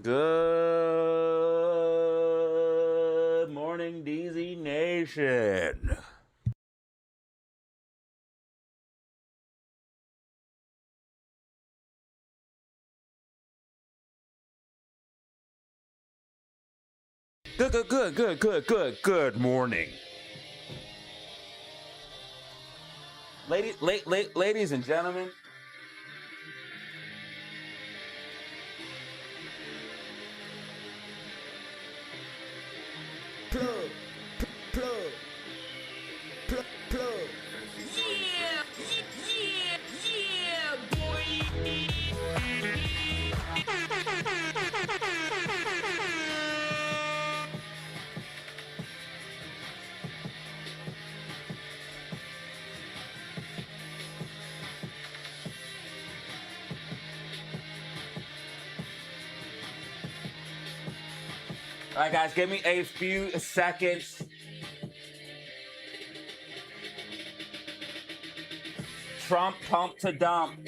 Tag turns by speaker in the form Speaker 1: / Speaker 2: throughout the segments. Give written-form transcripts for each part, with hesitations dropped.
Speaker 1: Good morning, DZ Nation. Good morning. Ladies and gentlemen,
Speaker 2: Plug. Yeah, boy.
Speaker 1: all right, guys, give me a few seconds. Trump pump to dump.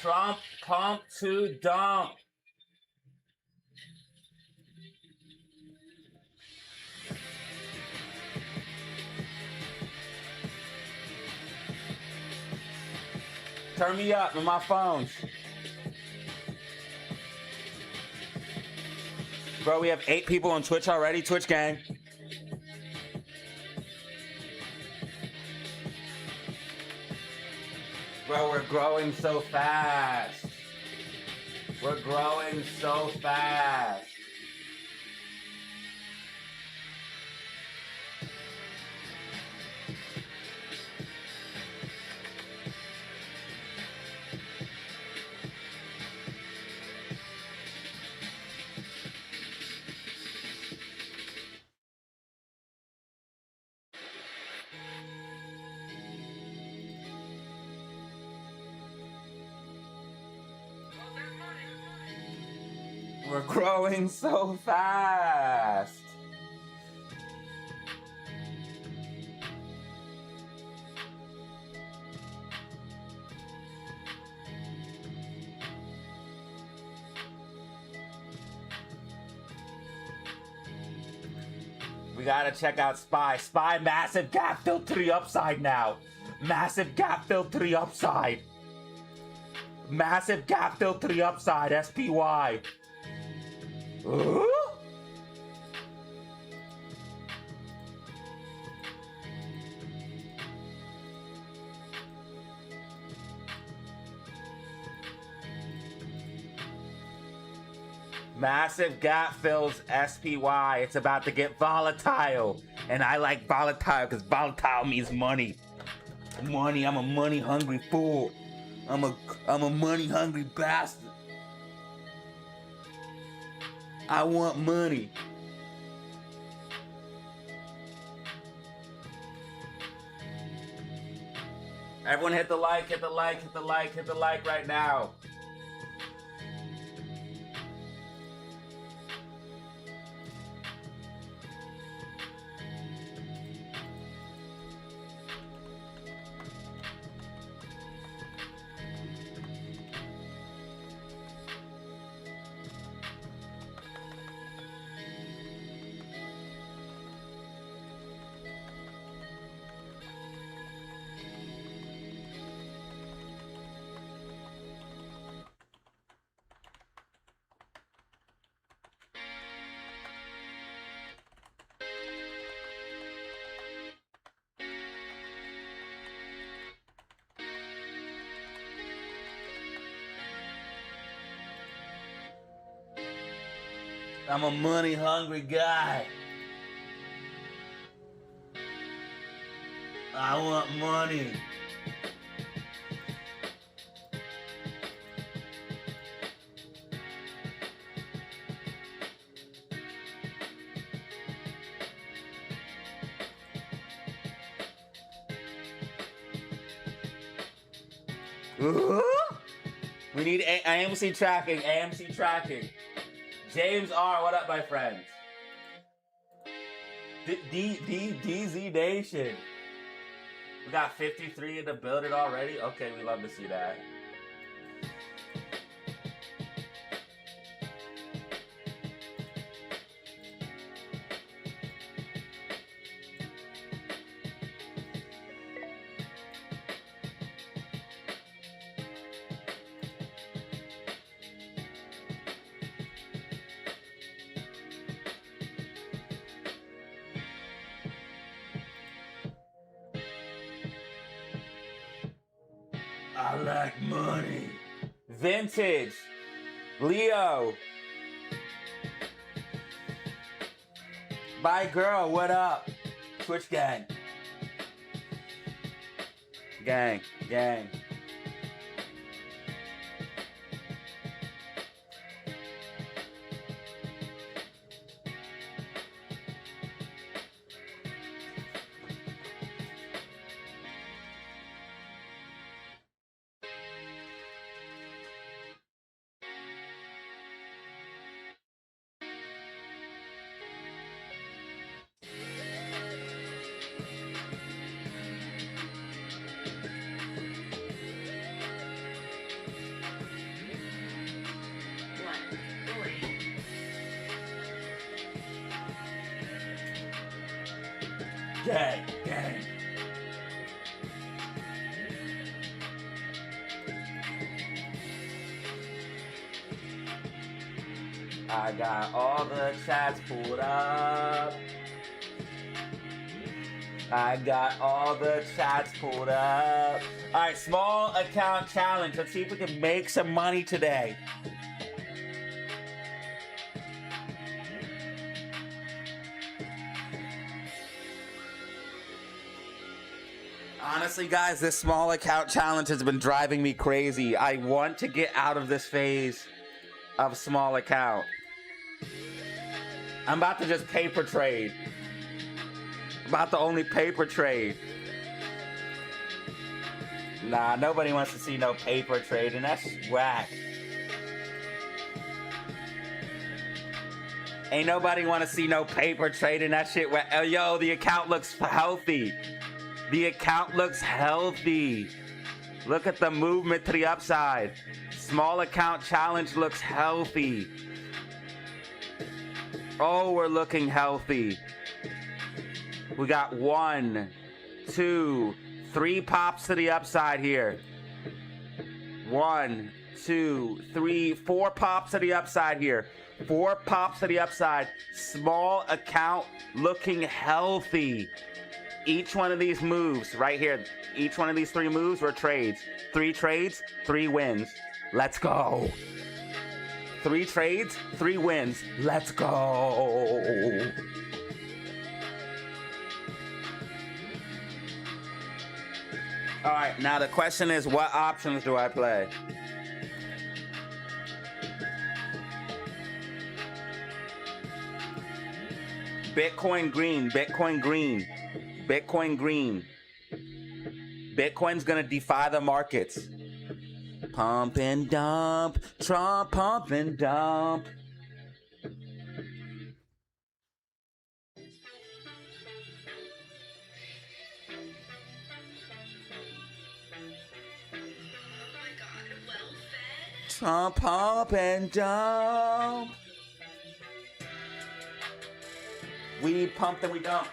Speaker 1: Trump pump to dump. Turn me up on my phones. Bro, we have 8 people on Twitch already. Twitch gang. Bro, we're growing so fast. We're growing so fast. We're growing so fast. We gotta check out Spy. Spy, massive gap fill to the upside now. Massive gap fill to the upside. Massive gap fill to the upside, SPY. Ooh? Massive gap fills SPY. It's about to get volatile. And I like volatile because volatile means money. Money, I'm a money hungry fool. I'm a money hungry bastard. I want money. Everyone hit the like, hit the like, hit the like, hit the like right now. I'm a money hungry guy. I want money. Ooh. We need AMC tracking, AMC tracking. James R, what up, my friends? DZ Nation. We got 53 in the building already? Okay, we love to see that. I like money. Vintage. Leo. Bye girl, what up? Twitch gang. Gang, gang. Gang, gang. I got all the chats pulled up. I got all the chats pulled up. All right, small account challenge. Let's see if we can make some money today. Honestly, guys, this small account challenge has been driving me crazy. I want to get out of this phase of small account. I'm about to just paper trade. About to only paper trade. Nah, nobody wants to see no paper trade, and that's whack. Ain't nobody want to see no paper trade, and that shit whack. Oh, yo, the account looks healthy. The account looks healthy. Look at the movement to the upside. Small account challenge looks healthy. Oh, we're looking healthy. We got 1, 2, 3 pops to the upside here. 1, 2, 3, 4 pops to the upside here. 4 pops to the upside. Small account looking healthy. Each one of these moves right here, each one of these 3 moves were trades. 3 trades, 3 wins. Let's go. 3 trades, 3 wins. Let's go. All right, now the question is, what options do I play? Bitcoin green, Bitcoin green, Bitcoin green. Bitcoin's gonna defy the markets. Pump and dump, Trump pump and dump. Trump pump and dump. We pump and we dump.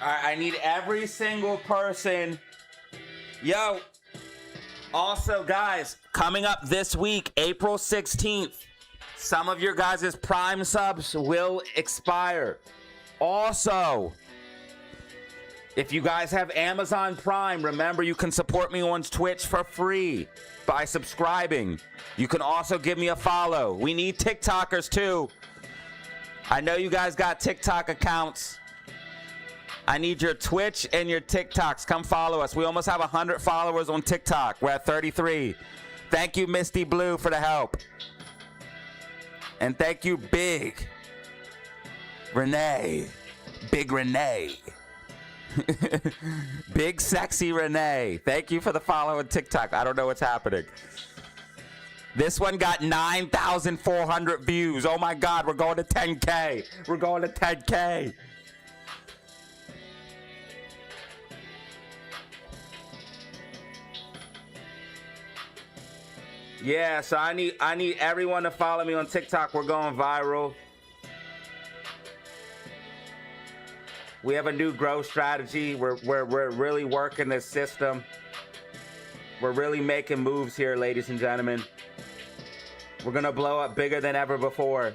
Speaker 1: I need every single person. Yo. Also, guys, coming up this week, April 16th, some of your guys' Prime subs will expire. Also, if you guys have Amazon Prime, remember you can support me on Twitch for free by subscribing. You can also give me a follow. We need TikTokers too. I know you guys got TikTok accounts. I need your Twitch and your TikToks. Come follow us. We almost have 100 followers on TikTok. We're at 33. Thank you, Misty Blue, for the help. And thank you, Big Renee. Big Renee. Big Sexy Renee. Thank you for the follow on TikTok. I don't know what's happening. This one got 9,400 views. Oh, my God. We're going to 10K. We're going to 10K. Yeah, so I need everyone to follow me on TikTok. We're going viral. We have a new growth strategy. We're really working this system. We're really making moves here, ladies and gentlemen. We're gonna blow up bigger than ever before.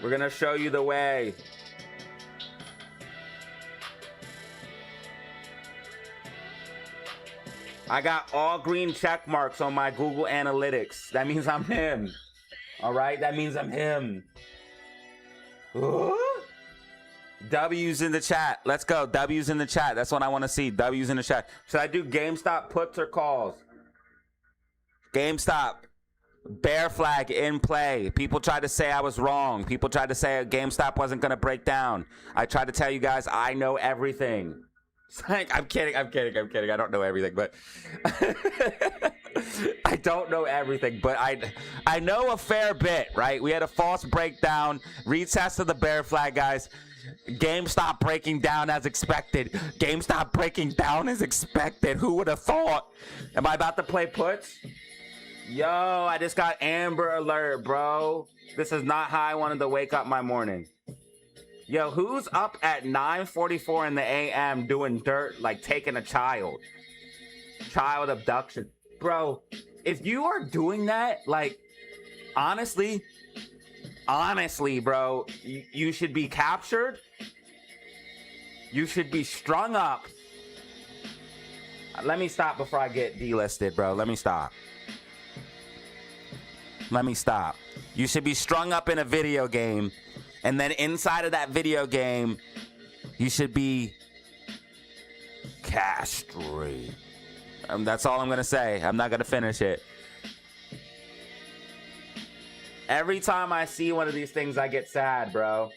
Speaker 1: We're gonna show you the way. I got all green check marks on my Google Analytics. That means I'm him. All right? That means I'm him. Ooh. W's in the chat. Let's go. W's in the chat. That's what I want to see. W's in the chat. Should I do GameStop puts or calls? GameStop. Bear flag in play. People tried to say I was wrong. People tried to say GameStop wasn't going to break down. I tried to tell you guys I know everything. I'm kidding. I don't know everything, but I don't know everything, but I know a fair bit, right? We had a false breakdown. Retest of the bear flag, guys. GameStop breaking down as expected. GameStop breaking down as expected. Who would have thought? Am I about to play puts? Yo, I just got Amber Alert, bro. This is not how I wanted to wake up my morning. Yo, who's up at 9:44 in the a.m. doing dirt, like taking a child? Child abduction. Bro, if you are doing that, like, honestly, bro, you should be captured. You should be strung up. Let me stop before I get delisted, bro. Let me stop. You should be strung up in a video game. And then inside of that video game, you should be castrated. That's all I'm going to say. I'm not going to finish it. Every time I see one of these things, I get sad, bro.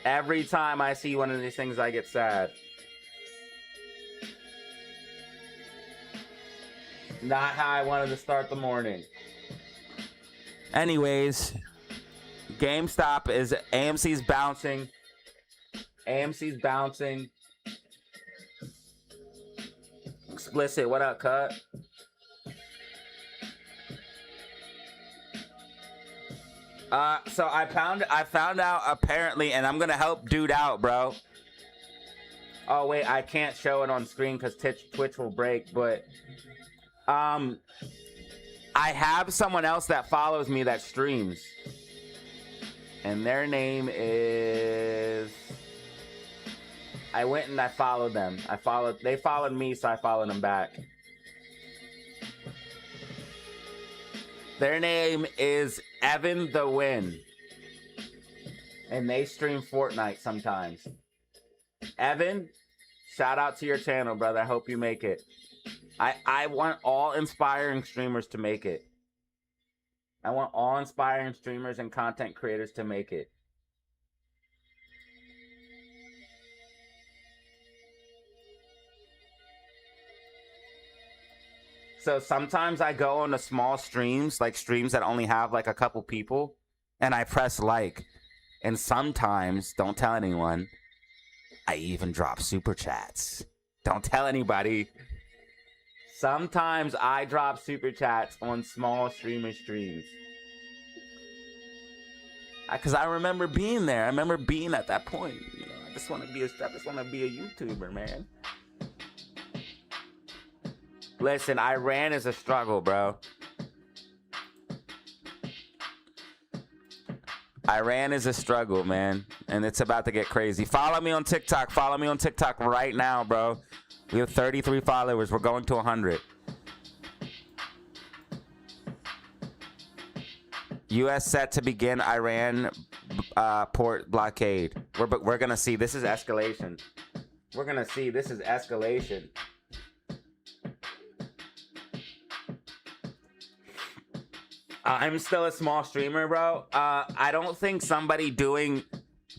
Speaker 1: Every time I see one of these things, I get sad. Not how I wanted to start the morning. Anyways, GameStop is AMC's bouncing. AMC's bouncing. Explicit, what up, cut? So I found out apparently, and I'm gonna help dude out, bro. Oh wait, I can't show it on screen because Twitch will break, but I have someone else that follows me that streams. And their name is... I went and I followed them. They followed me, so I followed them back. Their name is Evan the Win. And they stream Fortnite sometimes. Evan, shout out to your channel, brother. I hope you make it. I want all inspiring streamers to make it. I want all inspiring streamers and content creators to make it. So sometimes I go on to small streams, like streams that only have like a couple people, and I press like. And sometimes, don't tell anyone, I even drop super chats. Don't tell anybody. Sometimes I drop super chats on small streamer streams. Because I remember being there. I remember being at that point. You know, I just want to be a YouTuber, man. Listen, Iran is a struggle, bro. Iran is a struggle, man. And it's about to get crazy. Follow me on TikTok. Follow me on TikTok right now, bro. We have 33 followers. We're going to 100. U.S. set to begin Iran port blockade. We're going to see. This is escalation. We're going to see. This is escalation. I'm still a small streamer, bro. I don't think somebody doing...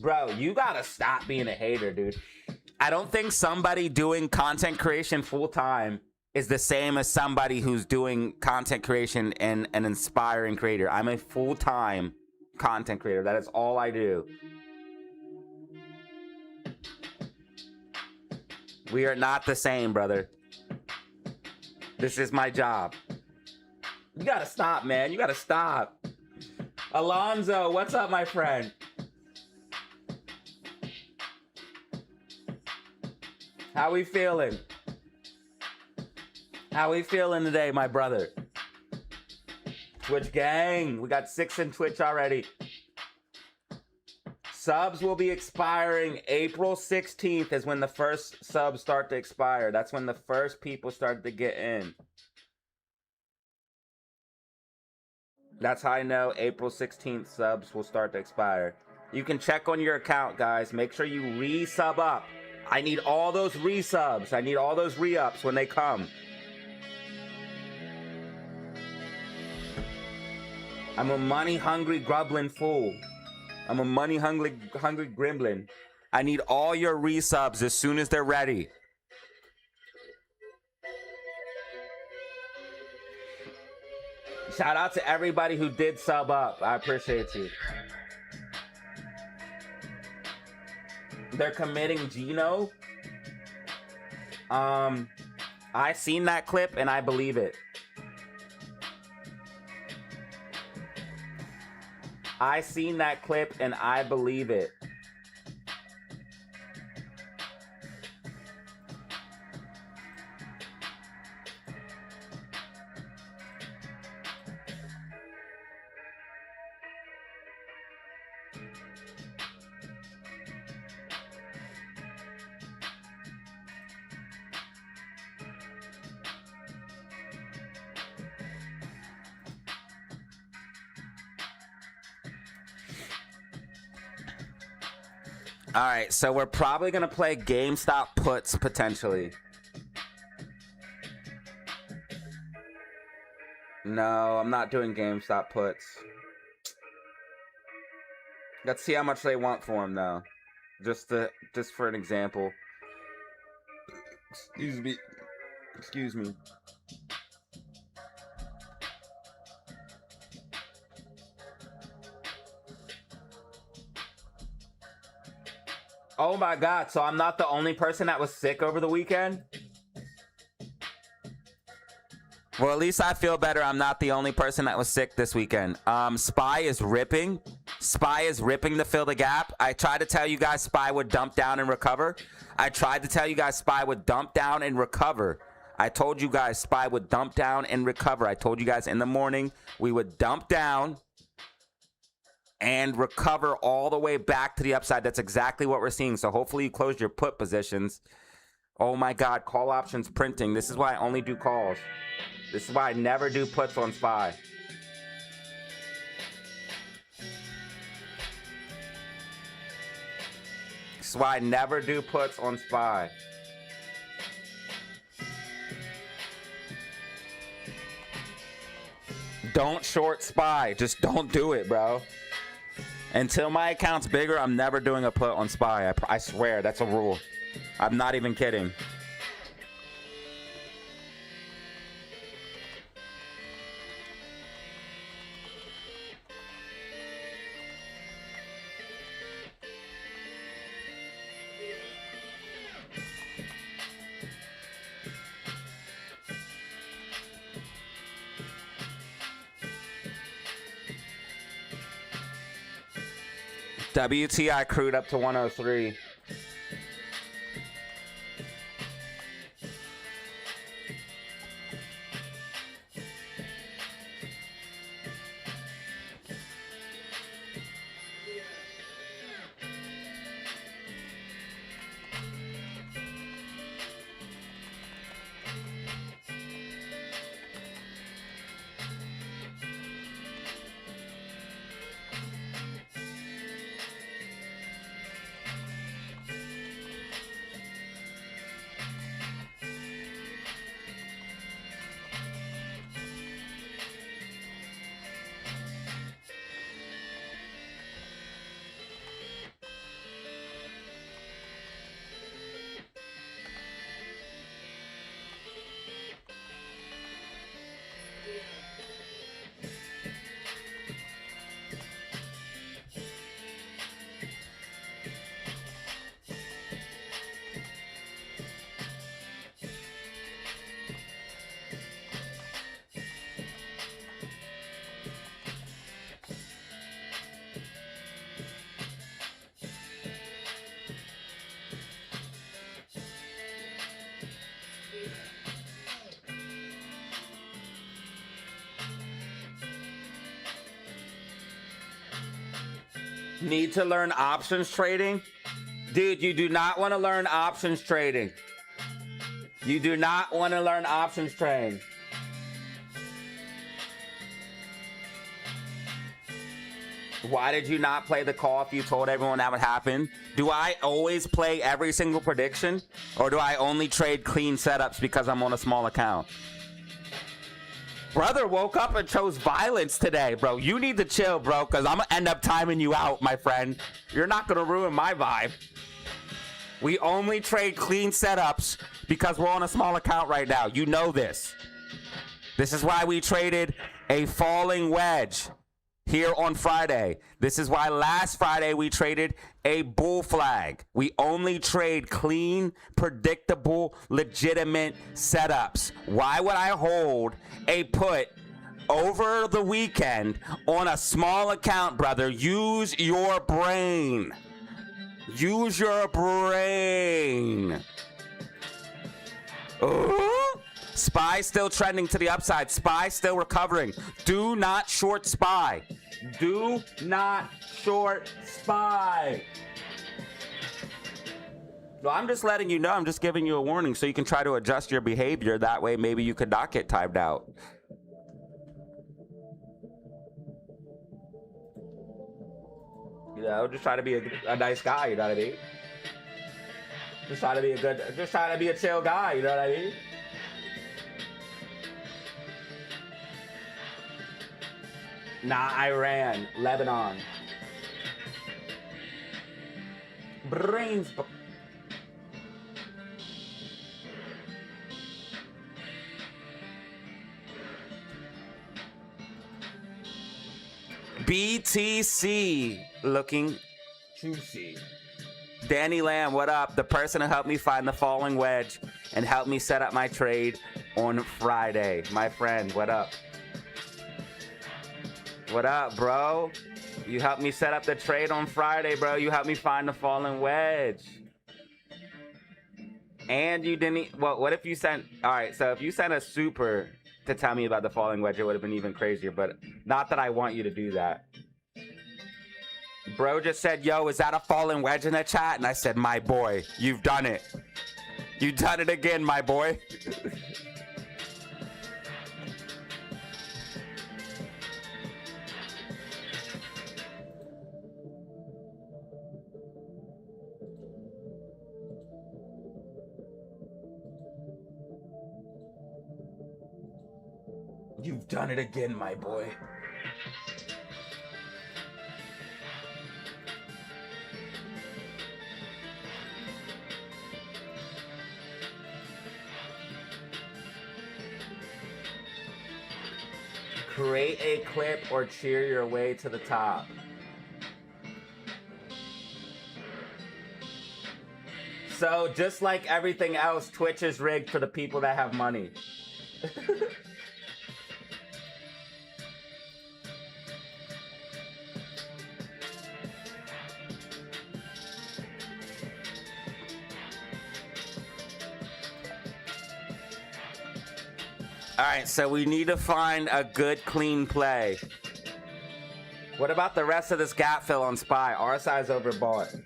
Speaker 1: Bro, you gotta stop being a hater, dude. I don't think somebody doing content creation full-time is the same as somebody who's doing content creation and an inspiring creator. I'm a full-time content creator. That is all I do. We are not the same, brother. This is my job. You gotta stop, man. You gotta stop. Alonzo, what's up, my friend? How we feeling? How we feeling today, my brother? Twitch gang. We got 6 in Twitch already. Subs will be expiring April 16th is when the first subs start to expire. That's when the first people start to get in. That's how I know April 16th subs will start to expire. You can check on your account, guys. Make sure you re-sub up. I need all those resubs. I need all those re-ups when they come. I'm a money-hungry grublin fool. I'm a money-hungry gremlin. I need all your resubs as soon as they're ready. Shout out to everybody who did sub up. I appreciate you. They're committing Gino. I seen that clip and I believe it. I seen that clip and I believe it. All right, so we're probably gonna play GameStop puts potentially. No, I'm not doing GameStop puts. Let's see how much they want for them, though. Just for an example. Excuse me. Excuse me. Oh my God, so I'm not the only person that was sick over the weekend? Well, at least I feel better. I'm not the only person that was sick this weekend. Spy is ripping. Spy is ripping to fill the gap. I tried to tell you guys Spy would dump down and recover. I tried to tell you guys Spy would dump down and recover. I told you guys Spy would dump down and recover. I told you guys in the morning we would dump down and recover all the way back to the upside. That's exactly what we're seeing. So hopefully you close your put positions. Oh my God, call options printing. This is why I only do calls. This is why I never do puts on Spy. This is why I never do puts on Spy. Don't short Spy. Just don't do it, bro. Until my account's bigger, I'm never doing a put on Spy. I swear, that's a rule. I'm not even kidding. WTI crude up to 103. Need to learn options trading? Dude, you do not want to learn options trading. You do not want to learn options trading. Why did you not play the call if you told everyone that would happen? Do I always play every single prediction? Or do I only trade clean setups because I'm on a small account? Brother woke up and chose violence today, bro. You need to chill, bro, because I'm going to end up timing you out, my friend. You're not going to ruin my vibe. We only trade clean setups because we're on a small account right now. You know this. This is why we traded a falling wedge here on Friday. This is why last Friday we traded a bull flag. We only trade clean, predictable, legitimate setups. Why would I hold a put over the weekend on a small account, brother? Use your brain. Use your brain. SPY still trending to the upside. SPY still recovering. Do not short SPY. Do not short SPY. Well, I'm just letting you know. I'm just giving you a warning so you can try to adjust your behavior. That way, maybe you could not get timed out. You know, just try to be a nice guy. You know what I mean? Just try to be a chill guy. You know what I mean? Nah, Iran, Lebanon. Brains. BTC looking juicy. Danny Lamb, what up? The person who helped me find the falling wedge and helped me set up my trade on Friday. My friend, what up? What up, bro? You helped me set up the trade on Friday, bro. You helped me find the falling wedge. And you didn't... Well, what if you sent... All right, so if you sent a super to tell me about the falling wedge, it would have been even crazier. But not that I want you to do that. Bro just said, yo, is that a falling wedge in the chat? And I said, my boy, you've done it. You've done it again, my boy. You've done it again, my boy. Create a clip or cheer your way to the top. So just like everything else, Twitch is rigged for the people that have money. All right, so we need to find a good, clean play. What about the rest of this gap fill on SPY? RSI's overbought.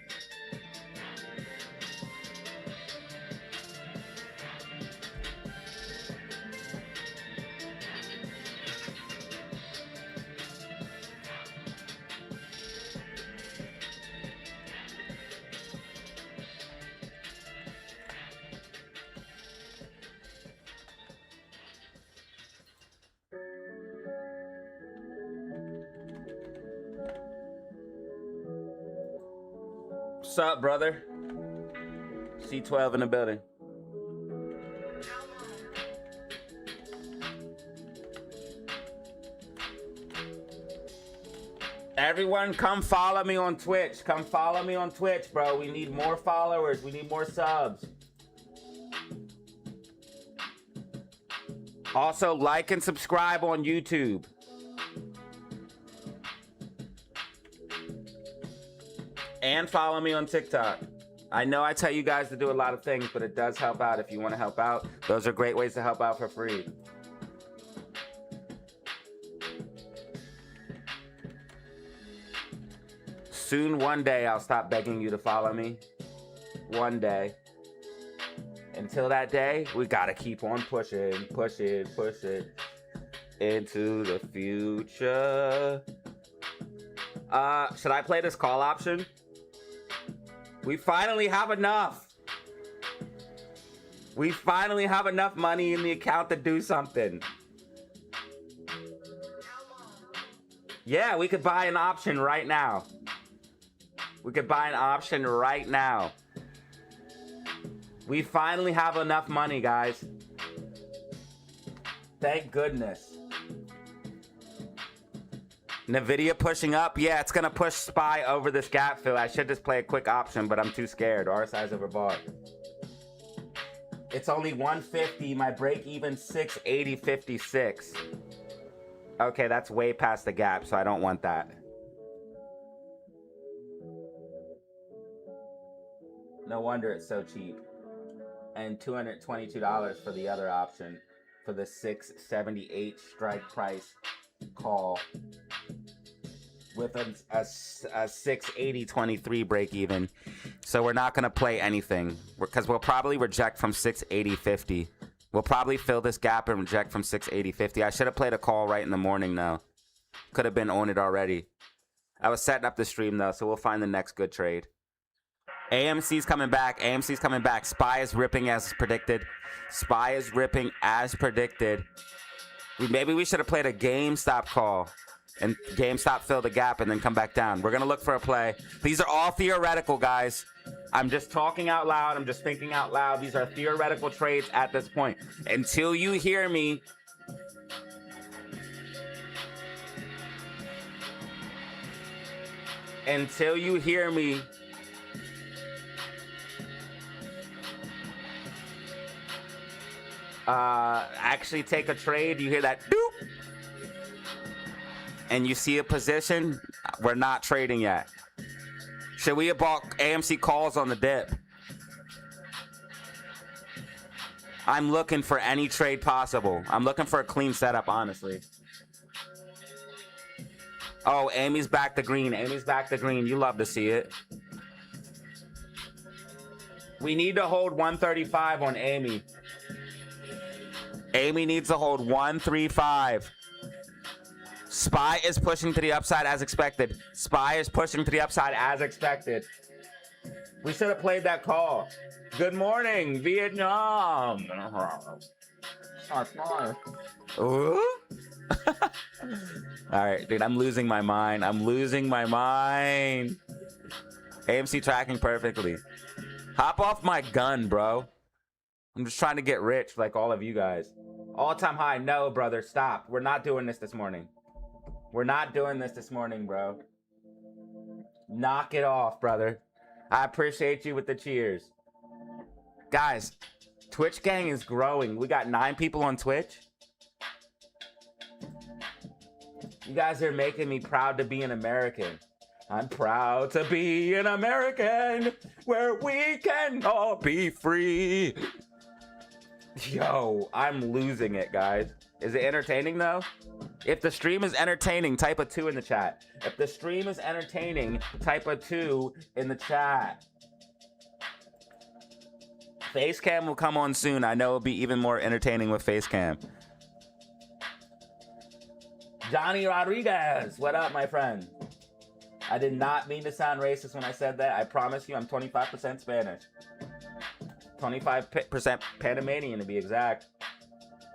Speaker 1: What's up, brother? C12 in the building. Everyone, come follow me on Twitch. Come follow me on Twitch, bro. We need more followers. We need more subs. Also, like and subscribe on YouTube. And follow me on TikTok. I know I tell you guys to do a lot of things, but it does help out if you want to help out. Those are great ways to help out for free. Soon, one day, I'll stop begging you to follow me. One day. Until that day, we gotta keep on pushing into the future. Should I play this call option? We finally have enough. We finally have enough money in the account to do something. Yeah, we could buy an option right now. We could buy an option right now. We finally have enough money, guys. Thank goodness. NVIDIA pushing up. Yeah, it's going to push SPY over this gap fill. I should just play a quick option, but I'm too scared. RSI's overbought. It's only 150. My break even 680.56. Okay, that's way past the gap, so I don't want that. No wonder it's so cheap. And $222 for the other option for the 678 strike price call with a 680.23 break even. So we're not going to play anything because we'll probably reject from 680.50. We'll probably fill this gap and reject from 680.50. I should have played a call right in the morning though. Could have been on it already. I was setting up the stream though, so we'll find the next good trade. AMC's coming back. AMC's coming back. SPY is ripping as predicted. SPY is ripping as predicted. Maybe we should have played a GameStop call and GameStop fill the gap and then come back down. We're going to look for a play. These are all theoretical, guys. I'm just talking out loud. I'm just thinking out loud. These are theoretical trades at this point. Until you hear me, actually take a trade, you hear that doop, and you see a position, we're not trading yet. Should we have bought AMC calls on the dip? I'm looking for any trade possible. I'm looking for a clean setup, honestly. Oh, Amy's back to green. Amy's back to green. You love to see it. We need to hold 135 on Amy. Amy needs to hold 135. SPY is pushing to the upside as expected. SPY is pushing to the upside as expected. We should have played that call. Good morning, Vietnam. Ooh. All right, dude, I'm losing my mind. I'm losing my mind. AMC tracking perfectly. Hop off my gun, bro. I'm just trying to get rich like all of you guys. All-time high. No, brother, stop. We're not doing this morning. We're not doing this morning, bro. Knock it off, brother. I appreciate you with the cheers. Guys, Twitch gang is growing. We got 9 people on Twitch. You guys are making me proud to be an American. I'm proud to be an American where we can all be free. Yo, I'm losing it, guys. Is it entertaining, though? If the stream is entertaining, type a 2 in the chat. If the stream is entertaining, type a 2 in the chat. Facecam will come on soon. I know it'll be even more entertaining with Facecam. Johnny Rodriguez, what up, my friend? I did not mean to sound racist when I said that. I promise you I'm 25% Spanish. 25% Panamanian to be exact.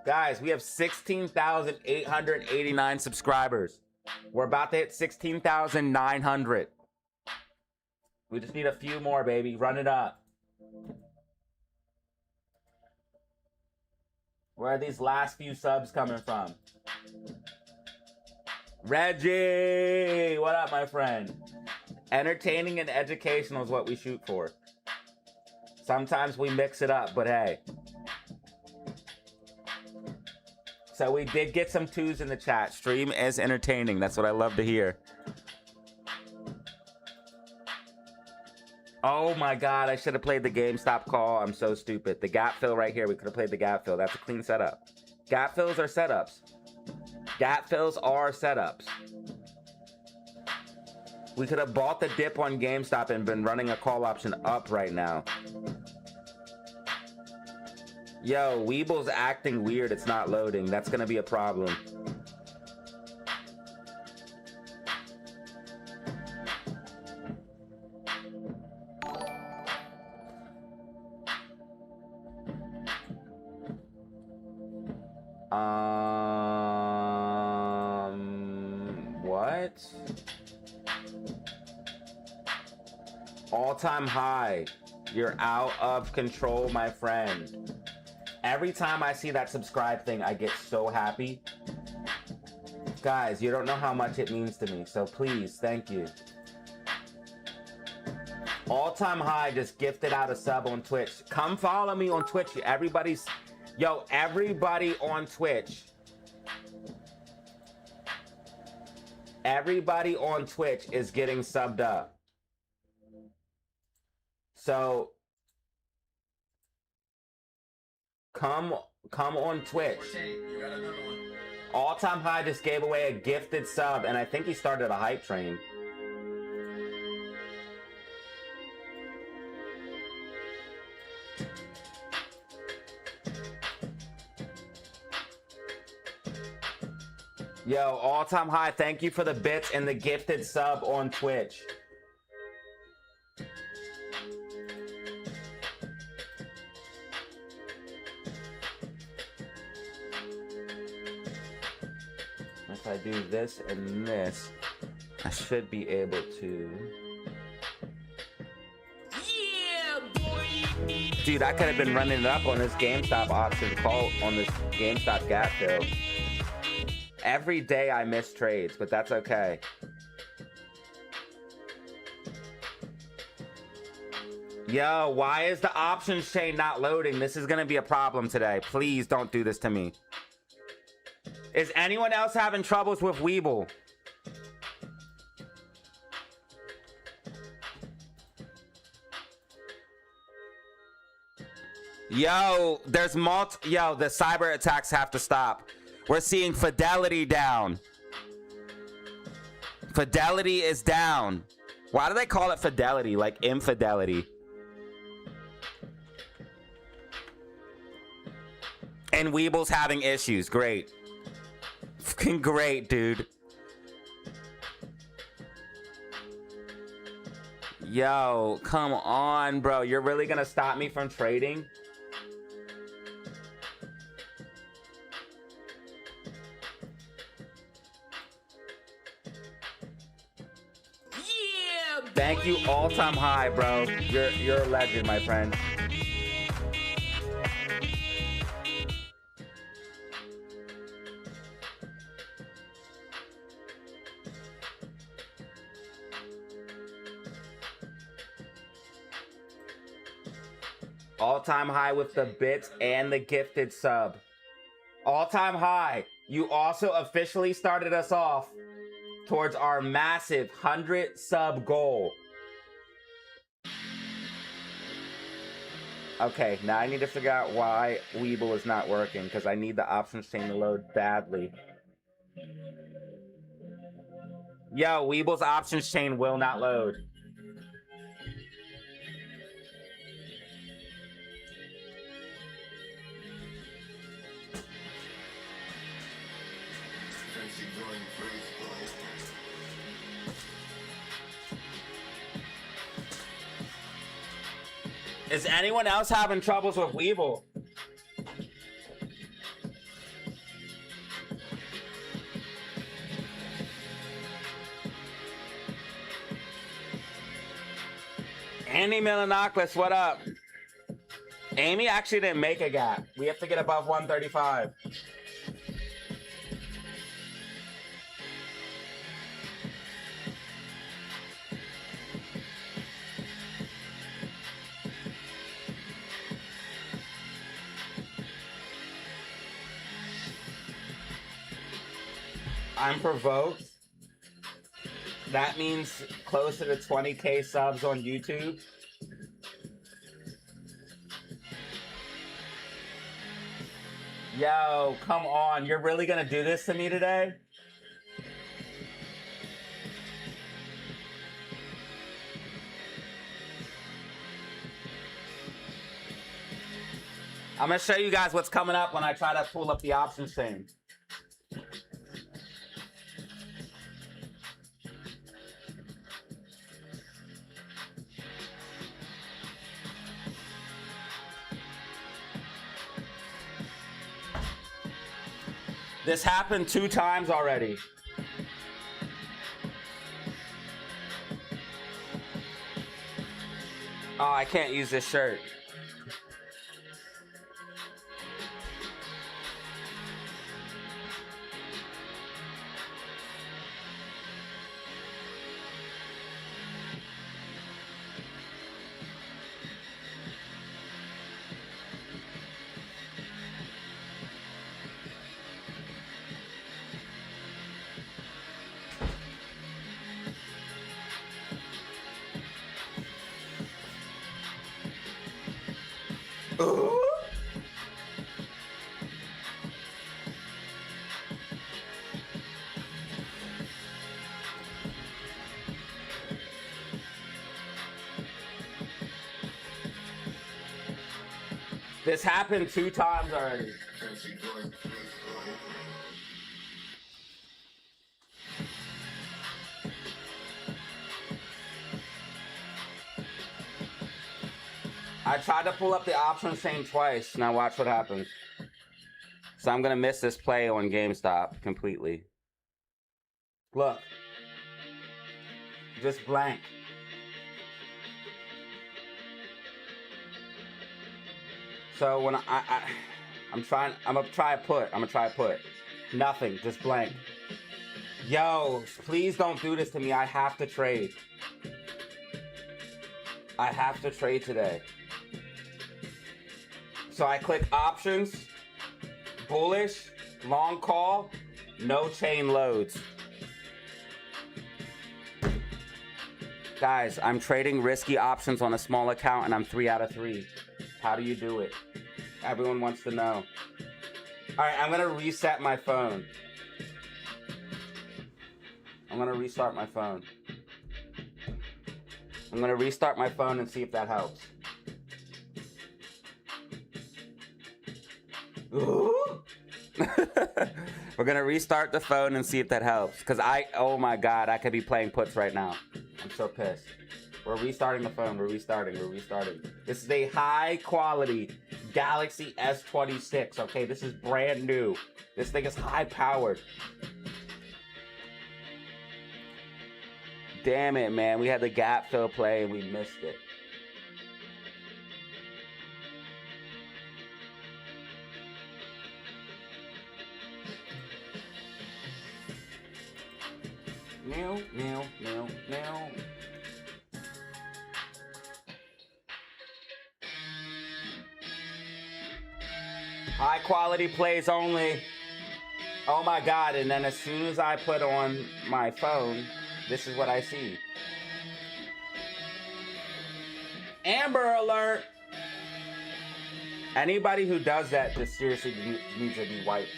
Speaker 1: Guys, we have 16,889 subscribers. We're about to hit 16,900. We just need a few more, baby. Run it up. Where are these last few subs coming from? Reggie, what up, my friend? Entertaining and educational is what we shoot for. Sometimes we mix it up, but hey. So we did get some 2s in the chat. Stream is entertaining. That's what I love to hear. Oh my God, I should have played the GameStop call. I'm so stupid. The gap fill right here. We could have played the gap fill. That's a clean setup. Gap fills are setups. Gap fills are setups. We could have bought the dip on GameStop and been running a call option up right now. Yo, Weeble's acting weird. It's not loading. That's gonna be a problem. What? All-time high. You're out of control, my friend. Every time I see that subscribe thing, I get so happy. Guys, you don't know how much it means to me, so please, thank you. All-time high just gifted out a sub on Twitch. Come follow me on Twitch. Everybody on Twitch. Everybody on Twitch is getting subbed up. So come on Twitch. All-time high just gave away a gifted sub, and I think he started a hype train. Yo, all-time high, thank you for the bits and the gifted sub on Twitch. If I do this and this, I should be able to... Yeah, boy! Dude, I could have been running it up on this GameStop option call on this GameStop gap fill. Every day I miss trades, but that's okay. Yo, why is the options chain not loading? This is gonna be a problem today. Please don't do this to me. Is anyone else having troubles with Weeble? Yo, there's Yo, the cyber attacks have to stop. We're seeing fidelity down. Fidelity is down. Why do they call it fidelity? Like infidelity. And Weeble's having issues. Great. Fucking great, dude. Yo, come on, bro. You're really gonna stop me from trading? Thank you, all-time high, bro. You're a legend, my friend. All-time high with the bits and the gifted sub. All-time high. You also officially started us off towards our massive 100 sub goal. Okay, now I need to figure out why Weeble is not working, because I need the options chain to load badly. Yo, Weeble's options chain will not load. Is anyone else having troubles with Weeble? Andy Milanakis, what up? Amy actually didn't make a gap. We have to get above 135. I'm provoked. That means closer to 20K subs on YouTube. Yo, come on. You're really gonna do this to me today? I'm gonna show you guys what's coming up when I try to pull up the options chain. This happened 2 times already. Oh, I can't use this shirt. Ooh. This happened 2 times already. I tried to pull up the option chain twice. Now watch what happens. So I'm gonna miss this play on GameStop completely. Look. Just blank. So when I'm gonna try a put. Nothing, just blank. Yo, please don't do this to me. I have to trade. I have to trade today. So I click options, bullish, long call, no chain loads. Guys, I'm trading risky options on a small account and I'm 3 out of 3. How do you do it? Everyone wants to know. All right, I'm gonna reset my phone. I'm gonna restart my phone. I'm gonna restart my phone and see if that helps. Ooh. We're gonna restart the phone and see if that helps. Cause oh my God, I could be playing puts right now. I'm so pissed. We're restarting the phone, we're restarting. This is a high quality Galaxy S26, okay? This is brand new. This thing is high powered. Damn it, man. We had the gap fill play and we missed it. Meow, meow, meow, meow. High quality plays only. Oh my God, and then as soon as I put on my phone, this is what I see. Amber alert. Anybody who does that just seriously needs to be wiped.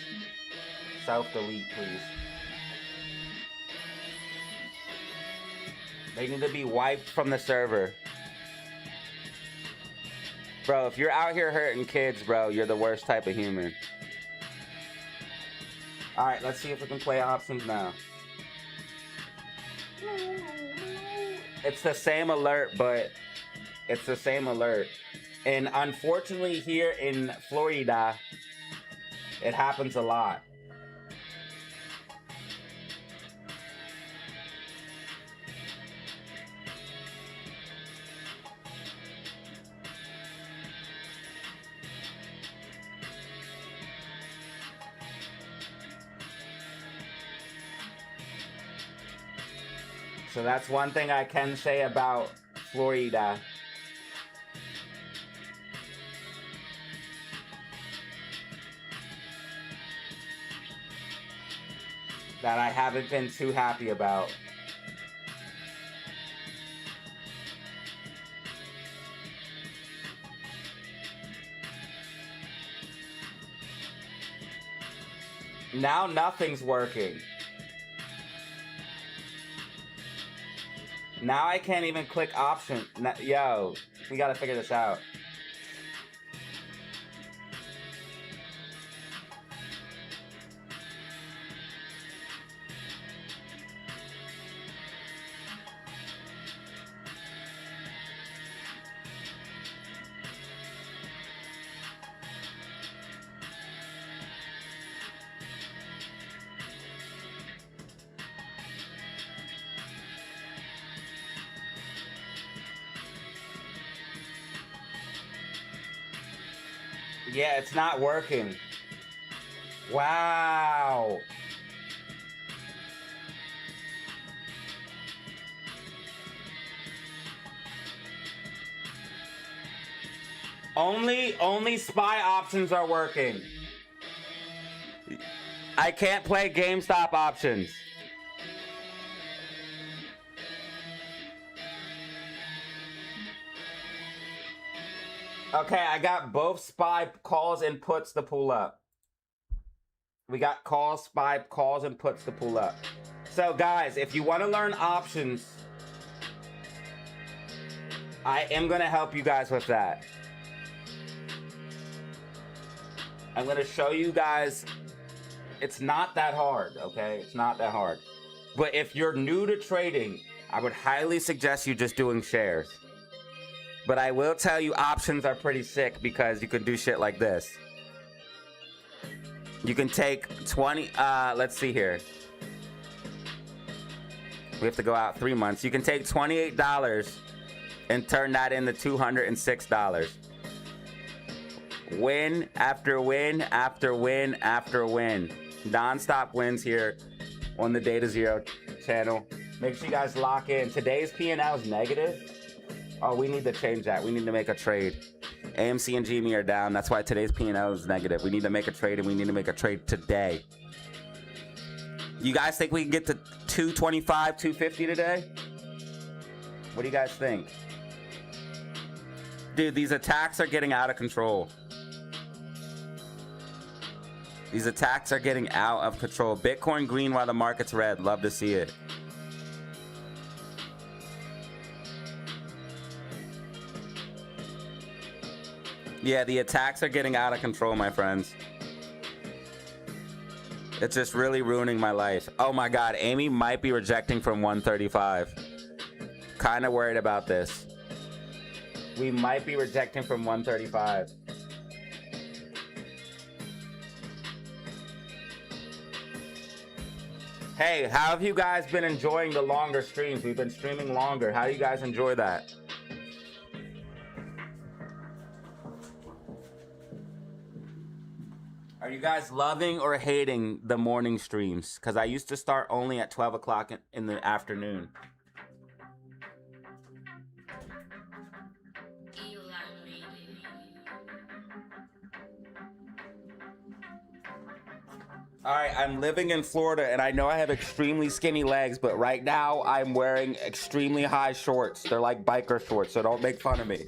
Speaker 1: Self-delete, please. They need to be wiped from the server. Bro, if you're out here hurting kids, bro, you're the worst type of human. Alright, let's see if we can play options now. It's the same alert, but it's the same alert. And unfortunately here in Florida, it happens a lot. So that's one thing I can say about Florida. That I haven't been too happy about. Now nothing's working. Now I can't even click option. Yo, we gotta figure this out. Yeah, it's not working. Wow. Only spy options are working. I can't play GameStop options. Okay, I got both spy calls and puts to pull up. We got calls, spy calls, and puts to pull up. So guys, if you want to learn options, I am going to help you guys with that. I'm going to show you guys. It's not that hard, okay? It's not that hard. But if you're new to trading, I would highly suggest you just doing shares. But I will tell you options are pretty sick because you can do shit like this. You can take 20, let's see here. We have to go out 3 months. You can take $28 and turn that into $206. Win after win after win after win. Non-stop wins here on the Data Zero channel. Make sure you guys lock in. Today's P&L is negative. Oh, we need to change that. We need to make a trade. AMC and GME are down. That's why today's P&L is negative. We need to make a trade, and we need to make a trade today. You guys think we can get to 225, 250 today? What do you guys think? Dude, these attacks are getting out of control. These attacks are getting out of control. Bitcoin green while the market's red. Love to see it. Yeah, the attacks are getting out of control, my friends. It's just really ruining my life. Oh my God, Amy might be rejecting from 135. Kind of worried about this. We might be rejecting from 135. Hey, how have you guys been enjoying the longer streams? We've been streaming longer. How do you guys enjoy that? Are you guys loving or hating the morning streams? Because I used to start only at 12 o'clock in the afternoon. All right, I'm living in Florida, and I know I have extremely skinny legs, but right now I'm wearing extremely high shorts. They're like biker shorts, so don't make fun of me.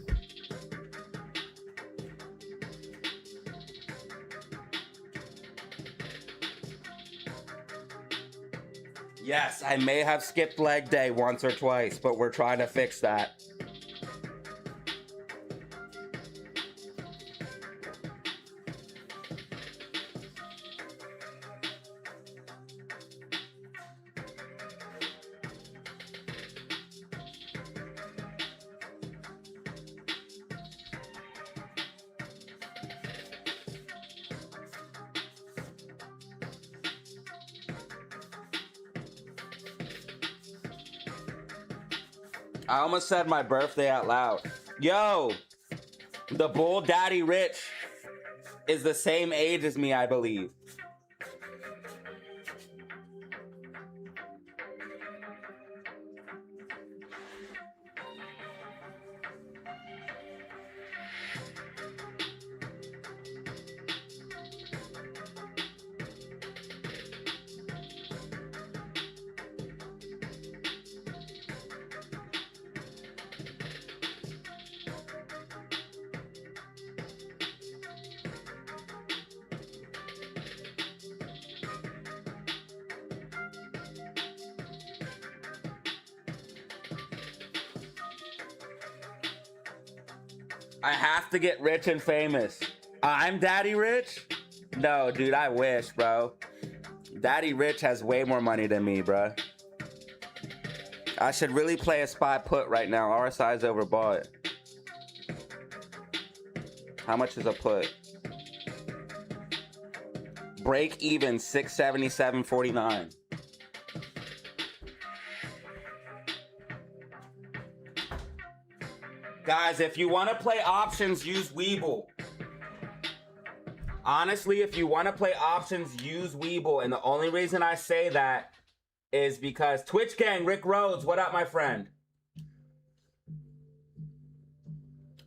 Speaker 1: Yes, I may have skipped leg day once or twice, but we're trying to fix that. I almost said my birthday out loud. Yo, the bull Daddy Rich is the same age as me, I believe. I have to get rich and famous. I'm Daddy Rich? No, dude, I wish, bro. Daddy Rich has way more money than me, bro. I should really play a SPY put right now. RSI's overbought. How much is a put? Break even 677.49. Guys, if you want to play options, use Weeble. Honestly, if you want to play options, use Weeble. And the only reason I say that is because Twitch gang, Rick Rhodes, what up, my friend?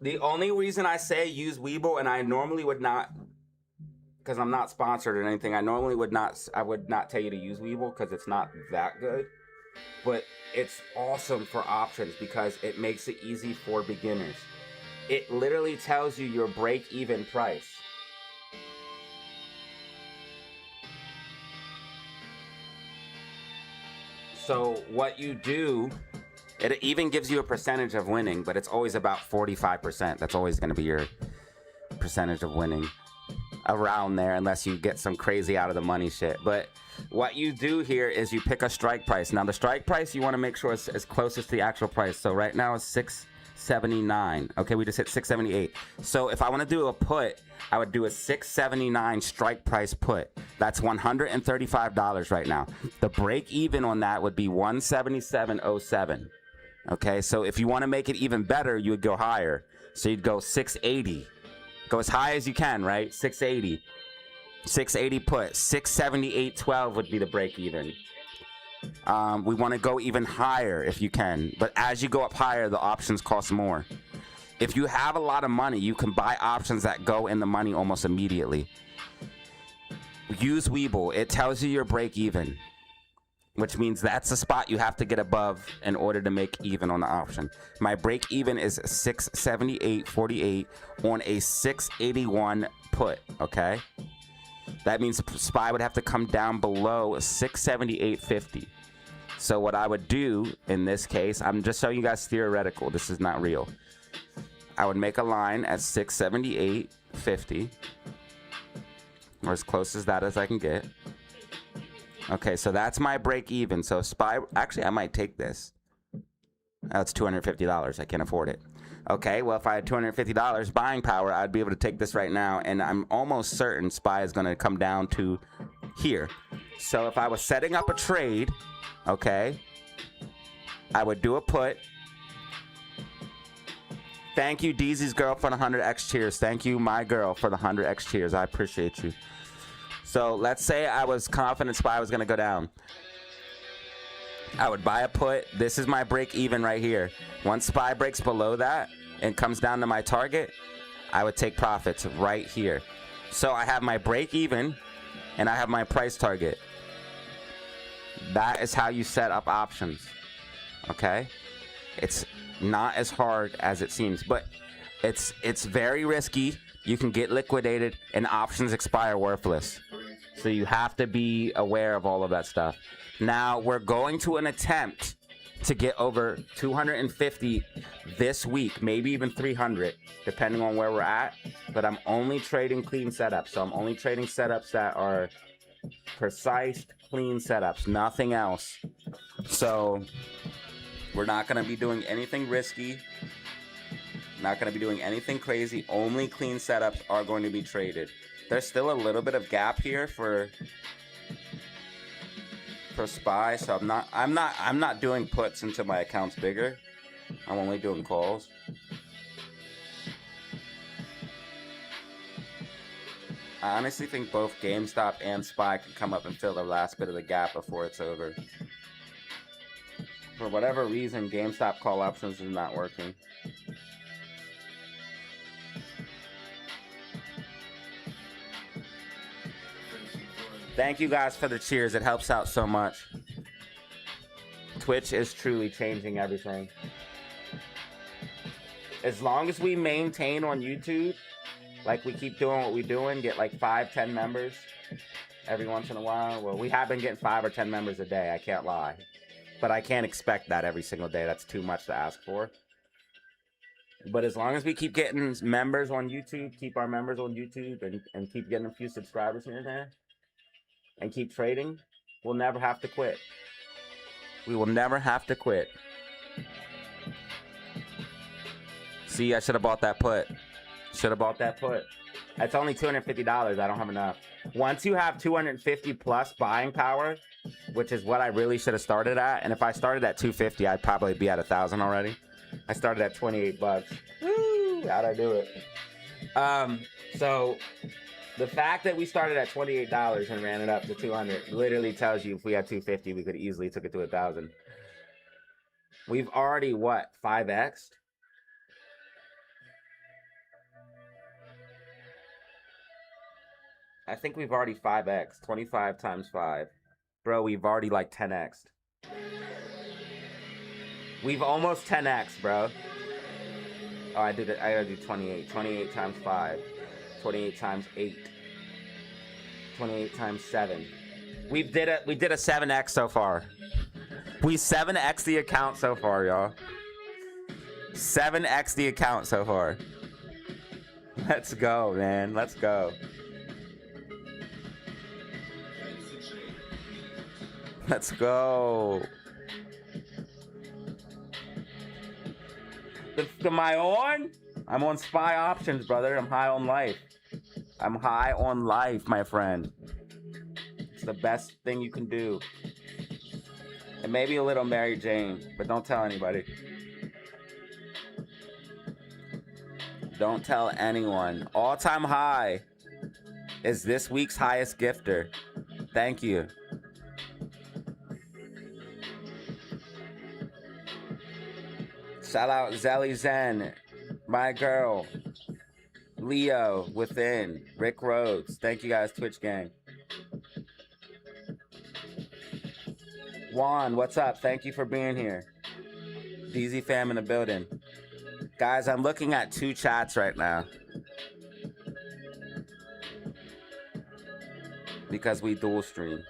Speaker 1: The only reason I say use Weeble, and I normally would not, because I'm not sponsored or anything, I would not tell you to use Weeble because it's not that good. But it's awesome for options because it makes it easy for beginners. It literally tells you your break-even price. So what you do, it even gives you a percentage of winning, but it's always about 45%. That's always going to be your percentage of winning. Around there, unless you get some crazy out of the money shit. But what you do here is you pick a strike price. Now the strike price you want to make sure is as closest to the actual price. So right now it's 679. Okay, we just hit 678. So if I want to do a put, I would do a 679 strike price put. That's $135 right now. The break even on that would be 177.07. Okay, so if you want to make it even better, you would go higher. So you'd go 680. Go as high as you can, right? 680. 680 put. 678.12 would be the break even. We want to go even higher if you can. But as you go up higher, the options cost more. If you have a lot of money, you can buy options that go in the money almost immediately. Use Weeble. It tells you your break even, which means that's the spot you have to get above in order to make even on the option. My break even is 678.48 on a 681 put, okay? That means SPY would have to come down below 678.50. So what I would do in this case, I'm just showing you guys theoretical. This is not real. I would make a line at 678.50, or as close as that as I can get. Okay, so that's my break even. So SPY, actually, I might take this. That's $250. I can't afford it. Okay, well, if I had $250 buying power, I'd be able to take this right now, and I'm almost certain SPY is going to come down to here. So if I was setting up a trade, okay, I would do a put. Thank you, Deezy's girl, for the 100x cheers. Thank you, my girl, for the 100x cheers. I appreciate you. So let's say I was confident SPY was going to go down. I would buy a put. This is my break even right here. Once SPY breaks below that and comes down to my target, I would take profits right here. So I have my break even and I have my price target. That is how you set up options. Okay? It's not as hard as it seems, but it's very risky. You can get liquidated and options expire worthless. So you have to be aware of all of that stuff. Now, we're going to an attempt to get over 250 this week, maybe even 300, depending on where we're at. But I'm only trading clean setups. So I'm only trading setups that are precise, clean setups, nothing else. So we're not going to be doing anything risky. Not going to be doing anything crazy. Only clean setups are going to be traded. There's still a little bit of gap here for SPY, so I'm not doing puts until my account's bigger. I'm only doing calls. I honestly think both GameStop and SPY can come up and fill the last bit of the gap before it's over. For whatever reason, GameStop call options is not working. Thank you guys for the cheers. It helps out so much. Twitch is truly changing everything. As long as we maintain on YouTube, like we keep doing what we're doing, get like 5-10 members every once in a while. Well, we have been getting 5 or 10 members a day, I can't lie. But I can't expect that every single day. That's too much to ask for. But as long as we keep getting members on YouTube, keep our members on YouTube, and keep getting a few subscribers here and there, and keep trading, we'll never have to quit. We will never have to quit. See, I should have bought that put. Should have bought that put. That's only $250. I don't have enough. Once you have 250 plus buying power, which is what I really should have started at, and if I started at 250, I'd probably be at 1,000 already. I started at 28 bucks. Woo! How'd I do it? So the fact that we started at $28 and ran it up to 200 literally tells you if we had 250, we could easily took it to 1,000. We've already, what, 5x'd? I think we've already 5x'd. 25 times 5. Bro, we've already like 10x'd. We've almost 10x'd, bro. Oh, I gotta do 28. 28 times 5. 28 times 8. 28 times 7. We did a 7x so far. We 7x the account so far, y'all. 7x the account so far. Let's go, man. Let's go. Let's go. Am I on? I'm on SPY options, brother. I'm high on life. I'm high on life, my friend. It's the best thing you can do. And maybe a little Mary Jane, but don't tell anybody. Don't tell anyone. All-time high is this week's highest gifter. Thank you. Shout out Zelly Zen, my girl, Leo Within, Rick Rhodes. Thank you guys, Twitch gang. Juan, what's up? Thank you for being here. DZ fam in the building. Guys, I'm looking at 2 chats right now. Because we dual stream.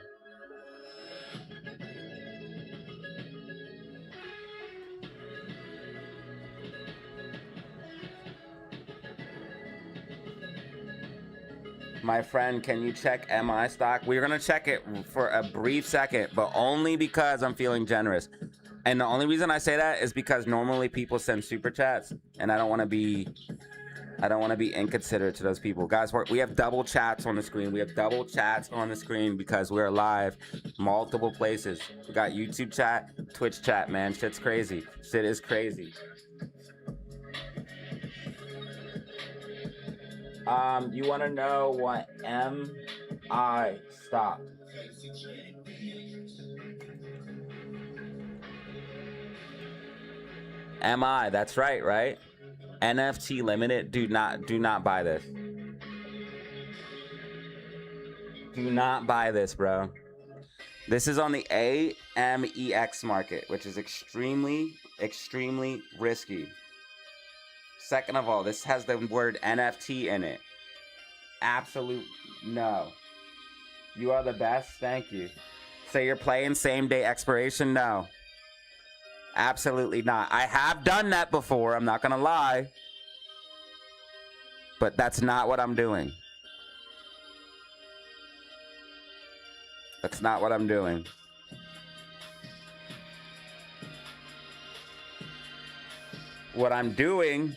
Speaker 1: My friend, can you check MI stock? We're going to check it for a brief second, but only because I'm feeling generous. And the only reason I say that is because normally people send super chats, and I don't want to be inconsiderate to those people. Guys, we have double chats on the screen. We have double chats on the screen because we're live multiple places. We got YouTube chat, Twitch chat, man. Shit's crazy. Shit is crazy. You want to know what MI stock? MI, that's right? NFT limited. Do not buy this. Do not buy this, bro. This is on the AMEX market, which is extremely risky. Second of all, this has the word NFT in it. Absolute no. You are the best. Thank you. So you're playing same day expiration? No. Absolutely not. I have done that before. I'm not going to lie. But that's not what I'm doing. That's not what I'm doing. What I'm doing...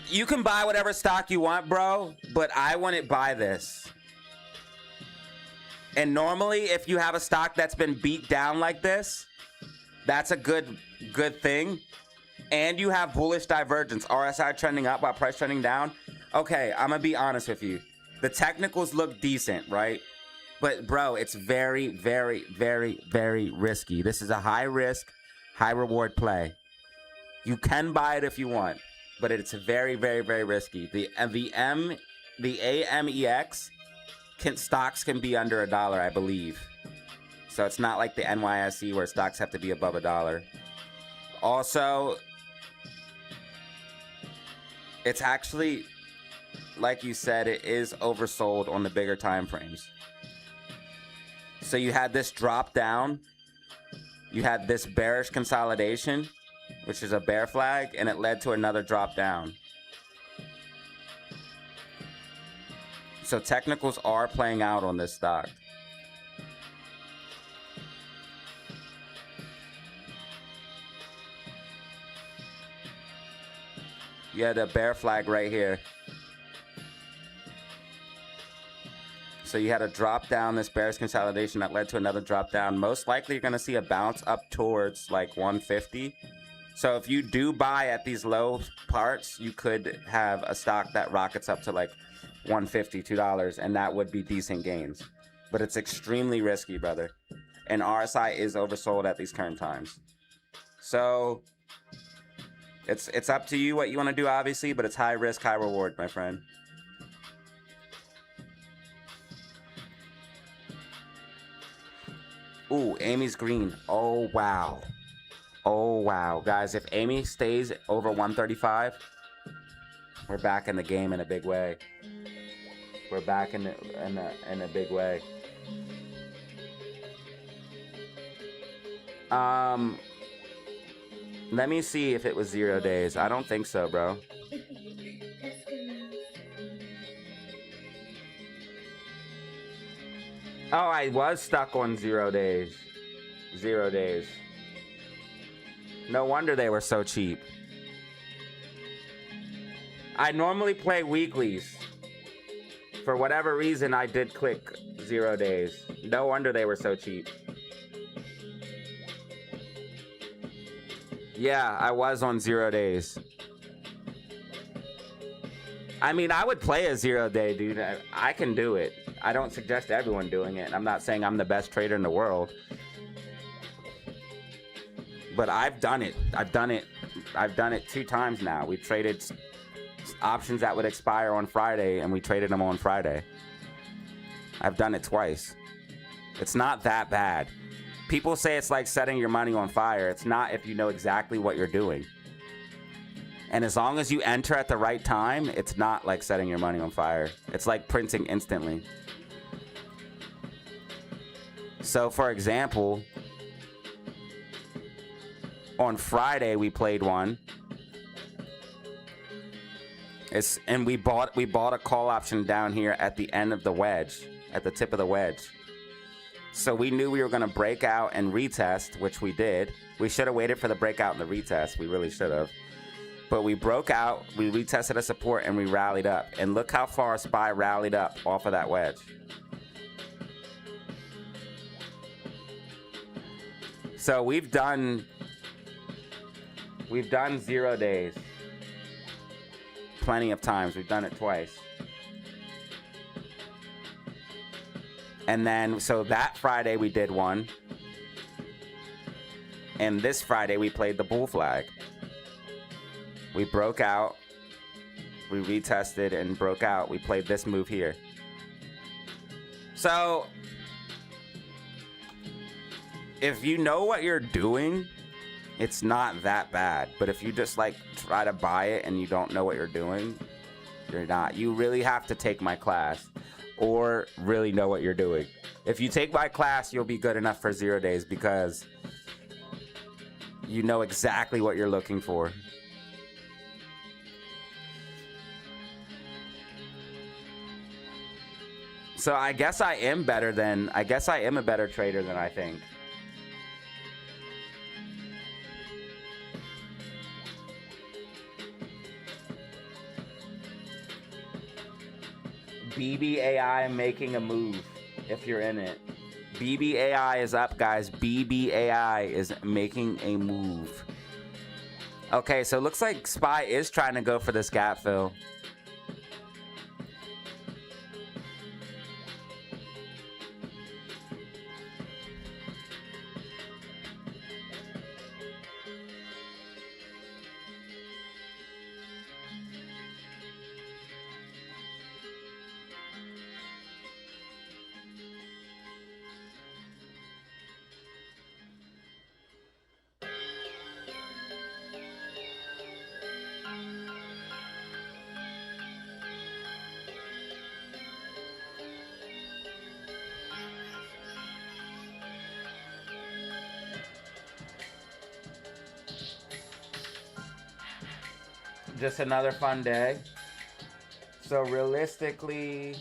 Speaker 1: You can buy whatever stock you want, bro, but I wouldn't buy this. And normally, if you have a stock that's been beat down like this, that's a good thing. And you have bullish divergence, RSI trending up while price trending down. Okay, I'm gonna be honest with you. The technicals look decent, right? But bro, it's very, very, very, very risky. This is a high risk, high reward play. You can buy it if you want, but it's very, very, very risky. The AMEX stocks can be under $1, I believe. So it's not like the NYSE where stocks have to be above $1. Also, it's actually, like you said, it is oversold on the bigger time frames. So you had this drop down, you had this bearish consolidation, which is a bear flag, and it led to another drop down. So technicals are playing out on this stock. Yeah, the bear flag right here. So you had a drop down, this bearish consolidation that led to another drop down. Most likely you're going to see a bounce up towards like 150. So if you do buy at these low parts, you could have a stock that rockets up to like $150, $2, and that would be decent gains. But it's extremely risky, brother. And RSI is oversold at these current times. So it's up to you what you want to do, obviously, but it's high risk, high reward, my friend. Ooh, Amy's green. Oh, wow. Oh, wow. Guys, if Amy stays over 135, we're back in the game in a big way. We're back in a big way. Let me see if it was 0 days. I don't think so, bro. Oh, I was stuck on 0 days. 0 days. No wonder they were so cheap. I normally play weeklies. For whatever reason, I did click 0 days. No wonder they were so cheap. Yeah, I was on 0 days. I mean, I would play a 0 day, dude. I can do it. I don't suggest everyone doing it. I'm not saying I'm the best trader in the world. But I've done it. I've done it 2 times now. We traded options that would expire on Friday, and we traded them on Friday. I've done it twice. It's not that bad. People say it's like setting your money on fire. It's not if you know exactly what you're doing. And as long as you enter at the right time, it's not like setting your money on fire. It's like printing instantly. So, for example, on Friday we played one. And we bought a call option down here at the end of the wedge, at the tip of the wedge. So we knew we were going to break out and retest, which we did. We should have waited for the breakout and the retest. We really should have. But we broke out, we retested a support, and we rallied up. And look how far SPY rallied up off of that wedge. So we've done 0 days. Plenty of times. We've done it twice. And then, so that Friday we did one. And this Friday we played the bull flag. We broke out. We retested and broke out. We played this move here. So, if you know what you're doing, it's not that bad. But if you just like try to buy it and you don't know what you're doing, You're not. You really have to take my class or really know what you're doing. If you take my class, you'll be good enough for 0 days because you know exactly what you're looking for. So I guess I am a better trader than I think. BBAI making a move if you're in it. BBAI is up, guys. BBAI is making a move. Okay, so it looks like SPY is trying to go for this gap fill. Just another fun day. So realistically,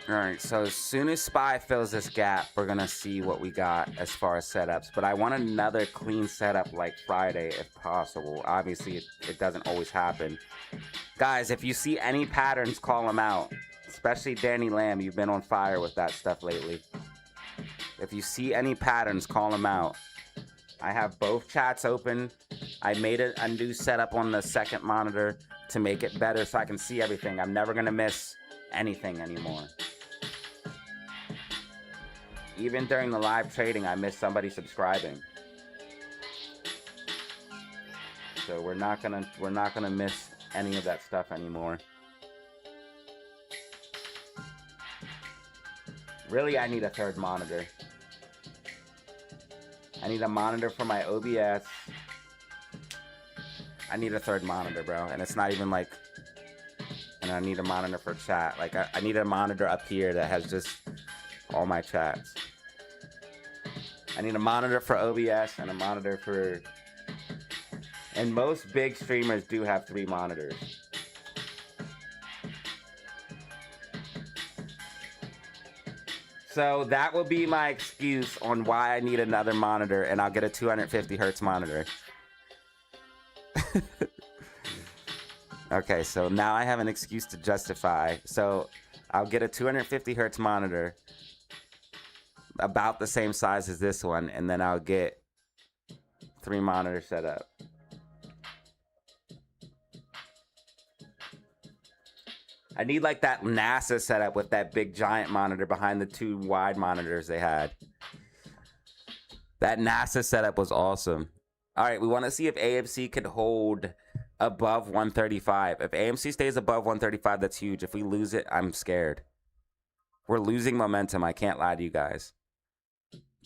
Speaker 1: alright, so as soon as SPY fills this gap, we're gonna see what we got as far as setups. But I want another clean setup like Friday if possible. Obviously, it doesn't always happen. Guys, if you see any patterns, call them out. Especially Danny Lamb, you've been on fire with that stuff lately. If you see any patterns, call them out. I have both chats open. I made a new setup on the second monitor to make it better so I can see everything. I'm never gonna miss anything anymore. Even during the live trading, I missed somebody subscribing. So we're not gonna miss any of that stuff anymore. Really, I need a third monitor. I need a monitor for my OBS. I need a third monitor, bro. And it's not even like... And I need a monitor for chat. Like, I need a monitor up here that has just all my chats. I need a monitor for OBS and a monitor for... And most big streamers do have 3 monitors. So that will be my excuse on why I need another monitor, and I'll get a 250 hertz monitor. Okay, so now I have an excuse to justify. So I'll get a 250 hertz monitor, about the same size as this one, and then I'll get 3 monitors set up. I need like that NASA setup with that big giant monitor behind the 2 wide monitors they had. That NASA setup was awesome. All right, we want to see if AMC can hold above 135. If AMC stays above 135, that's huge. If we lose it, I'm scared. We're losing momentum. I can't lie to you guys.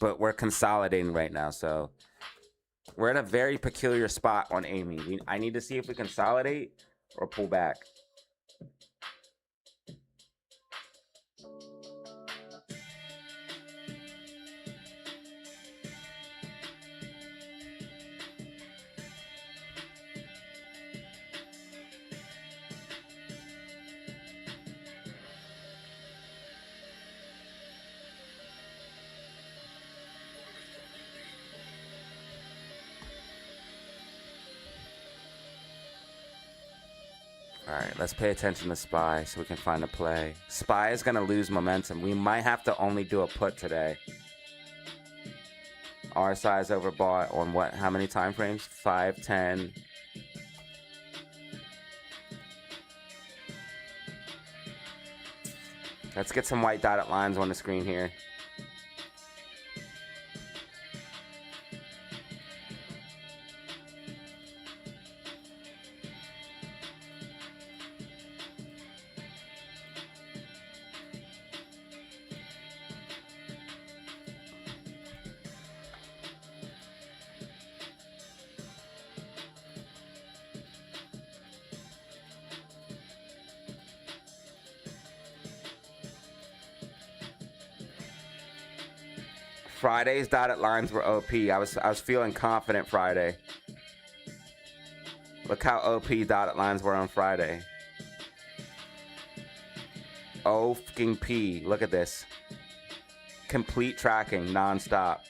Speaker 1: But we're consolidating right now, so we're in a very peculiar spot on AME. I need to see if we consolidate or pull back. Alright, let's pay attention to SPY so we can find a play. SPY is going to lose momentum. We might have to only do a put today. RSI is overbought on what? How many time frames? 5, 10.
Speaker 2: Let's get some white dotted lines on the screen here. Friday's dotted lines were OP. I was feeling confident Friday. Look how OP dotted lines were on Friday. O fucking P. Look at this. Complete tracking, non-stop.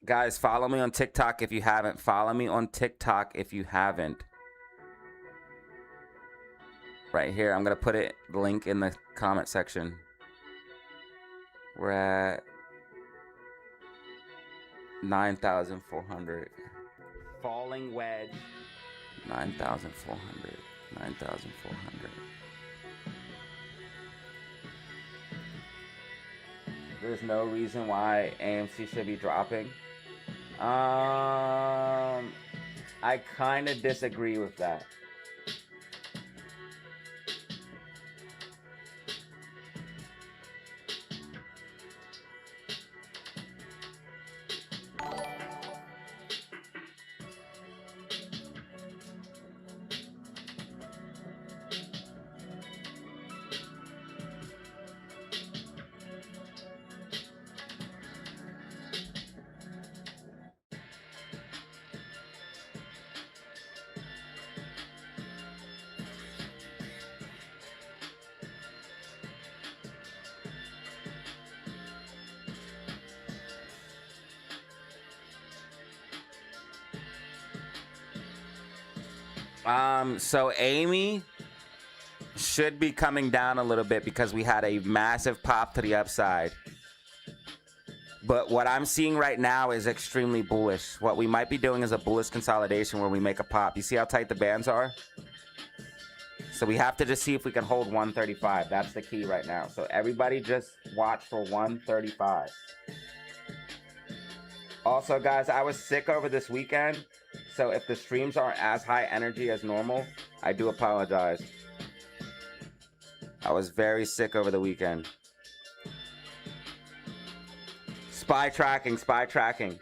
Speaker 2: Guys, follow me on TikTok if you haven't. Follow me on TikTok if you haven't. Right here. I'm going to put the link in the comment section. We're at 9,400. Falling wedge. 9,400. 9,400. There's no reason why AMC should be dropping. I kind of disagree with that. So Amy should be coming down a little bit because we had a massive pop to the upside. But what I'm seeing right now is extremely bullish. What we might be doing is a bullish consolidation where we make a pop. You see how tight the bands are? So we have to just see if we can hold 135. That's the key right now. So everybody just watch for 135. Also, guys, I was sick over this weekend. So if the streams aren't as high energy as normal, I do apologize. I was very sick over the weekend. Spy tracking, spy tracking.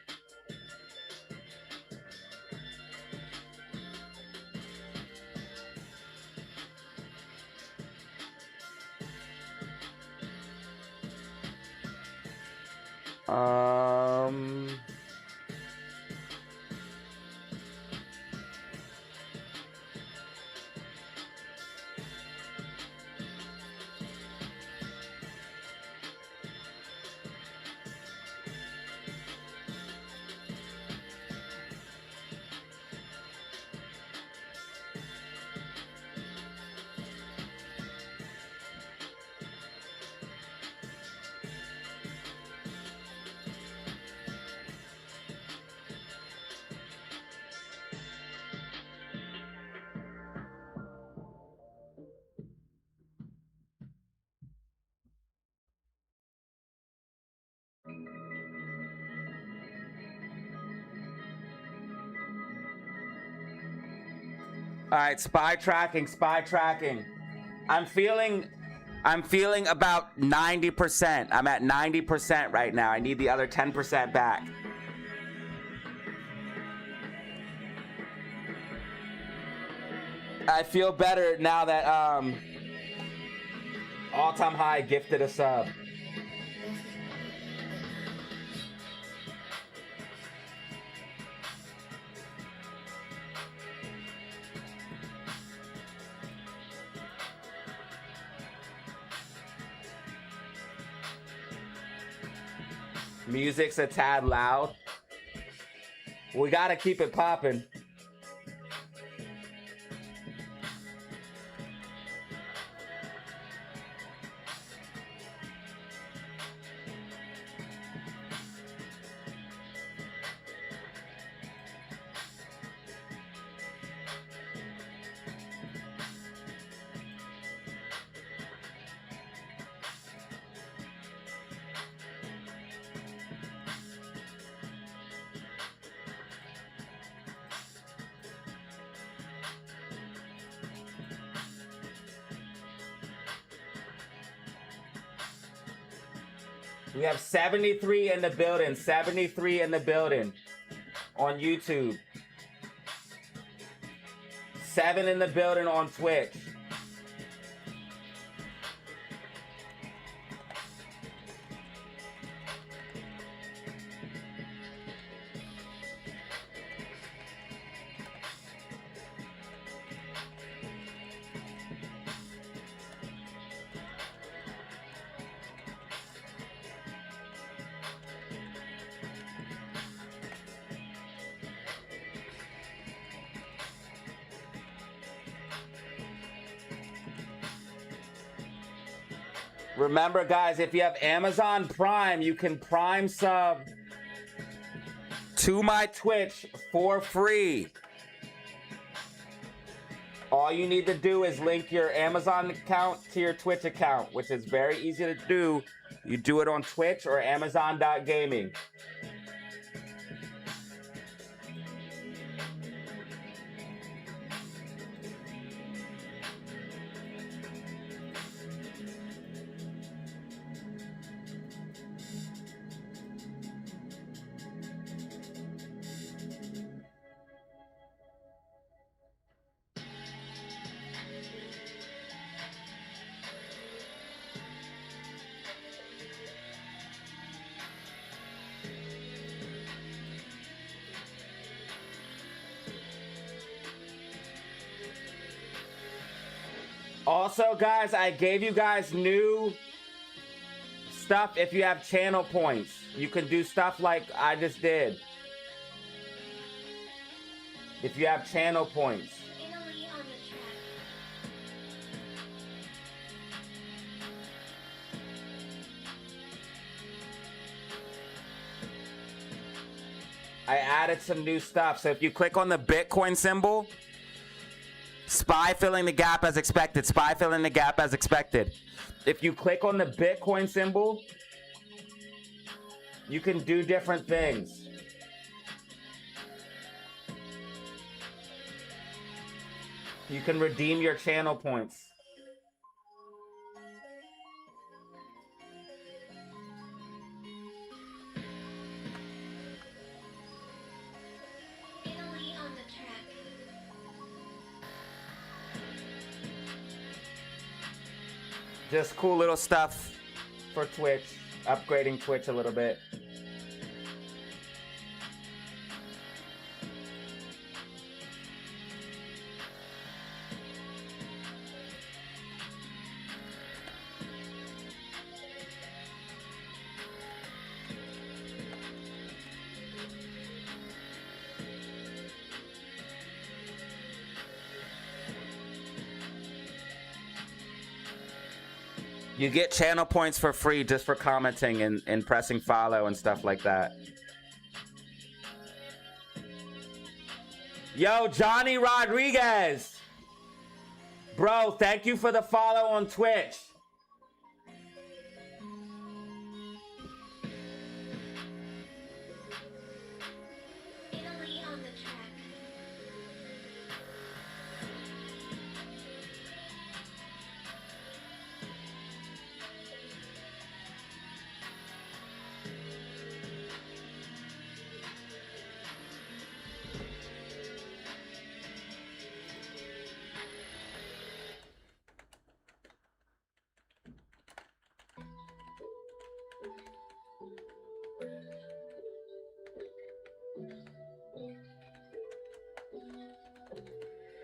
Speaker 2: All right, spy tracking, spy tracking. I'm feeling about 90%. I'm at 90% right now. I need the other 10% back. I feel better now that All Time High gifted a sub. Music's a tad loud. We gotta keep it popping.
Speaker 1: We have 73 in the building. 73 in the building on YouTube. 7 in the building on Twitch. Remember, guys, if you have Amazon Prime, you can Prime sub to my Twitch for free. All you need to do is link your Amazon account to your Twitch account, which is very easy to do. You do it on Twitch or Amazon.gaming. Also, guys, I gave you guys new stuff. If you have channel points, you can do stuff like I just did. If you have channel points. I added some new stuff. So if you click on the Bitcoin symbol, SPY filling the gap as expected. SPY filling the gap as expected. If you click on the Bitcoin symbol, you can do different things. You can redeem your channel points. Just cool little stuff for Twitch, upgrading Twitch a little bit. You get channel points for free just for commenting and pressing follow and stuff like that. Yo, Johnny Rodriguez. Bro, thank you for the follow on Twitch.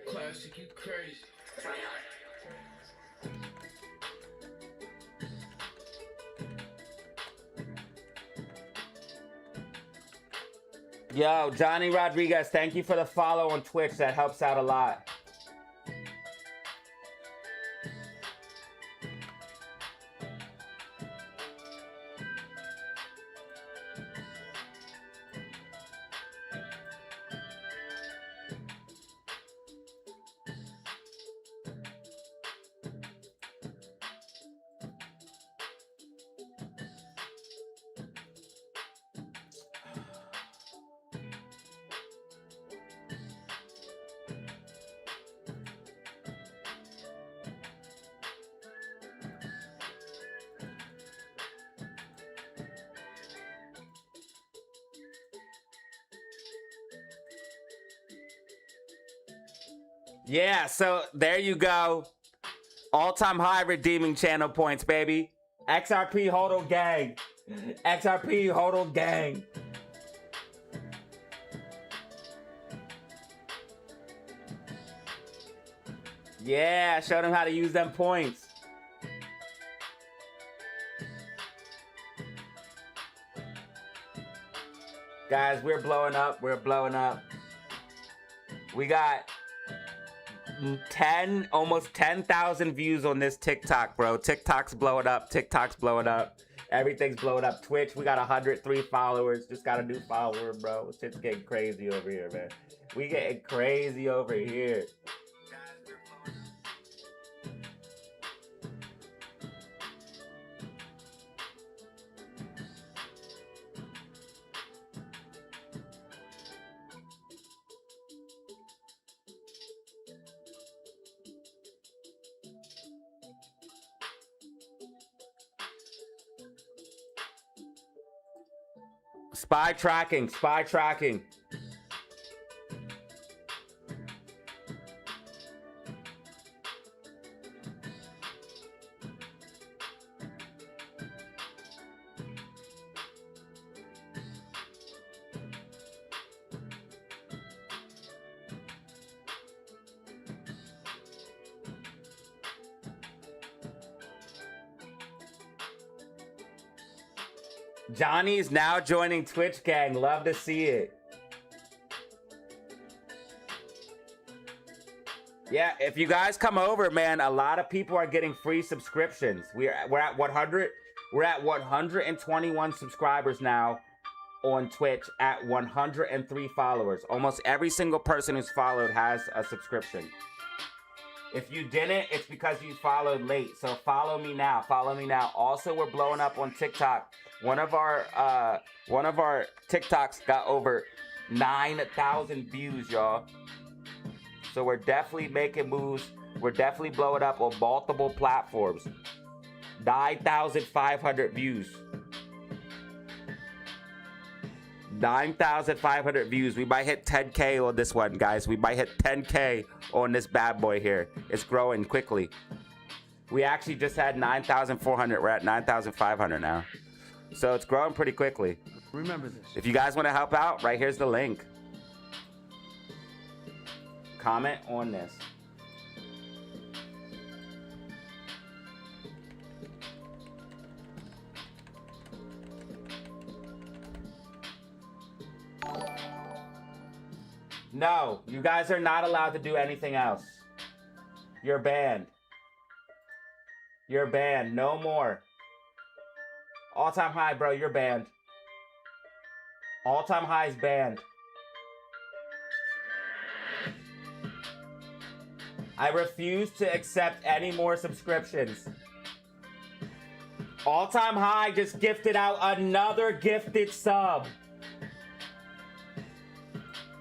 Speaker 3: Classic, you crazy.
Speaker 1: Yo, Johnny Rodriguez, thank you for the follow on Twitch. That helps out a lot.
Speaker 2: Yeah, so there you go. All-time high redeeming channel points, baby. XRP Hodl gang. XRP Hodl gang. Yeah, show them how to use them points. Guys, we're blowing up. We're blowing up. We got almost 10,000 views on this TikTok, bro. TikTok's blowing up. TikTok's blowing up. Everything's blowing up. Twitch, we got 103 followers. Just got a new follower, bro. Shit's getting crazy over here, man. We getting crazy over here. Spy tracking, spy tracking. Johnny's now joining Twitch gang. Love to see it. Yeah, if you guys come over, man, a lot of people are getting free subscriptions. We're at 100. We're at 121 subscribers now on Twitch at 103 followers. Almost every single person who's followed has a subscription. If you didn't, it's because you followed late. So follow me now. Follow me now. Also, we're blowing up on TikTok. One of our TikToks got over 9,000 views, y'all. So we're definitely making moves. We're definitely blowing up on multiple platforms. 9,500 views. 9,500 views. We might hit 10K on this one, guys. We might hit 10K on this bad boy here. It's growing quickly. We actually just had 9,400. We're at 9,500 now. So it's growing pretty quickly.
Speaker 4: Remember this.
Speaker 2: If you guys want to help out, right here's the link. Comment on this. No, you guys are not allowed to do anything else. You're banned. You're banned. No more. All-time high, bro. You're banned. All-time high is banned. I refuse to accept any more subscriptions. All-time high just gifted out another gifted sub.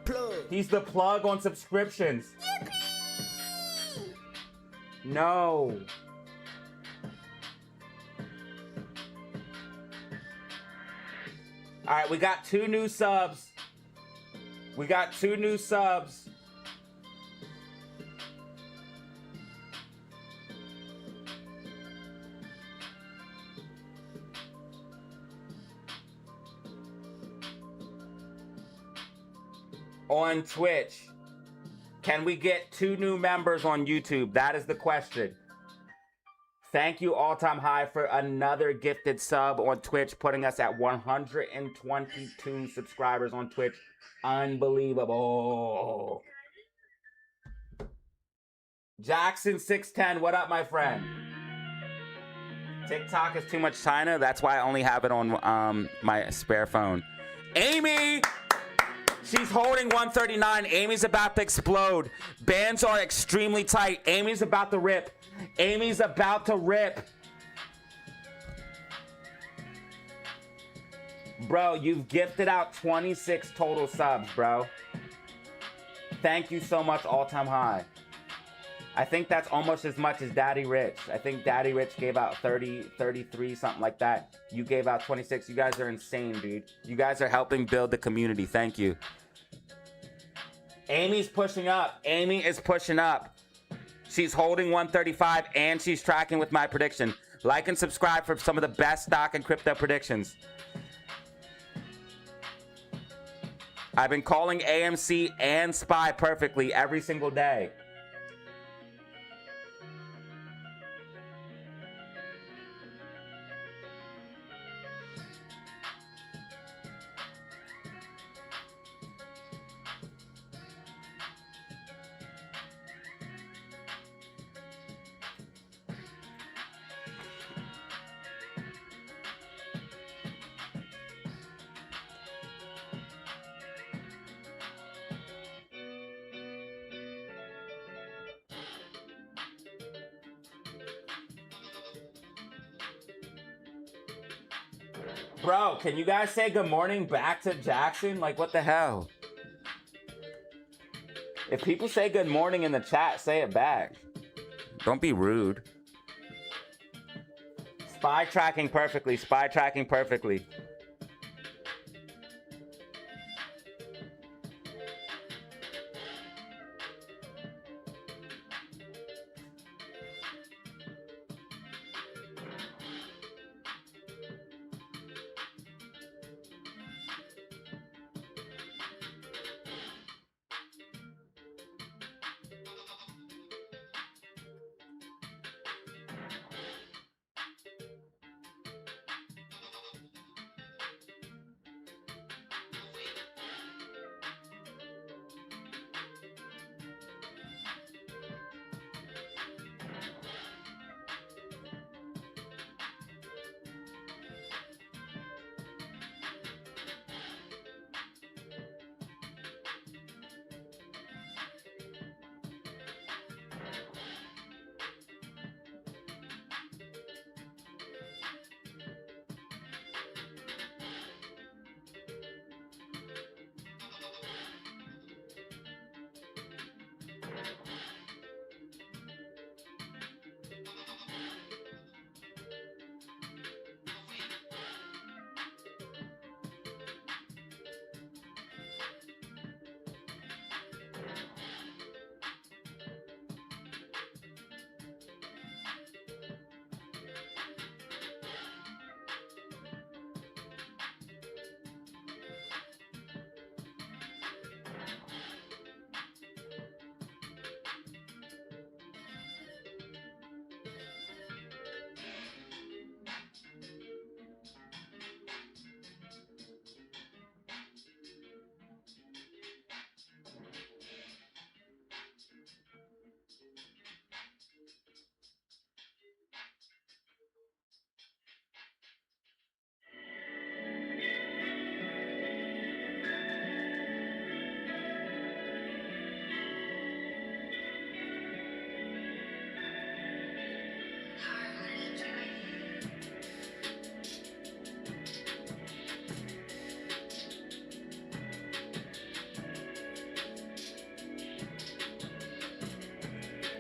Speaker 4: Plug.
Speaker 2: He's the plug on subscriptions.
Speaker 4: Yippee!
Speaker 2: No. All right, we got 2 new subs. We got 2 new subs. On Twitch. Can we get 2 new members on YouTube? That is the question. Thank you, All-Time High, for another gifted sub on Twitch, putting us at 122 subscribers on Twitch. Unbelievable. Jackson610, what up, my friend? TikTok is too much China. That's why I only have it on my spare phone. Amy! She's holding 139. Amy's about to explode. Bands are extremely tight. Amy's about to rip. Amy's about to rip. Bro, you've gifted out 26 total subs, bro. Thank you so much, All-Time High. I think that's almost as much as Daddy Rich. I think Daddy Rich gave out 30, 33, something like that. You gave out 26. You guys are insane, dude. You guys are helping build the community. Thank you. Amy's pushing up. Amy is pushing up. She's holding 135 and she's tracking with my prediction. Like and subscribe for some of the best stock and crypto predictions. I've been calling AMC and SPY perfectly every single day. Bro, can you guys say good morning back to Jackson? Like, what the hell? If people say good morning in the chat, say it back. Don't be rude. SPY tracking perfectly. SPY tracking perfectly.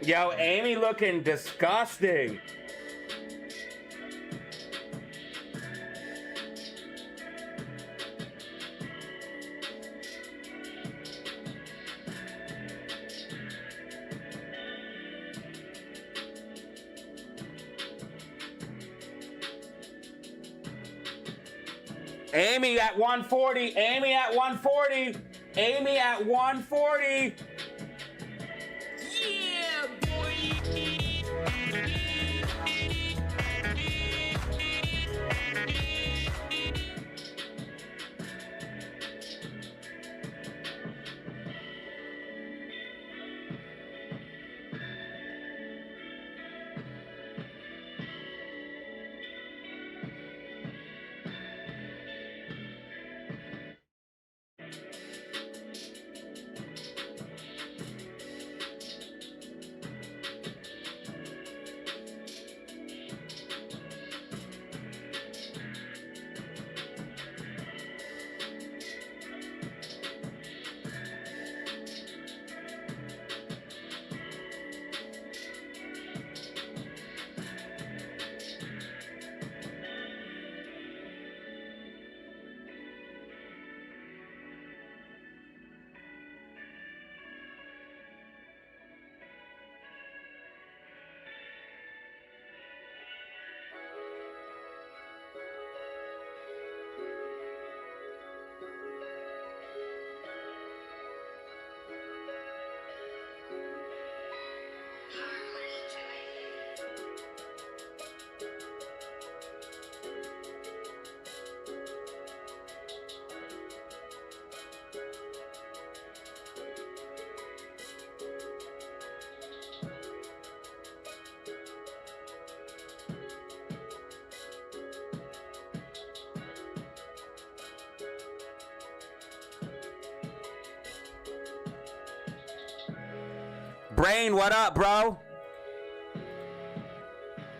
Speaker 2: Yo, Amy looking disgusting. Amy at 140. Amy at 140. Amy at 140.
Speaker 3: Yeah, boy.
Speaker 2: Brain, what up, bro?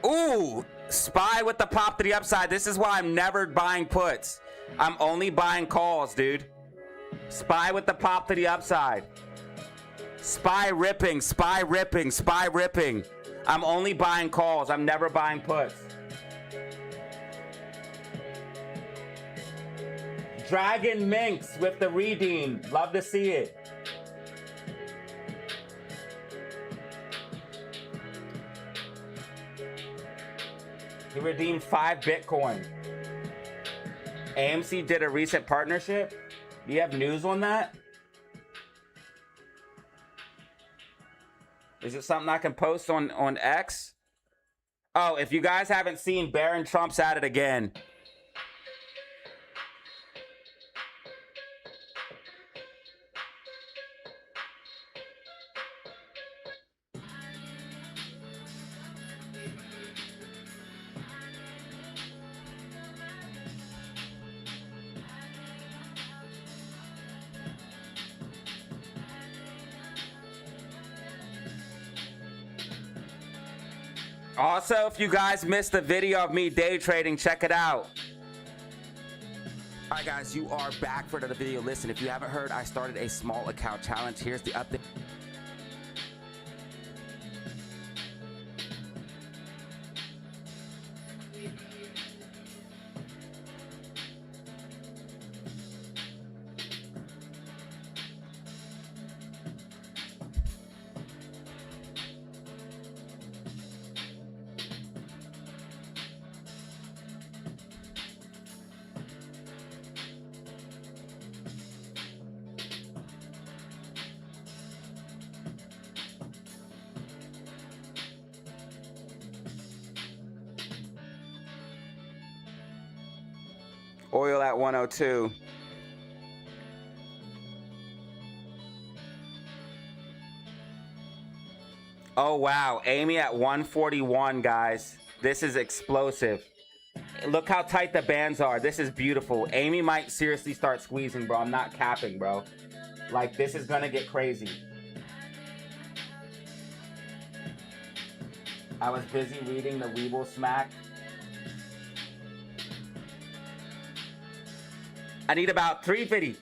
Speaker 2: Ooh, SPY with the pop to the upside. This is why I'm never buying puts. I'm only buying calls, dude. SPY with the pop to the upside. SPY ripping, SPY ripping, SPY ripping. I'm only buying calls. I'm never buying puts. Dragon Minx with the redeem. Love to see it. He redeemed 5 Bitcoin. AMC did a recent partnership. Do you have news on that? Is it something I can post on X? Oh, if you guys haven't seen, Barron Trump's at it again. Also, if you guys missed the video of me day trading, check it out. All right, guys, you are back for another video. Listen, if you haven't heard, I started a small account challenge. Here's the update. Oil at 102. Oh, wow. Amy at 141, guys. This is explosive. Look how tight the bands are. This is beautiful. Amy might seriously start squeezing, bro. I'm not capping, bro. Like, this is gonna get crazy. I was busy reading the Weeble Smack. I need about 350.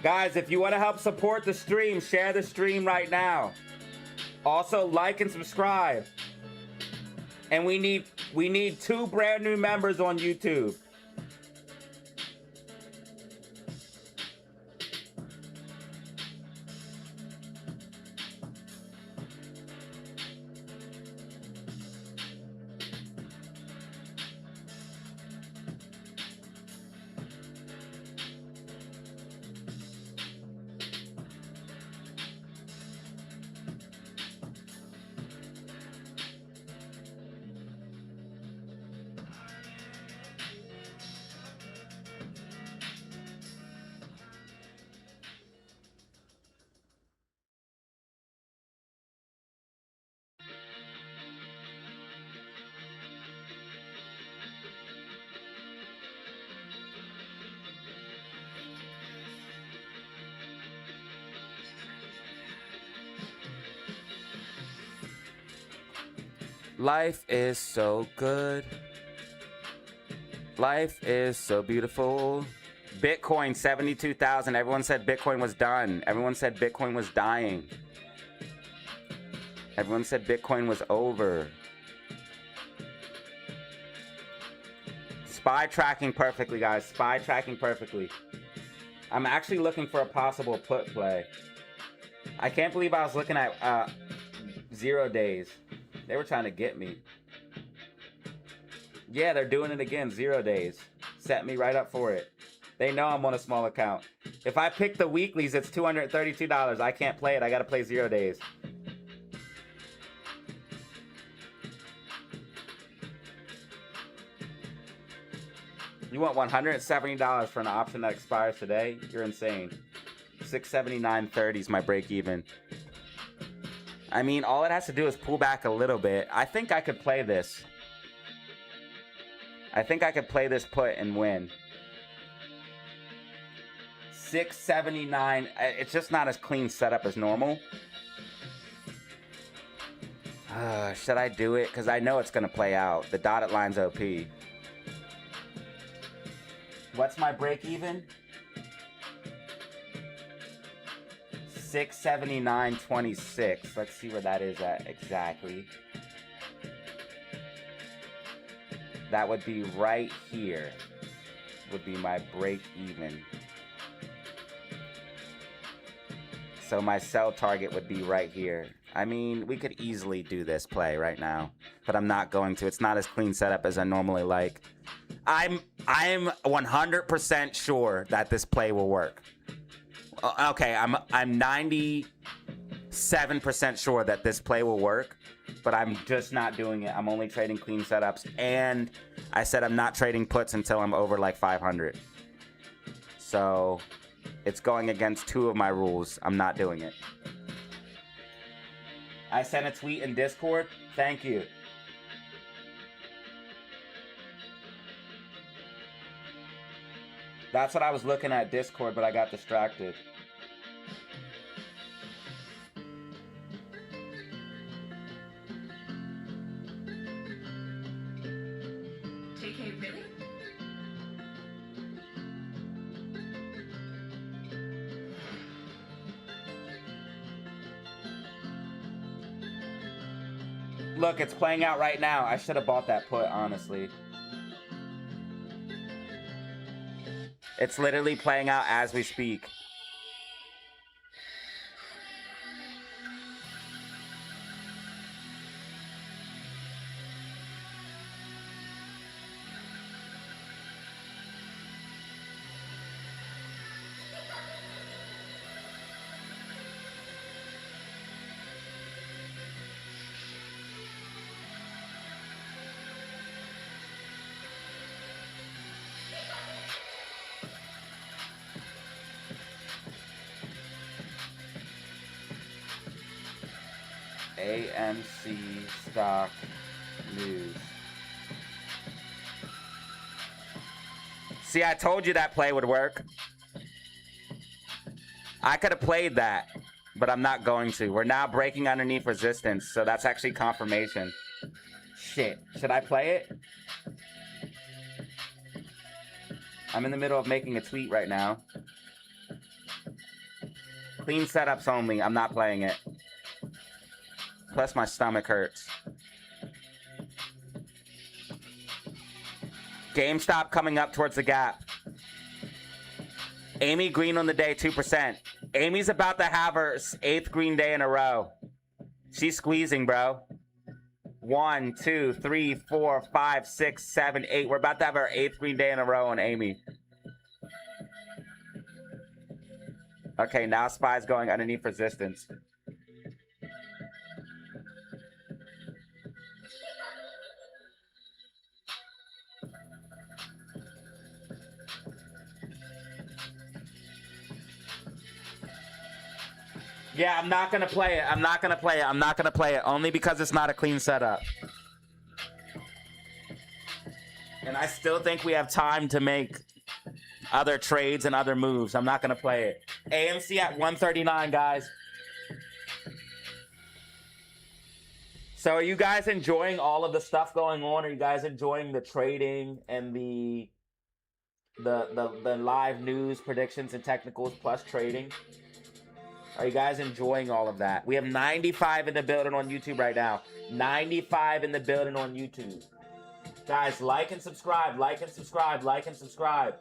Speaker 2: Guys, if you want to help support the stream, share the stream right now. Also, like and subscribe. And we need 2 brand new members on YouTube. Life is so good. Life is so beautiful. Bitcoin 72,000. Everyone said Bitcoin was done. Everyone said Bitcoin was dying. Everyone said Bitcoin was over. SPY tracking perfectly, guys. SPY tracking perfectly. I'm actually looking for a possible put play. I can't believe I was looking at 0 days. They were trying to get me. Yeah, they're doing it again. 0 days. Set me right up for it. They know I'm on a small account. If I pick the weeklies, it's $232. I can't play it. I got to play 0 days. You want $170 for an option that expires today? You're insane. $679.30 is my break even. I mean, all it has to do is pull back a little bit. I think I could play this. I think I could play this put and win. 679. It's just not as clean setup as normal. Should I do it? Because I know it's going to play out. The dotted line's OP. What's my break even? 679.26. Let's see where that is at exactly. That would be right here. Would be my break even. So my sell target would be right here. I mean, we could easily do this play right now, but I'm not going to. It's not as clean setup as I normally like. I'm 100% sure that this play will work. Okay, I'm 97% sure that this play will work, but I'm just not doing it. I'm only trading clean setups, and I said I'm not trading puts until I'm over like 500. So it's going against 2 of my rules. I'm not doing it. I sent a tweet in Discord. Thank you. That's what I was looking at, Discord, but I got distracted.
Speaker 5: JK, really?
Speaker 2: Look, it's playing out right now. I should have bought that put, honestly. It's literally playing out as we speak. AMC stock news. See, I told you that play would work. I could have played that, but I'm not going to. We're now breaking underneath resistance, so that's actually confirmation. Shit. Should I play it? I'm in the middle of making a tweet right now. Clean setups only. I'm not playing it. Plus my stomach hurts. GameStop coming up towards the gap. Amy green on the day, 2%. Amy's about to have her 8th green day in a row. She's squeezing, bro. 1, 2, 3, 4, 5, 6, 7, 8. We're about to have our 8th green day in a row on Amy. Okay, now SPY's going underneath resistance. Yeah, I'm not going to play it. I'm not going to play it. I'm not going to play it. Only because it's not a clean setup. And I still think we have time to make other trades and other moves. I'm not going to play it. AMC at 139, guys. So are you guys enjoying all of the stuff going on? Are you guys enjoying the trading and the live news, predictions, and technicals plus trading? Are you guys enjoying all of that? We have 95 in the building on YouTube right now. 95 in the building on YouTube. Guys, like and subscribe, like and subscribe, like and subscribe.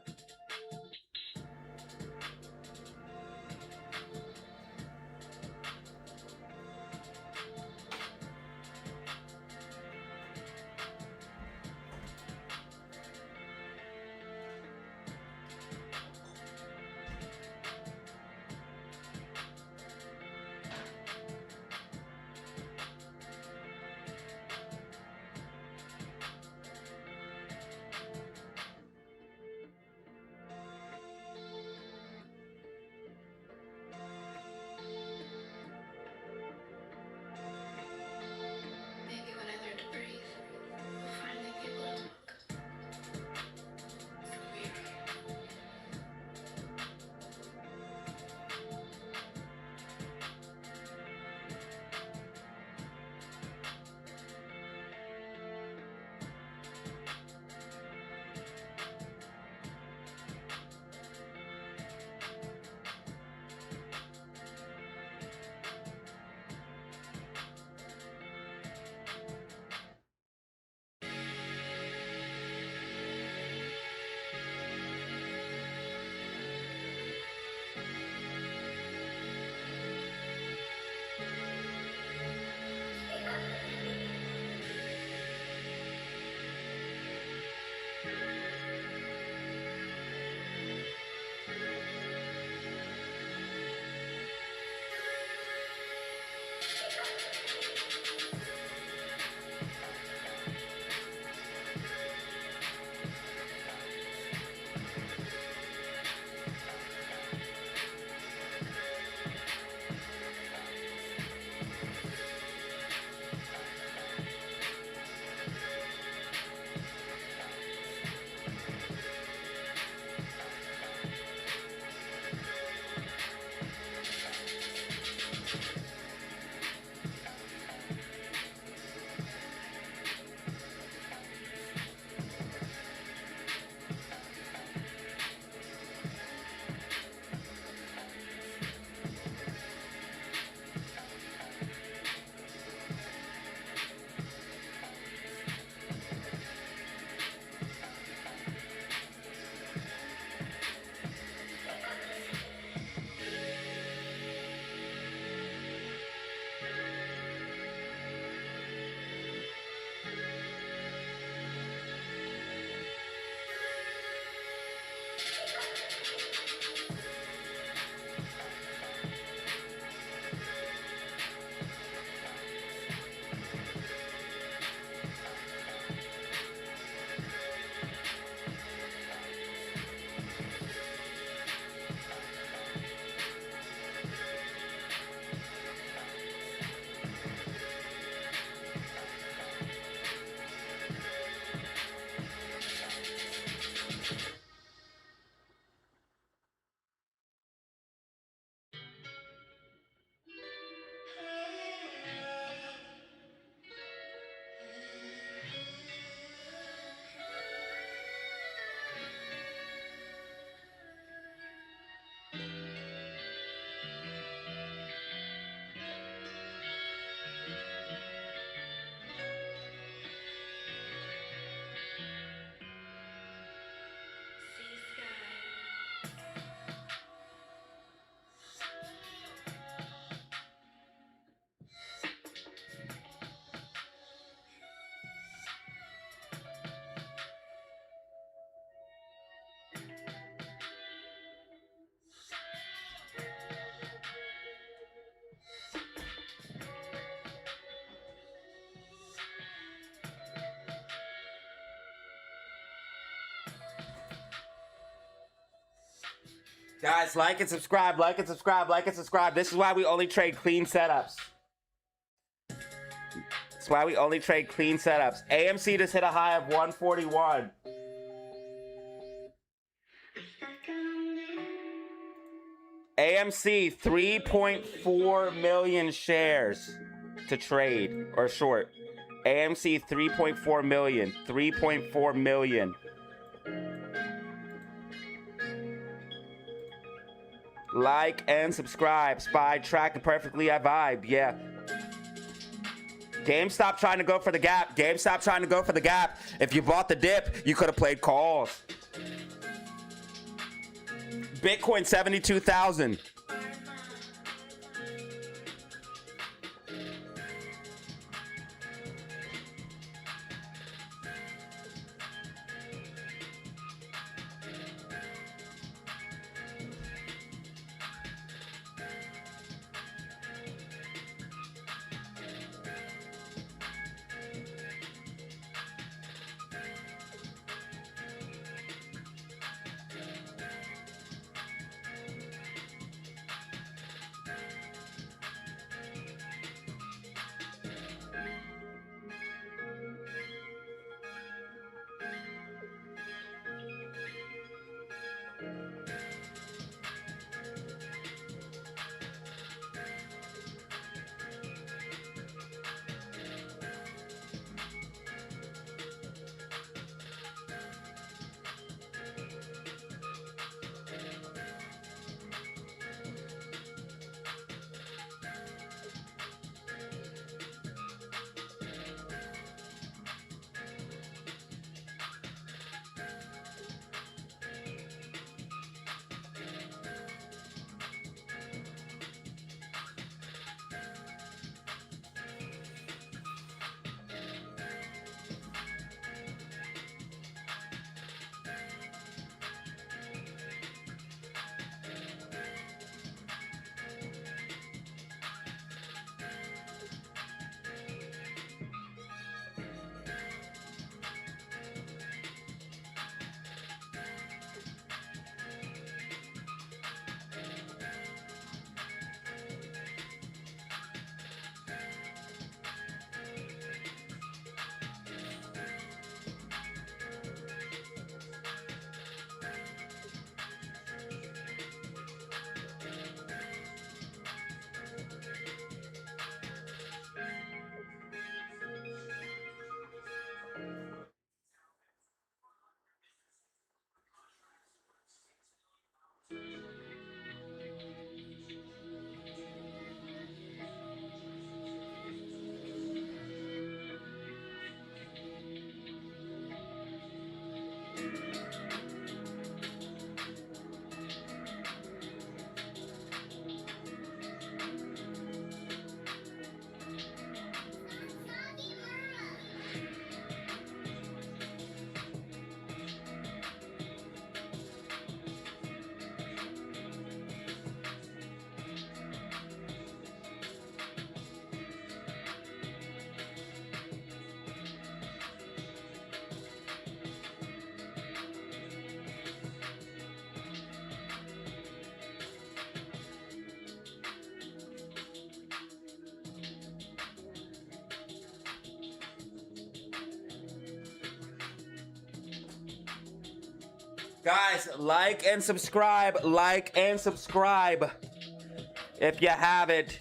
Speaker 2: Guys, like and subscribe, like and subscribe, like and subscribe. This is why we only trade clean setups. That's why we only trade clean setups. AMC just hit a high of 141. AMC 3.4 million shares to trade or short. AMC 3.4 million. 3.4 million. Like and subscribe. Spy tracking perfectly. I vibe. Yeah. GameStop trying to go for the gap. GameStop trying to go for the gap. If you bought the dip, you could have played calls. Bitcoin 72,000. Guys, like and subscribe. Like and subscribe. If you have it.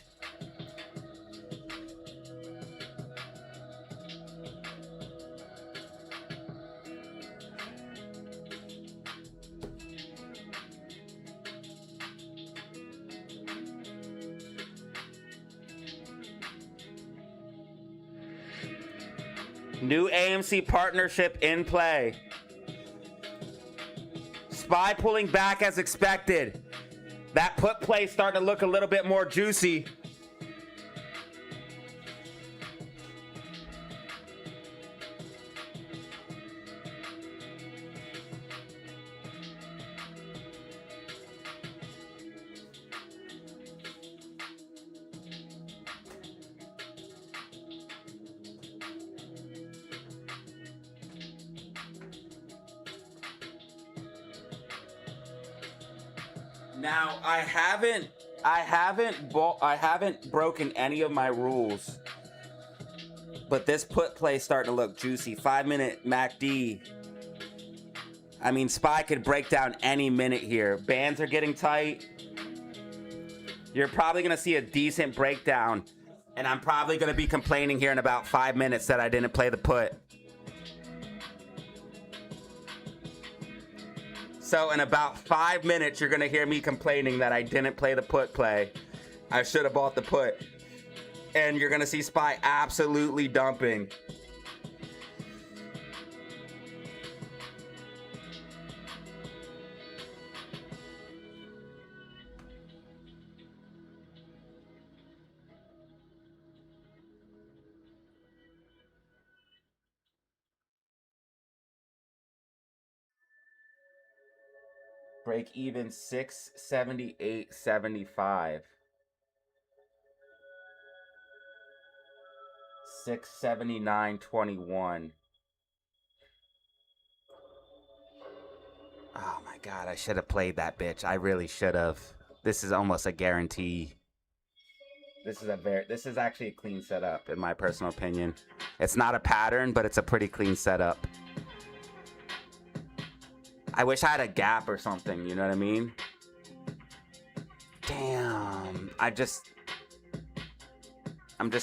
Speaker 2: New AMC partnership in play. SPY pulling back as expected. That put play starting to look a little bit more juicy. Now I haven't broken any of my rules, but this put play starting to look juicy. 5-minute MACD. I mean, SPY could break down any minute here. Bands are getting tight. You're probably gonna see a decent breakdown, and I'm probably gonna be complaining here in about 5 minutes that I didn't play the put. So in about 5 minutes, you're gonna hear me complaining that I didn't play the put play. I should have bought the put. And you're gonna see SPY absolutely dumping. Break even 678.75. 679.21. Oh my god, I should have played that bitch. I really should have. This is almost a guarantee. This is actually a clean setup in my personal opinion. It's not a pattern, but it's a pretty clean setup. I wish I had a gap or something, you know what I mean? Damn. I'm just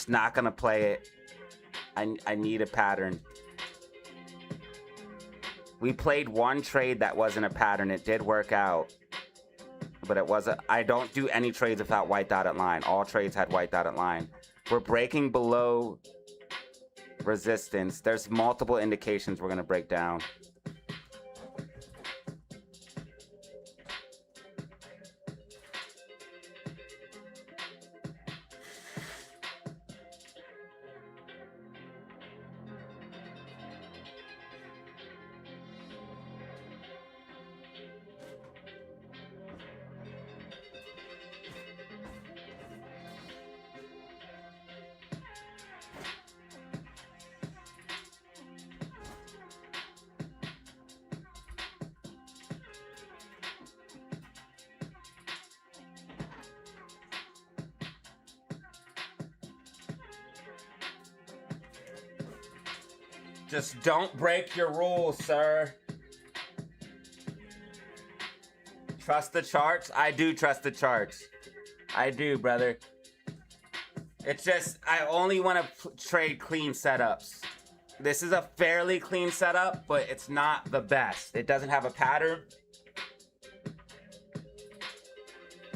Speaker 2: not gonna play it. I need a pattern. We played one trade that wasn't a pattern. It did work out. But it wasn't. I don't do any trades without white dotted line. All trades had white dotted line. We're breaking below resistance. There's multiple indications we're gonna break down. Just don't break your rules, sir. Trust the charts? I do trust the charts. I do, brother. It's just, I only want to trade clean setups. This is a fairly clean setup, but it's not the best. It doesn't have a pattern.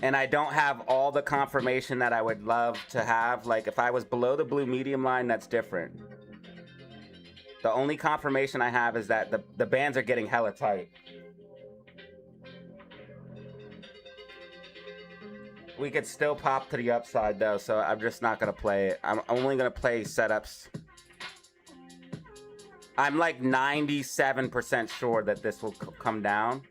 Speaker 2: And I don't have all the confirmation that I would love to have. Like, if I was below the blue medium line, that's different. The only confirmation I have is that the bands are getting hella tight. We could still pop to the upside though, so I'm just not gonna play it. I'm only gonna play setups. I'm like 97% sure that this will come down.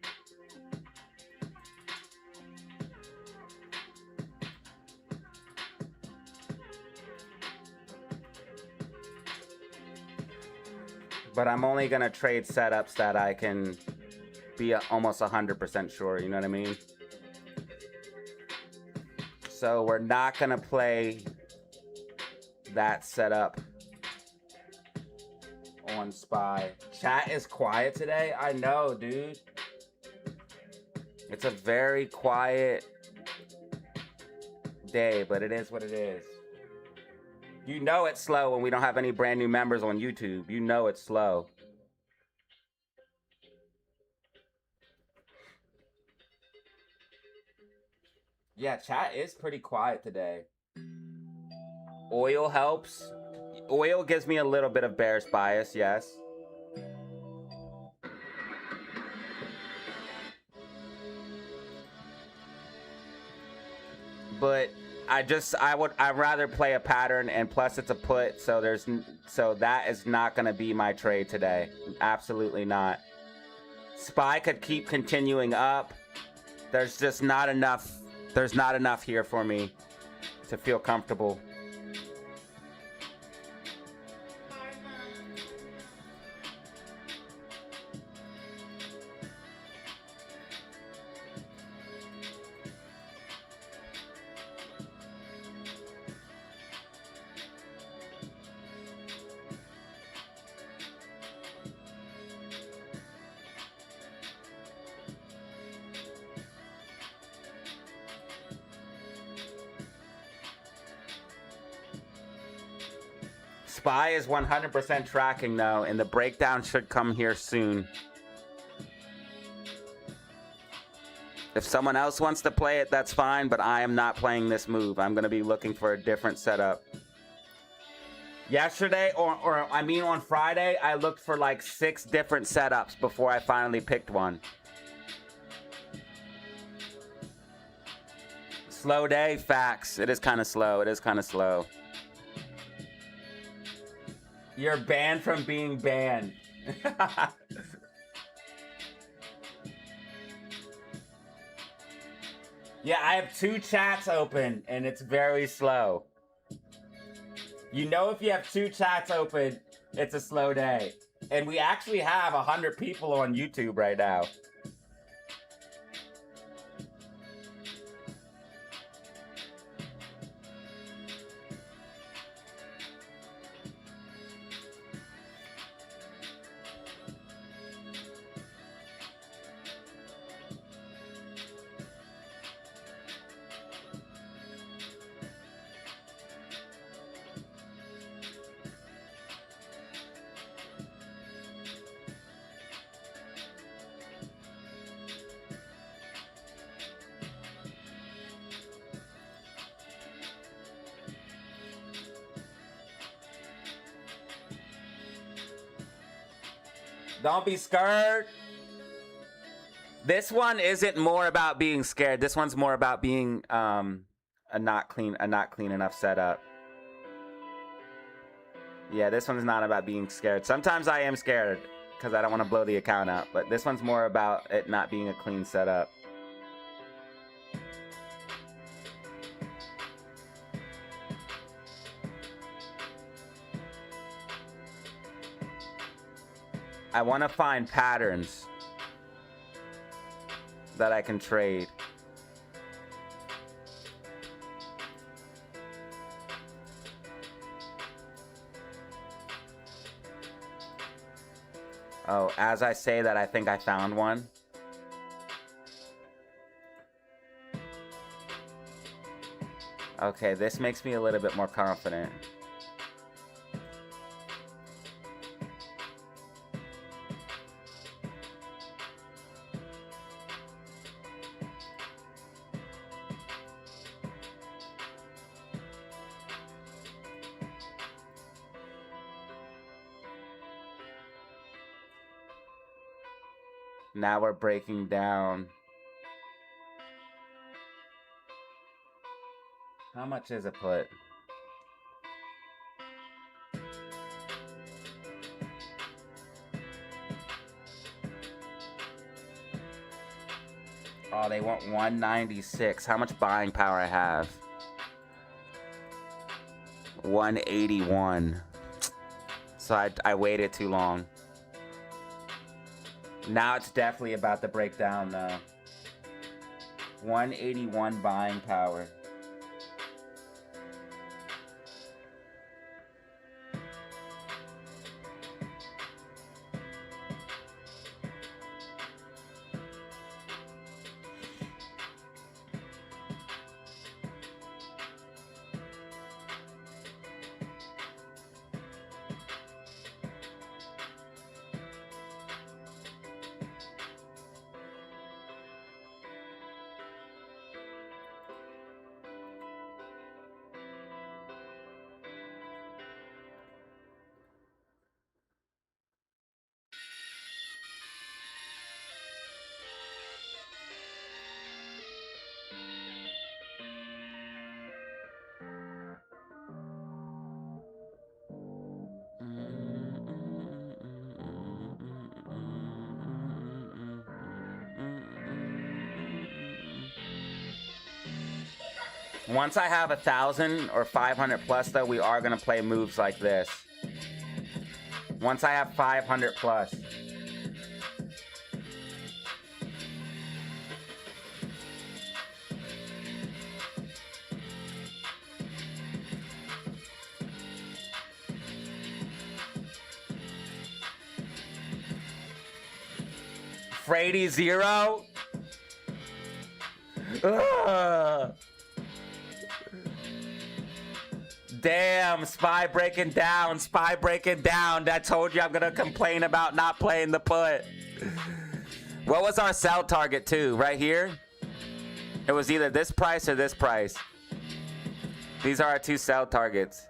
Speaker 2: But I'm only gonna trade setups that I can be almost 100% sure, you know what I mean? So we're not gonna play that setup on SPY. Chat is quiet today? I know, dude. It's a very quiet day, but it is what it is. You know it's slow when we don't have any brand new members on YouTube. You know it's slow. Yeah, chat is pretty quiet today. Oil helps. Oil gives me a little bit of bearish bias, yes. But I'd rather play a pattern, and plus it's a put, so that is not gonna be my trade today. Absolutely not. SPY could keep continuing up. There's just not enough. There's not enough here for me to feel comfortable. Spy is 100% tracking though, and the breakdown should come here soon. If someone else wants to play it, that's fine, but I am not playing this move. I'm gonna be looking for a different setup. Yesterday, or I mean on Friday, I looked for like 6 different setups before I finally picked one. Slow day, facts. It is kind of slow. It is kind of slow. You're banned from being banned. Yeah, I have 2 chats open and it's very slow. You know, if you have 2 chats open, it's a slow day. And we actually have 100 people on YouTube right now. Don't be scared. This one isn't more about being scared. This one's more about being a not clean enough setup. Yeah, this one's not about being scared. Sometimes I am scared because I don't want to blow the account up, but this one's more about it not being a clean setup. I want to find patterns that I can trade. Oh, as I say that, I think I found one. Okay, this makes me a little bit more confident. Now we're breaking down. How much is a put? Oh, they want 196. How much buying power I have? 181. So I waited too long. Now it's definitely about to break down though. 181 buying power. Once I have 1,000 or 500 plus though, we are gonna play moves like this. Once I have 500 plus. Frady 0. Ugh. Damn, Spy breaking down. Spy breaking down. I told you I'm going to complain about not playing the put. What was our sell target too? Right here? It was either this price or this price. These are our two sell targets.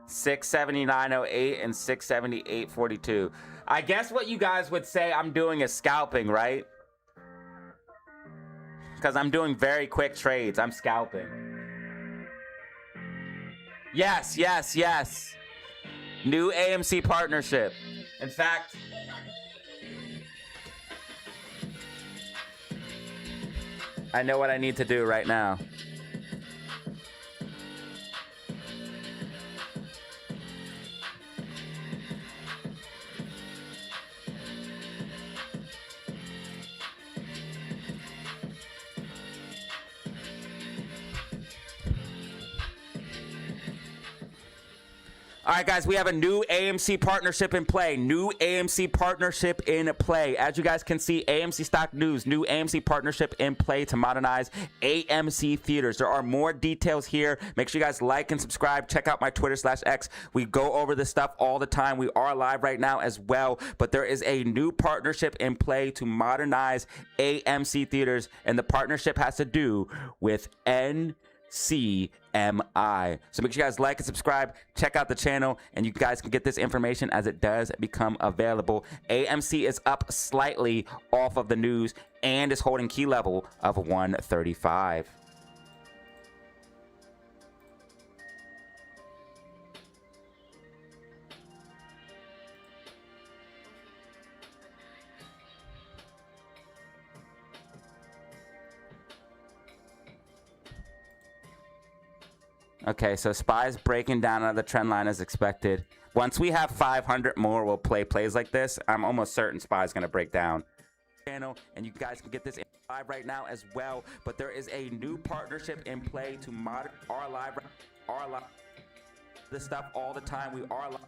Speaker 2: 679.08 and 678.42. I guess what you guys would say I'm doing is scalping, right? Because I'm doing very quick trades. I'm scalping. Yes, yes, yes. New AMC partnership. In fact, I know what I need to do right now. All right, guys, we have a new AMC partnership in play. New AMC partnership in play. As you guys can see, AMC Stock News, new AMC partnership in play to modernize AMC theaters. There are more details here. Make sure you guys like and subscribe. Check out my Twitter/X. We go over this stuff all the time. We are live right now as well, but there is a new partnership in play to modernize AMC theaters, and the partnership has to do with CMI. So make sure you guys like and subscribe, check out the channel, and you guys can get this information as it does become available. AMC is up slightly off of the news and is holding key level of 135. Okay, so Spy's breaking down another trend line as expected. Once we have 500 more, we'll play plays like this. I'm almost certain Spy's going to break down. Channel, and you guys can get this live right now as well. But there is a new partnership in play to mod our live this stuff all the time. We are live.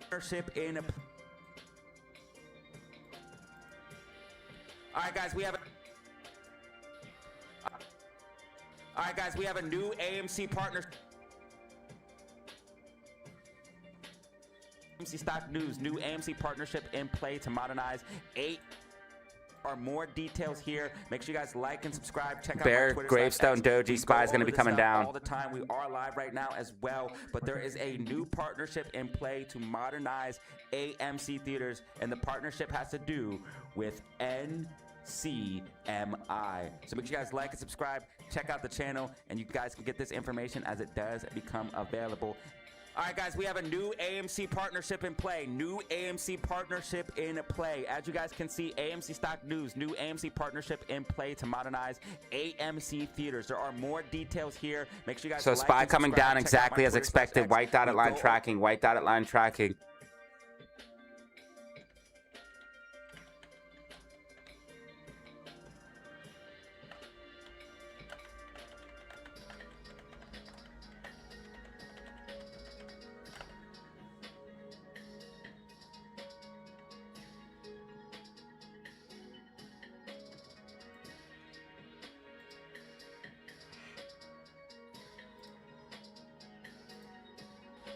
Speaker 2: Partnership in. All right, guys, we have a. All right, guys, we have a new AMC partner. AMC Stock News, new AMC partnership in play to modernize 8 or more details here. Make sure you guys like and subscribe. Check out Bear, Gravestone, Doji, Spy is going to be coming down all the time. We are live right now as well, but there is a new partnership in play to modernize AMC theaters, and the partnership has to do with CMI. So make sure you guys like and subscribe, check out the channel, and you guys can get this information as it does become available. All right, guys, we have a new AMC partnership in play. New AMC partnership in play. As you guys can see, AMC Stock News, new AMC partnership in play to modernize AMC theaters. There are more details here. Make sure you guys. So Spy coming down exactly as expected. White dotted line tracking. White dotted line tracking.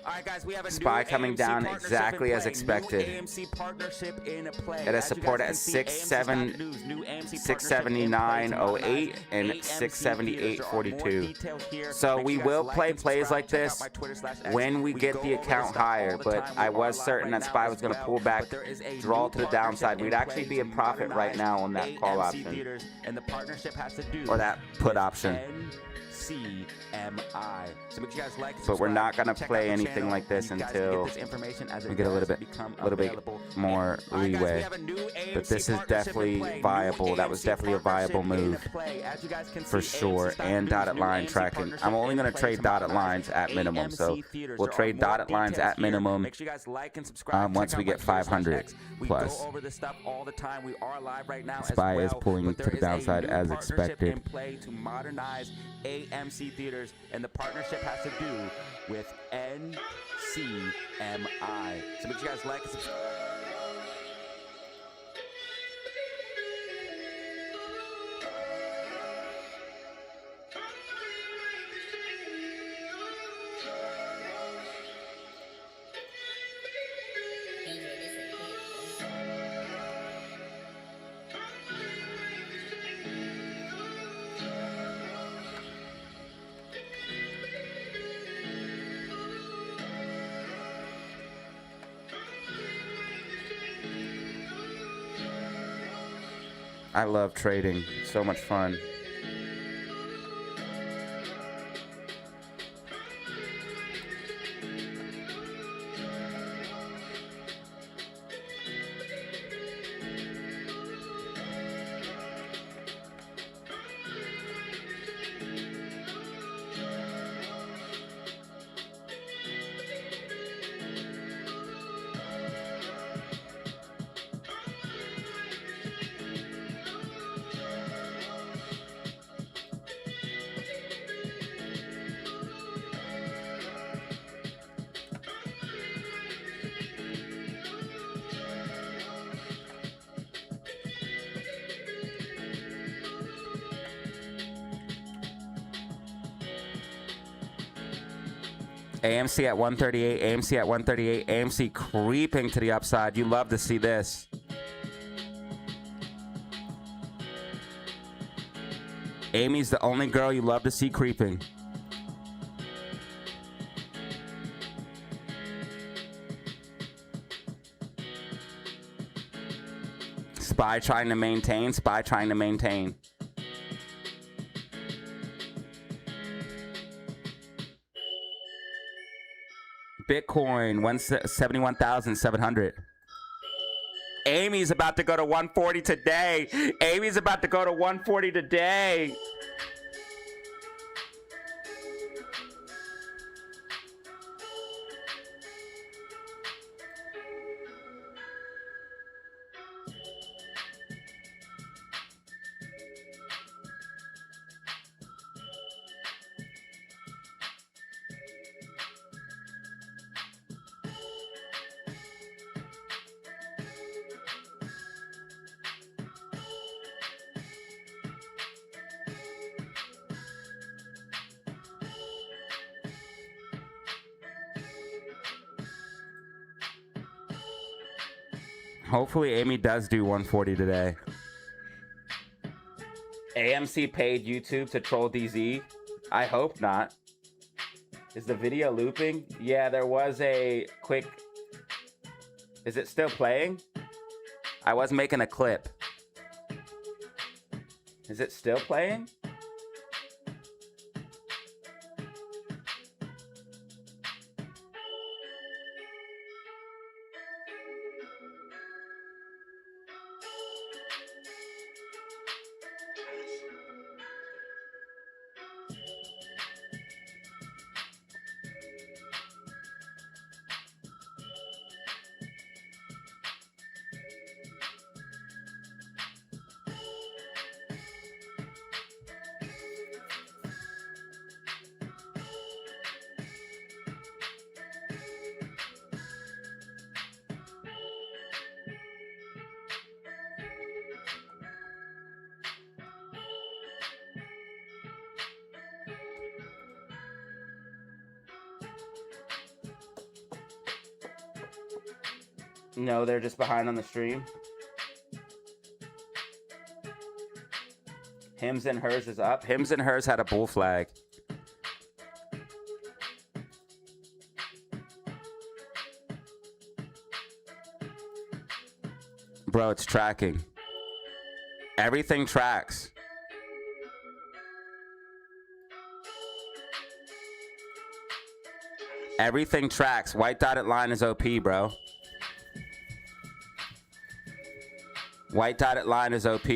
Speaker 2: All right, guys, we have a Spy coming down exactly as expected. AMC partnership in play. It is supported at 679.08 and 678.42. So we will play plays like this when we get the account higher, but I was certain that Spy was going to pull back, draw to the downside. We'd actually be in profit right now on that call option or that put option. CMI. So make sure you guys like, but we're not gonna play anything like this until we get a little bit more leeway. But this is definitely viable. That was definitely a viable move for sure. And dotted line tracking. I'm only gonna trade dotted lines at minimum, so we'll trade dotted lines at minimum once we get 500 plus. Spy is pulling to the downside as expected. AMC theaters, and the partnership has to do with CMI. So make sure you guys like and subscribe. I love trading. So much fun. AMC at 138, AMC at 138, AMC creeping to the upside. You love to see this. Amy's the only girl you love to see creeping. Spy trying to maintain, Spy trying to maintain. Bitcoin, 71,700. Amy's about to go to 140 today. Amy's about to go to 140 today. Hopefully Amy does do 140 today. AMC paid YouTube to troll DZ? I hope not. Is the video looping? Yeah, there was a quick... Is it still playing? I was making a clip. Is it still playing? No, they're just behind on the stream. Hims and Hers is up. Hims and Hers had a bull flag. Bro, it's tracking. Everything tracks. Everything tracks. White dotted line is OP, bro. White dotted line is OP.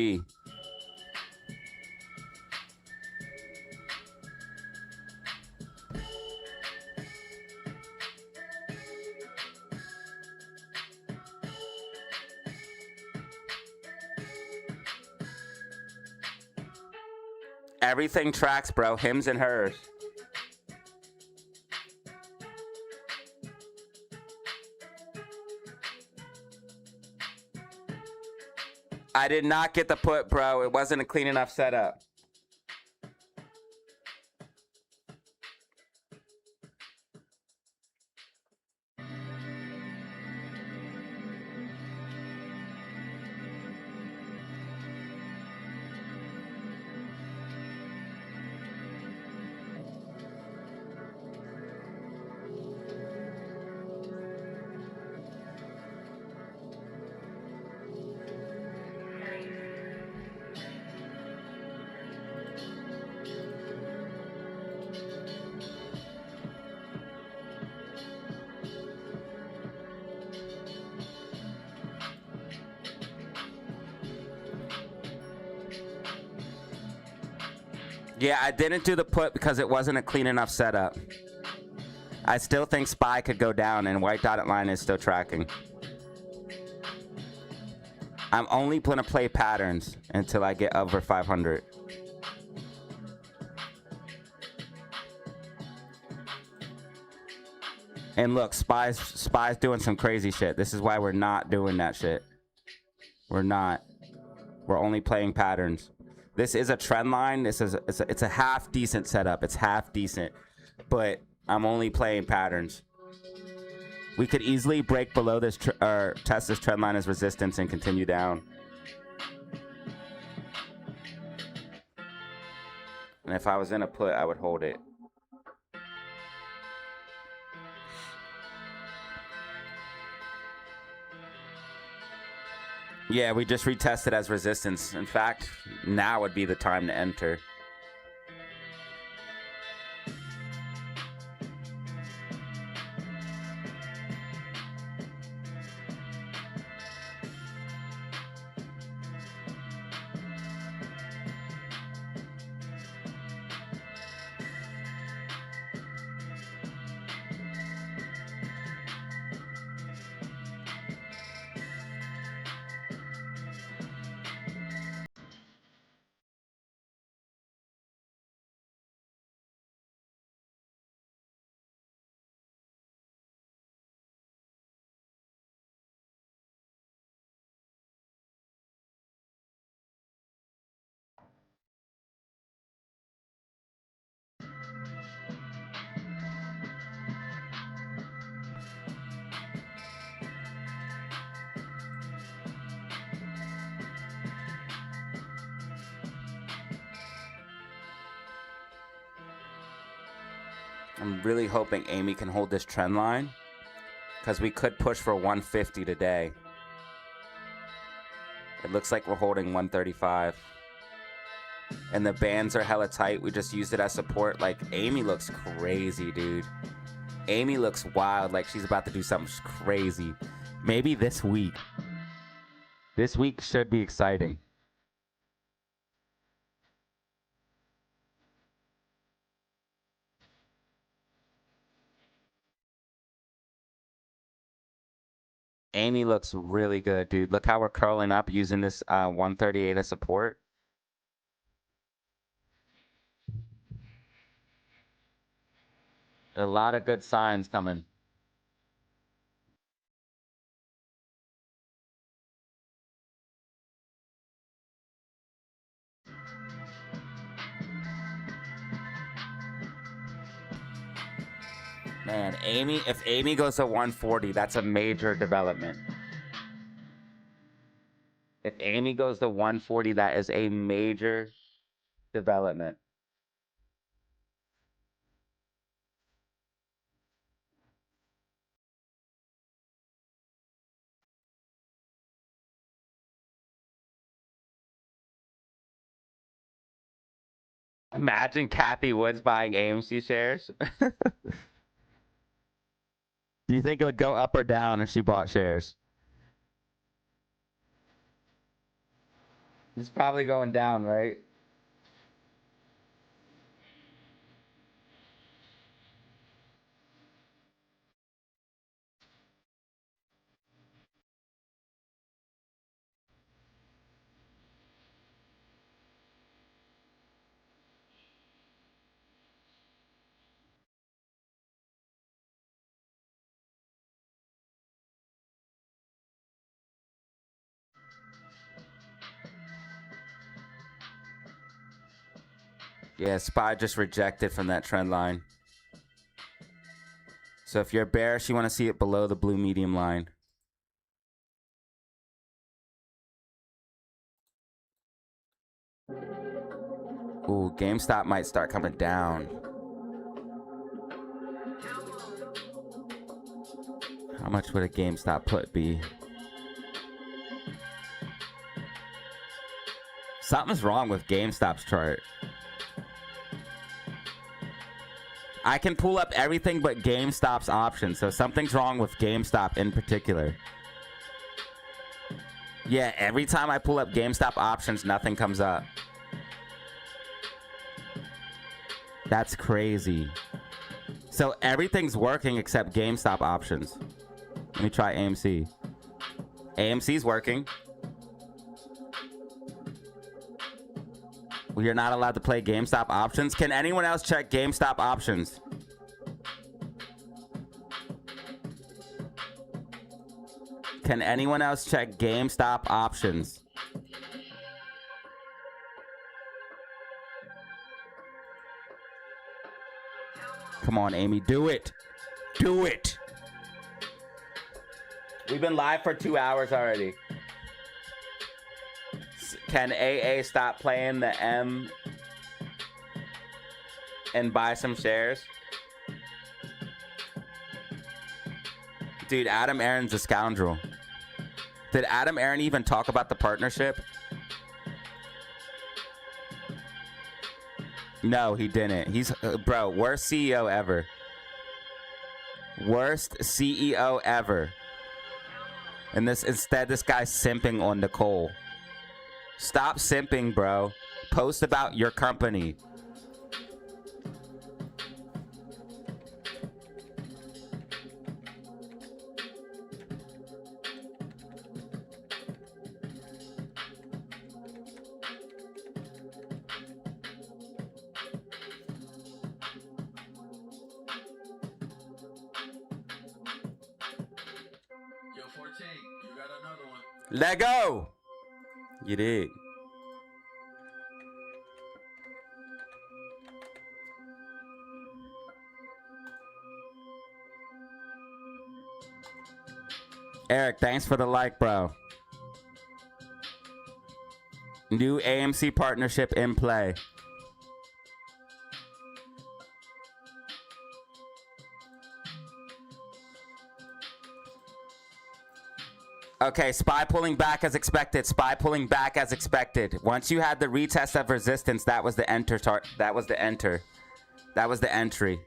Speaker 2: Everything tracks, bro. Hims and Hers. I did not get the put, bro. It wasn't a clean enough setup. Yeah, I didn't do the put because it wasn't a clean enough setup. I still think SPY could go down and white dotted line is still tracking. I'm only going to play patterns until I get over 500. And look, SPY's doing some crazy shit. This is why we're not doing that shit. We're not. We're only playing patterns. This is a trend line. It's a half decent setup. It's half decent, but I'm only playing patterns. We could easily break below this or test this trend line as resistance and continue down. And if I was in a put, I would hold it. Yeah, we just retested as resistance. In fact, now would be the time to enter. I'm really hoping Amy can hold this trend line because we could push for 150 today. It looks like we're holding 135. And the bands are hella tight. We just used it as support. Like, Amy looks crazy, dude. Amy looks wild, like she's about to do something crazy. Maybe this week. This week should be exciting. Amy looks really good, dude. Look how we're curling up using this 138 as support. A lot of good signs coming. Man, Amy, if Amy goes to 140, that's a major development. If Amy goes to 140, that is a major development. Imagine Kathy Woods buying AMC shares. Do you think it would go up or down if she bought shares? It's probably going down, right? Yeah, SPY just rejected from that trend line. So if you're bearish, you want to see it below the blue medium line. Ooh, GameStop might start coming down. How much would a GameStop put be? Something's wrong with GameStop's chart. I can pull up everything but GameStop's options, so something's wrong with GameStop in particular. Yeah, every time I pull up GameStop options, nothing comes up. That's crazy. So everything's working except GameStop options. Let me try AMC. AMC's working. You're not allowed to play GameStop options. Can anyone else check GameStop options? Can anyone else check GameStop options? Come on, Amy, do it. Do it. We've been live for 2 hours already. Can AA stop playing the M and buy some shares? Dude, Adam Aaron's a scoundrel. Did Adam Aaron even talk about the partnership? No, he didn't. He's, bro, worst CEO ever. Worst CEO ever. And instead, this guy's simping on Nicole. Stop simping, bro. Post about your company.
Speaker 3: Yo, 14, you got another one.
Speaker 2: Let go. You did. Eric, thanks for the like, bro. New AMC partnership in play. Okay, SPY pulling back as expected. SPY pulling back as expected. Once you had the retest of resistance, that was the enter. That was the enter. That was the entry.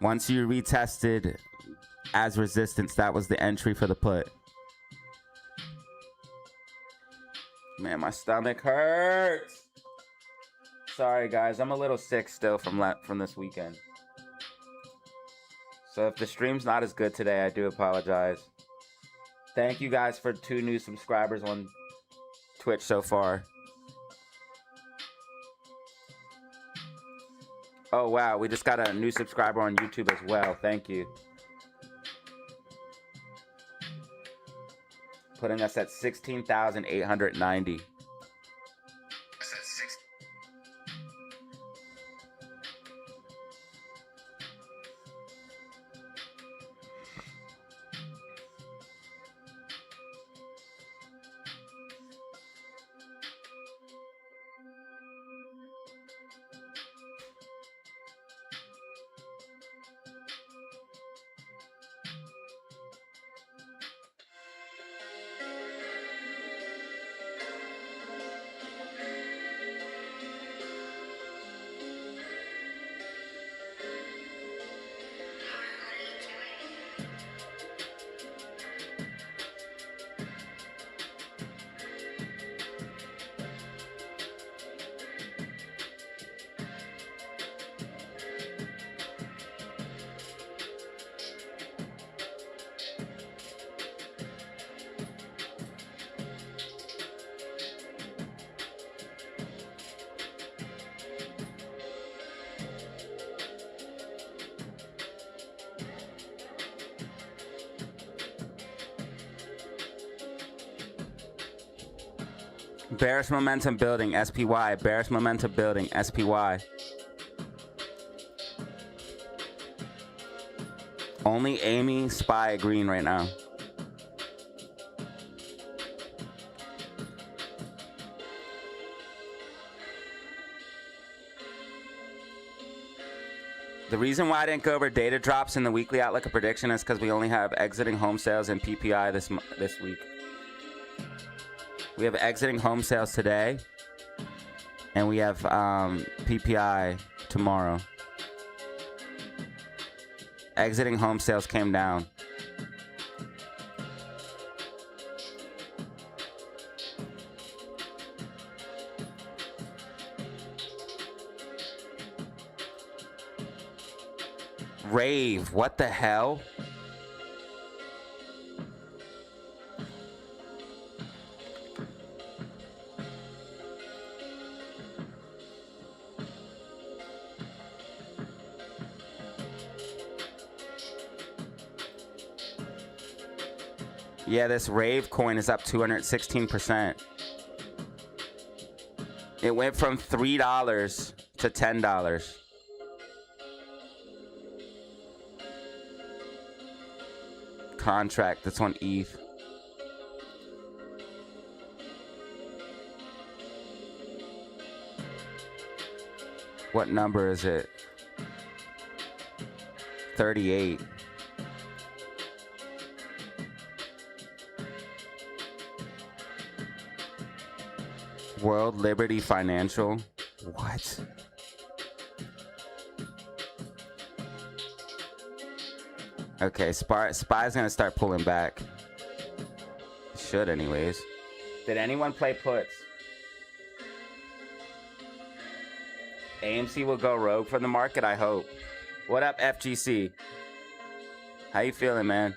Speaker 2: Once you retested as resistance, that was the entry for the put. Man, my stomach hurts. Sorry, guys. I'm a little sick still from this weekend. So if the stream's not as good today, I do apologize. Thank you guys for 2 new subscribers on Twitch so far. Oh, wow. We just got a new subscriber on YouTube as well. Thank you. Putting us at 16,890. Bearish momentum building, SPY. Bearish momentum building, SPY. Only Amy, SPY agreeing right now. The reason why I didn't go over data drops in the weekly outlook of prediction is because we only have exiting home sales and PPI this week. We have exiting home sales today, and we have PPI tomorrow. Exiting home sales came down. Rave, what the hell? Yeah, this Rave coin is up 216%. It went from $3 to $10. Contract, that's on ETH. What number is it? 38. World Liberty Financial. What? Okay, Spy's gonna start pulling back. Should anyways. Did anyone play puts? AMC will go rogue from the market, I hope. What up, FGC? How you feeling, man?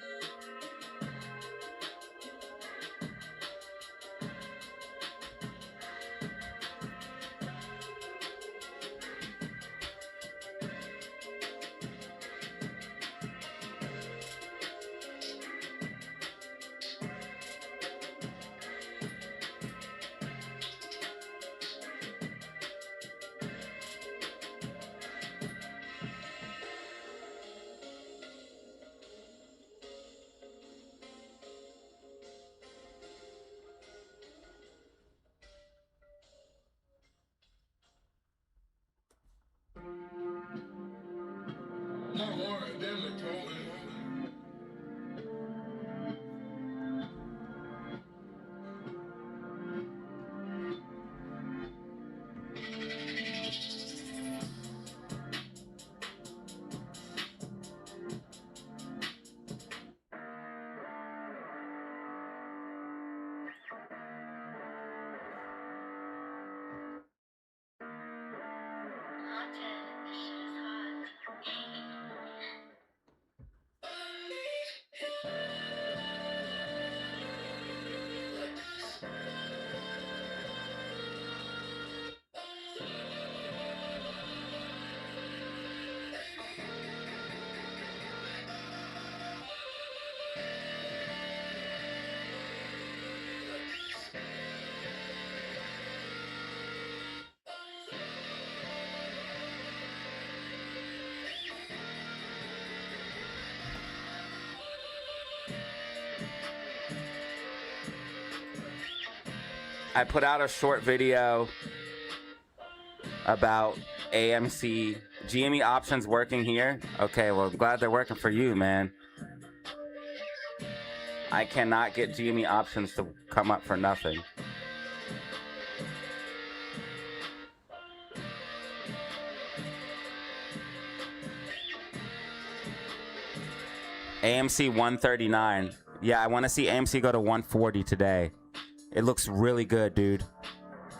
Speaker 2: I put out a short video about AMC GME options working here. Okay, well, I'm glad they're working for you, man. I cannot get GME options to come up for nothing. AMC 139. Yeah, I want to see AMC go to 140 today. It looks really good, dude.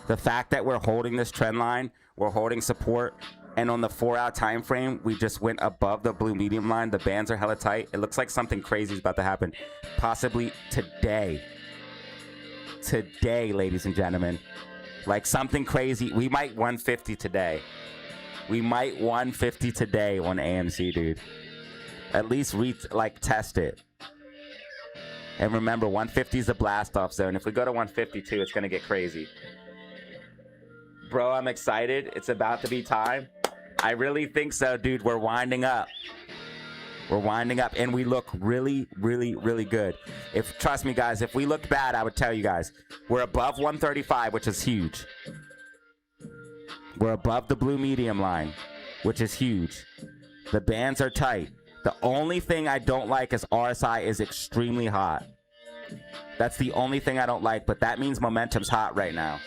Speaker 2: The fact that we're holding this trend line, we're holding support, and on the 4-hour time frame, we just went above the blue medium line. The bands are hella tight. It looks like something crazy is about to happen. Possibly today. Today, ladies and gentlemen. Like something crazy. We might 150 today. We might 150 today on AMC, dude. At least test it. And remember, 150 is the blast off zone. If we go to 152, it's going to get crazy. Bro, I'm excited. It's about to be time. I really think so, dude. We're winding up. We're winding up, and we look really, really, really good. Trust me, guys, if we looked bad, I would tell you guys. We're above 135, which is huge. We're above the blue medium line, which is huge. The bands are tight. The only thing I don't like is RSI is extremely hot. That's the only thing I don't like, but that means momentum's hot right now.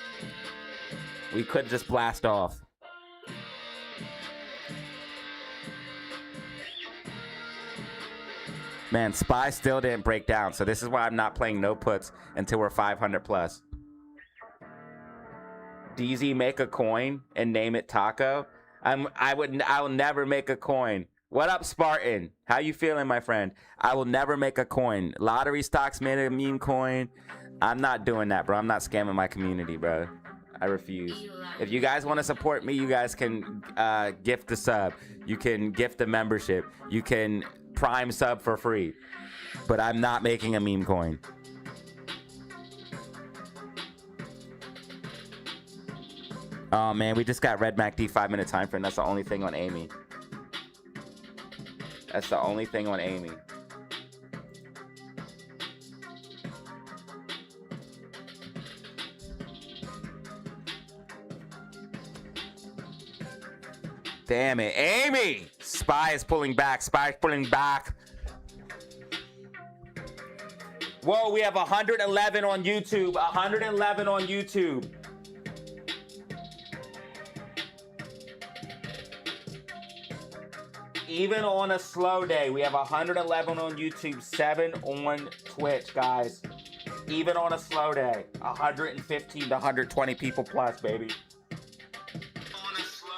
Speaker 2: We could just blast off. Man, SPY still didn't break down, so this is why I'm not playing no puts until we're 500 plus. DZ make a coin and name it Taco? I'll never make a coin What up, Spartan? How you feeling, my friend? I will never make a coin. Lottery stocks made a meme coin. I'm not doing that, bro. I'm not scamming my community, bro. I refuse. If you guys want to support me, you guys can gift the sub. You can gift the membership. You can prime sub for free. But I'm not making a meme coin. Oh, man. We just got Red MACD 5-minute time frame. That's the only thing on Amy. That's the only thing on Amy. Damn it. Amy! Spy is pulling back. Spy is pulling back. Whoa, we have 111 on YouTube. 111 on YouTube. Even on a slow day, we have 111 on YouTube, 7 on Twitch, guys. Even on a slow day, 115 to 120 people plus, baby. On a slow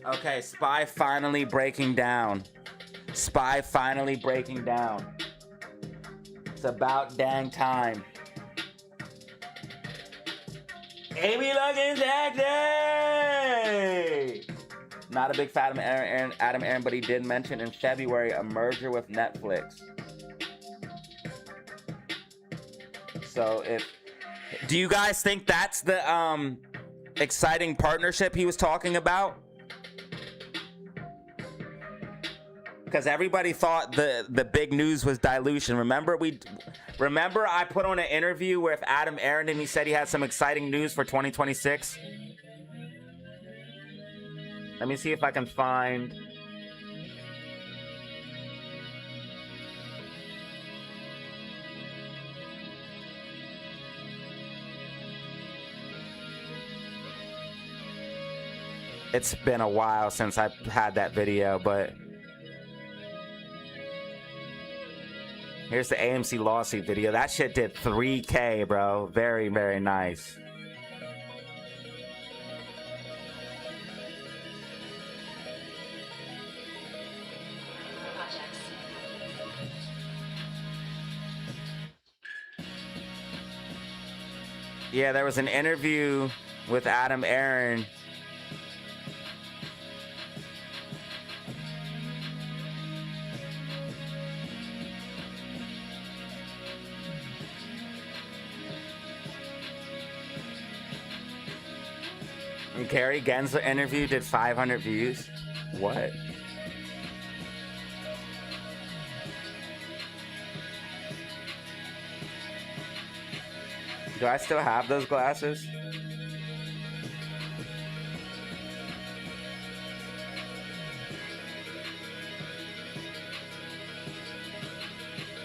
Speaker 2: Okay, Spy finally breaking down. Spy finally breaking down. It's about dang time. Amy looking sexy! Not a big fan of Adam Aaron, but he did mention in February a merger with Netflix. So do you guys think that's the exciting partnership he was talking about? Because everybody thought the big news was dilution. Remember I put on an interview with Adam Aaron and he said he had some exciting news for 2026. Let me see if I can find. It's been a while since I had that video, but here's the AMC lawsuit video. That shit did 3K, bro. Very, very nice. Yeah, there was an interview with Adam Aaron. And Gary Gensler interview did 500 views. What? Do I still have those glasses?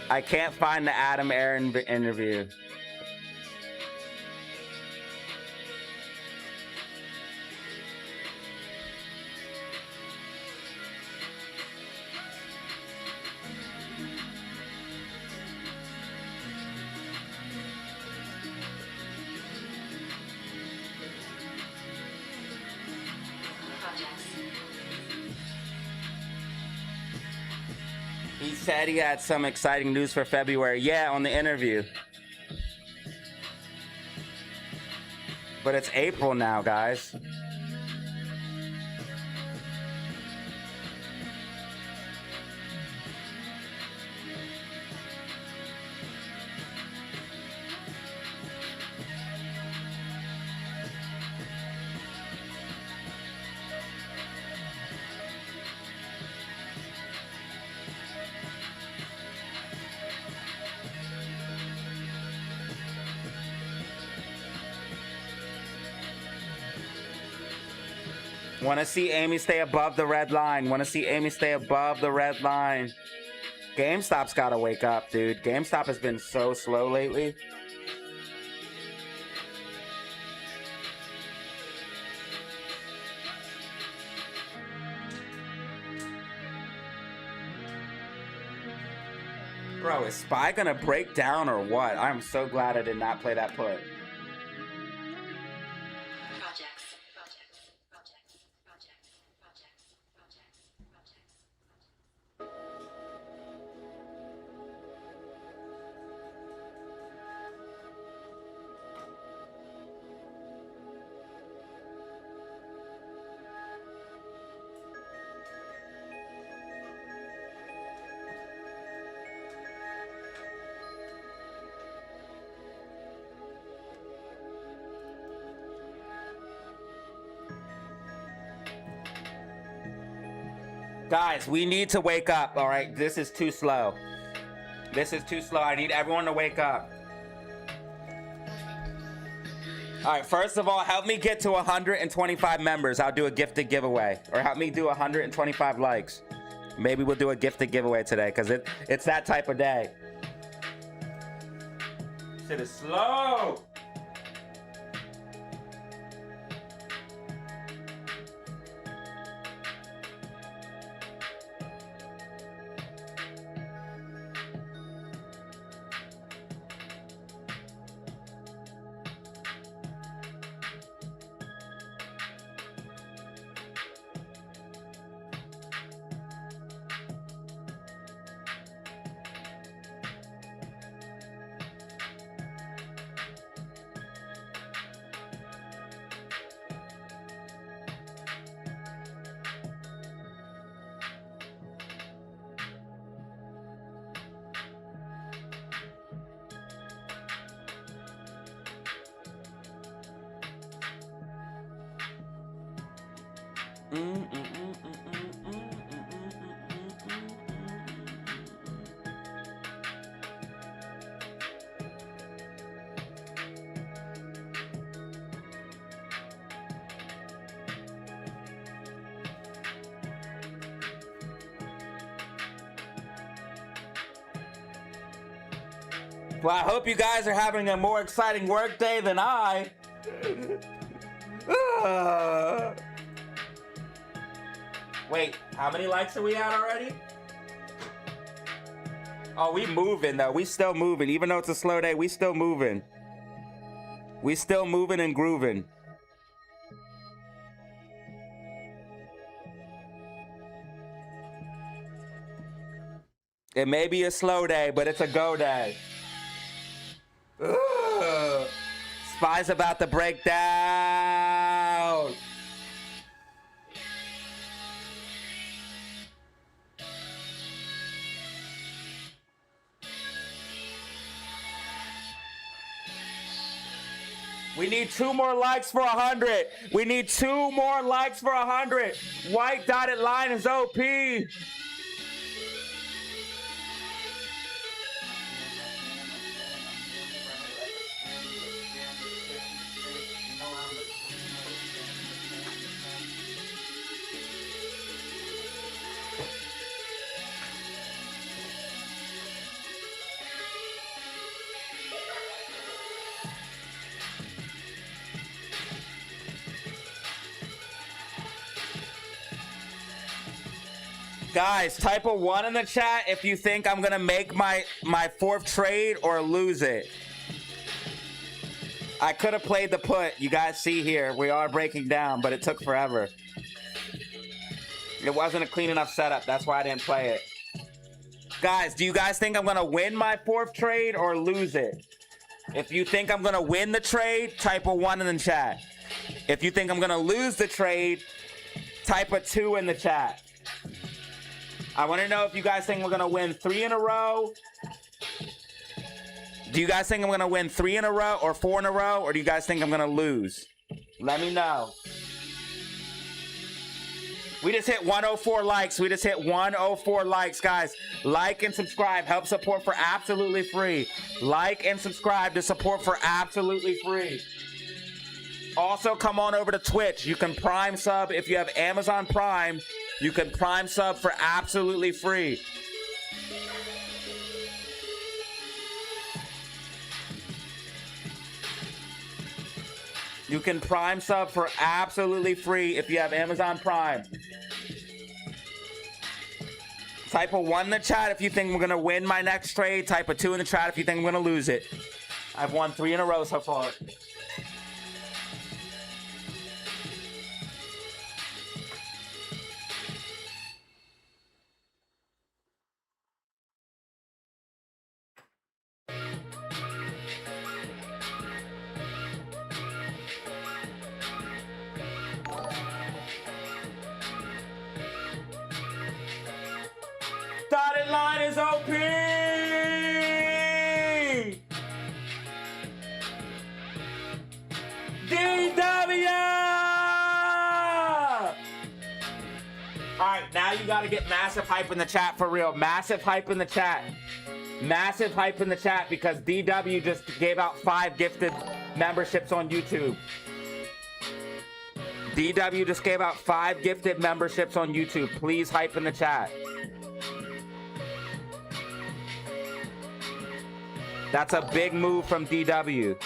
Speaker 2: I can't find the Adam Aaron interview. He said he had some exciting news for February. Yeah, on the interview. But it's April now, guys. Want to see Amy stay above the red line. Want to see Amy stay above the red line. GameStop's got to wake up, dude. GameStop has been so slow lately. Bro, is Spy gonna break down or what? I'm so glad I did not play that put. Guys, we need to wake up, all right? This is too slow. This is too slow. I need everyone to wake up. All right, first of all, help me get to 125 members. I'll do a gifted giveaway. Or help me do 125 likes. Maybe we'll do a gifted giveaway today because it's that type of day. Shit is slow. Well, I hope you guys are having a more exciting work day than I. Wait, how many likes are we at already? Oh, we moving though. We still moving. Even though it's a slow day, we still moving. We still moving and grooving. It may be a slow day, but it's a go day. Ugh. Spy's about to break down. We need 2 more likes for 100. We need 2 more likes for 100. White dotted line is OP. Guys, type a 1 in the chat if you think I'm gonna make my 4th trade or lose it. I could have played the put. You guys see here, we are breaking down, but it took forever. It wasn't a clean enough setup. That's why I didn't play it. Guys, do you guys think I'm gonna win my 4th trade or lose it? If you think I'm gonna win the trade, type a 1 in the chat. If you think I'm gonna lose the trade, type a 2 in the chat. I want to know if you guys think we're going to win 3 in a row. Do you guys think I'm going to win 3 in a row or 4 in a row? Or do you guys think I'm going to lose? Let me know. We just hit 104 likes. We just hit 104 likes, guys. Like and subscribe. Help support for absolutely free. Like and subscribe to support for absolutely free. Also, come on over to Twitch. You can Prime sub if you have Amazon Prime. You can Prime sub for absolutely free. You can Prime sub for absolutely free if you have Amazon Prime. Type a 1 in the chat if you think we're going to win my next trade. Type a 2 in the chat if you think I'm going to lose it. I've won 3 in a row so far. Dotted line is OP! DW! Alright, now you gotta get massive hype in the chat for real. Massive hype in the chat. Massive hype in the chat because DW just gave out 5 gifted memberships on YouTube. DW just gave out 5 gifted memberships on YouTube. Please hype in the chat. That's a big move from DW.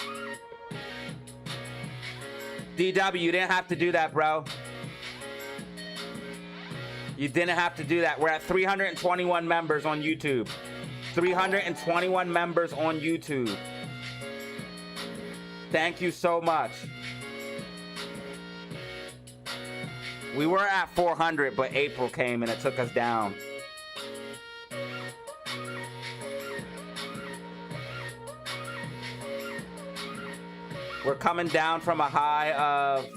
Speaker 2: DW, you didn't have to do that, bro. You didn't have to do that. We're at 321 members on YouTube. 321 members on YouTube. Thank you so much. We were at 400, but April came and it took us down. We're coming down from a high of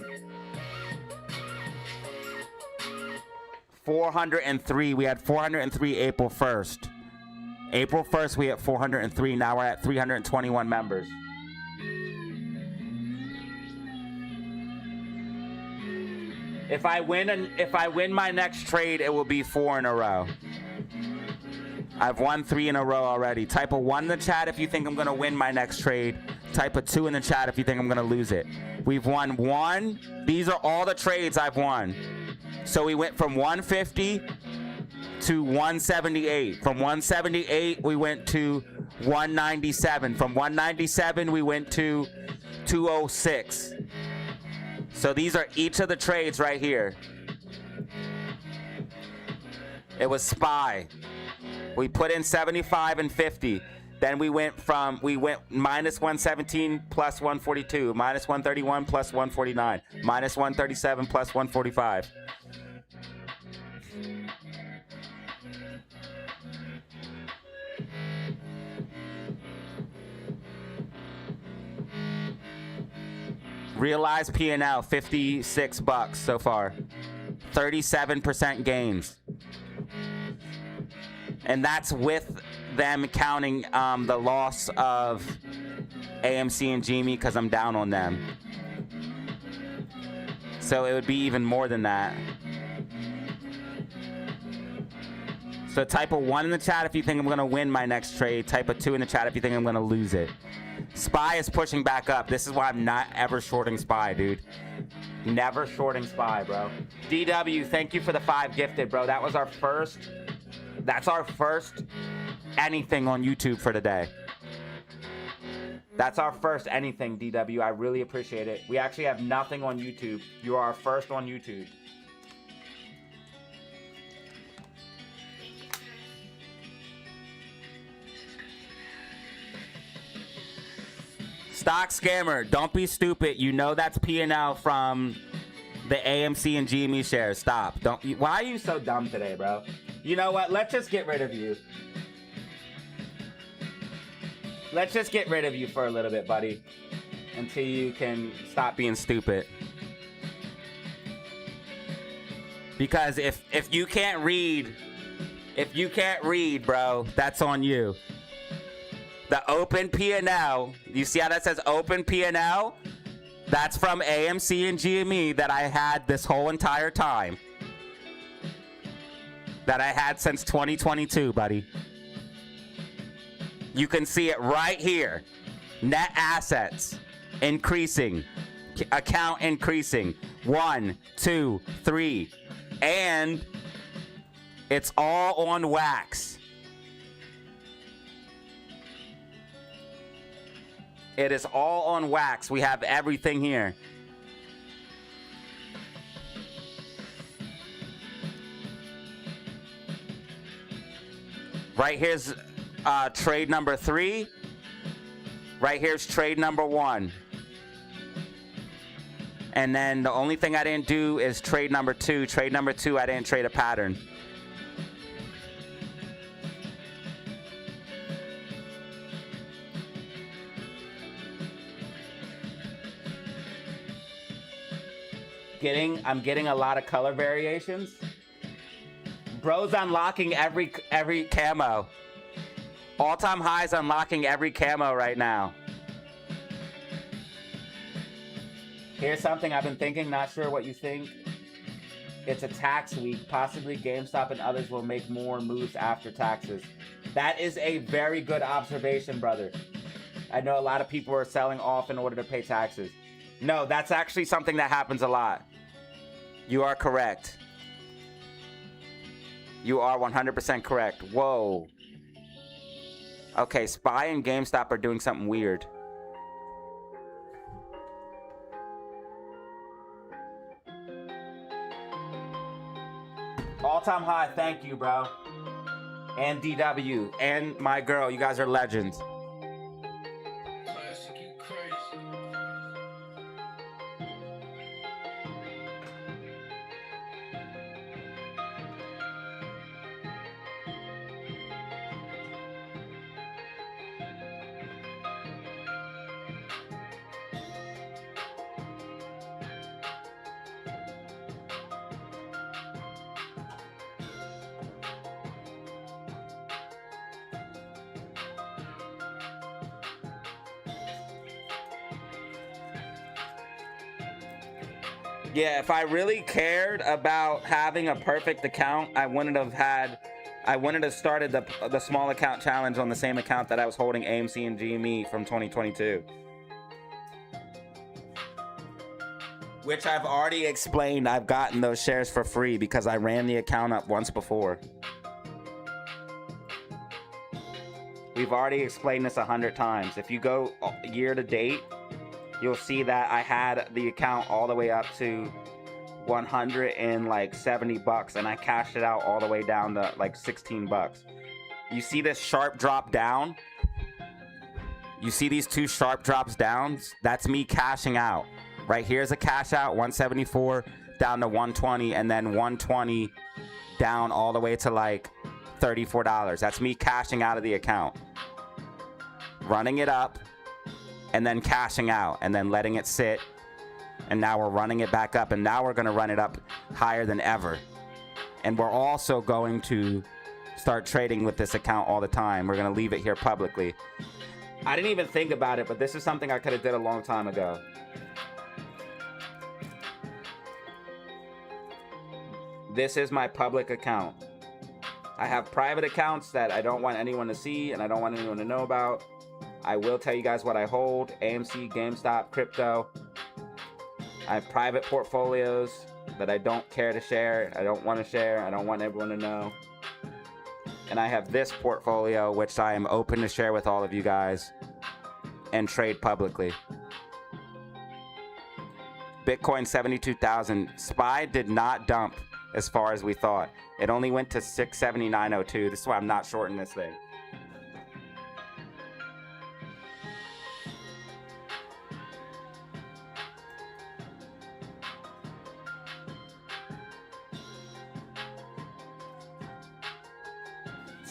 Speaker 2: 403. We had 403 April 1st. April 1st, we had 403. Now we're at 321 members. If I win my next trade, it will be 4 in a row. I've won 3 in a row already. Type a 1 in the chat if you think I'm gonna win my next trade. Type a 2 in the chat if you think I'm gonna lose it. We've won 1. These are all the trades I've won. So we went from 150 to 178. From 178, we went to 197. From 197, we went to 206. So these are each of the trades right here. It was SPY. We put in 75 and 50. Then we went minus 117 plus 142, minus 131 plus 149, minus 137 plus 145. Realized P&L, 56 bucks so far. 37% gains. And that's with them counting the loss of AMC and GME because I'm down on them. So it would be even more than that. So type a 1 in the chat if you think I'm going to win my next trade. Type a 2 in the chat if you think I'm going to lose it. SPY is pushing back up. This is why I'm not ever shorting SPY, dude. Never shorting SPY, bro. DW, thank you for the 5 gifted, bro. That was our first... That's our first anything on YouTube for today. That's our first anything, DW. I really appreciate it. We actually have nothing on YouTube. You are our first on YouTube. Stock scammer, don't be stupid. You know that's P&L from the AMC and GME shares. Stop. Why are you so dumb today, bro? You know what? Let's just get rid of you. Let's just get rid of you for a little bit, buddy. Until you can stop being stupid. Because if you can't read, bro, that's on you. The open P&L, you see how that says open P&L? That's from AMC and GME that I had this whole entire time. That I had since 2022, buddy. You can see it right here. Net assets increasing. account increasing. 1, 2, 3. And it's all on wax. It is all on wax. We have everything here. Right here's trade number 3. Right here's trade number 1. And then the only thing I didn't do is trade number 2. Trade number 2, I didn't trade a pattern. I'm getting a lot of color variations. Bro's unlocking every camo. All-time highs unlocking every camo right now. Here's something I've been thinking, not sure what you think. It's a tax week. Possibly GameStop and others will make more moves after taxes. That is a very good observation, brother. I know a lot of people are selling off in order to pay taxes. No, that's actually something that happens a lot. You are correct. You are 100% correct. Whoa. Okay, Spy and GameStop are doing something weird. All-time high, thank you, bro. And DW, and my girl, you guys are legends.
Speaker 3: Classic, you crazy.
Speaker 2: Yeah, if I really cared about having a perfect account, I wouldn't have started the small account challenge on the same account that I was holding AMC and GME from 2022. Which I've already explained, I've gotten those shares for free because I ran the account up once before. We've already explained this 100 times. If you go year to date, you'll see that I had the account all the way up to 170 bucks, and I cashed it out all the way down to like 16 bucks. You see this sharp drop down? You see these two sharp drops down? That's me cashing out. Right here's a cash out, 174 down to 120, and then 120 down all the way to like $34. That's me cashing out of the account. Running it up, and then cashing out, and then letting it sit, and now we're running it back up, and now we're going to run it up higher than ever. And we're also going to start trading with this account all the time. We're going to leave it here publicly. I didn't even think about it, but this is something I could have did a long time ago. This is my public account. I have private accounts that I don't want anyone to see and I don't want anyone to know about. I will tell you guys what I hold: AMC, GameStop, crypto. I have private portfolios that I don't care to share. I don't want to share. I don't want everyone to know. And I have this portfolio, which I am open to share with all of you guys and trade publicly. Bitcoin 72,000. SPY did not dump as far as we thought. It only went to 679.02. This is why I'm not shorting this thing.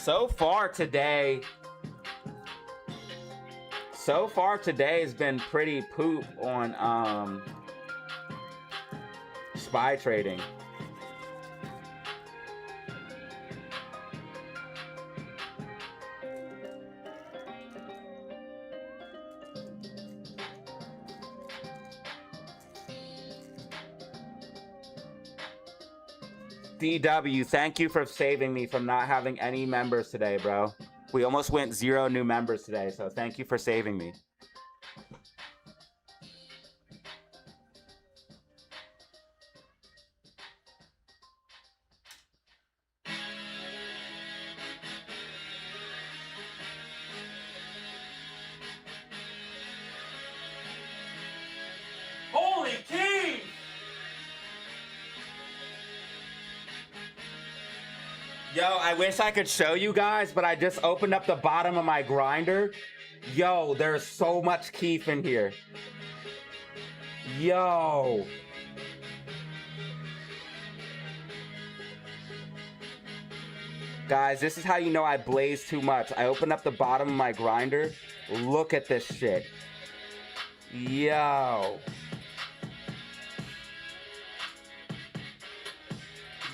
Speaker 2: So far today has been pretty poop on SPY trading. DW, thank you for saving me from not having any members today, bro. We almost went 0 new members today, so thank you for saving me. Yo, I wish I could show you guys, but I just opened up the bottom of my grinder. Yo, there's so much keef in here. Yo. Guys, this is how you know I blaze too much. I opened up the bottom of my grinder. Look at this shit. Yo.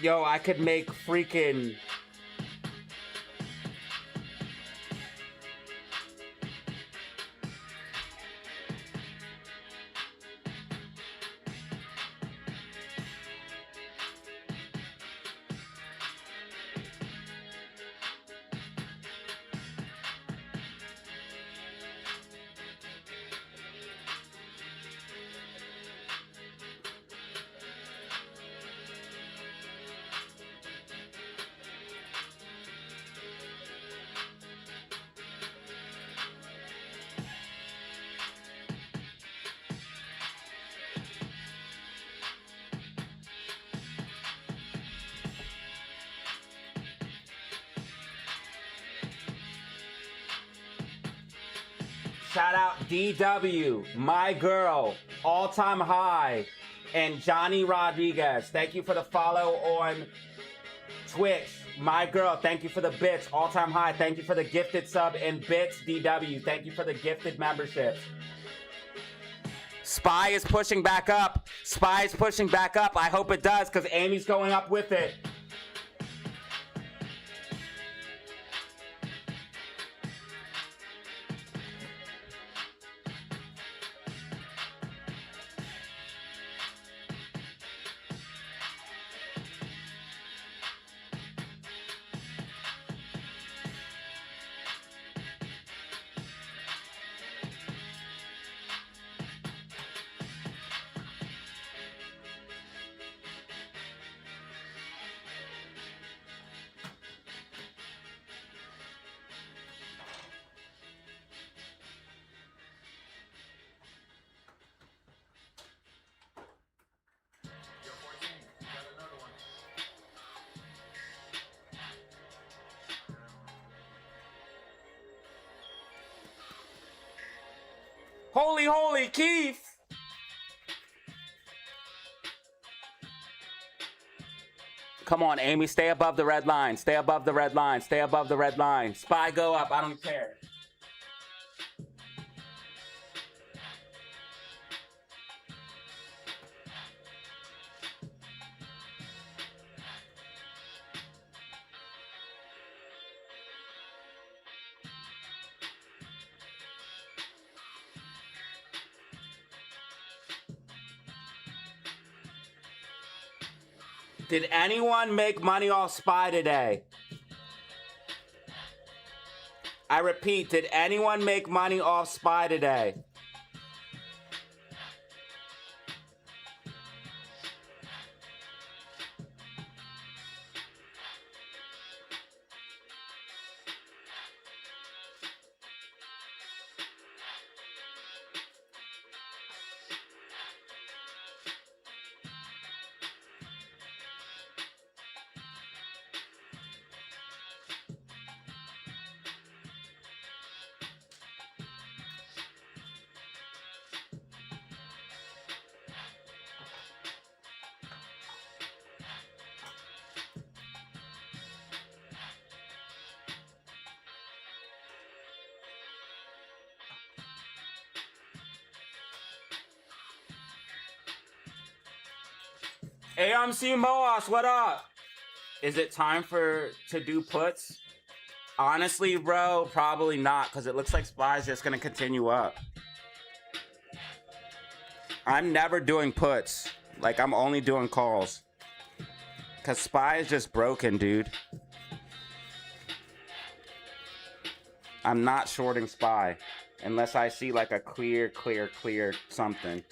Speaker 2: Yo, I could make freaking... Shout out DW, my girl, all time high, and Johnny Rodriguez. Thank you for the follow on Twitch. My girl, thank you for the bits, all time high. Thank you for the gifted sub and bits, DW. Thank you for the gifted membership. Spy is pushing back up. Spy is pushing back up. I hope it does because Amy's going up with it.
Speaker 3: Yo, 14, you got another one.
Speaker 2: Holy, Keith! Come on, Amy, stay above the red line. Stay above the red line. Stay above the red line. Spy, go up. I don't care. Did anyone make money off Spy today? I repeat, did anyone make money off Spy today? AMC Moas, what up? Is it time to do puts? Honestly, bro, probably not, because it looks like Spy's just gonna continue up. I'm never doing puts. Like, I'm only doing calls. Because Spy is just broken, dude. I'm not shorting Spy. Unless I see like a clear something.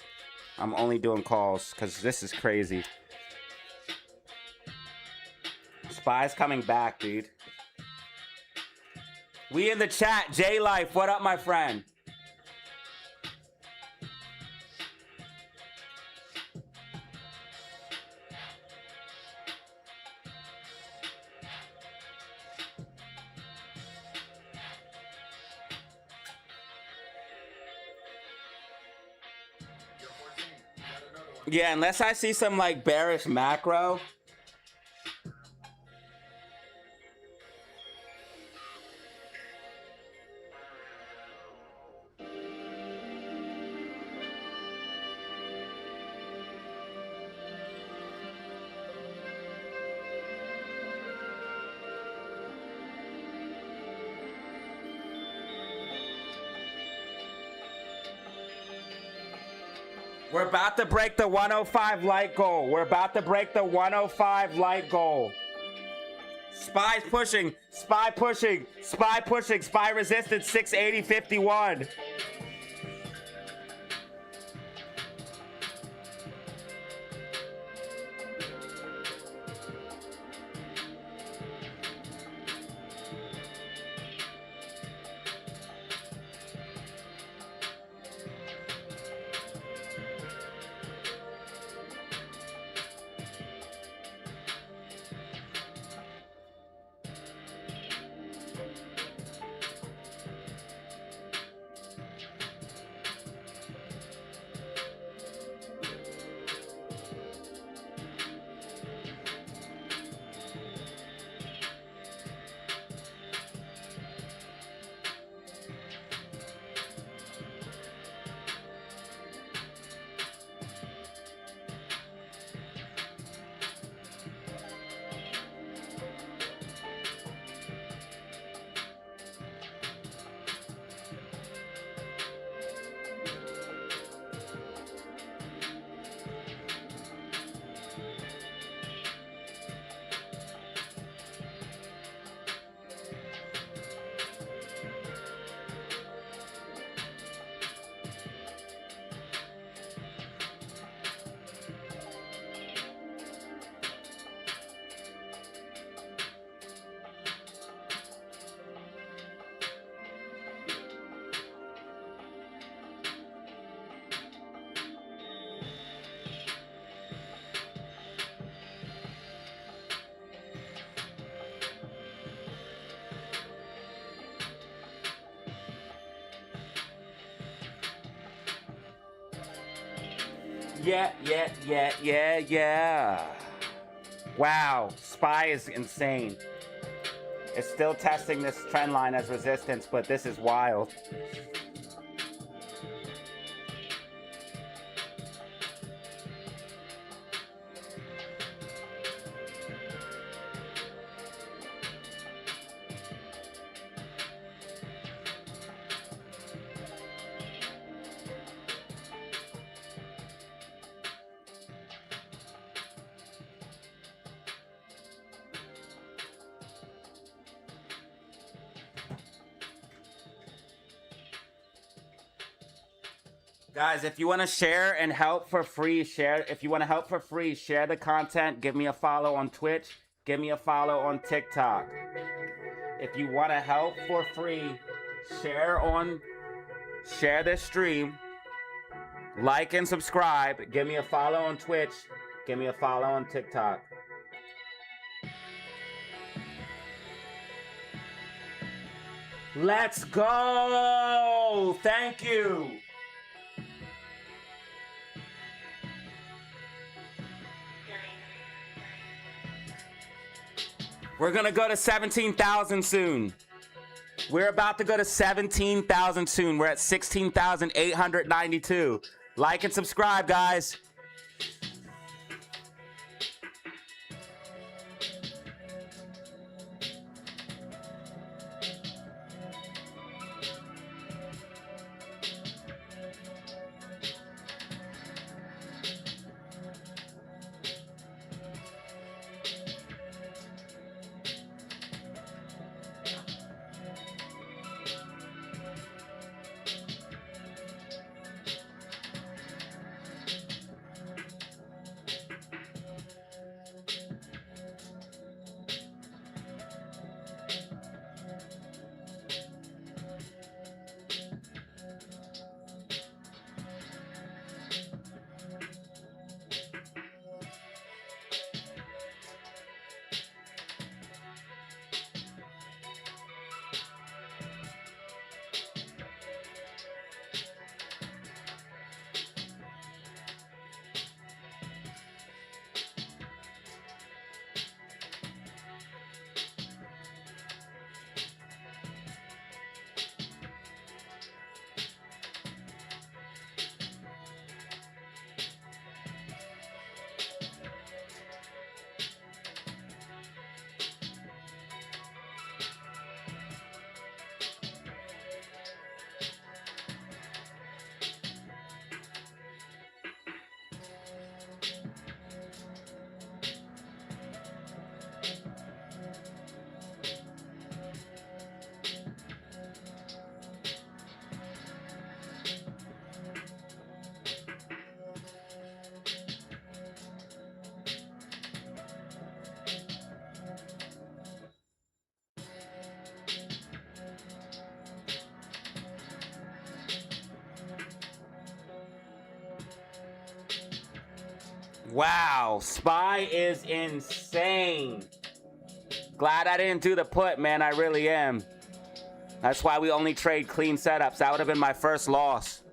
Speaker 2: I'm only doing calls, because this is crazy. Spy's coming back, dude. We in the chat. J Life, what up, my friend? Yeah, unless I see some like bearish macro. We're about to break the 105 light goal. We're about to break the 105 light goal. Spy's pushing. Spy pushing. Spy pushing. Spy resistance 680.51. Yeah. Wow, Spy is insane. It's still testing this trend line as resistance, but this is wild. Guys, if you want to share and help for free, share. If you want to help for free, share the content. Give me a follow on Twitch. Give me a follow on TikTok. If you want to help for free, share this stream. Like and subscribe. Give me a follow on Twitch. Give me a follow on TikTok. Let's go! Thank you! We're gonna go to 17,000 soon. We're about to go to 17,000 soon. We're at 16,892. Like and subscribe, guys. Wow, SPY is insane. Glad I didn't do the put, man. I really am. That's why we only trade clean setups. That would have been my first loss.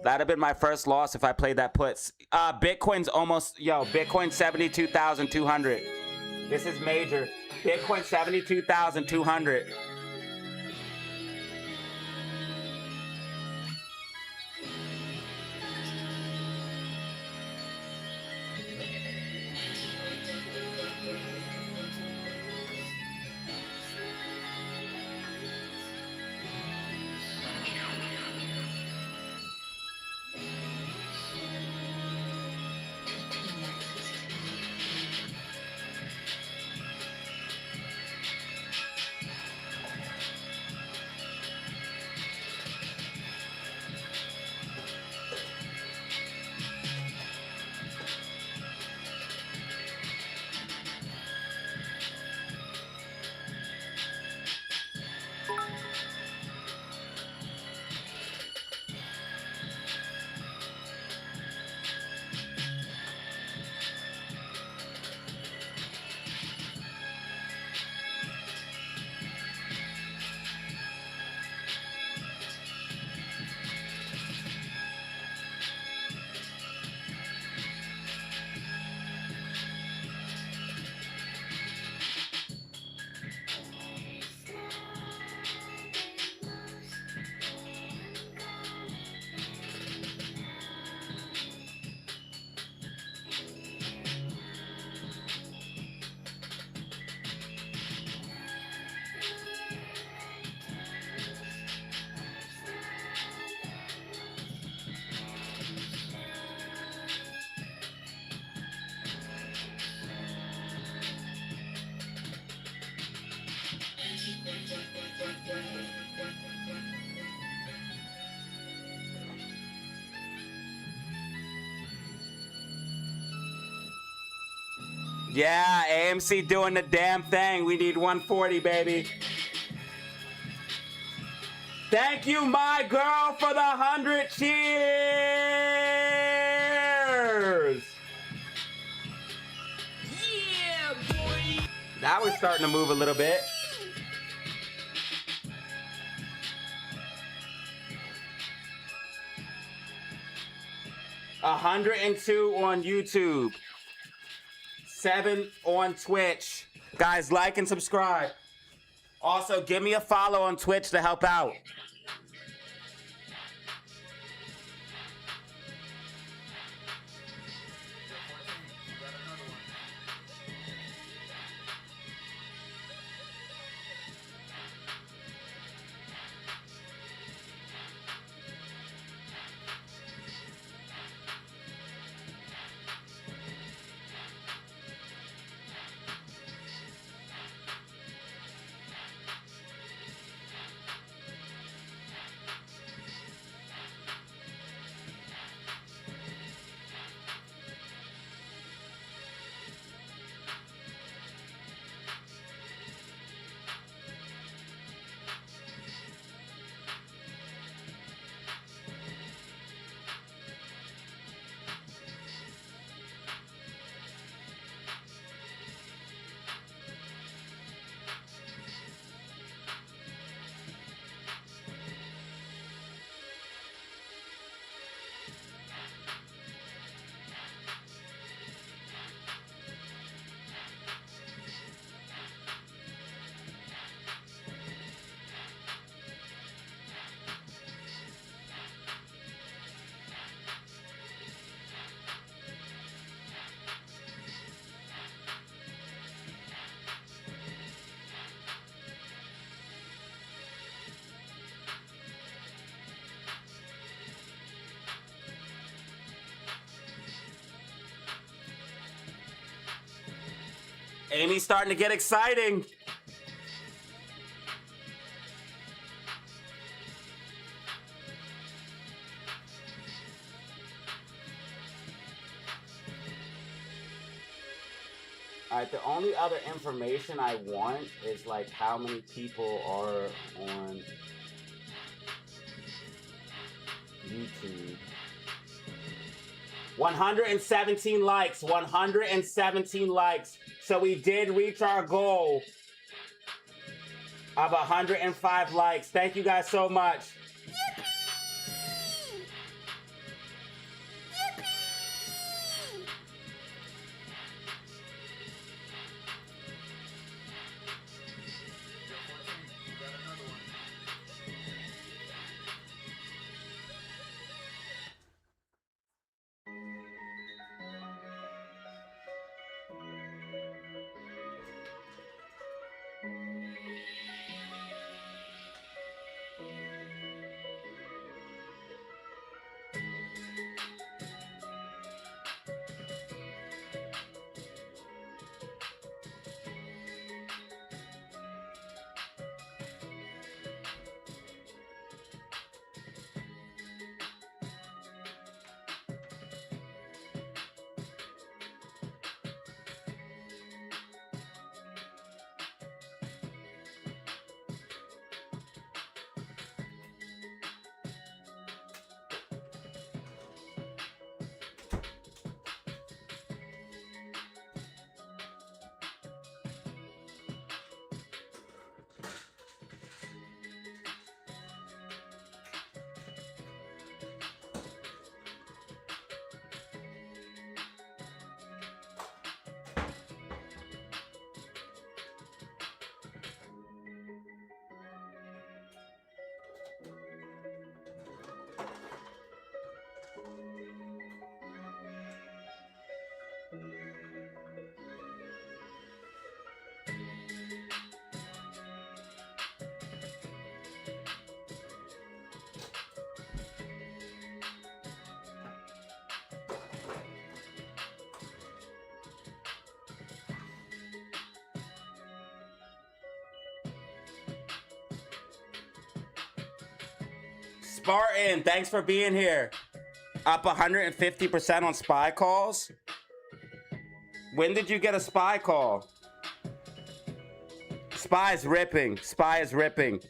Speaker 2: That'd have been my first loss if I played that put. Bitcoin's almost, Bitcoin 72,200. This is major. Bitcoin 72,200. Yeah, AMC doing the damn thing. We need 140, baby. Thank you, my girl, for the 100 cheers. Yeah, boy. Now we're starting to move a little bit. A 102 on YouTube. 7 on Twitch. Guys, like and subscribe. Also, give me a follow on Twitch to help out. Amy's starting to get exciting. All right, the only other information I want is like how many people are on YouTube. 117 likes. 117 likes. So we did reach our goal of 105 likes. Thank you guys so much. Spartan, thanks for being here. Up 150% on spy calls. When did you get a spy call? Spy is ripping. Spy is ripping.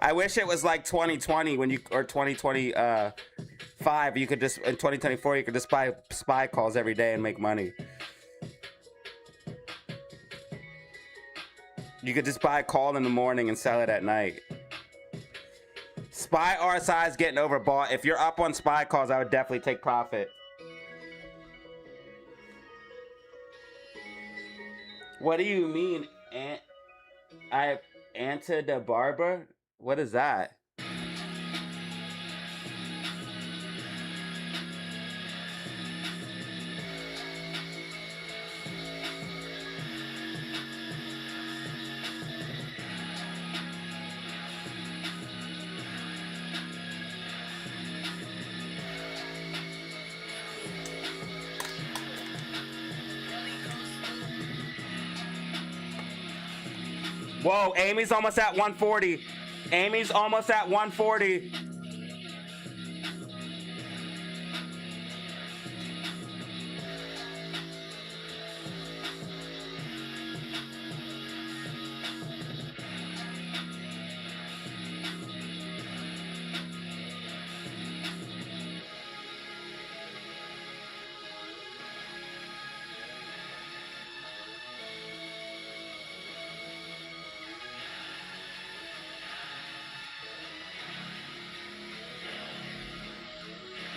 Speaker 2: I wish it was like 2020 when you, or 2025, you could just, in 2024, you could just buy spy calls every day and make money. You could just buy a call in the morning and sell it at night. Spy RSI is getting overbought. If you're up on spy calls, I would definitely take profit. What do you mean, Anta the Barber? What is that? Whoa, Amy's almost at 140. Amy's almost at 140.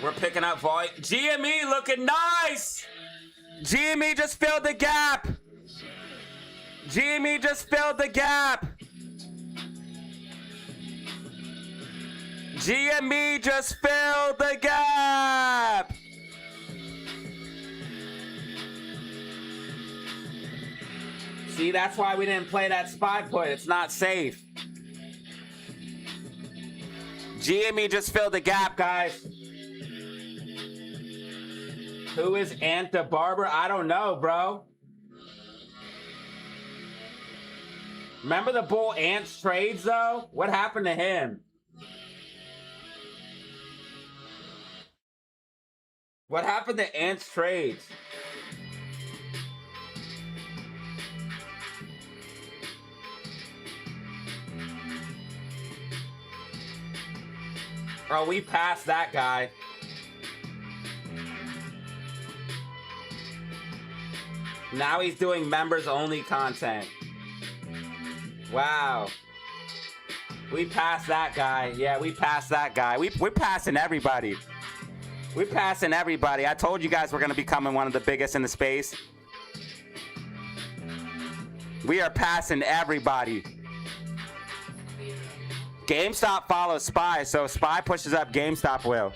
Speaker 2: We're picking up volume. GME looking nice. GME just filled the gap. GME just filled the gap. GME just filled the gap. See, that's why we didn't play that spy put. It's not safe. GME just filled the gap, guys. Who is Anta Barber? I don't know, bro. Remember the bull Ants trades, though? What happened to him? What happened to Ants trades? Oh, we passed that guy. Now he's doing members only content. Wow. We passed that guy. Yeah, we passed that guy. We're passing everybody. We're passing everybody. I told you guys we're going to become one of the biggest in the space. We are passing everybody. GameStop follows SPY, so SPY pushes up, GameStop will.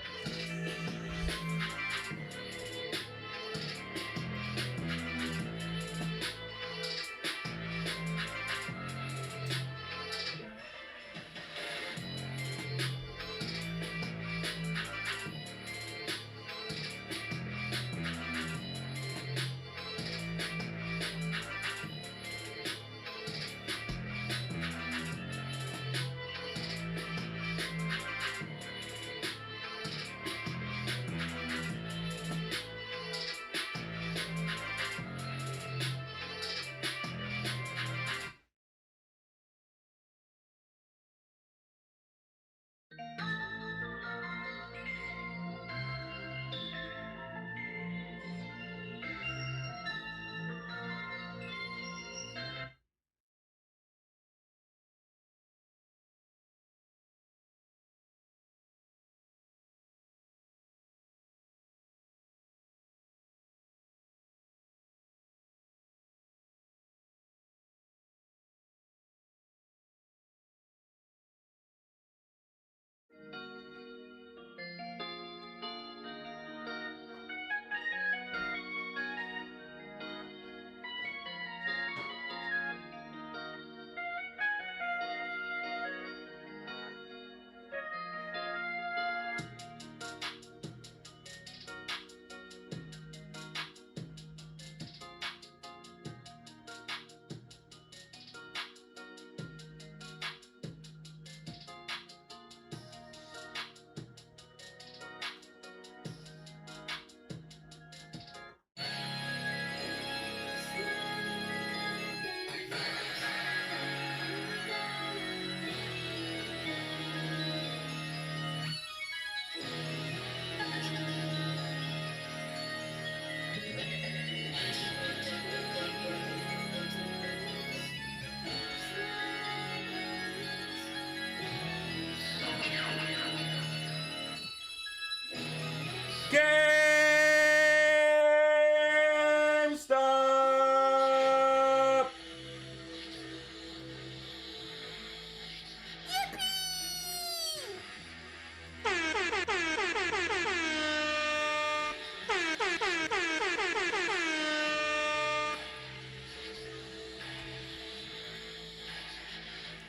Speaker 2: GameStop!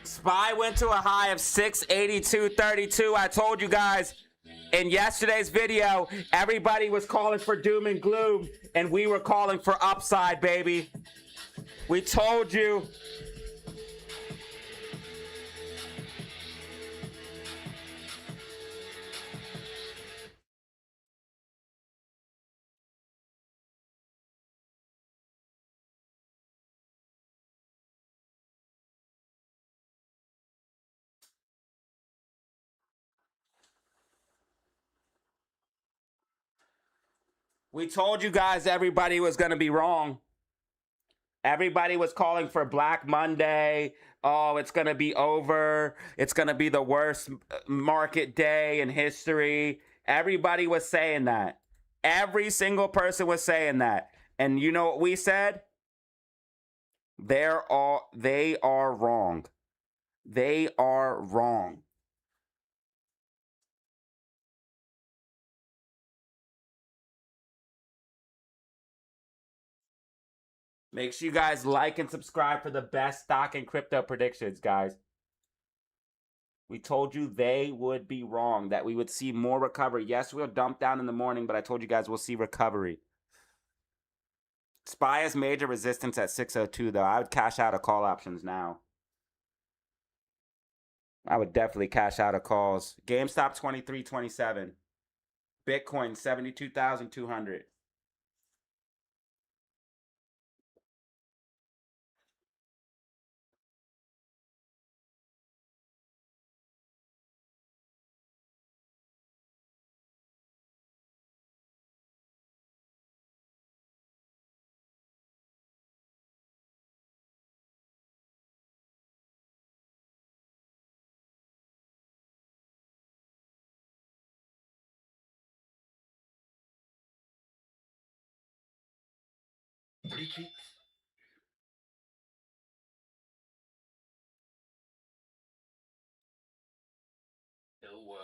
Speaker 2: SPY went to a high of 682.32. I told you guys in yesterday's video, everybody was calling for doom and gloom, and we were calling for upside, baby. We told you. We told you guys everybody was going to be wrong. Everybody was calling for Black Monday. Oh, it's going to be over. It's going to be the worst market day in history. Everybody was saying that. Every single person was saying that. And you know what we said? They are wrong. They are wrong. Make sure you guys like and subscribe for the best stock and crypto predictions, guys. We told you they would be wrong, that we would see more recovery. Yes, we'll dump down in the morning, but I told you guys we'll see recovery. SPY has major resistance at 602, though. I would cash out of call options now. I would definitely cash out of calls. GameStop 23.27. Bitcoin 72,200.
Speaker 3: Booty cheeks.
Speaker 1: It'll work.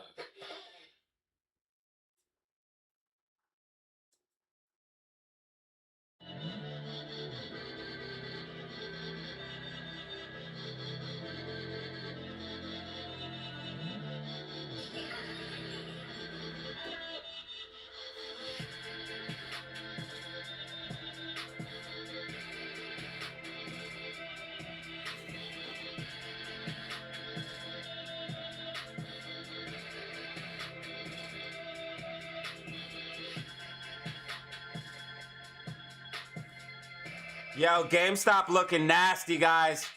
Speaker 2: Yo, GameStop looking nasty, guys.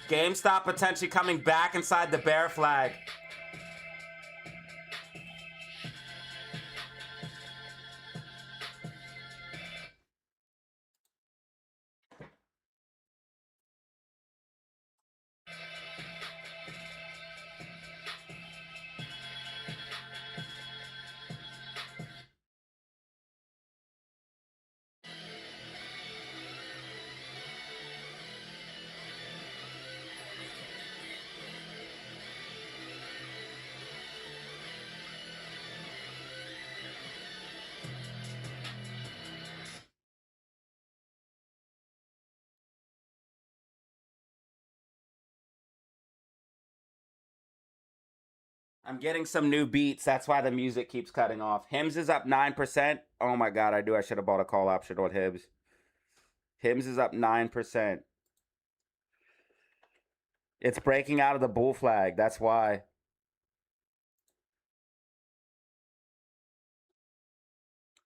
Speaker 2: GameStop potentially coming back inside the bear flag. I'm getting some new beats. That's why the music keeps cutting off. Hims is up 9%. Oh my God, I should have bought a call option on Hims. Hims is up 9%. It's breaking out of the bull flag. That's why.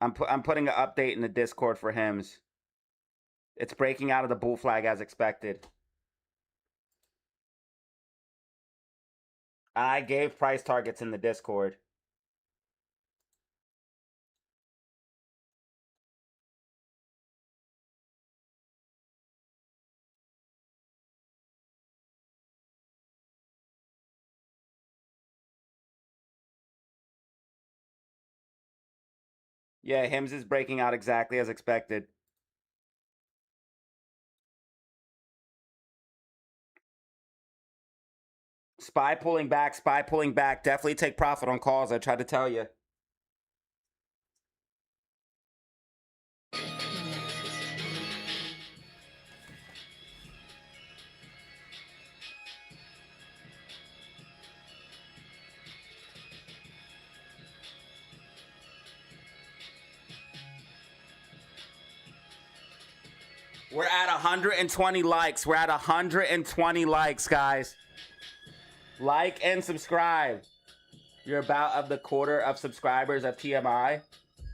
Speaker 2: I'm putting an update in the Discord for Hims. It's breaking out of the bull flag as expected. I gave price targets in the Discord. Yeah, Hims is breaking out exactly as expected. Spy pulling back, Spy pulling back. Definitely take profit on calls. I tried to tell you. We're at 120 likes. We're at 120 likes, guys. Like and subscribe. You're about of the quarter of subscribers of TMI.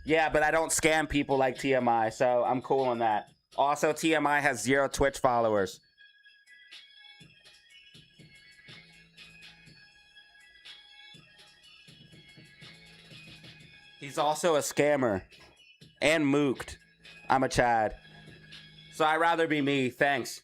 Speaker 2: Yeah, but I don't scam people like TMI, so I'm cool on that. Also, TMI has 0 Twitch followers. He's also a scammer. And mooked. I'm a Chad. So I'd rather be me. Thanks.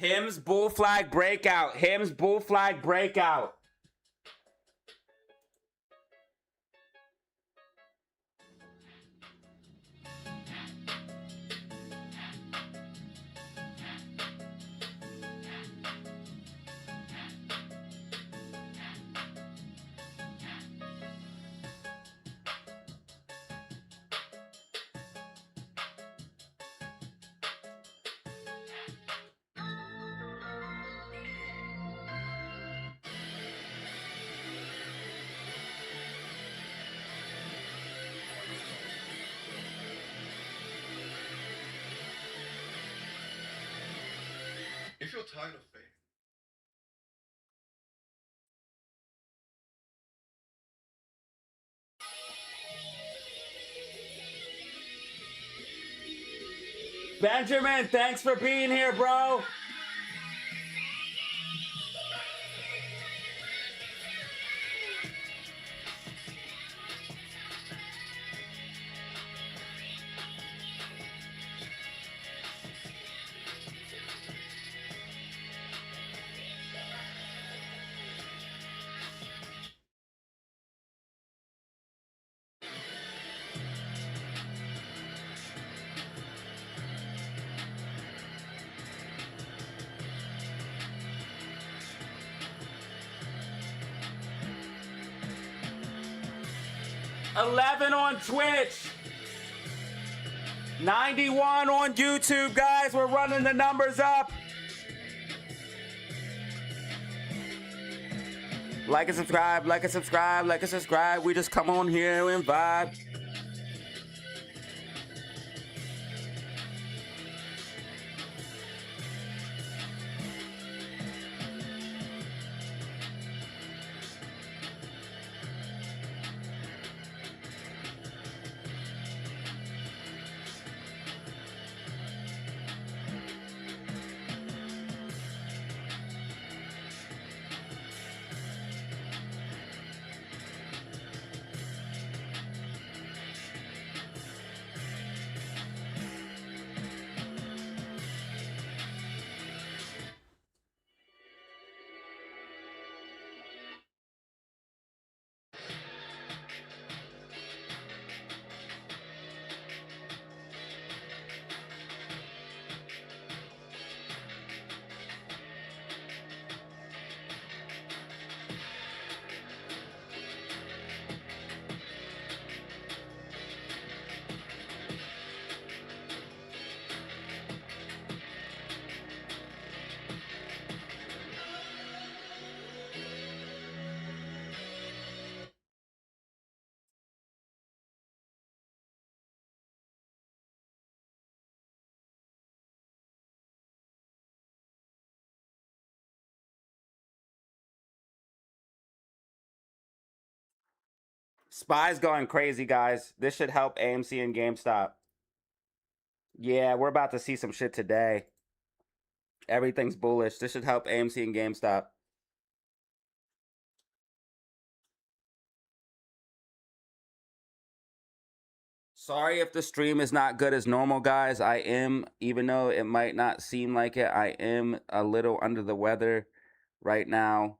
Speaker 2: Hims bull flag breakout. Hims bull flag breakout.
Speaker 3: If you're tired of fame,
Speaker 2: Benjamin, thanks for being here, bro. $11 on Twitch. 91 on YouTube, guys. We're running the numbers up. Like and subscribe, like and subscribe, like and subscribe. We just come on here and vibe. Spy's going crazy, guys. This should help AMC and GameStop. Yeah, we're about to see some shit today. Everything's bullish. This should help AMC and GameStop. Sorry if the stream is not good as normal, guys. I am, even though it might not seem like it, I am a little under the weather right now.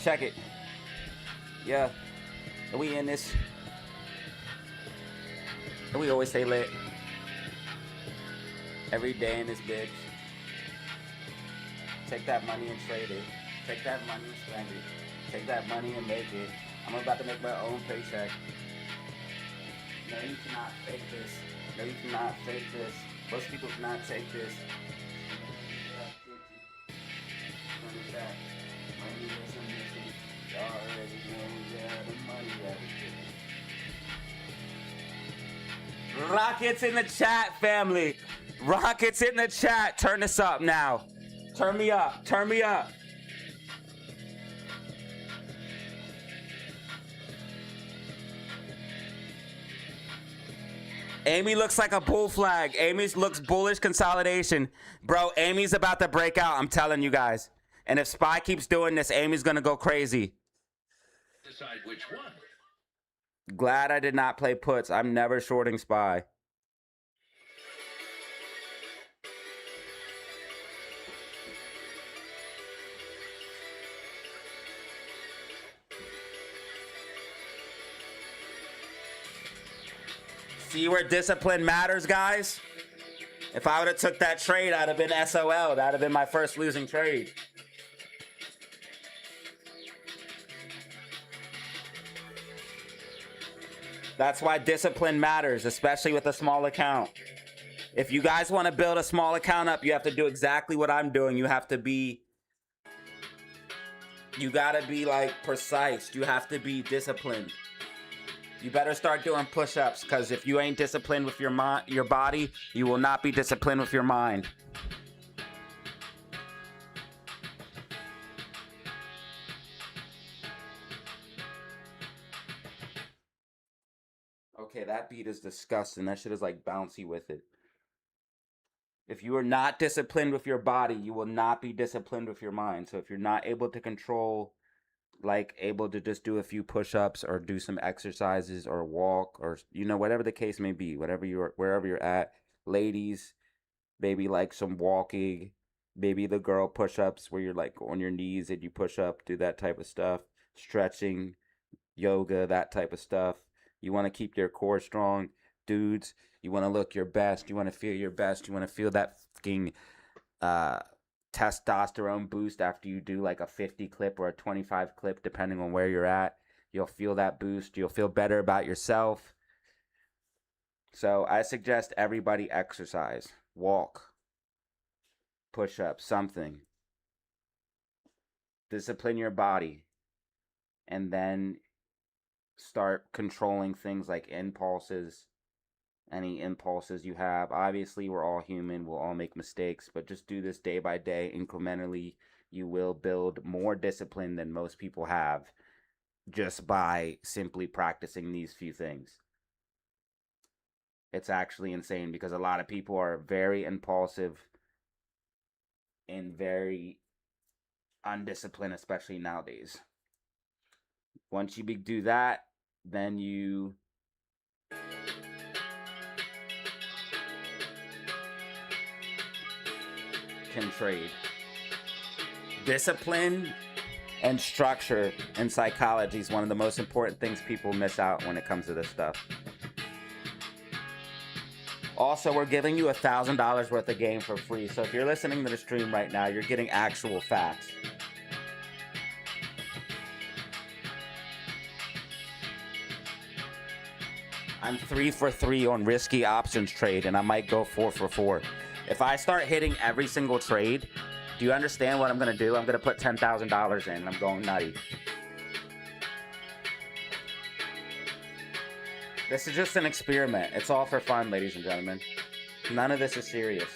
Speaker 2: Check it. Yeah. We in this. We always stay lit. Every day in this bitch. Take that money and trade it. Take that money and spend it. Take that money and make it. I'm about to make my own paycheck. No, you cannot fake this. No, you cannot fake this. Most people cannot take this. Rockets in the chat, family. Rockets in the chat. Turn this up now. Turn me up. Turn me up. Amy looks like a bull flag. Amy looks bullish consolidation. Bro, Amy's about to break out. I'm telling you guys. And if SPY keeps doing this, Amy's going to go crazy.
Speaker 6: Decide which one.
Speaker 2: Glad I did not play puts. I'm never shorting SPY. See where discipline matters, guys? If I would have took that trade, I'd have been SOL. That'd have been my first losing trade. That's why discipline matters, especially with a small account. If you guys want to build a small account up, you have to do exactly what I'm doing. You gotta be like precise. You have to be disciplined. You better start doing push-ups, because if you ain't disciplined with your body, you will not be disciplined with your mind. Okay, that beat is disgusting. That shit is like bouncy with it. If you are not disciplined with your body, you will not be disciplined with your mind. So if you're not able to control, like able to just do a few push-ups or do some exercises or walk or, you know, whatever the case may be, wherever you're at, ladies, maybe like some walking, maybe the girl push-ups where you're like on your knees and you push up, do that type of stuff, stretching, yoga, that type of stuff. You want to keep your core strong. Dudes, you want to look your best. You want to feel your best. You want to feel that fucking testosterone boost after you do like a 50 clip or a 25 clip, depending on where you're at. You'll feel that boost. You'll feel better about yourself. So I suggest everybody exercise, walk, push up, something. Discipline your body. And then start controlling things like impulses. Any impulses you have. Obviously, we're all human. We'll all make mistakes. But just do this day by day, incrementally. You will build more discipline than most people have just by simply practicing these few things. It's actually insane because a lot of people are very impulsive and very undisciplined, especially nowadays. Once you do that, then you can trade. Discipline and structure in psychology is one of the most important things people miss out when it comes to this stuff. Also, we're giving you $1,000 worth of game for free. So if you're listening to the stream right now, you're getting actual facts. I'm 3 for 3 on risky options trade, and I might go 4 for 4. If I start hitting every single trade, do you understand what I'm going to do? I'm going to put $10,000 in, and I'm going nutty. This is just an experiment. It's all for fun, ladies and gentlemen. None of this is serious.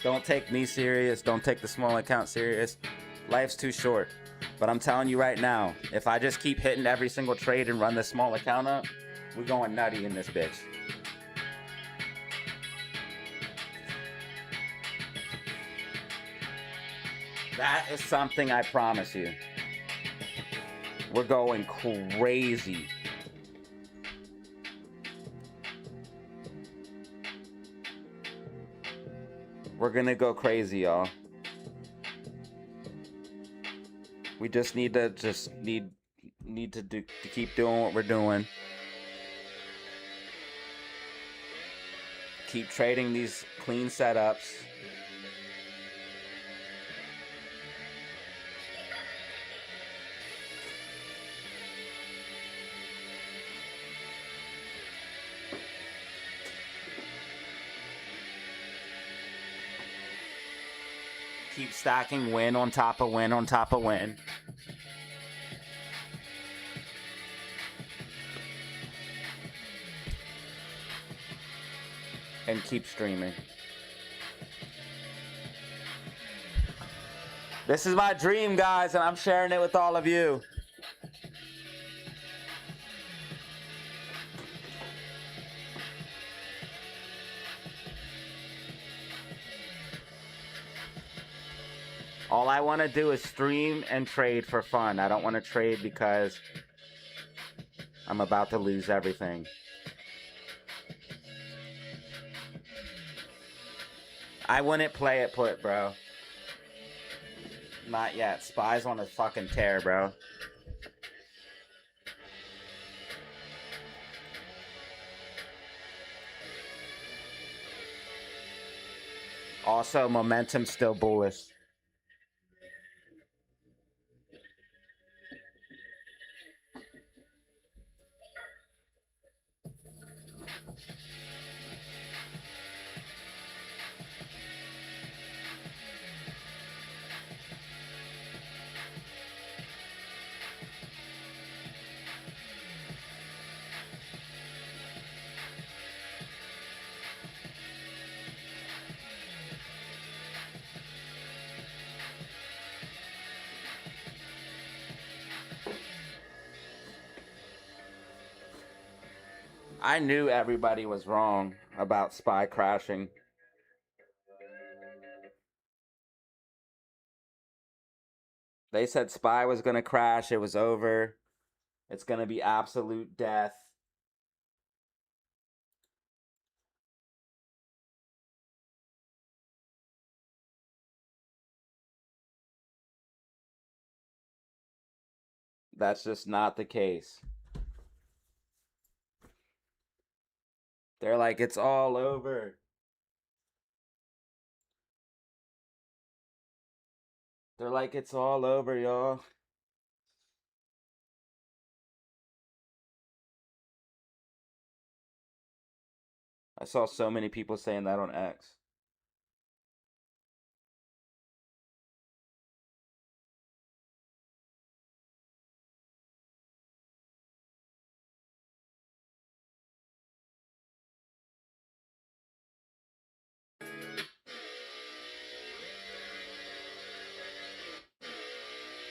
Speaker 2: Don't take me serious. Don't take the small account serious. Life's too short. But I'm telling you right now, if I just keep hitting every single trade and run this small account up, we're going nutty in this bitch. That is something I promise you. We're going crazy. We're gonna go crazy, y'all. We just need to to keep doing what we're doing. Keep trading these clean setups. Keep stacking win on top of win on top of win. And keep streaming. This is my dream, guys, and I'm sharing it with all of you. All I want to do is stream and trade for fun. I don't want to trade because I'm about to lose everything. I wouldn't play it put, bro. Not yet. Spy's on a fucking tear, bro. Also, momentum still bullish. I knew everybody was wrong about Spy crashing. They said Spy was going to crash. It was over. It's going to be absolute death. That's just not the case. They're like, it's all over. They're like, it's all over, y'all. I saw so many people saying that on X.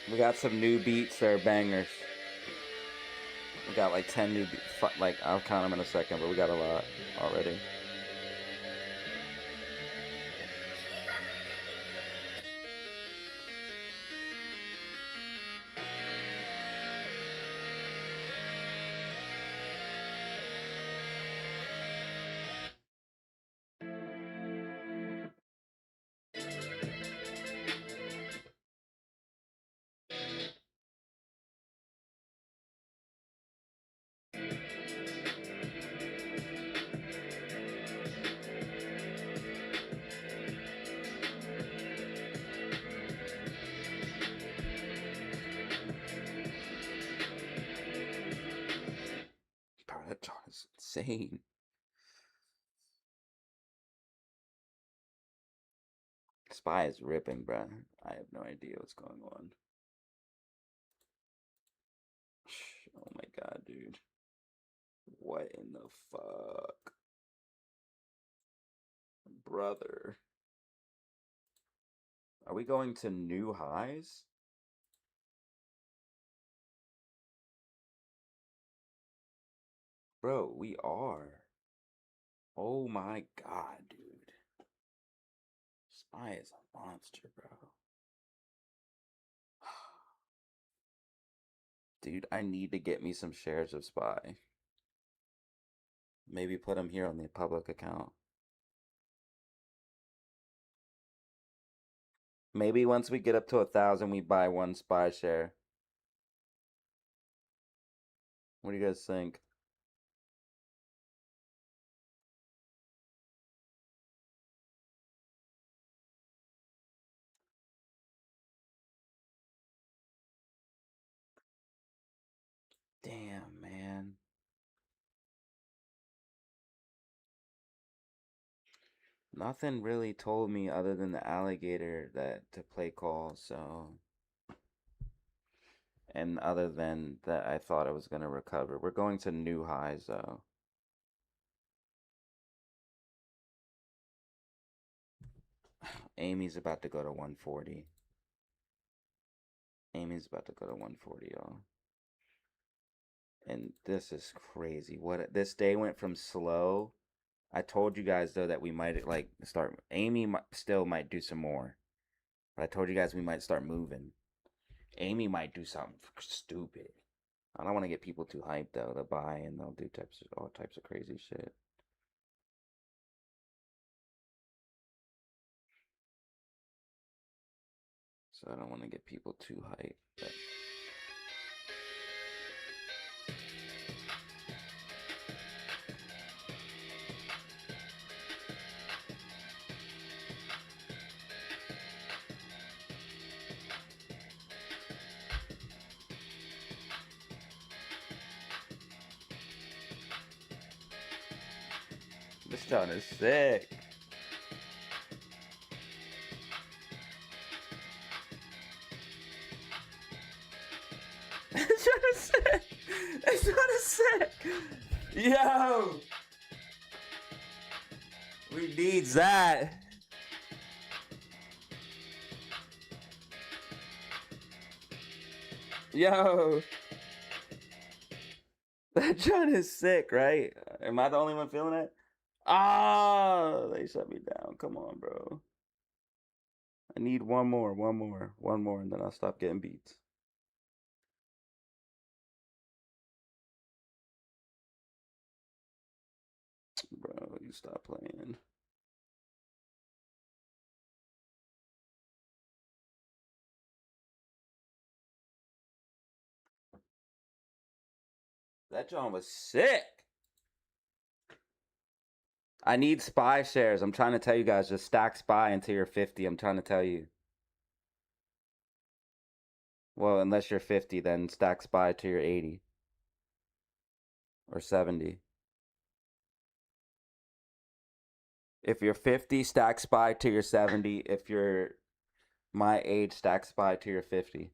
Speaker 2: We got some new beats that are bangers. We got like 10 new beats. Like, I'll count them in a second, but we got a lot already. Bro, that chart is insane. Spy is ripping, bro. I have no idea what's going on. Oh my god, dude. What in the fuck? Brother. Are we going to new highs? Bro, we are. Oh my god, dude. Spy is a monster, bro. Dude, I need to get me some shares of Spy. Maybe put them here on the public account. Maybe once we get up to 1,000, we buy one SPY share. What do you guys think? Damn, man. Nothing really told me other than the alligator that to play call, so. And other than that, I thought I was going to recover. We're going to new highs, though. Amy's about to go to 140. Amy's about to go to 140, y'all. And this is crazy. What this day went from slow. I told you guys though that we might like start. Amy still might do some more, but I told you guys we might start moving. Amy might do something stupid. I don't want to get people too hyped though. They'll buy and they'll do all types of crazy shit. So I don't want to get people too hyped. But... This John is sick. This John is sick. This John is sick. Yo. We needs that. Yo. That John is sick, right? Am I the only one feeling it? Ah, they shut me down. Come on, bro. I need one more, and then I'll stop getting beats. Bro, you stop playing. That John was sick. I need SPY shares. I'm trying to tell you guys, just stack SPY until you're 50. I'm trying to tell you. Well, unless you're 50, then stack SPY till you're 80. Or 70. If you're 50, stack SPY till you're 70. If you're my age, stack SPY till you're 50.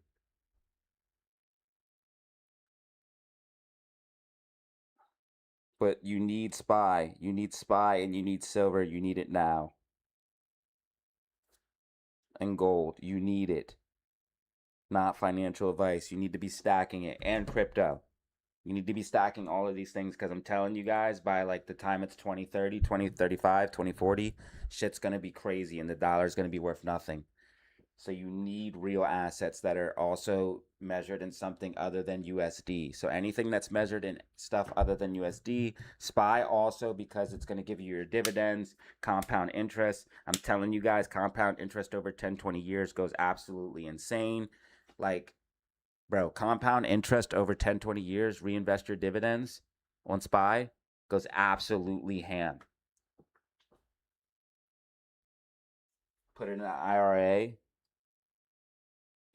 Speaker 2: But you need SPY. You need SPY and you need silver. You need it now. And gold. You need it. Not financial advice. You need to be stacking it. And crypto. You need to be stacking all of these things because I'm telling you guys, by like the time it's 2030, 2035, 2040, shit's going to be crazy and the dollar's going to be worth nothing. So you need real assets that are also measured in something other than USD. So anything that's measured in stuff other than USD. SPY also, because it's going to give you your dividends, compound interest. I'm telling you guys, compound interest over 10, 20 years goes absolutely insane. Like, bro, compound interest over 10, 20 years, reinvest your dividends on SPY, goes absolutely ham. Put it in an IRA.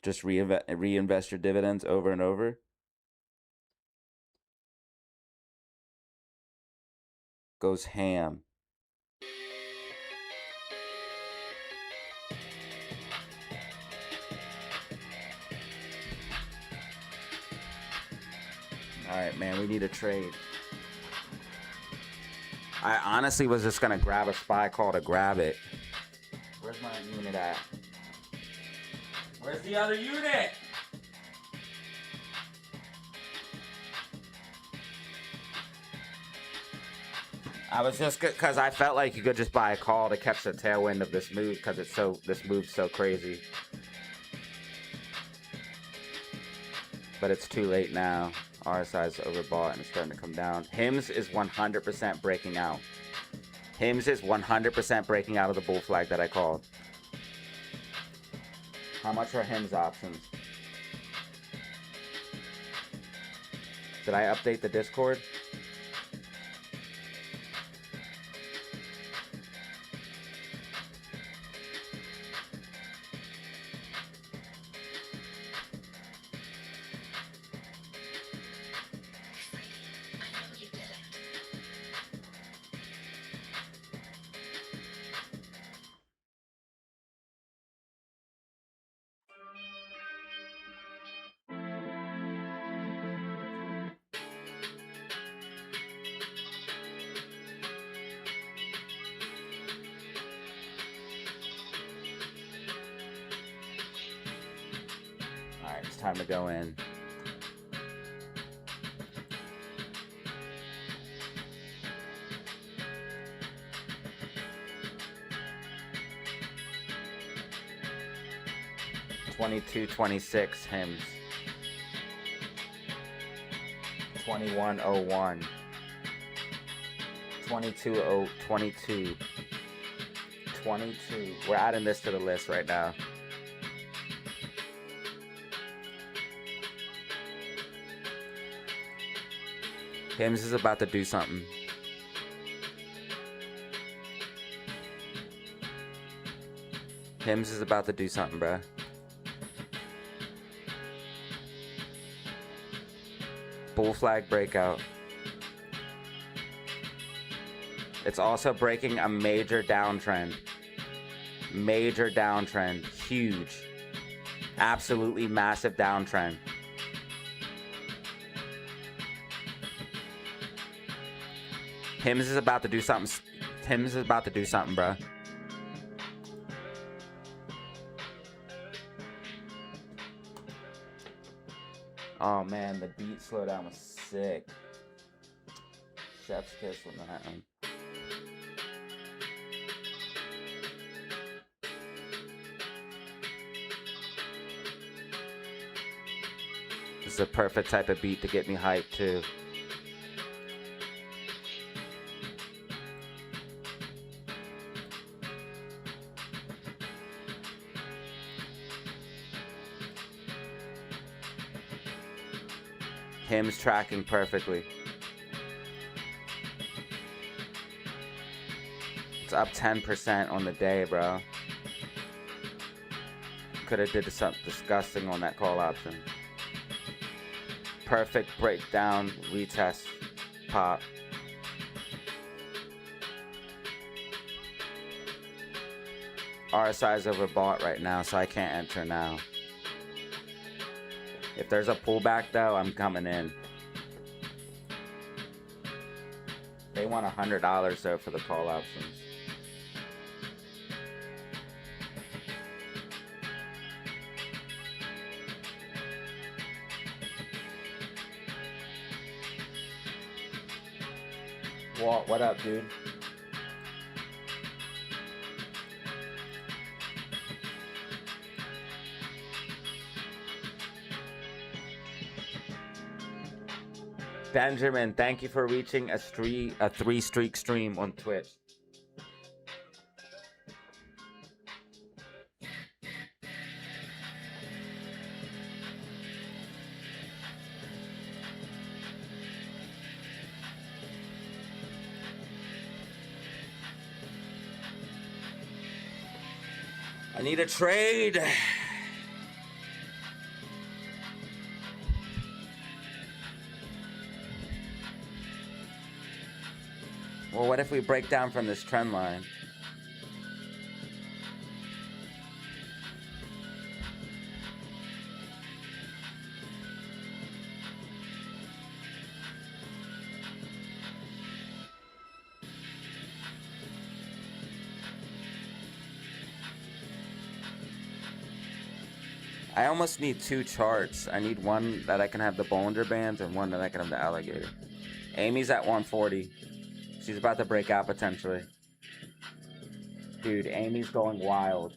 Speaker 2: Just reinvest your dividends over and over. Goes ham. All right, man, we need a trade. I honestly was just going to grab a SPY call to grab it. Where's my unit at? Where's the other unit? I was just because I felt like you could just buy a call to catch the tailwind of this move because this move's so crazy. But it's too late now. RSI is overbought and it's starting to come down. HIMS is 100% breaking out. HIMS is 100% breaking out of the bull flag that I called. How much are HIMS options? Did I update the Discord? Alright, it's time to go in. $22.26 HIMS. 21.01. 22.22. 22. We're adding this to the list right now. HIMS is about to do something. HIMS is about to do something, bruh. Bull flag breakout. It's also breaking a major downtrend. Major downtrend. Huge. Absolutely massive downtrend. HIMS is about to do something. HIMS is about to do something, bruh. Oh man, the beat slowdown was sick. Chef's kiss on that one. This is a perfect type of beat to get me hyped too. HIMS tracking perfectly. It's up 10% on the day, bro. Could have did something disgusting on that call option. Perfect breakdown, retest, pop. RSI is overbought right now, so I can't enter now. If there's a pullback though, I'm coming in. They want $100 though for the call options. Walt, what up, dude? Benjamin, thank you for reaching a 3-streak stream on Twitch. I need a trade. Well, what if we break down from this trend line? I almost need two charts. I need one that I can have the Bollinger Bands and one that I can have the alligator. Amy's at 140. She's about to break out potentially. Dude, Amy's going wild.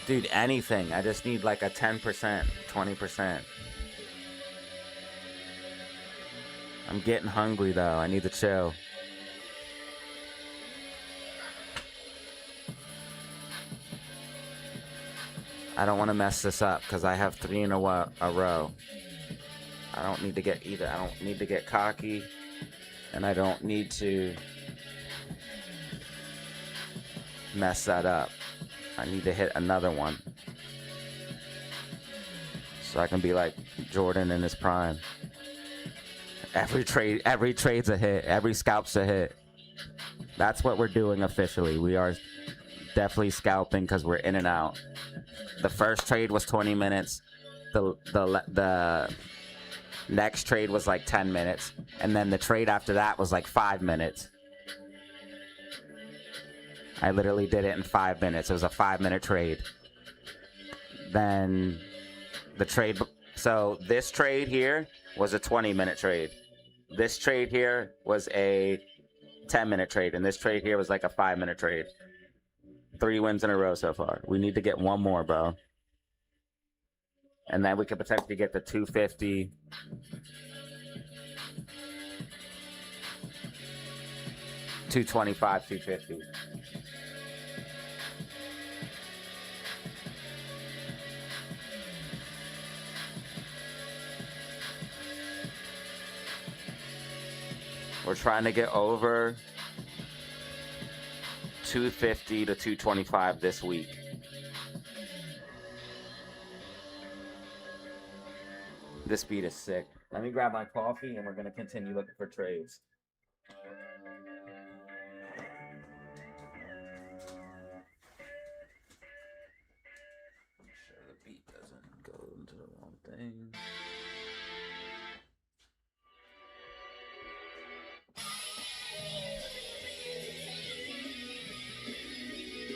Speaker 2: Dude, anything. I just need like a 10%, 20%. I'm getting hungry though. I need to chill. I don't want to mess this up because I have 3 in a row. I don't need to get either. I don't need to get cocky, and I don't need to mess that up. I need to hit another one so I can be like Jordan in his prime. Every trade's a hit. Every scalp's a hit. That's what we're doing officially. We are definitely scalping because we're in and out. The first trade was 20 minutes. The next trade was like 10 minutes. And then the trade after that was like 5 minutes. I literally did it in 5 minutes. It was a 5-minute trade. Then the trade... So this trade here was a 20-minute trade. This trade here was a 10-minute trade. And this trade here was like a 5-minute trade. 3 wins in a row so far. We need to get one more, bro. And then we could potentially get the 250. $225, $250. We're trying to get over 250 to 225 this week. This beat is sick. Let me grab my coffee and we're going to continue looking for trades. Make sure the beat doesn't go into the wrong thing.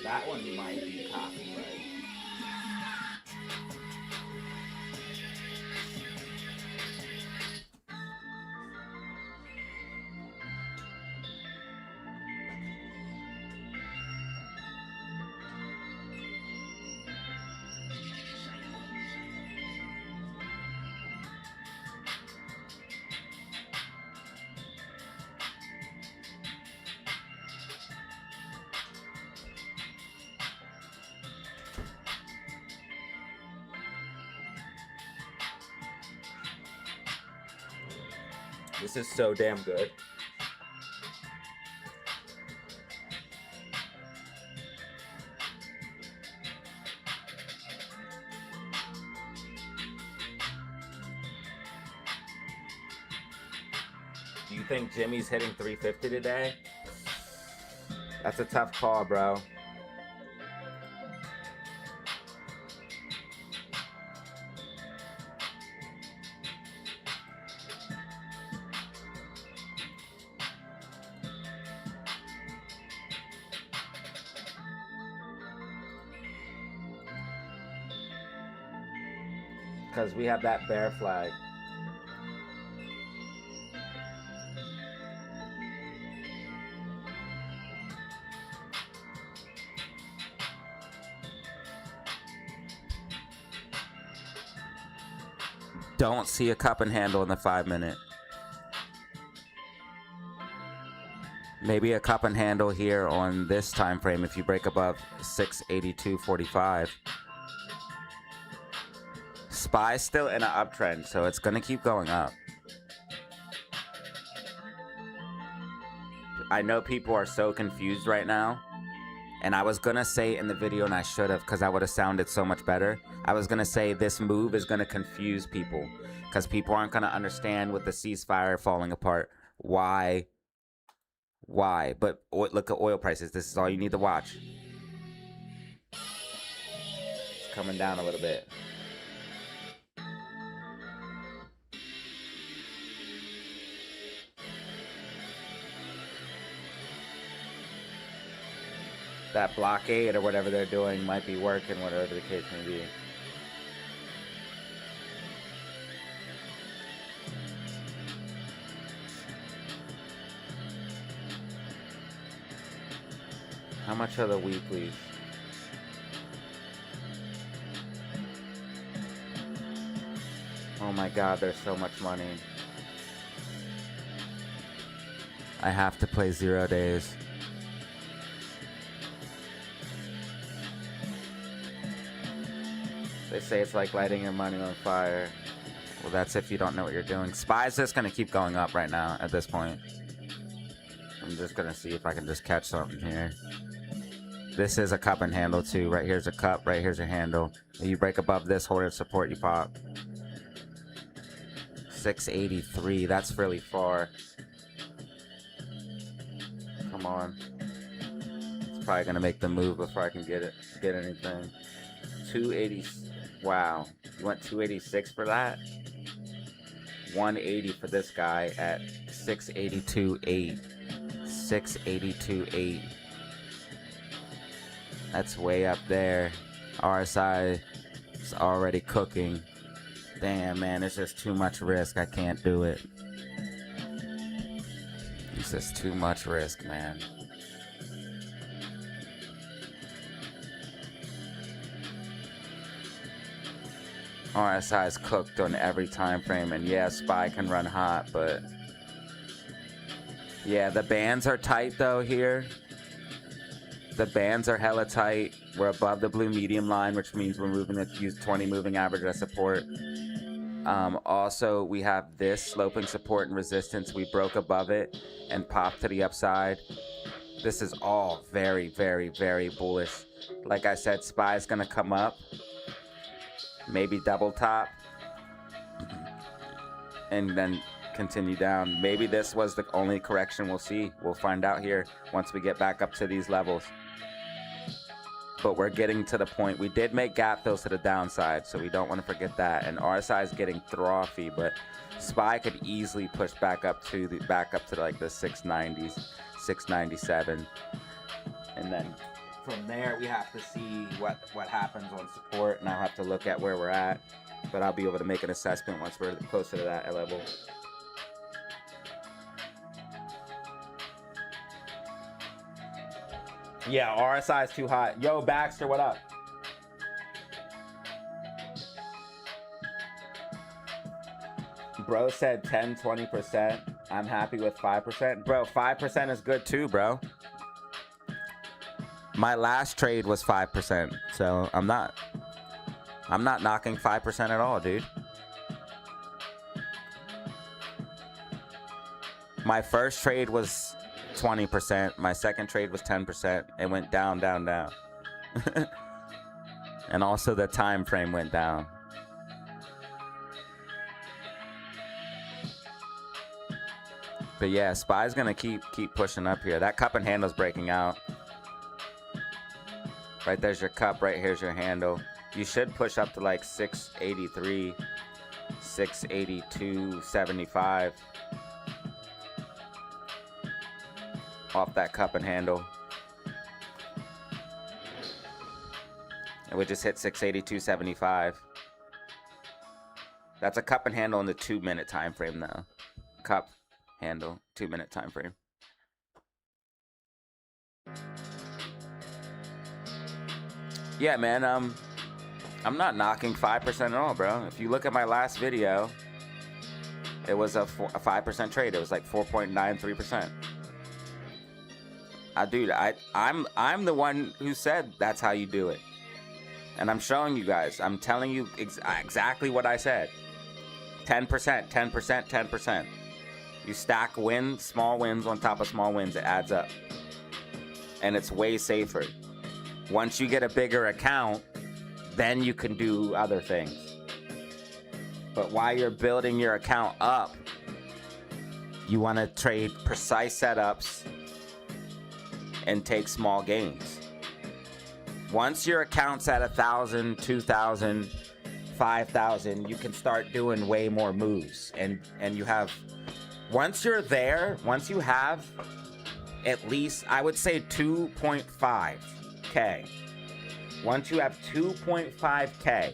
Speaker 2: That one might be copyright. This is so damn good. Do you think Jimmy's hitting 350 today? That's a tough call, bro. Because we have that bear flag. Don't see a cup and handle in the 5-minute. Maybe a cup and handle here on this time frame if you break above 682.45. SPY's still in an uptrend, so it's gonna keep going up. I know people are so confused right now, and I was gonna say in the video, and I should have, because I would have sounded so much better. I was gonna say this move is gonna confuse people, because people aren't gonna understand with the ceasefire falling apart why. But look at oil prices. This is all you need to watch. It's coming down a little bit. That blockade or whatever they're doing might be working, whatever the case may be. How much are the weeklies? my god, there's so much money. I have to play 0 days. They say it's like lighting your money on fire. Well, that's if you don't know what you're doing. Spy's just gonna keep going up right now at this point. I'm just gonna see if I can just catch something here. This is a cup and handle too. Right here's a cup, right here's a handle. If you break above this, hold it support, you pop. 683, that's really far. Come on. It's probably gonna make the move before I can get anything. 280, wow. You went 286 for that? 180 for this guy at 682.8. 682.8. That's way up there. RSI is already cooking. Damn, man, it's just too much risk. I can't do it. It's just too much risk, man. RSI is cooked on every time frame, and yeah, SPY can run hot, but yeah, the bands are tight though here. The bands are hella tight. We're above the blue medium line, which means we're moving to use 20 moving average as support. Also, we have this sloping support and resistance. We broke above it and popped to the upside. This is all very, very, very bullish. Like I said, SPY is gonna come up. Maybe double top and then continue down. Maybe this was the only correction we'll see. We'll find out here once we get back up to these levels. But we're getting to the point. We did make gap fills to the downside, so we don't want to forget that. And RSI is getting frothy, but SPY could easily push back up to like the 690s, 697, and then from there, we have to see what happens on support, and I'll have to look at where we're at, but I'll be able to make an assessment once we're closer to that level. Yeah, RSI is too hot. Yo, Baxter, what up? Bro said 10, 20%. I'm happy with 5%. Bro, 5% is good too, bro. My last trade was 5%, so I'm not knocking 5% at all, dude. My first trade was 20%. My second trade was 10%. It went down, down, down. And also the time frame went down. But yeah, SPY's gonna keep pushing up here. That cup and handle's breaking out. Right there's your cup, right here's your handle. You should push up to like 683, 682.75 off that cup and handle. And we just hit 682.75. That's a cup and handle in the 2-minute time frame though. Cup, handle, 2-minute time frame. Yeah, man, I'm not knocking 5% at all, bro. If you look at my last video, it was a 5% trade. It was like 4.93%. Dude, I'm the one who said that's how you do it. And I'm showing you guys. I'm telling you exactly what I said. 10%, 10%, 10%. You stack wins, small wins on top of small wins. It adds up. And it's way safer. Once you get a bigger account, then you can do other things. But while you're building your account up, you want to trade precise setups and take small gains. Once your account's at 1,000, 2,000, 5,000, you can start doing way more moves. And you have, once you're there, once you have at least, I would say 2.5K. Once you have 2.5K,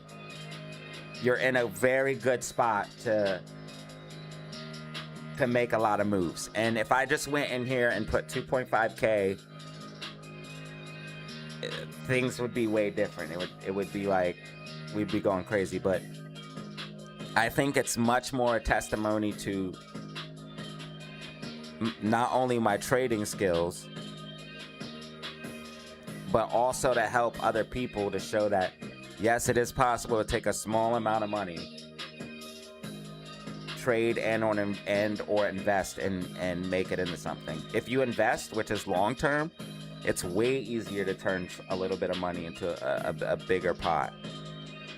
Speaker 2: you're in a very good spot to make a lot of moves. And if I just went in here and put 2.5K, things would be way different. It would be like, we'd be going crazy. But I think it's much more a testimony to not only my trading skills, but also to help other people to show that, yes, it is possible to take a small amount of money, trade and or invest and make it into something. If you invest, which is long term, it's way easier to turn a little bit of money into a bigger pot.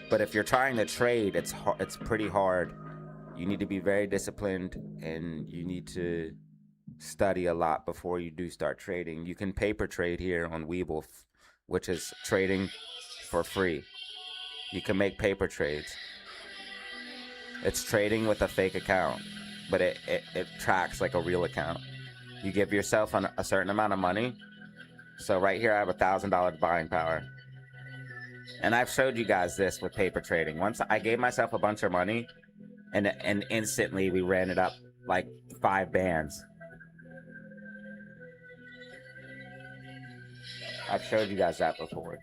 Speaker 2: But if you're trying to trade, it's pretty hard. You need to be very disciplined, and you need to study a lot before you do start trading. You can paper trade here on Webull, which is trading for free. You can make paper trades. It's trading with a fake account, but it tracks like a real account. You give yourself a certain amount of money. So right here I have $1,000 buying power. And I've showed you guys this with paper trading. Once I gave myself a bunch of money, and instantly we ran it up like 5 bands. I've showed you guys that before.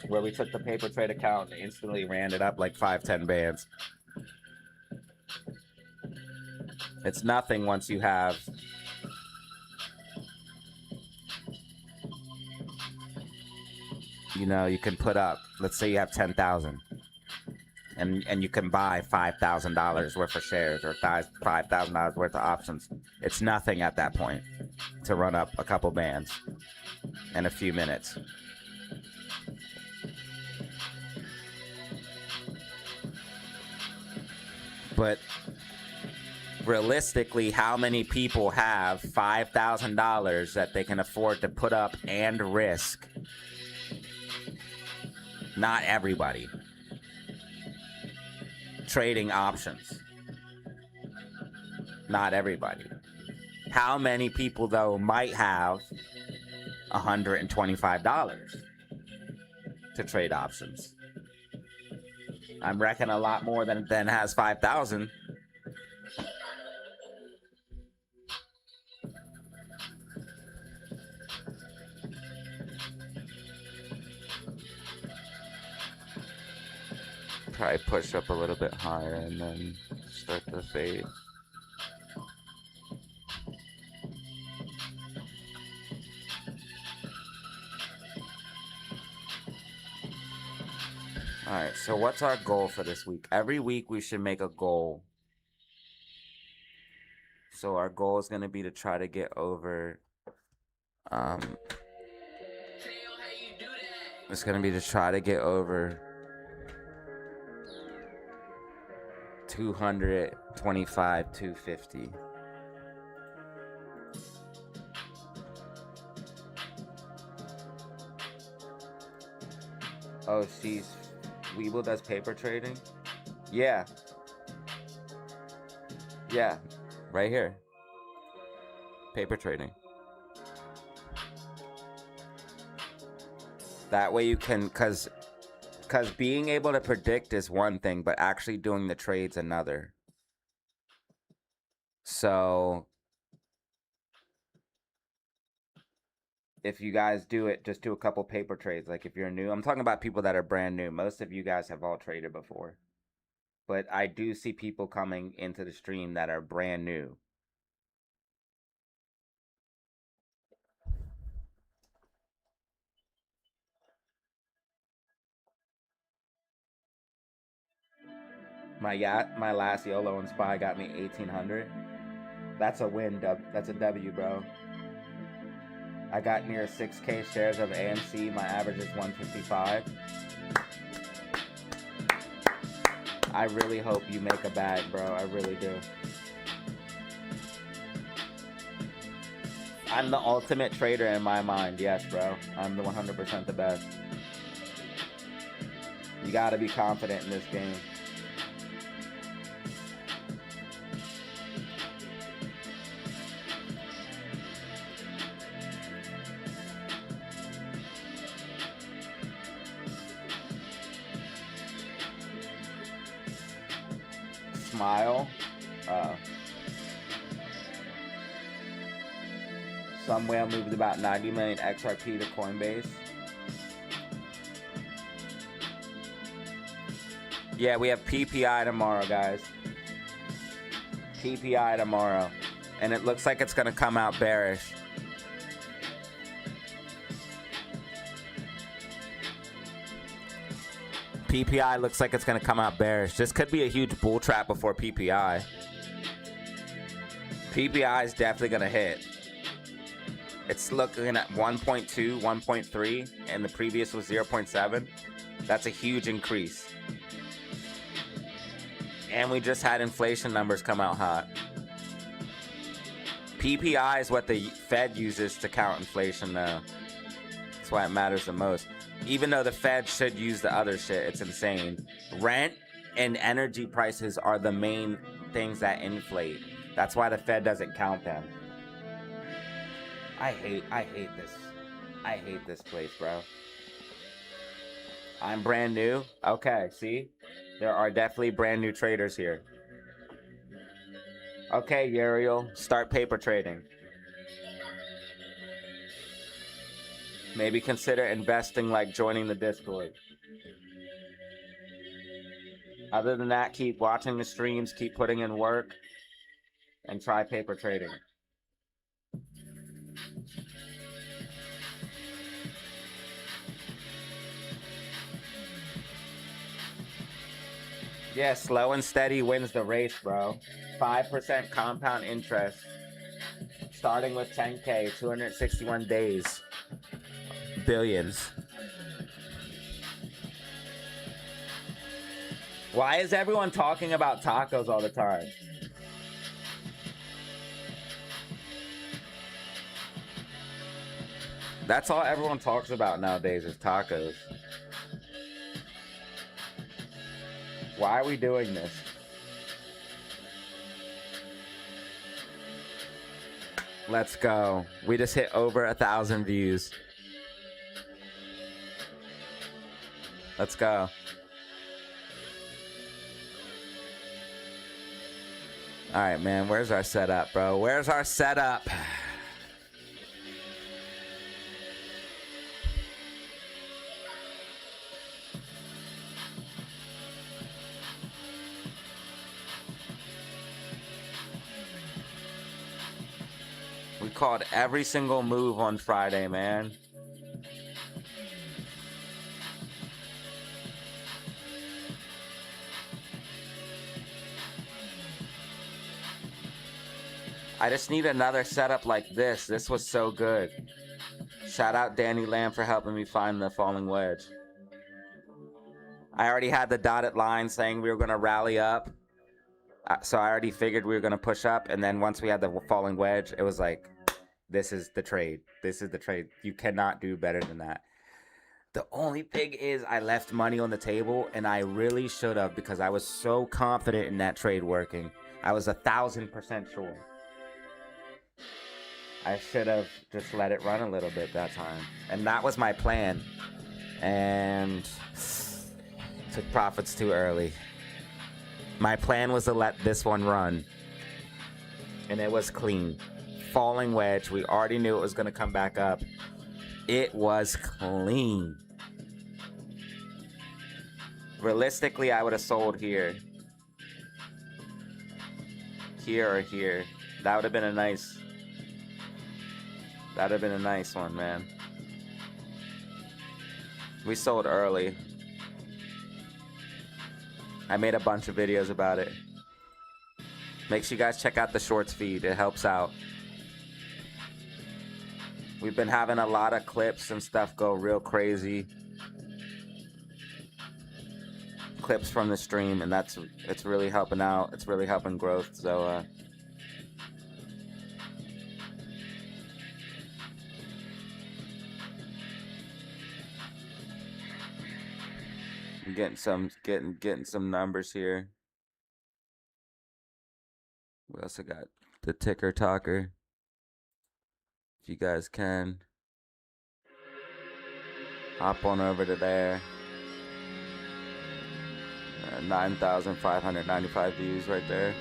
Speaker 2: Where we took the paper trade account and instantly ran it up like 5-10 bands. It's nothing once you have you can put up, let's say you have 10,000 and you can buy $5,000 worth of shares or $5,000 worth of options. It's nothing at that point to run up a couple bands in a few minutes. But realistically, how many people have $5,000 that they can afford to put up and risk? Not everybody. Trading options. Not everybody. How many people, though, might have $125 to trade options? I'm reckoning a lot more than has 5,000. Probably push up a little bit higher and then start the fade. Alright, so what's our goal for this week? Every week we should make a goal. So our goal is going to be to try to get over... it's going to be to try to get over 225, 250. Oh, she's... Webull does paper trading? Yeah. Yeah. Right here. Paper trading. That way you can... Because being able to predict is one thing, but actually doing the trade's another. So... if you guys do it, just do a couple paper trades. Like if you're new, I'm talking about people that are brand new. Most of you guys have all traded before. But I do see people coming into the stream that are brand new. My last YOLO and SPY got me 1,800. That's a win, that's a W, bro. I got near 6K shares of AMC. My average is 155. I really hope you make a bag, bro. I really do. I'm the ultimate trader in my mind. Yes, bro. I'm the 100% the best. You gotta be confident in this game. Smile. Some whale moved about 90 million XRP to Coinbase. Yeah, we have PPI tomorrow, guys. PPI tomorrow. And it looks like it's going to come out bearish. PPI looks like it's going to come out bearish. This could be a huge bull trap before PPI. PPI is definitely going to hit. It's looking at 1.2, 1.3, and the previous was 0.7. That's a huge increase. And we just had inflation numbers come out hot. PPI is what the Fed uses to count inflation now. That's why it matters the most. Even though the Fed should use the other shit, it's insane. Rent and energy prices are the main things that inflate. That's why the Fed doesn't count them. I hate this. I hate this place, bro. I'm brand new. Okay, see? There are definitely brand new traders here. Okay, Uriel, start paper trading. Maybe consider investing like joining the Discord. Other than that, keep watching the streams, keep putting in work, and try paper trading. Yeah, slow and steady wins the race, bro. 5% compound interest. Starting with 10K, 261 days. Billions. Why is everyone talking about tacos all the time? That's all everyone talks about nowadays is tacos. Why are we doing this? Let's go. We just hit over 1,000 views. Let's go. All right, man. Where's our setup, bro? Where's our setup? We called every single move on Friday, man. I just need another setup like this. This was so good. Shout out Danny Lamb for helping me find the falling wedge. I already had the dotted line saying we were going to rally up. So I already figured we were going to push up. And then once we had the falling wedge, it was like, this is the trade. This is the trade. You cannot do better than that. The only thing is I left money on the table, and I really should have because I was so confident in that trade working. I was 1,000% sure. I should have just let it run a little bit that time. And that was my plan. And took profits too early. My plan was to let this one run. And it was clean. Falling wedge. We already knew it was going to come back up. It was clean. Realistically, I would have sold here. Here or here. That would have been a nice... That'd have been a nice one, man. We sold early. I made a bunch of videos about it. Make sure you guys check out the shorts feed. It helps out. We've been having a lot of clips and stuff go real crazy. Clips from the stream, and it's really helping out. It's really helping growth. So I'm getting some numbers here. We also got the ticker talker. If you guys can hop on over to there. 9,595 views right there.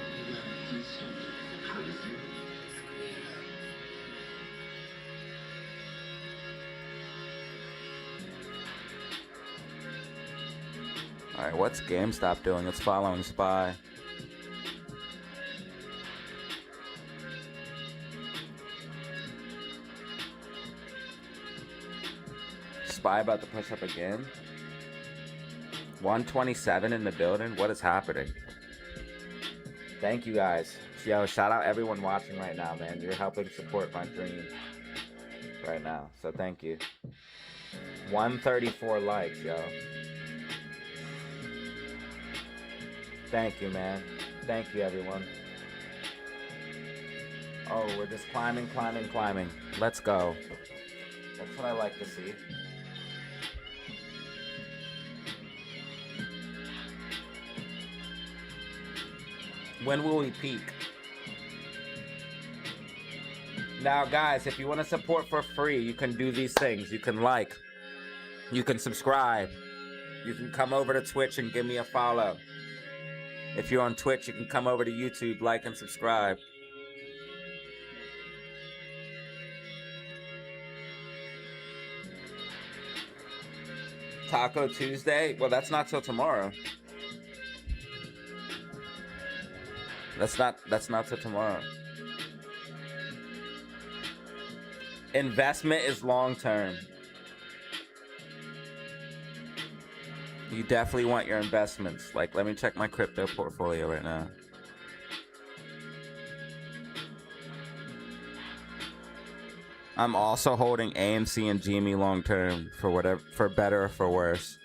Speaker 2: Alright, what's GameStop doing? It's following SPY. SPY about to push up again. 127 in the building. What is happening? Thank you guys. Yo, shout out everyone watching right now, man. You're helping support my dream right now. So thank you. 134 likes, yo. Thank you, man. Thank you, everyone. Oh, we're just climbing, climbing, climbing. Let's go. That's what I like to see. When will we peak? Now, guys, if you want to support for free, you can do these things. You can like. You can subscribe. You can come over to Twitch and give me a follow. If you're on Twitch, you can come over to YouTube, like and subscribe. Taco Tuesday? Well, that's not till tomorrow. That's not till tomorrow. Investment is long term. You definitely want your investments. Like, let me check my crypto portfolio right now. I'm also holding AMC and GME long term for whatever, for better or for worse.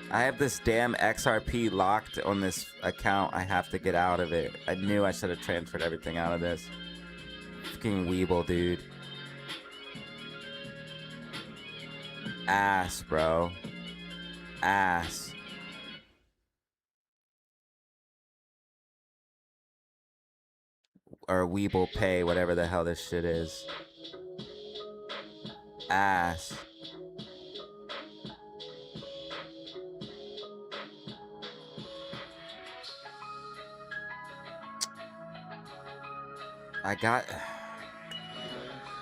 Speaker 2: I have this damn XRP locked on this account. I have to get out of it. I knew I should have transferred everything out of this. Fucking Weeble, dude. Ass, bro. Ass. Or Weeble Pay, whatever the hell this shit is. Ass. I got,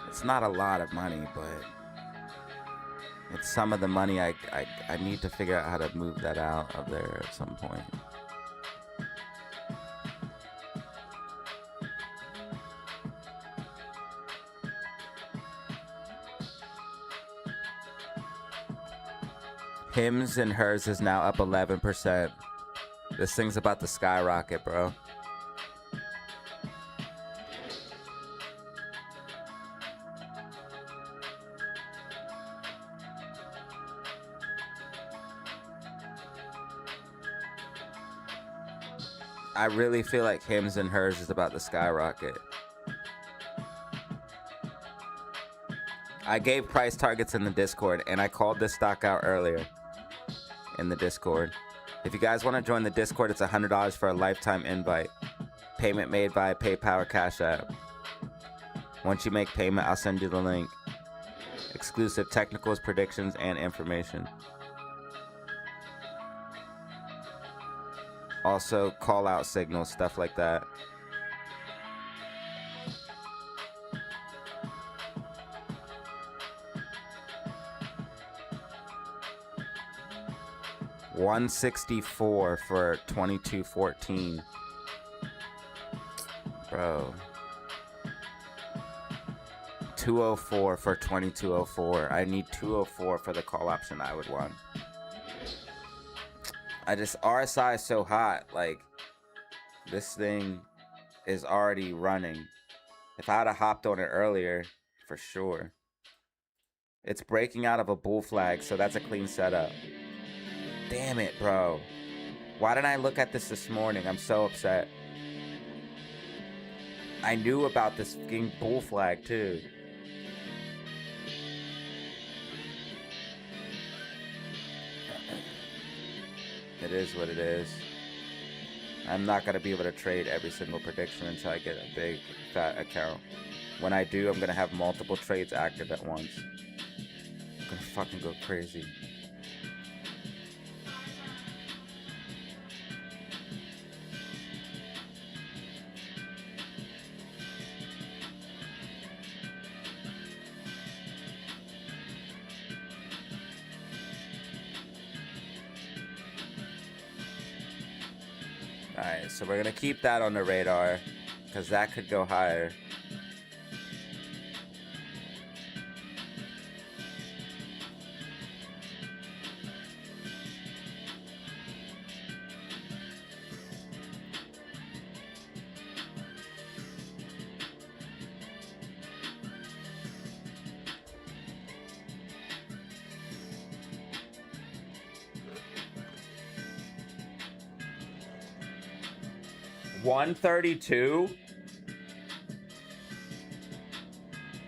Speaker 2: it's not a lot of money, but it's some of the money I need to figure out how to move that out of there at some point. Hims and Hers is now up 11%. This thing's about to skyrocket, bro. I really feel like Hims and Hers is about to skyrocket. I gave price targets in the Discord, and I called this stock out earlier in the Discord. If you guys want to join the Discord, it's $100 for a lifetime invite. Payment made via PayPal or Cash App. Once you make payment, I'll send you the link. Exclusive technicals, predictions, and information. Also, call out signals, stuff like that. $164 for 2214. Bro. 204 for 2204. I need 204 for the call option I would want. RSI is so hot, like, this thing is already running. If I had hopped on it earlier, for sure. It's breaking out of a bull flag, so that's a clean setup. Damn it, bro. Why didn't I look at this morning? I'm so upset. I knew about this fucking bull flag, too. It is what it is. I'm not going to be able to trade every single prediction until I get a big, fat account. When I do, I'm going to have multiple trades active at once. I'm going to fucking go crazy. All right, so we're gonna keep that on the radar because that could go higher. $132.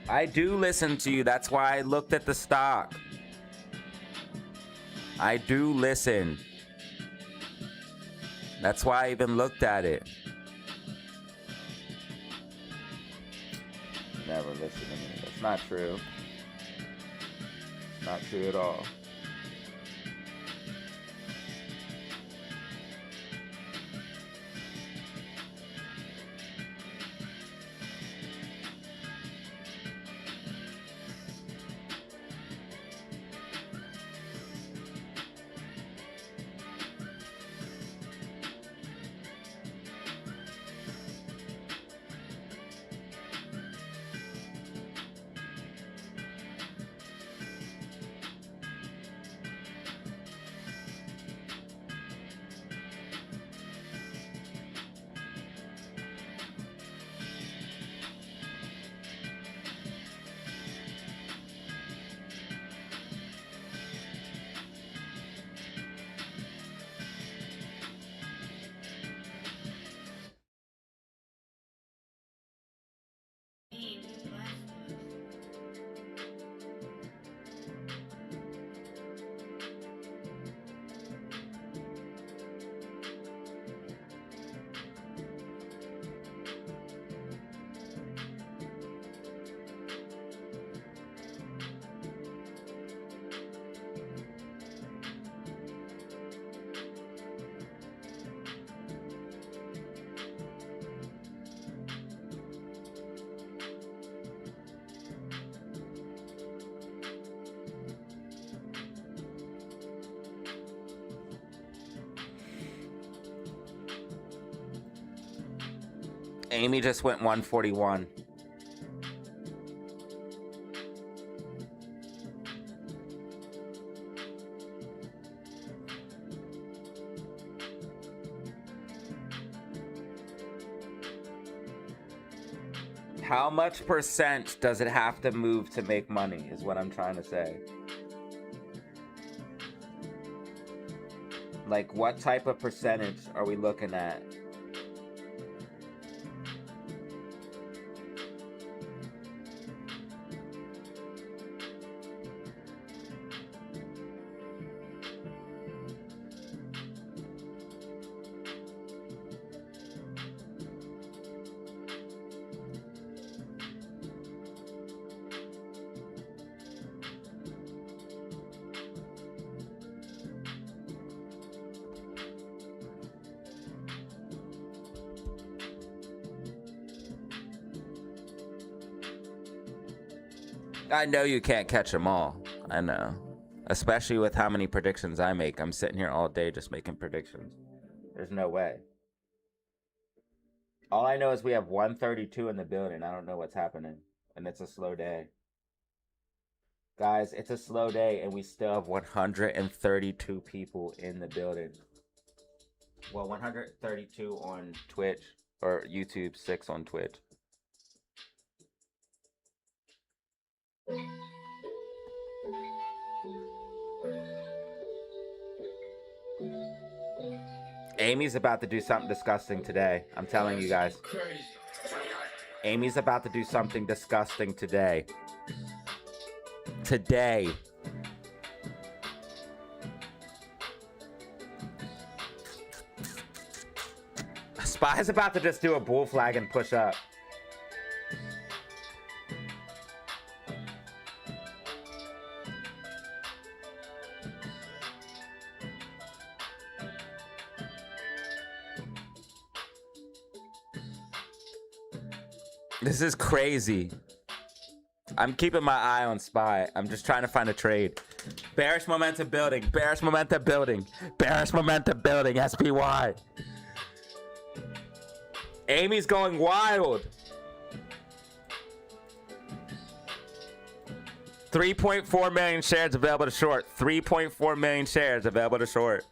Speaker 2: I do listen to you. That's why I looked at the stock. I do listen. That's why I even looked at it. Never listen to me. That's not true. Not true at all. Amy just went 141. How much percent does it have to move to make money is what I'm trying to say. Like, what type of percentage are we looking at? I know you can't catch them all. I know. Especially with how many predictions I make. I'm sitting here all day just making predictions. There's no way. All I know is we have 132 in the building. I don't know what's happening. And it's a slow day. Guys, it's a slow day and we still have 132 people in the building. Well, 132 on Twitch or YouTube, 6 on Twitch. Amy's about to do something disgusting today. I'm telling you guys. Amy's about to do something disgusting today. Today. Spy's about to just do a bull flag and push up. This is crazy. I'm keeping my eye on Spy. I'm just trying to find a trade. Bearish momentum building. Bearish momentum building. Bearish momentum building. SPY. Amy's going wild. 3.4 million shares available to short. 3.4 million shares available to short.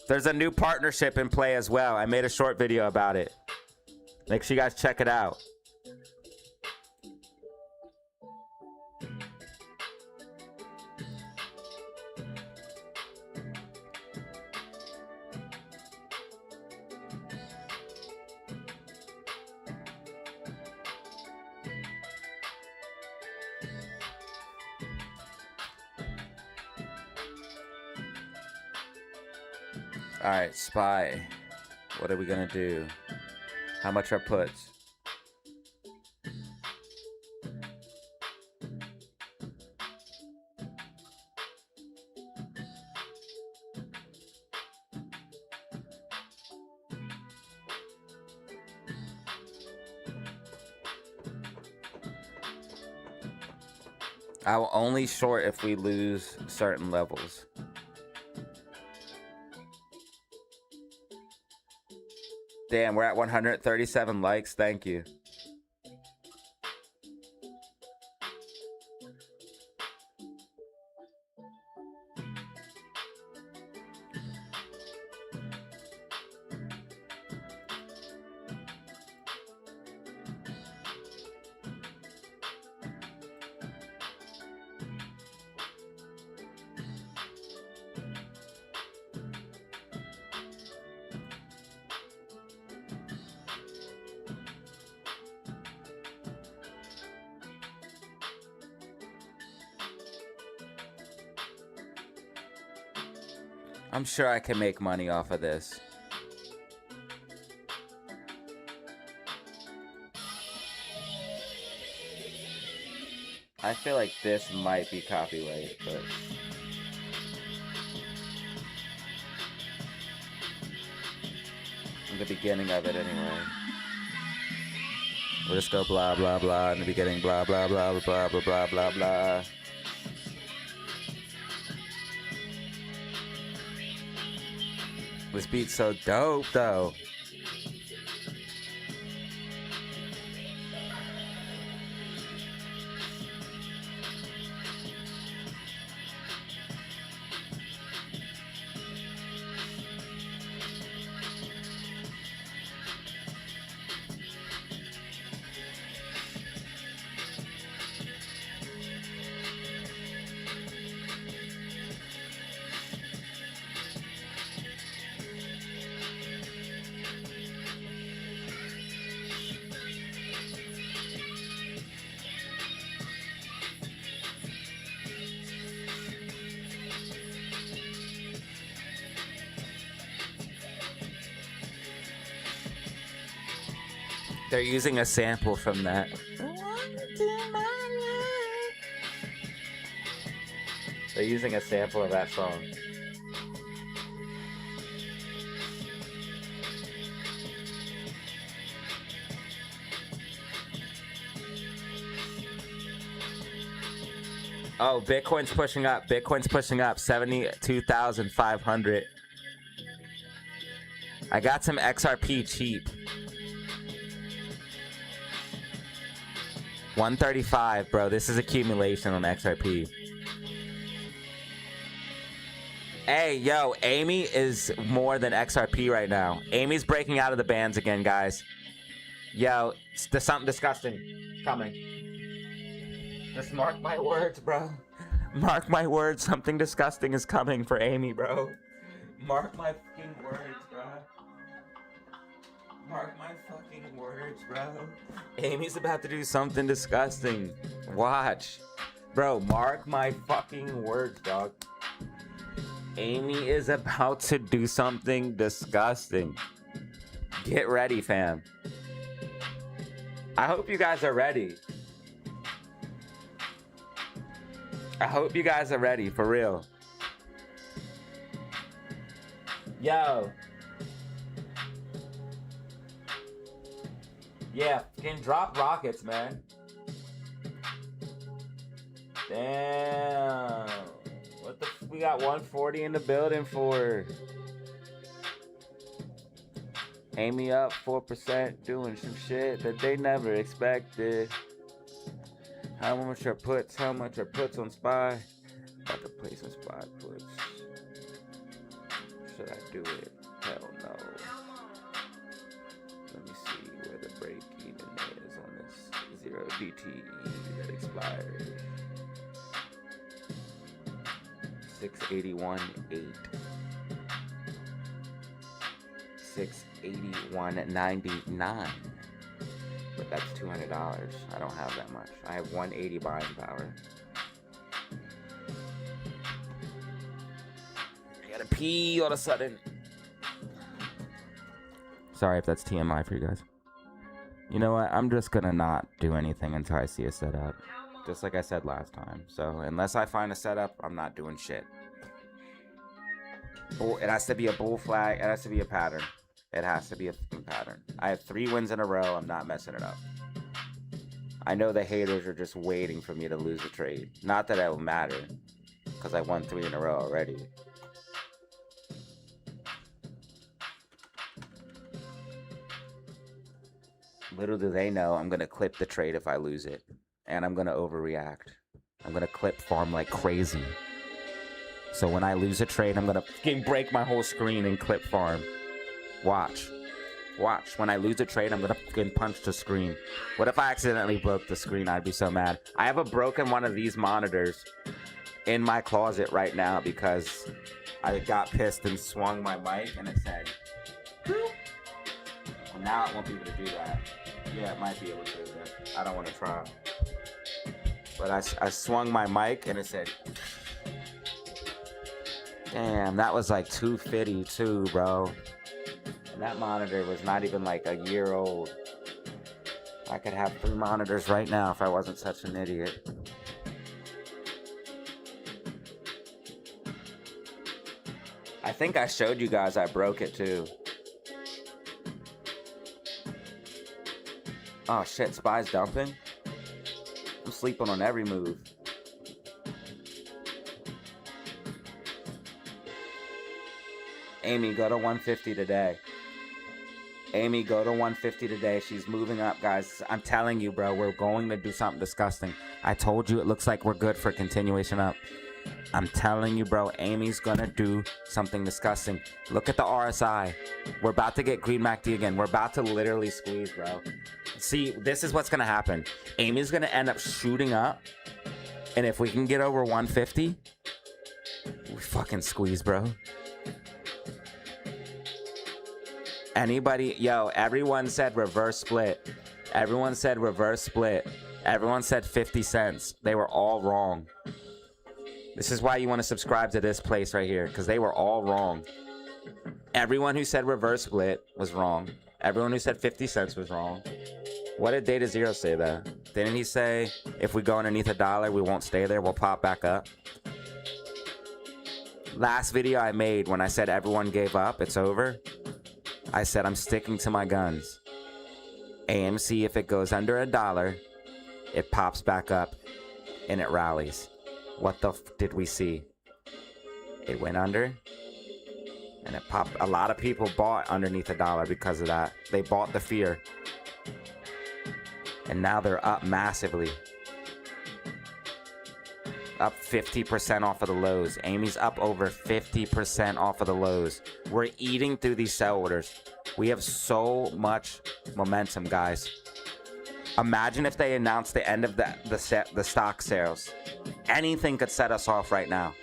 Speaker 2: There's a new partnership in play as well. I made a short video about it. Make sure you guys check it out. All right, SPY. What are we gonna do? How much are puts? I will only short if we lose certain levels. Damn, we're at 137 likes. Thank you. I'm sure I can make money off of this. I feel like this might be copyright, but in the beginning of it anyway. We'll just go blah blah blah in the beginning, blah blah blah blah blah blah blah blah. This beat's so dope, though. They're using a sample from that. They're using a sample of that song. Oh, Bitcoin's pushing up. Bitcoin's pushing up. 72,500. I got some XRP cheap. 135, bro. This is accumulation on XRP. Hey, yo, Amy is more than XRP right now. Amy's breaking out of the bands again, guys. Yo, there's something disgusting coming. Just mark my words, bro. Mark my words. Something disgusting is coming for Amy, bro. Mark my fucking words, bro. Mark my fucking words, bro. Amy's about to do something disgusting. Watch. Bro, mark my fucking words, dog. Amy is about to do something disgusting. Get ready, fam. I hope you guys are ready. I hope you guys are ready, for real. Yo. Yeah, can drop rockets, man. Damn. What the we got 140 in the building for? Amy up 4%, doing some shit that they never expected. How much are puts on SPY? About to play some SPY puts. Should I do it? Hell no. Let me see where the break even is on this 0 DTE that expired. 681.8. 681.99. But that's $200. I don't have that much. I have 180 buying power. I gotta pee all of a sudden. Sorry if that's TMI for you guys. You know what? I'm just gonna not do anything until I see a setup. Just like I said last time. So unless I find a setup, I'm not doing shit. It has to be a bull flag. It has to be a pattern. It has to be a pattern. I have 3 wins in a row. I'm not messing it up. I know the haters are just waiting for me to lose a trade. Not that it will matter, because I won 3 in a row already. Little do they know, I'm going to clip the trade if I lose it. And I'm going to overreact. I'm going to clip farm like crazy. So when I lose a trade, I'm going to break my whole screen and clip farm. Watch. Watch. When I lose a trade, I'm going to fucking punch the screen. What if I accidentally broke the screen? I'd be so mad. I have a broken one of these monitors in my closet right now because I got pissed and swung my mic and it said, well, now it won't be able to do that. Yeah, it might be able to do that. I don't want to try. But I swung my mic and it said, damn, that was like 252, bro. And that monitor was not even like a year old. I could have 3 monitors right now if I wasn't such an idiot. I think I showed you guys I broke it too. Oh shit, SPY's dumping? I'm sleeping on every move. Amy, go to 150 today. Amy, go to 150 today. She's moving up, guys. I'm telling you, bro, we're going to do something disgusting. I told you it looks like we're good for continuation up. I'm telling you, bro, Amy's gonna do something disgusting. Look at the RSI. We're about to get green MACD again. We're about to literally squeeze, bro. See, this is what's gonna happen. Amy's gonna end up shooting up. And if we can get over 150, we fucking squeeze, bro. Anybody, yo, everyone said reverse split. Everyone said reverse split. Everyone said 50 cents. They were all wrong. This is why you want to subscribe to this place right here, because they were all wrong. Everyone who said reverse split was wrong. Everyone who said 50 cents was wrong. What did Data Zero say though? Didn't he say if we go underneath $1, we won't stay there, we'll pop back up? Last video I made when I said everyone gave up, it's over. I said I'm sticking to my guns. AMC, if it goes under $1, it pops back up and it rallies. What the f did we see? It went under and it popped. A lot of people bought underneath $1 because of that. They bought the fear. And now they're up massively. Up 50% off of the lows. Amy's up over 50% off of the lows. We're eating through these sell orders. We have so much momentum, guys. Imagine if they announced the end of the stock sales. Anything could set us off right now.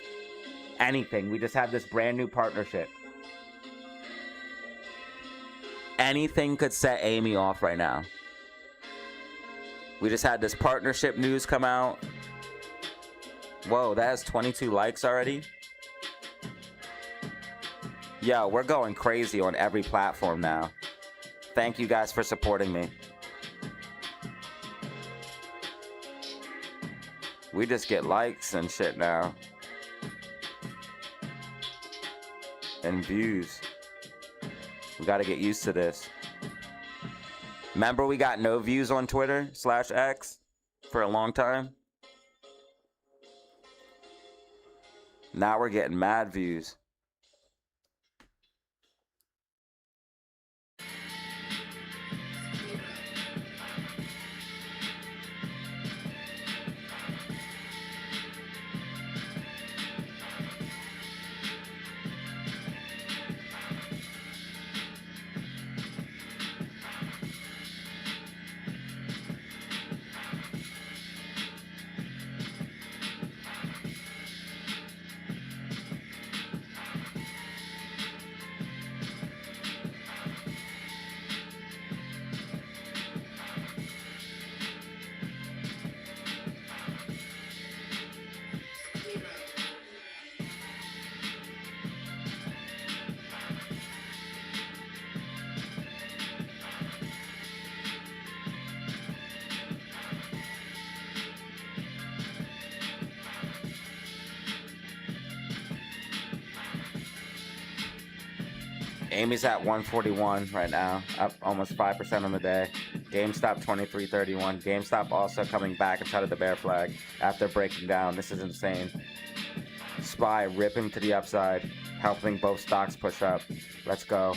Speaker 2: Anything. We just had this brand new partnership. Anything could set Amy off right now. We just had this partnership news come out. Whoa, that has 22 likes already. Yo, we're going crazy on every platform now. Thank you guys for supporting me. We just get likes and shit now. And views. We gotta get used to this. Remember we got no views on Twitter/X for a long time? Now we're getting mad views. Amy's at 141 right now, up almost 5% on the day. GameStop 23.31. GameStop also coming back inside of the bear flag after breaking down. This is insane. SPY ripping to the upside, helping both stocks push up. Let's go.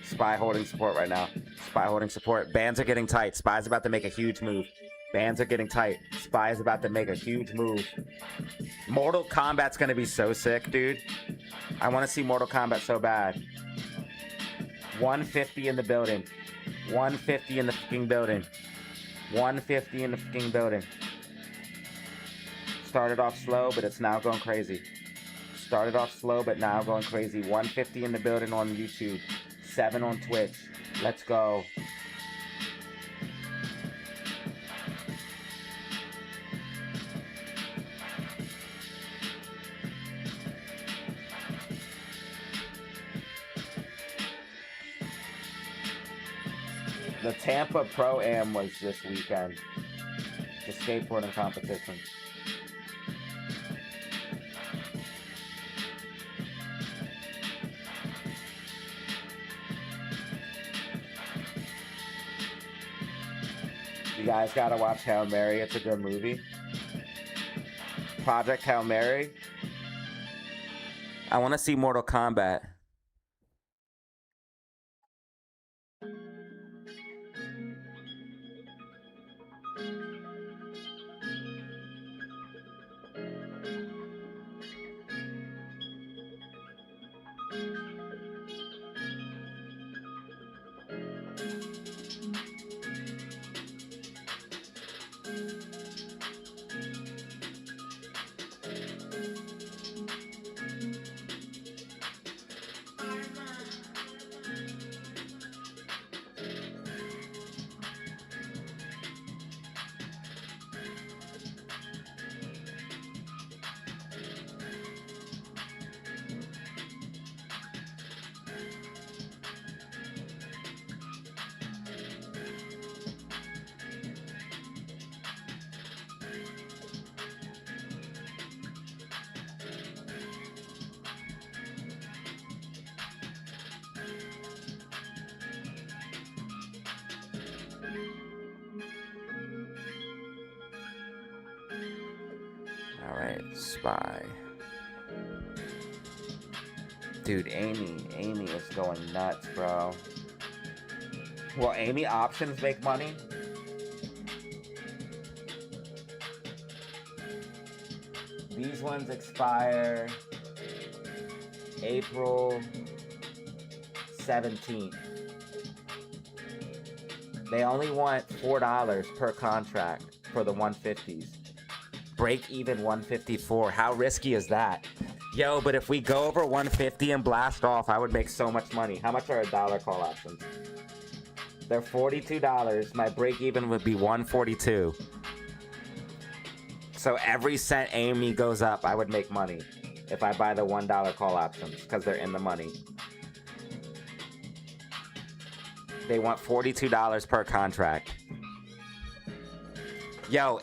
Speaker 2: SPY holding support right now. SPY holding support. Bands are getting tight. SPY's about to make a huge move. Bands are getting tight. SPY is about to make a huge move. Mortal Kombat's gonna be so sick, dude. I want to see Mortal Kombat so bad. 150 in the building. 150 in the fucking building. 150 in the fucking building. Started off slow, but it's now going crazy. Started off slow, but now going crazy. 150 in the building on YouTube. 7 on Twitch. Let's go. The Tampa Pro-Am was this weekend. The skateboarding competition. You guys gotta watch Hail Mary. It's a good movie. Project Hail Mary. I want to see Mortal Kombat. Alright, SPY. Dude, Amy is going nuts, bro. Will Amy options make money? These ones expire April 17th. They only want $4 per contract for the 150s. Break even 154. How risky is that? Yo, but if we go over 150 and blast off, I would make so much money. How much are $1 call options? They're $42. My break even would be 142. So every cent Amy goes up, I would make money if I buy the $1 call options because they're in the money. They want $42 per contract. Yo.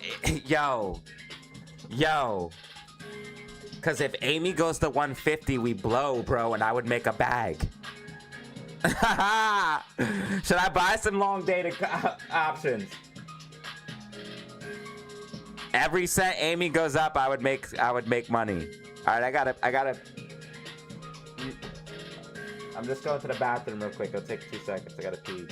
Speaker 2: Because if Amy goes to 150, we blow, bro, and I would make a bag. Should I buy some long dated options? Every cent Amy goes up, I would make money. All right, I gotta. I'm just going to the bathroom real quick. It'll take 2 seconds. I gotta pee.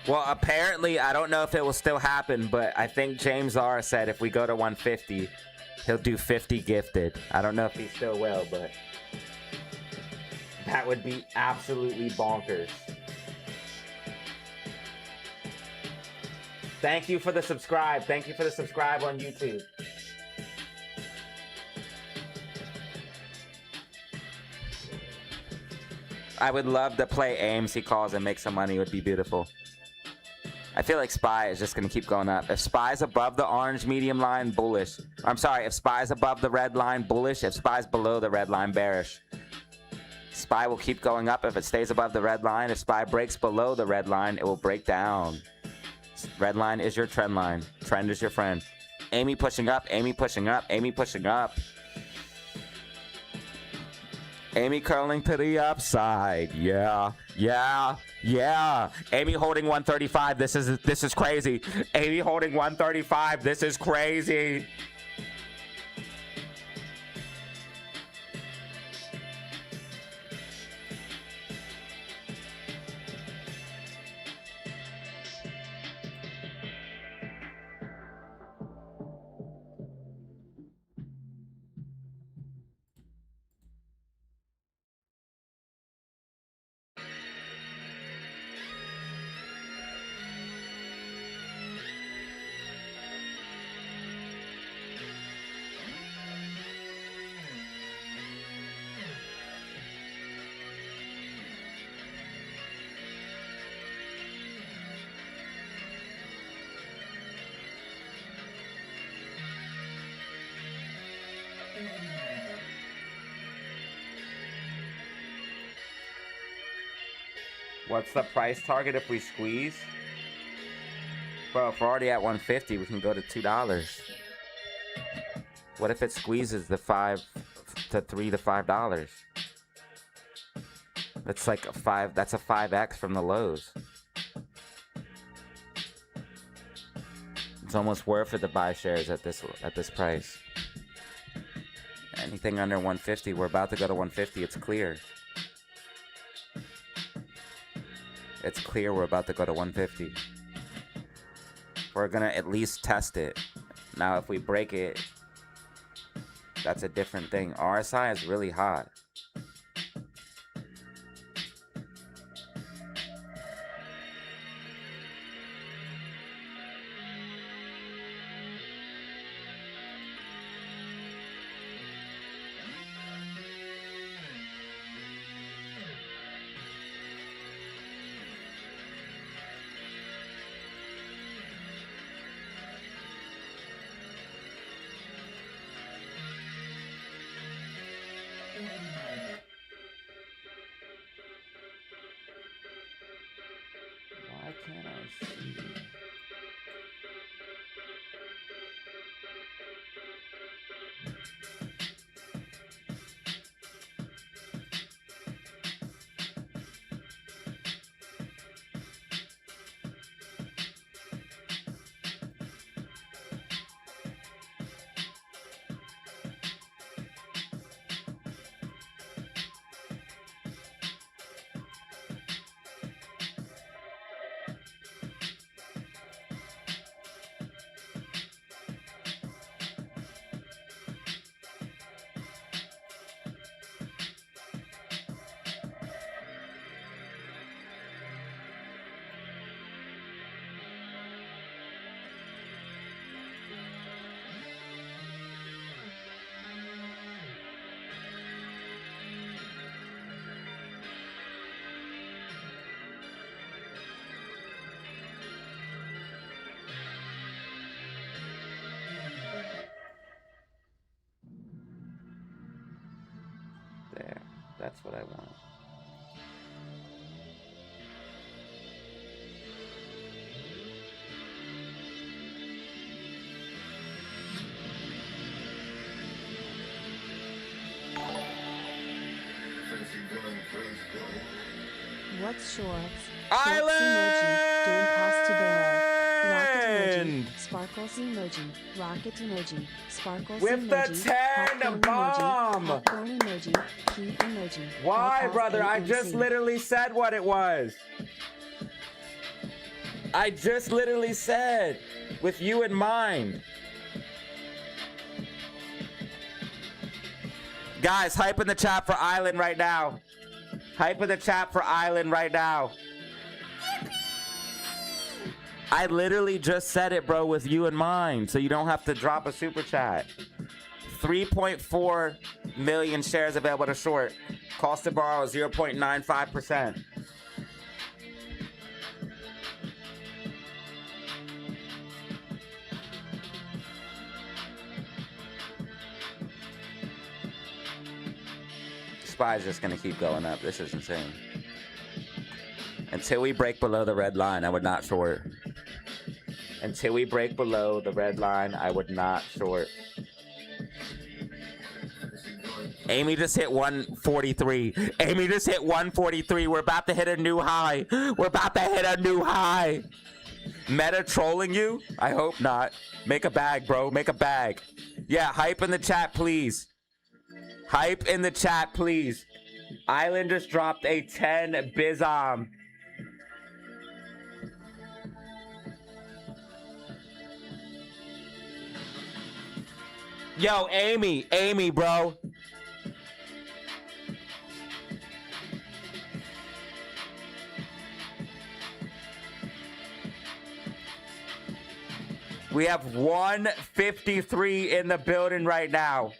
Speaker 2: Well, apparently, I don't know if it will still happen, but I think James R said if we go to 150, he'll do 50 gifted. I don't know if he still will, but that would be absolutely bonkers. Thank you for the subscribe. Thank you for the subscribe on YouTube. I would love to play AMC calls and make some money. It would be beautiful. I feel like SPY is just going to keep going up. If SPY's above the orange medium line, bullish. I'm sorry, if SPY's above the red line, bullish. If SPY's below the red line, bearish. SPY will keep going up if it stays above the red line. If SPY breaks below the red line, it will break down. Red line is your trend line. Trend is your friend. Amy pushing up, Amy pushing up, Amy pushing up. Amy curling to the upside. Yeah, yeah, yeah. Amy holding 135. This is crazy. Amy holding 135. This is crazy. What's the price target if we squeeze? Bro, if we're already at 150, we can go to $2. What if it squeezes the $3 to $5? That's like that's a 5x from the lows. It's almost worth it to buy shares at this price. Anything under 150, we're about to go to 150, it's clear. It's clear we're about to go to 150. We're gonna at least test it. Now, if we break it, that's a different thing. RSI is really hot. Why can't I see? There. That's what I want.
Speaker 7: What's shorts?
Speaker 2: Island!
Speaker 7: Doing cost to bear. Rocket emoji. Sparkles emoji. Rocket emoji. Sparkles
Speaker 2: With
Speaker 7: emoji.
Speaker 2: the 10
Speaker 7: popcorn
Speaker 2: bomb!
Speaker 7: Emoji, popcorn emoji. Key emoji.
Speaker 2: Why,
Speaker 7: Podcast
Speaker 2: brother? I
Speaker 7: AMC.
Speaker 2: just literally said what it was. I just literally said, with you in mind. Guys, hype in the chat for Island right now. Hype in the chat for Island right now. I literally just said it, bro, with you in mind, so you don't have to drop a super chat. 3.4 million shares available to short. Cost to borrow 0.95%. SPY's just gonna keep going up. This is insane. Until we break below the red line, I would not short. Until we break below the red line, I would not short. Amy just hit 143. Amy just hit 143. We're about to hit a new high. We're about to hit a new high. Meta trolling you? I hope not. Make a bag, bro. Make a bag. Yeah, hype in the chat, please. Hype in the chat, please. Islanders dropped a 10 bizom. Yo, Amy, bro. We have 153 in the building right now.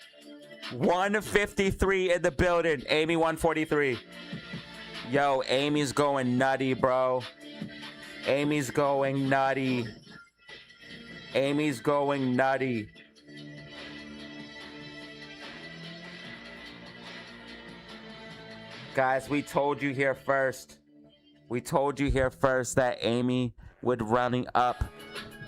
Speaker 2: 153 in the building. Amy 143. Yo, Amy's going nutty, bro. Amy's going nutty. Amy's going nutty. Guys, we told you here first. We told you here first that Amy would running up.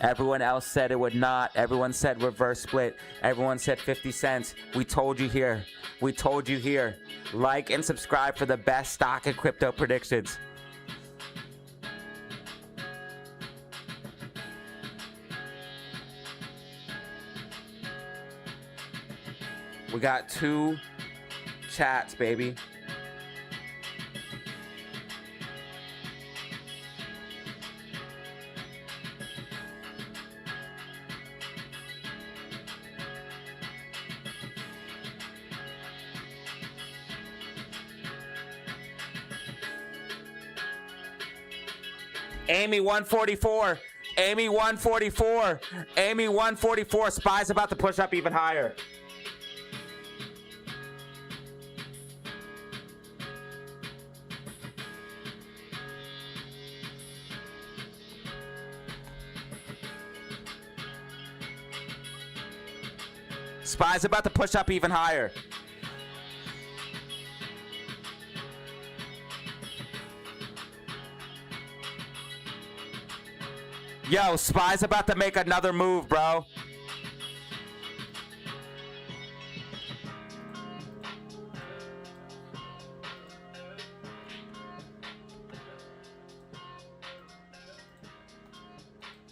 Speaker 2: Everyone else said it would not. Everyone said reverse split. Everyone said 50 cents. We told you here. We told you here. Like and subscribe for the best stock and crypto predictions. We got 2 chats, baby. Amy 144. Amy 144. Amy 144. SPY's about to push up even higher. SPY's about to push up even higher. Yo, SPY's about to make another move, bro.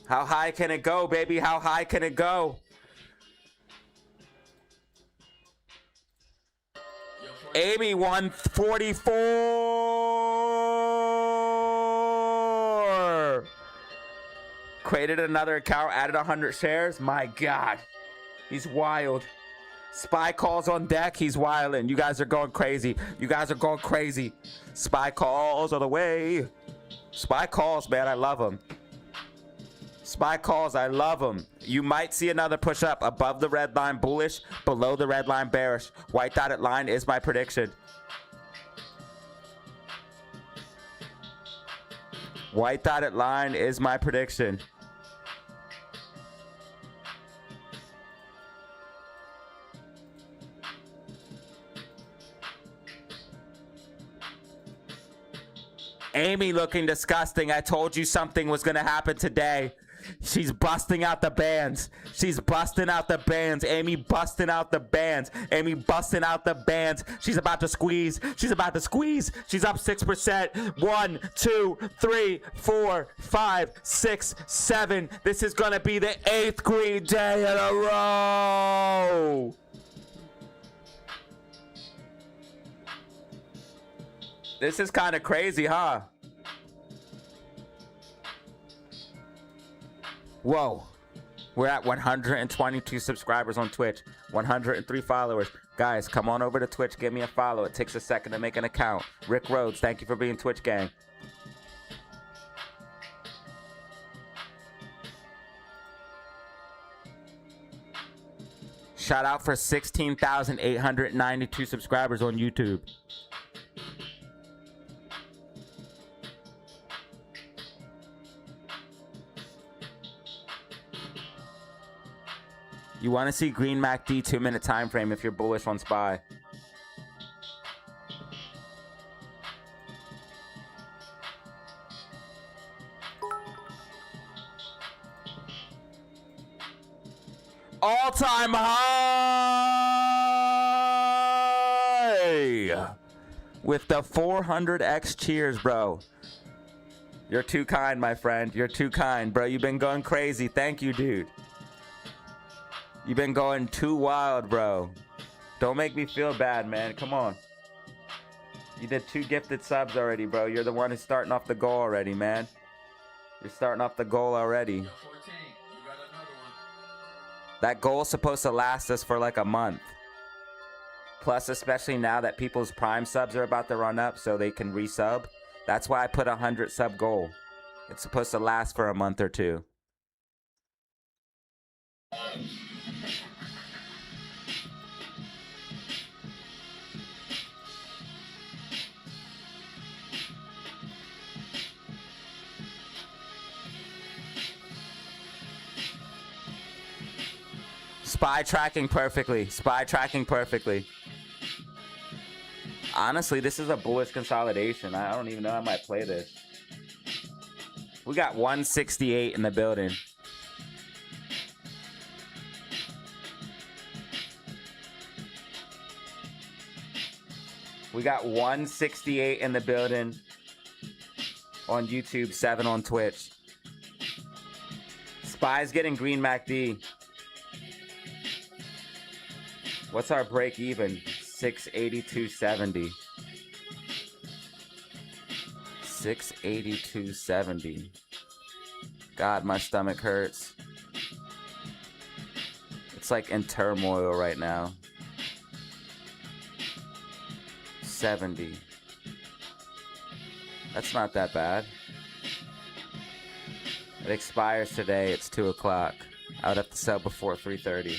Speaker 2: How high can it go, baby? How high can it go? Amy 144. Created another account, added 100 shares. My God, he's wild. SPY calls on deck. He's wilding. You guys are going crazy. You guys are going crazy. SPY calls all the way. SPY calls, man. I love him. SPY calls. I love him. You might see another push up above the red line bullish, below the red line bearish. White dotted line is my prediction. White dotted line is my prediction. Amy looking disgusting. I told you something was going to happen today. She's busting out the bands. She's busting out the bands. Amy busting out the bands. Amy busting out the bands. She's about to squeeze. She's about to squeeze. She's up 6%. 1, 2, 3, 4, 5, 6, 7. This is going to be the 8th green day in a row. This is kind of crazy, huh? Whoa. We're at 122 subscribers on Twitch. 103 followers. Guys, come on over to Twitch. Give me a follow. It takes a second to make an account. Rick Rhodes, thank you for being Twitch gang. Shout out for 16,892 subscribers on YouTube. You want to see Green MACD 2-minute time frame if you're bullish on SPY. All-time high with the 400x cheers, bro. You're too kind, my friend. You're too kind, bro. You've been going crazy. Thank you, dude. You've been going too wild, bro. Don't make me feel bad, man. Come on. You did 2 gifted subs already, bro. You're the one who's starting off the goal already, man. You're starting off the goal already.
Speaker 6: 14. You got another one.
Speaker 2: That goal's supposed to last us for like a month. Plus, especially now that people's Prime subs are about to run up so they can resub. That's why I put a 100 sub goal. It's supposed to last for a month or 2. SPY tracking perfectly. SPY tracking perfectly. Honestly, this is a bullish consolidation. I don't even know I might play this. We got 168 in the building. We got 168 in the building on YouTube, 7 on Twitch. SPY's getting green MACD. What's our break even? 682.70. 682.70. God, my stomach hurts. It's like in turmoil right now. 70. That's not that bad. It expires today. It's 2 o'clock. I would have to sell before 3:30.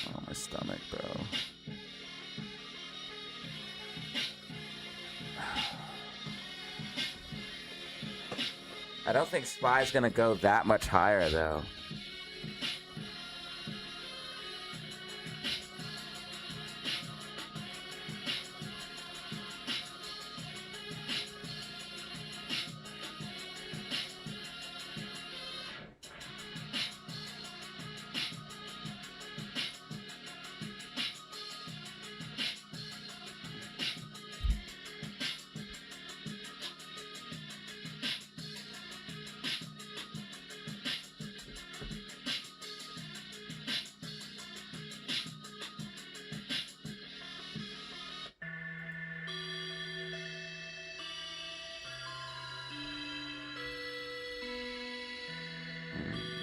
Speaker 2: Oh, my stomach, bro. I don't think SPY's gonna go that much higher, though.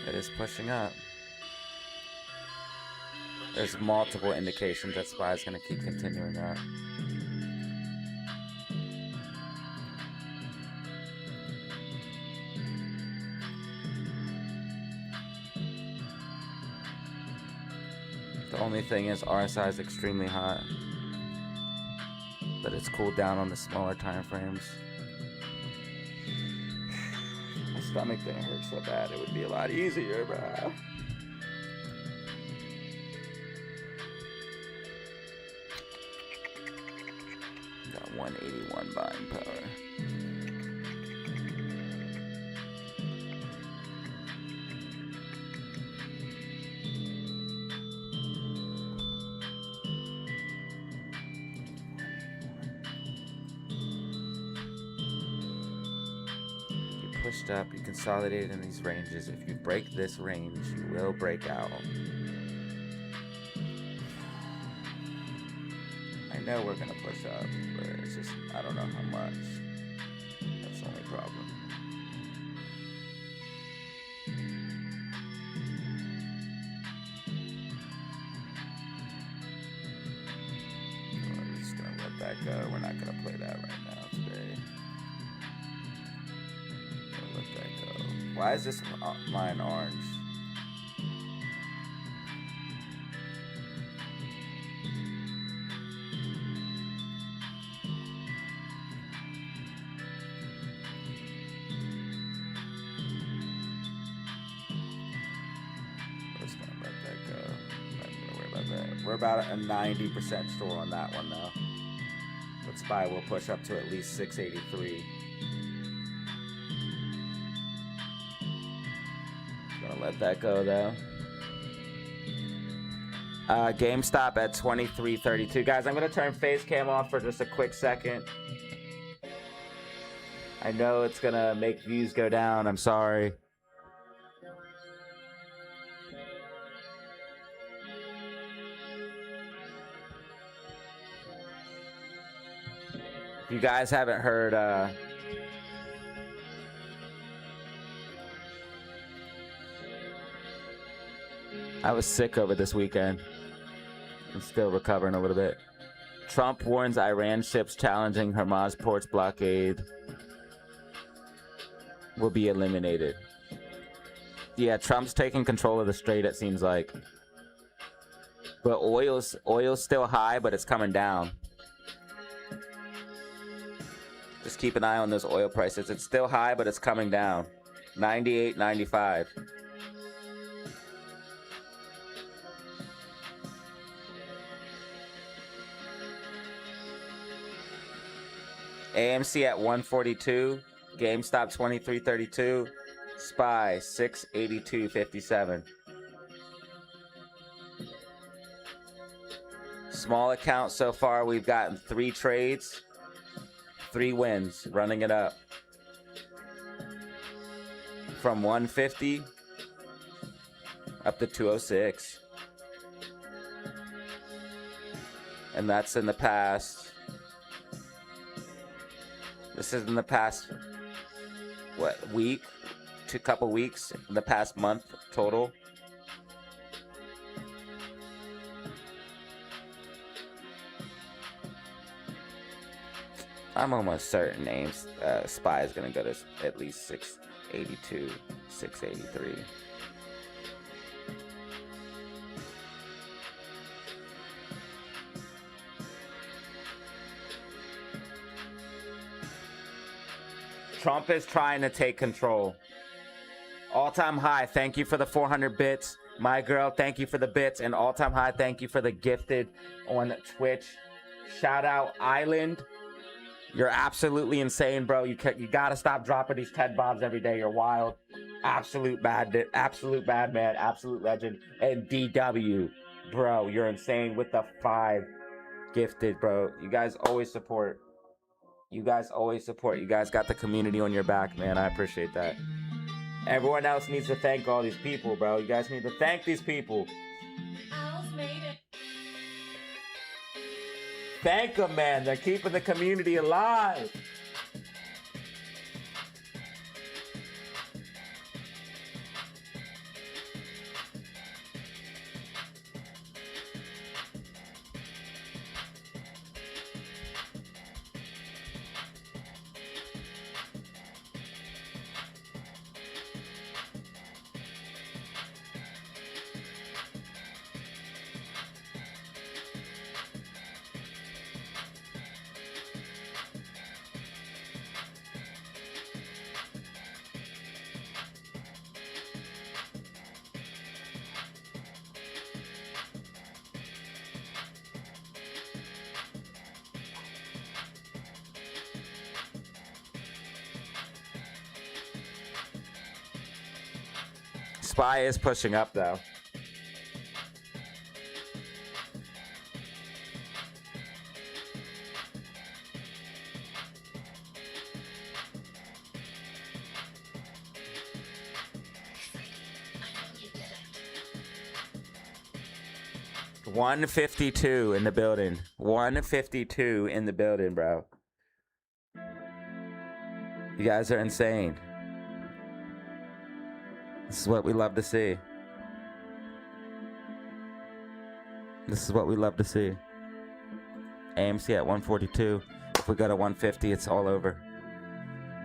Speaker 2: It is pushing up. There's multiple indications that SPY is going to keep continuing up. The only thing is RSI is extremely hot, but it's cooled down on the smaller time frames. My stomach didn't hurt so bad. It would be a lot easier, bro. Got 181 buying power. Pushed up, you consolidated in these ranges. If you break this range, you will break out. I know we're gonna push up, but it's just, I don't know how much. That's the only problem. We're just gonna let that go. We're not gonna play that right now today. Let that go. Why is this line orange? We're about a 90% store on that one now. But SPY will push up to at least 683. Gonna let that go though. GameStop at 23.32. Guys, I'm gonna turn face cam off for just a quick second. I know it's gonna make views go down. I'm sorry. If you guys haven't heard, I was sick over this weekend. I'm still recovering a little bit. Trump warns Iran ships challenging Hamas ports blockade will be eliminated. Yeah, Trump's taking control of the strait, it seems like. But oil's still high, but it's coming down. Just keep an eye on those oil prices. It's still high, but it's coming down. 98, 95. AMC at 142, GameStop 23.32, SPY 682.57. Small account so far, we've gotten 3 trades, 3 wins, running it up. From 150 up to 206. And that's in the past. This is in the past, what, week? Couple weeks, in the past month total. I'm almost certain SPY is going to go to at least 682, 683. Trump is trying to take control. All-time high, thank you for the 400 bits. My girl, thank you for the bits. And all-time high, thank you for the gifted on Twitch. Shout out Island. You're absolutely insane, bro. You gotta stop dropping these TED bombs every day. You're wild. Absolute bad man, absolute legend. And DW, bro, you're insane with the 5 gifted, bro. You guys always support. You guys got the community on your back, man. I appreciate that. Everyone else needs to thank all these people, bro. You guys need to thank these people.
Speaker 5: Owls made it.
Speaker 1: Thank them, man. They're keeping the community alive.
Speaker 2: SPY is pushing up though. $152 in the building. $152 in the building, bro. You guys are insane. This is what we love to see. This is what we love to see. AMC at 142. If we go to 150, it's all over.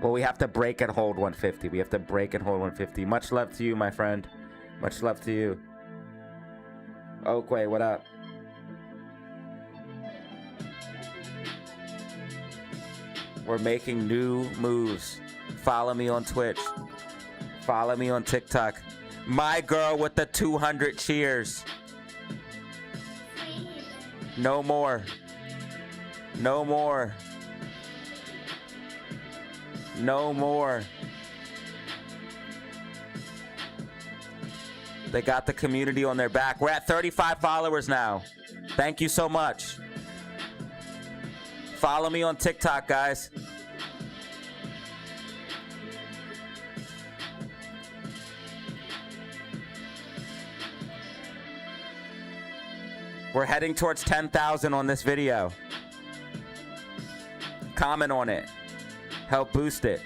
Speaker 2: Well, we have to break and hold 150. We have to break and hold 150. Much love to you, my friend. Much love to you. Oakway, what up? We're making new moves. Follow me on Twitch. Follow me on TikTok. My girl with the 200 cheers. No more. No more. No more. They got the community on their back. We're at 35 followers now. Thank you so much. Follow me on TikTok, guys. We're heading towards 10,000 on this video. Comment on it. Help boost it.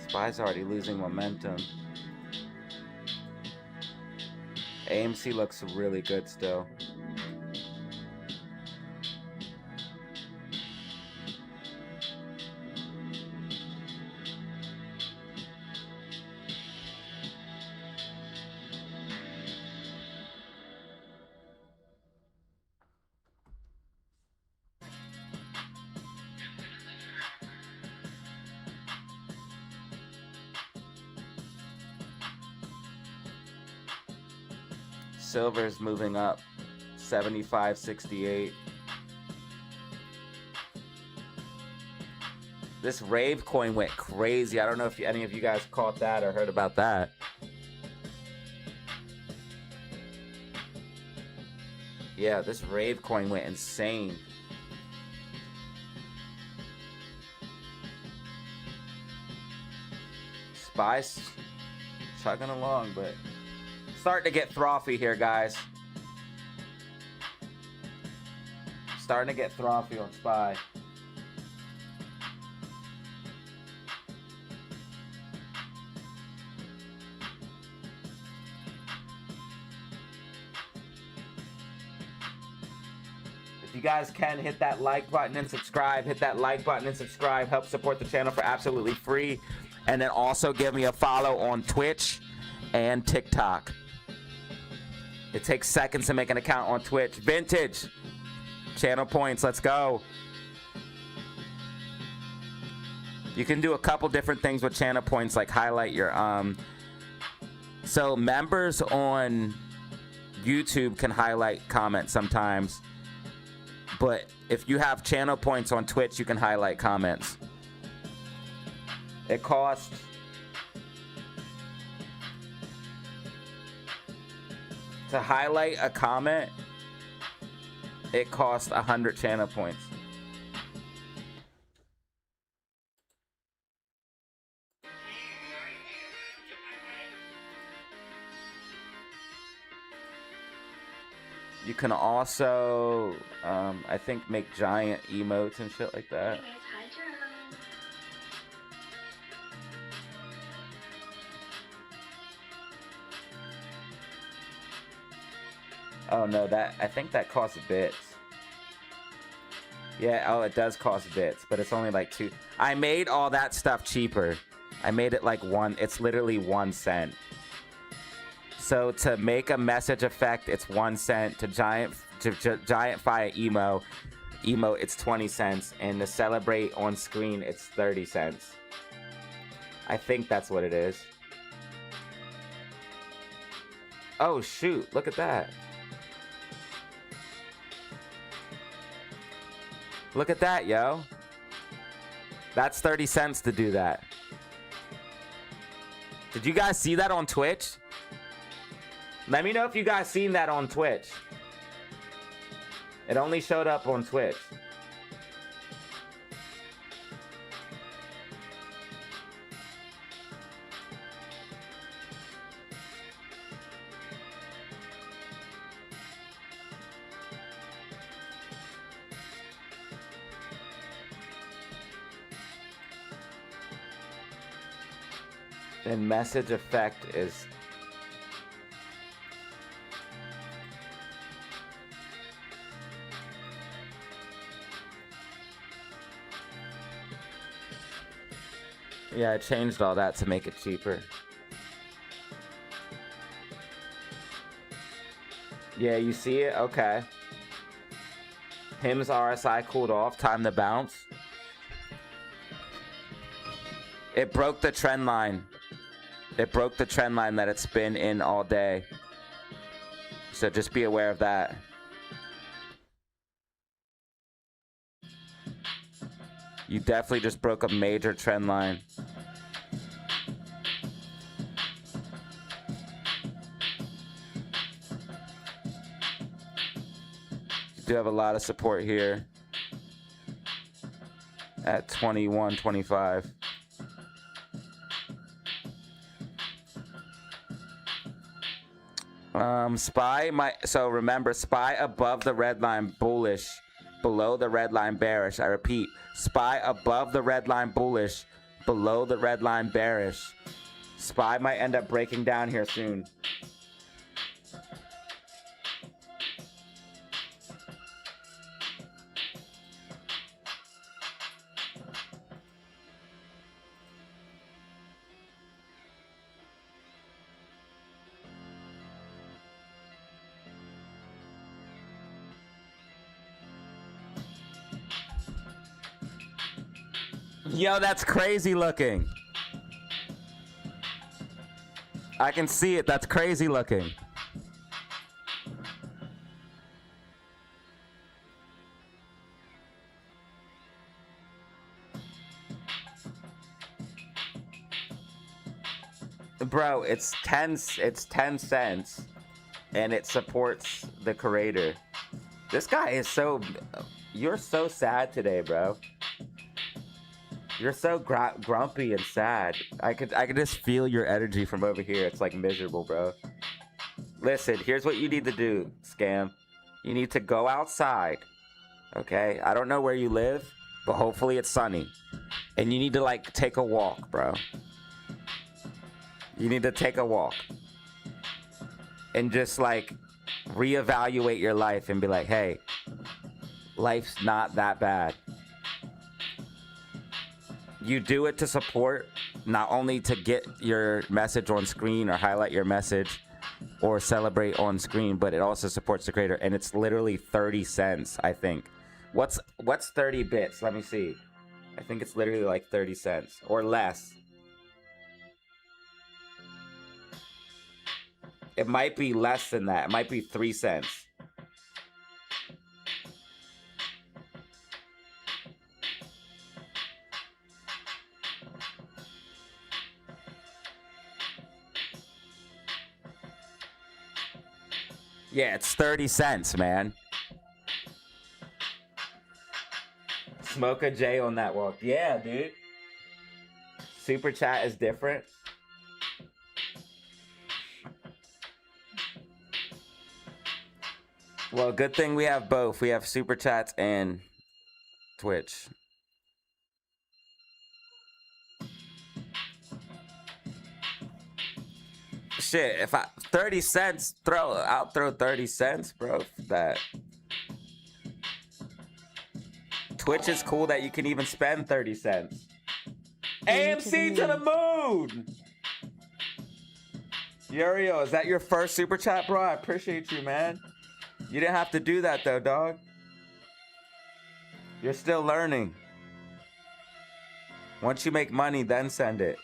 Speaker 2: Spy's already losing momentum. AMC looks really good still. Silver's moving up, 75.68. This rave coin went crazy. I don't know if any of you guys caught that or heard about that. Yeah, this rave coin went insane. Spy's chugging along, but starting to get frothy here, guys. Starting to get frothy on Spy. If you guys can, hit that like button and subscribe. Hit that like button and subscribe. Help support the channel for absolutely free. And then also give me a follow on Twitch and TikTok. It takes seconds to make an account on Twitch. Vintage. Channel points. Let's go. You can do a couple different things with channel points, like highlight your so members on YouTube can highlight comments sometimes, but if you have channel points on Twitch, you can highlight comments. It costs to highlight a comment, it costs 100 channel points. You can also, I think, make giant emotes and shit like that. Oh no, I think that costs bits. Yeah, oh, it does cost bits, but it's only like 2. I made all that stuff cheaper. I made it like it's literally 1 cent. So to make a message effect, it's 1 cent. To giantify an emote, it's 20 cents. And to celebrate on screen, it's 30 cents. I think that's what it is. Oh shoot, look at that. Look at that, yo. That's 30 cents to do that. Did you guys see that on Twitch? Let me know if you guys seen that on Twitch. It only showed up on Twitch. And message effect is yeah, I changed all that to make it cheaper. Yeah, you see it? Okay. Him's RSI cooled off. Time to bounce. It broke the trend line. It broke the trend line that it's been in all day. So just be aware of that. You definitely just broke a major trend line. You do have a lot of support here at 21.25. So remember, SPY above the red line bullish, below the red line bearish. I repeat, SPY above the red line bullish, below the red line bearish. SPY might end up breaking down here soon. Yo, that's crazy looking. I can see it. That's crazy looking. Bro, it's 10 cents and it supports the creator. This guy is you're so sad today, bro. You're so grumpy and sad. I could just feel your energy from over here. It's like miserable, bro. Listen, here's what you need to do, Scam. You need to go outside, okay? I don't know where you live, but hopefully it's sunny. And you need to, like, take a walk, bro. You need to take a walk. And just, like, reevaluate your life and be like, hey, life's not that bad. You do it to support, not only to get your message on screen or highlight your message or celebrate on screen, but it also supports the creator. And it's literally 30 cents, I think. What's 30 bits? Let me see. I think it's literally like 30 cents or less. It might be less than that. It might be 3 cents. Yeah, it's 30 cents, man. Smoke a J on that walk. Yeah, dude. Super chat is different. Well, good thing we have both. We have super chats and Twitch. Shit, if I 30 cents, I'll throw 30 cents, bro. For that. Twitch is cool that you can even spend 30 cents. AMC to the moon! Uriel, is that your first super chat, bro? I appreciate you, man. You didn't have to do that though, dog. You're still learning. Once you make money, then send it.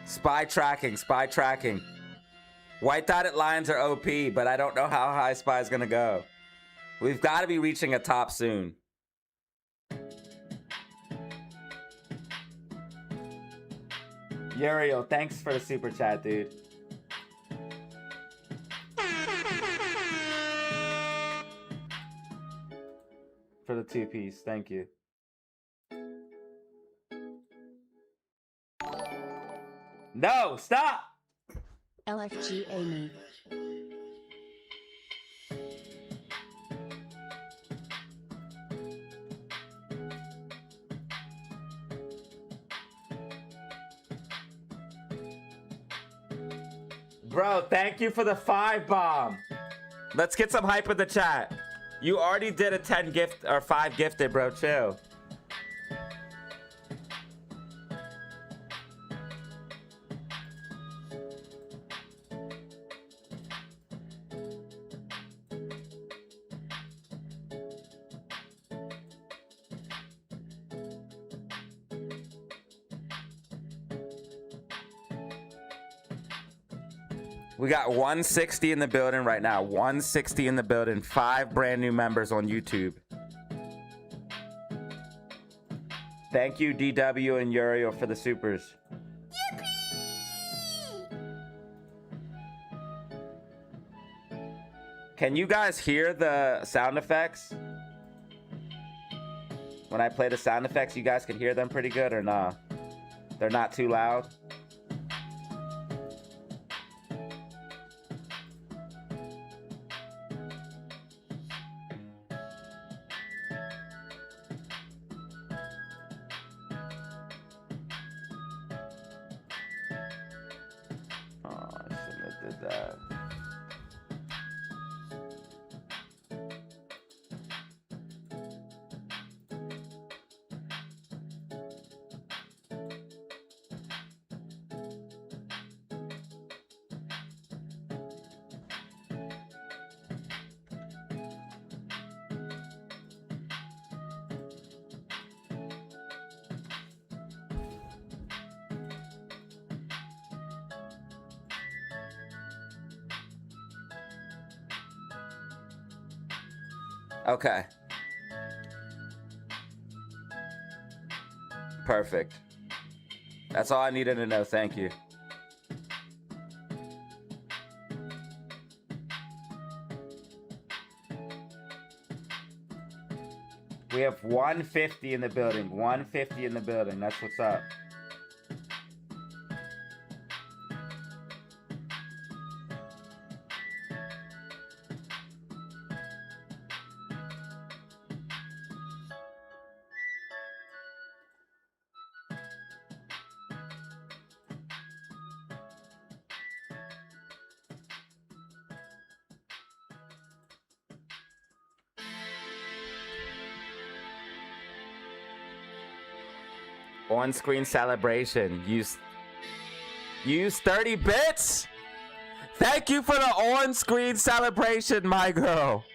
Speaker 2: Spy tracking, spy tracking. White dotted lines are OP, but I don't know how high spy is gonna go. We've got to be reaching a top soon. Uriel, thanks for the super chat, dude. For the 2-piece, thank you. No, stop!
Speaker 7: LFG Amy.
Speaker 2: Bro, thank you for the 5 bomb. Let's get some hype in the chat. You already did a 10 gift or 5 gifted, bro. Chill. We got 160 in the building right now. 160 in the building. 5 brand new members on YouTube. Thank you, DW and Uriel, for the supers. Can you guys hear the sound effects? When I play the sound effects, you guys can hear them pretty good or nah? They're not too loud? Okay. Perfect. That's all I needed to know. Thank you. We have 150 in the building. 150 in the building. That's what's up. On-screen celebration. Use 30 bits. Thank you for the on-screen celebration, my girl.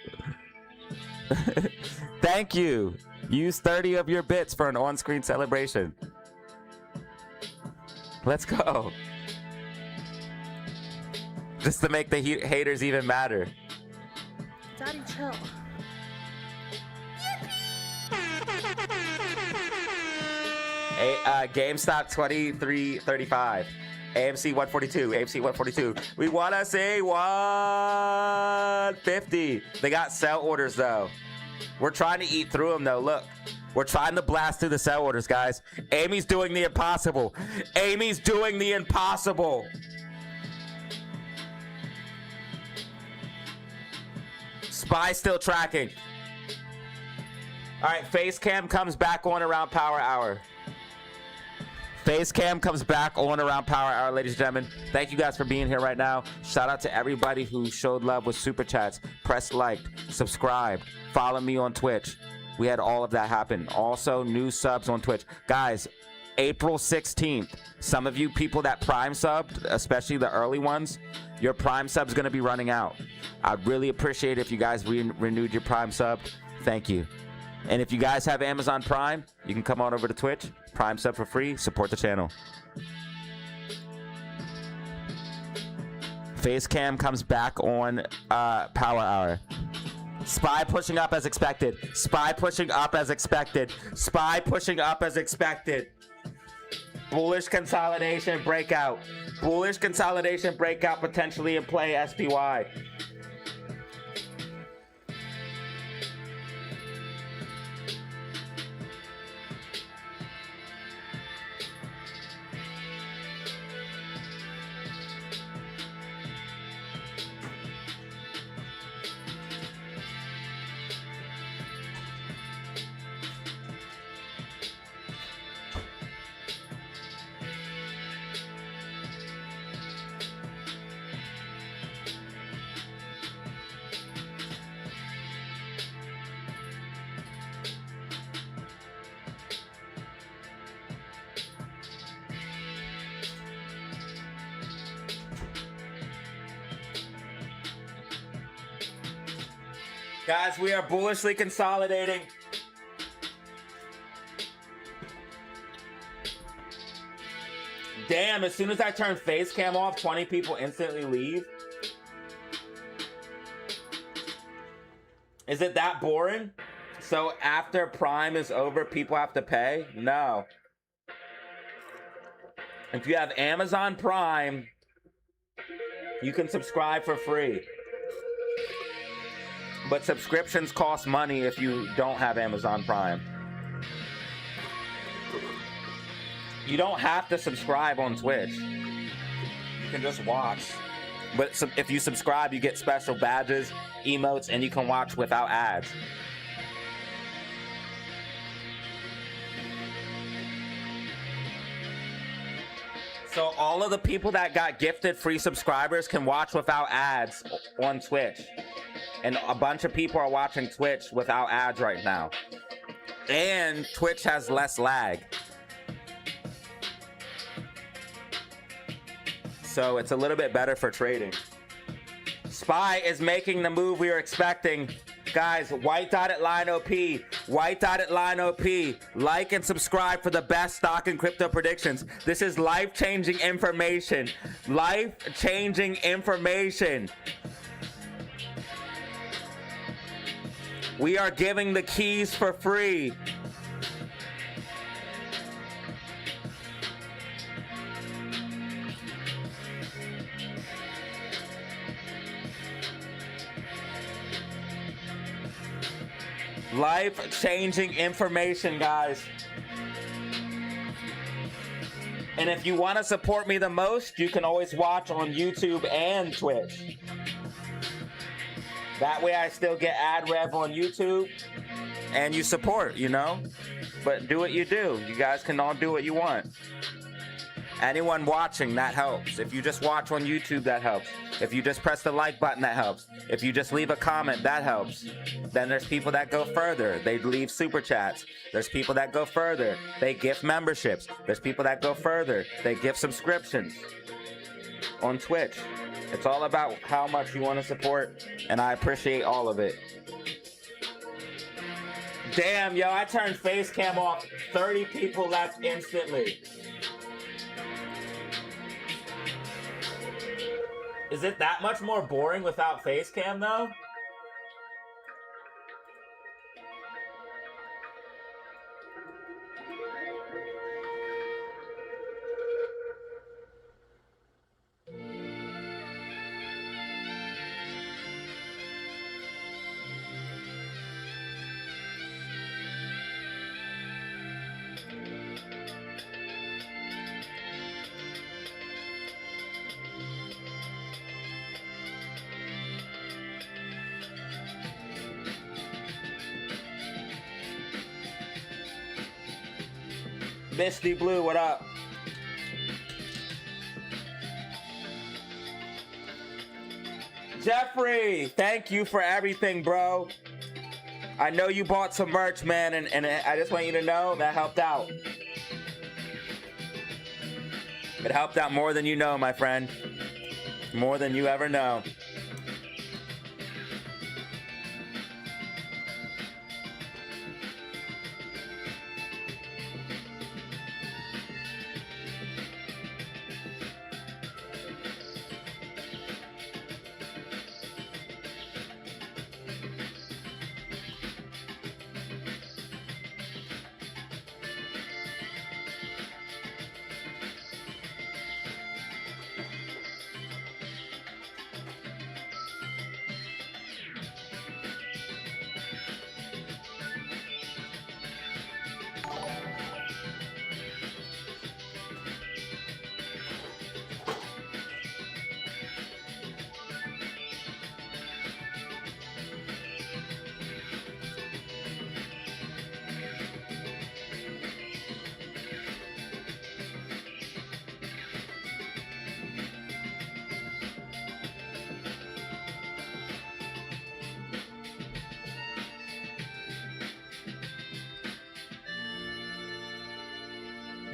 Speaker 2: Thank you. Use 30 of your bits for an on-screen celebration. Let's go. Just to make the haters even madder.
Speaker 7: Daddy, chill.
Speaker 2: GameStop 2335. AMC 142. AMC 142. We want to see 150. They got sell orders, though. We're trying to eat through them, though. Look. We're trying to blast through the sell orders, guys. Amy's doing the impossible. Amy's doing the impossible. Spy still tracking. All right, face cam comes back on around power hour. Face cam comes back on around power hour, ladies and gentlemen. Thank you guys for being here right now. Shout out to everybody who showed love with super chats, pressed like, subscribed, follow me on Twitch. We had all of that happen. Also, new subs on Twitch. Guys, April 16th, some of you people that Prime subbed, especially the early ones, your Prime sub's going to be running out. I'd really appreciate it if you guys renewed your Prime sub. Thank you. And if you guys have Amazon Prime, you can come on over to Twitch, Prime sub for free, support the channel. Face cam comes back on power hour. Spy pushing up as expected. Spy pushing up as expected. Spy pushing up as expected. Bullish consolidation breakout. Bullish consolidation breakout potentially in play SPY. Guys, we are bullishly consolidating. Damn, as soon as I turn face cam off, 20 people instantly leave. Is it that boring? So after Prime is over, people have to pay? No. If you have Amazon Prime, you can subscribe for free. But subscriptions cost money if you don't have Amazon Prime. You don't have to subscribe on Twitch. You can just watch. But if you subscribe, you get special badges, emotes, and you can watch without ads. So all of the people that got gifted free subscribers can watch without ads on Twitch. And a bunch of people are watching Twitch without ads right now. And Twitch has less lag. So it's a little bit better for trading. SPY is making the move we were expecting. Guys, white dotted line OP. White dotted line OP. Like and subscribe for the best stock and crypto predictions. This is life-changing information. Life-changing information. We are giving the keys for free. Life-changing information, guys. And if you want to support me the most, you can always watch on YouTube and Twitch. That way I still get ad rev on YouTube and you support, you know? But do what you do. You guys can all do what you want. Anyone watching, that helps. If you just watch on YouTube, that helps. If you just press the like button, that helps. If you just leave a comment, that helps. Then there's people that go further. They leave super chats. There's people that go further. They gift memberships. There's people that go further. They gift subscriptions on Twitch. It's all about how much you want to support, and I appreciate all of it.
Speaker 1: Damn, yo, I turned face cam off. 30 people left instantly. Is it that much more boring without face cam though? Misty Blue, what up? Jeffrey, thank you for everything, bro. I know you bought some merch, man, and I just want you to know that helped out. It helped out more than you know, my friend. More than you ever know.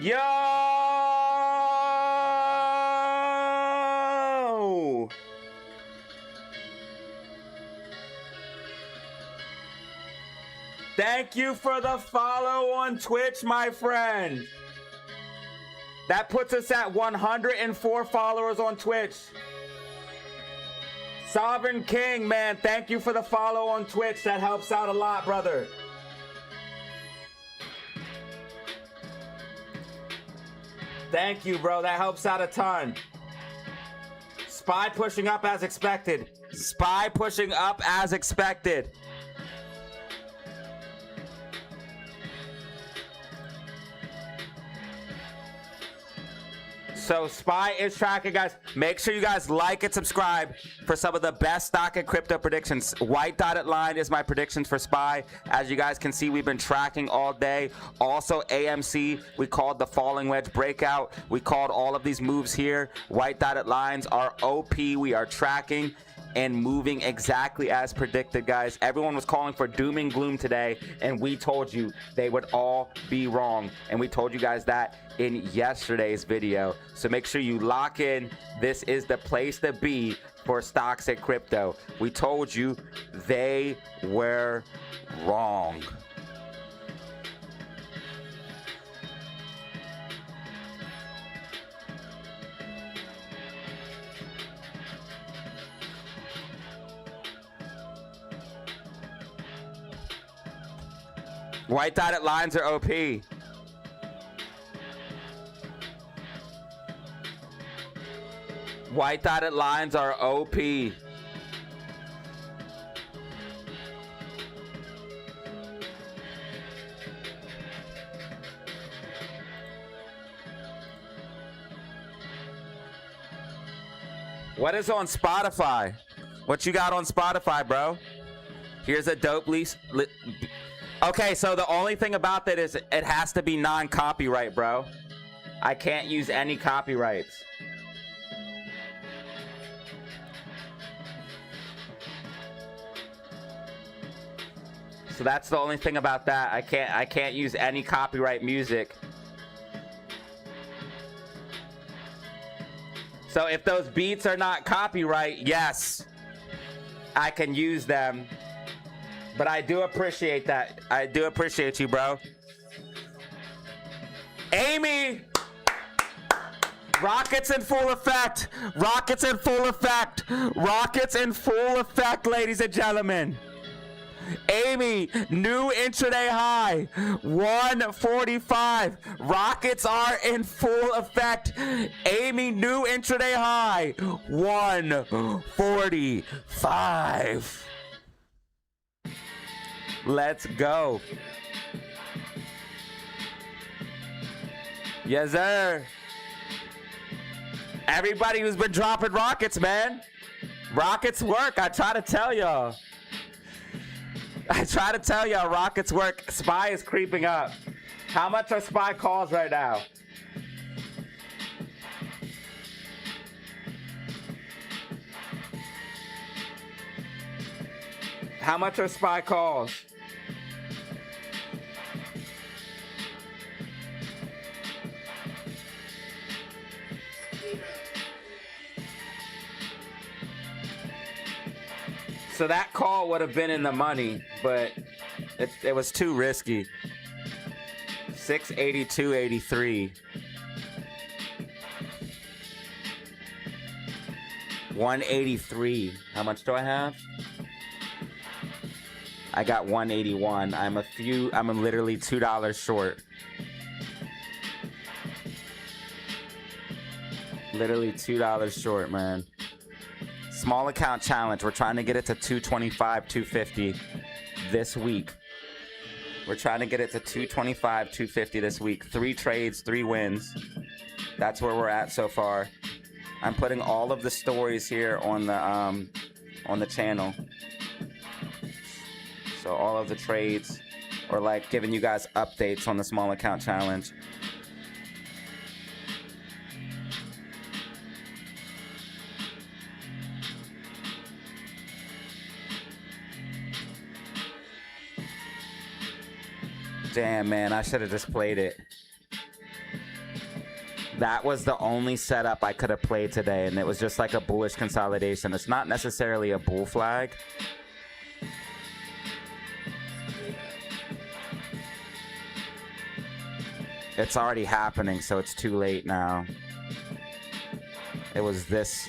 Speaker 1: Yo! Thank you for the follow on Twitch, my friend. That puts us at 104 followers on Twitch. Sovereign King, man, thank you for the follow on Twitch. That helps out a lot, brother. Thank you, bro. That helps out a ton. Spy pushing up as expected. Spy pushing up as expected. So Spy is tracking, guys. Make sure you guys like and subscribe for some of the best stock and crypto predictions. White dotted line is my predictions for Spy. As you guys can see, we've been tracking all day. Also AMC, we called the falling wedge breakout. We called all of these moves here. White dotted lines are OP. We are tracking and moving exactly as predicted, guys. Everyone was calling for doom and gloom today, and we told you they would all be wrong. And we told you guys that in yesterday's video. So make sure you lock in. This is the place to be for stocks and crypto. We told you they were wrong. White dotted lines are OP. White dotted lines are OP. What is on Spotify? What you got on Spotify, bro? Here's a dope lease. Okay, so the only thing about that is it has to be non-copyright, bro. I can't use any copyrights. So that's the only thing about that. I can't use any copyright music. So if those beats are not copyright, yes, I can use them.
Speaker 2: But I do appreciate that. I do appreciate you, bro. Amy! Rockets in full effect. Rockets in full effect. Rockets in full effect, ladies and gentlemen. Amy, new intraday high, 145. Rockets are in full effect. Amy, new intraday high, 145. Let's go. Yes, sir. Everybody who's been dropping rockets, man. Rockets work. I try to tell y'all. Rockets work. SPY is creeping up. How much are SPY calls right now? How much are SPY calls? So that call would have been in the money, but it was too risky. 682.83. 183. How much do I have? I got 181. I'm literally $2 short. Literally $2 short, man. Small account challenge. We're trying to get it to 225, 250 this week. We're trying to get it to 225, 250 this week. 3 trades, 3 wins. That's where we're at so far. I'm putting all of the stories here on the channel. So all of the trades, or like giving you guys updates on the small account challenge. Damn, man, I should have just played it. That was the only setup I could have played today, and it was just like a bullish consolidation. It's not necessarily a bull flag. It's already happening, so it's too late now. It was this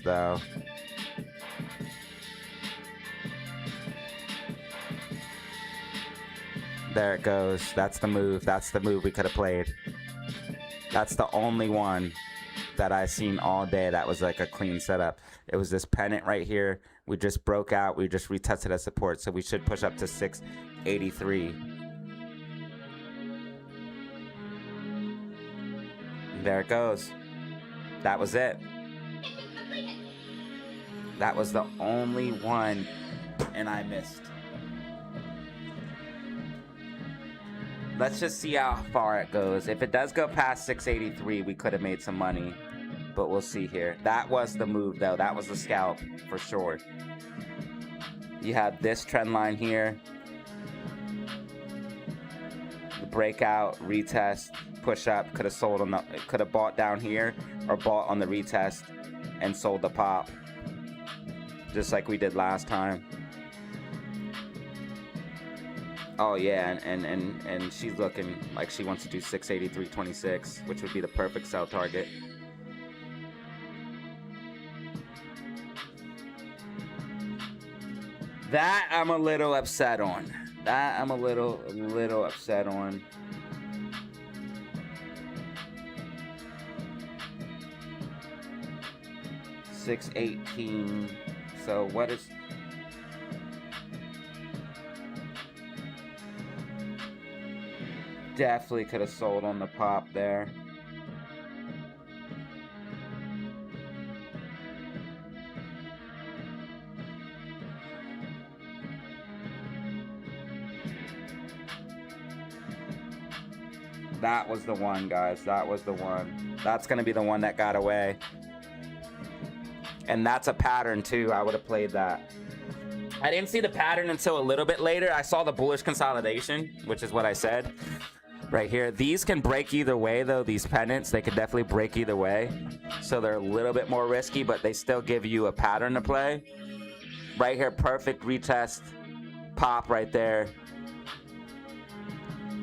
Speaker 2: though. There it goes. That's the move. That's the move we could have played. That's the only one that I've seen all day that was like a clean setup. It was this pennant right here. We just broke out. We just retested as support, so we should push up to 683. There it goes. That was it. That was the only one, and I missed. Let's just see how far it goes. If it does go past 683, we could have made some money, but we'll see here. That was the move, though. That was the scalp for sure. You had this trend line here. The breakout, retest, push up. Could have sold on the. Could have bought down here or bought on the retest and sold the pop, just like we did last time. Oh yeah, and she's looking like she wants to do 683.26, which would be the perfect sell target. That I'm a little upset on. That I'm a little upset on. $618. So what is? Definitely could have sold on the pop there. That was the one, guys. That was the one. That's going to be the one that got away. And that's a pattern too. I would have played that. I didn't see the pattern until a little bit later. I saw the bullish consolidation, which is what I said. Right here. These can break either way, though. These pennants, they could definitely break either way. So they're a little bit more risky, but they still give you a pattern to play. Right here, perfect retest, pop right there.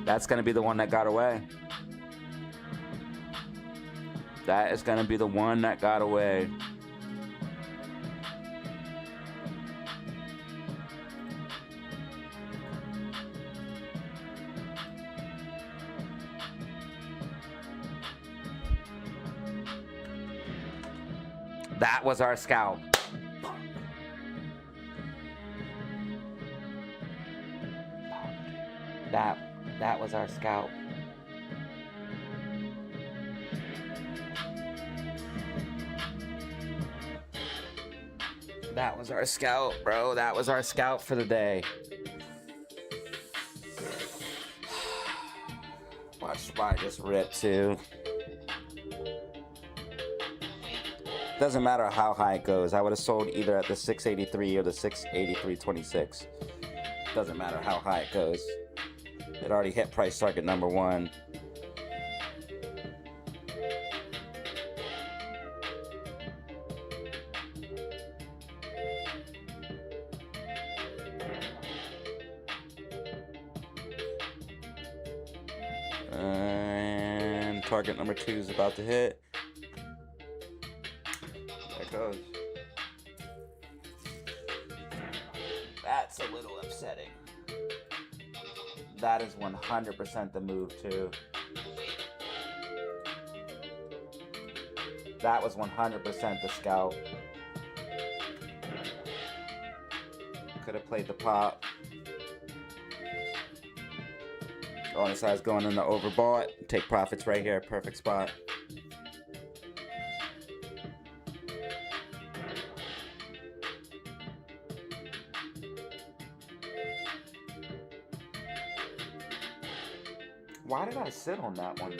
Speaker 2: That's gonna be the one that got away. That is gonna be the one that got away. That was our scalp. That was our scalp. That was our scalp, bro. That was our scalp for the day. Watch SPY just rip too. Doesn't matter how high it goes. I would have sold either at the 683 or the 683.26. Doesn't matter how high it goes. It already hit price target number 1. And target number 2 is about to hit. There it goes. That's a little upsetting. That is 100% the move too. That was 100% the scalp. Could have played the pop. On size going in the overbought. Take profits right here. Perfect spot. Why did I sit on that one?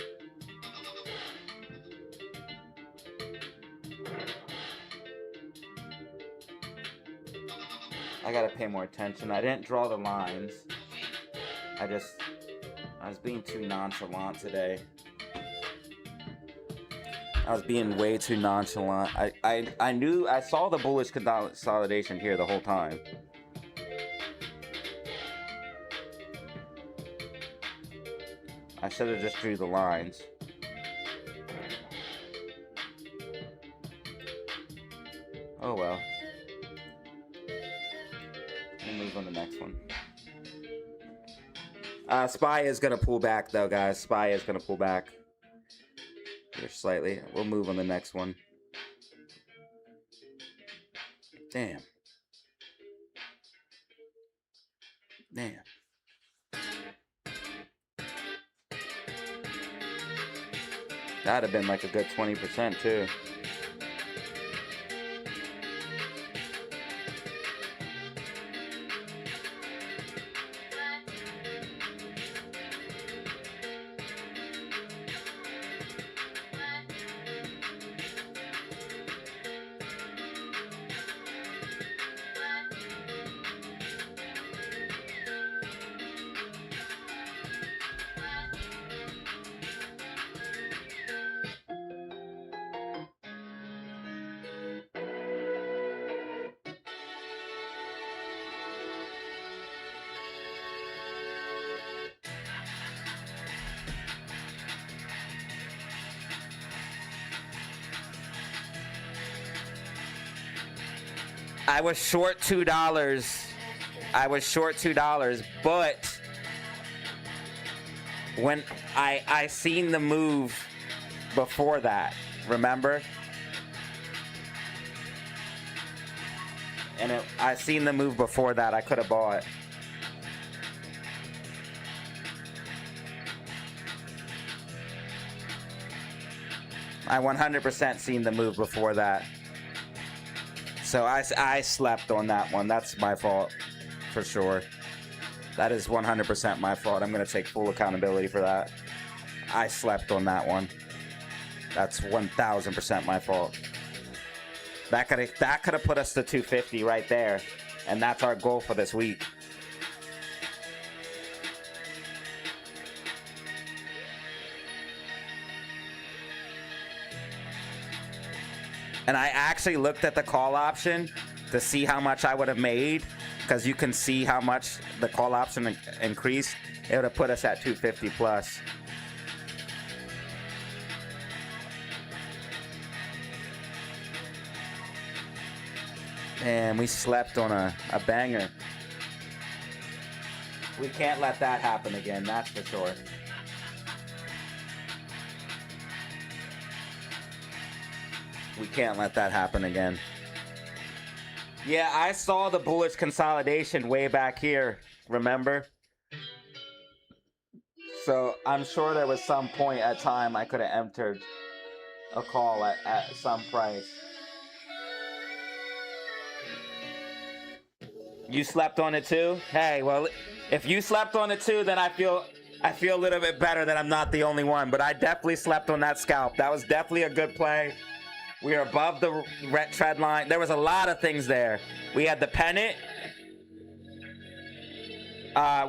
Speaker 2: I gotta pay more attention. I didn't draw the lines. I was being too nonchalant today. I was being way too nonchalant. I saw the bullish consolidation here the whole time. I should have just drew the lines. Oh well. We'll move on to the next one. SPY is gonna pull back though, guys. SPY is gonna pull back. Here slightly. We'll move on the next one. Damn. Damn. That'd have been like a good 20% too. I was short $2. I was short $2, but when I seen the move before that, remember? And I seen the move before that, I could have bought. I 100% seen the move before that. So I slept on that one. That's my fault, for sure. That is 100% my fault. I'm going to take full accountability for that. I slept on that one. That's 1,000% my fault. That could have put us to 250 right there. And that's our goal for this week. And I actually looked at the call option to see how much I would have made. because you can see how much the call option increased. It would have put us at 250 plus. And we slept on a banger. We can't let that happen again, that's for sure. We can't let that happen again. Yeah, I saw the bullish consolidation way back here, remember? So I'm sure there was some point at time I could have entered a call at some price. You slept on it too? Hey, well, if you slept on it too, then I feel a little bit better that I'm not the only one. But I definitely slept on that scalp. That was definitely a good play. We are above the red trend line. There was a lot of things there. We had the pennant.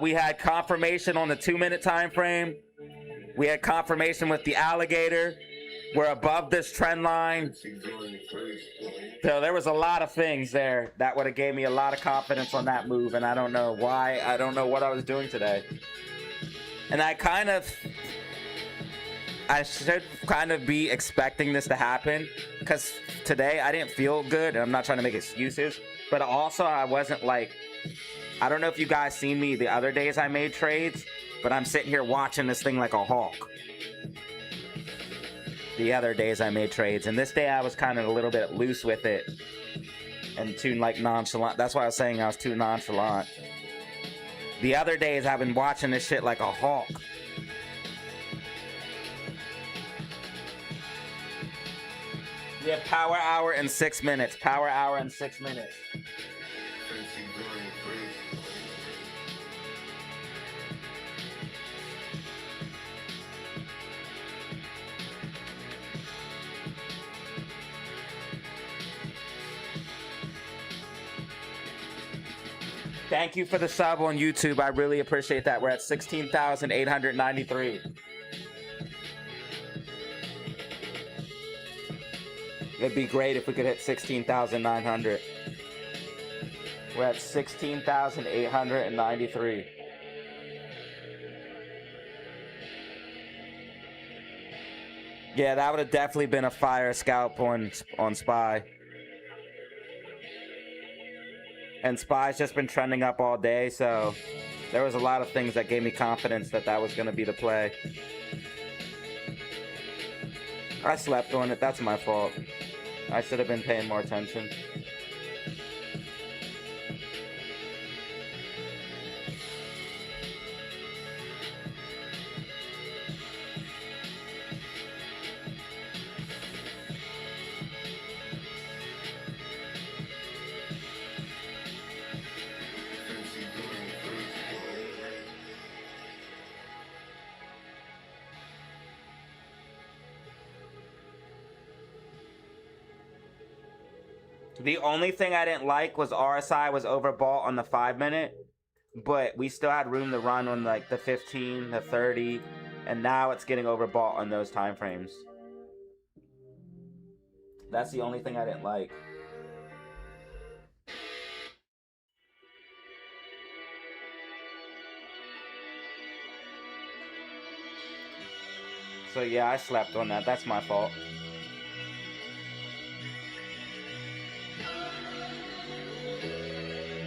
Speaker 2: We had confirmation on the 2-minute time frame. We had confirmation with the alligator. We're above this trend line. So there was a lot of things there that would have gave me a lot of confidence on that move, and I don't know why. I don't know what I was doing today. And I should kind of be expecting this to happen, because today I didn't feel good, and I'm not trying to make excuses, but also I wasn't like, I don't know if you guys seen me the other days I made trades, but I'm sitting here watching this thing like a hawk. The other days I made trades, and this day I was kind of a little bit loose with it and too like nonchalant. That's why I was saying I was too nonchalant. The other days I've been watching this shit like a hawk. We have power hour in 6 minutes. Power hour in 6 minutes. Thank you for the sub on YouTube. I really appreciate that. We're at 16,893. It'd be great if we could hit 16,900. We're at 16,893. Yeah, that would have definitely been a fire scalp on SPY. And SPY's just been trending up all day, so there was a lot of things that gave me confidence that that was going to be the play. I slept on it. That's my fault. I should have been paying more attention. The only thing I didn't like was RSI was overbought on the 5-minute, but we still had room to run on like the 15, the 30, and now it's getting overbought on those time frames. That's the only thing I didn't like. So yeah, I slept on that. That's my fault.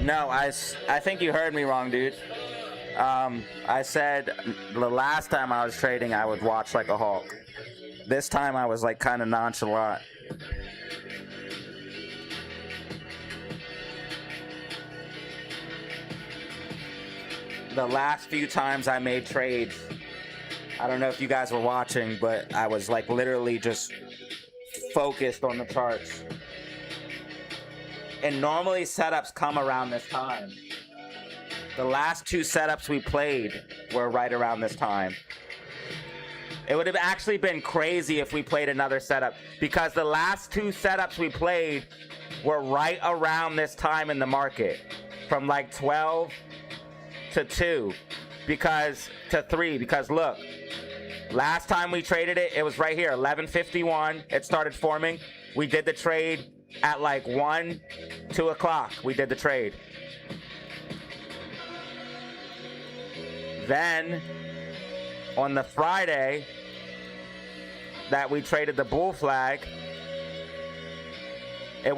Speaker 2: No, I think you heard me wrong, dude. I said the last time I was trading, I would watch like a hawk. This time I was like kind of nonchalant. The last few times I made trades, I don't know if you guys were watching, but I was like literally just focused on the charts. And normally setups come around this time. The last 2 setups we played were right around this time. It would have actually been crazy if we played another setup, because the last 2 setups we played were right around this time in the market, from like 12 to 2, to 3, because look, last time we traded it, it was right here, 11:51. It started forming. We did the trade at like 2 o'clock. We did the trade. Then on the Friday that we traded the bull flag, it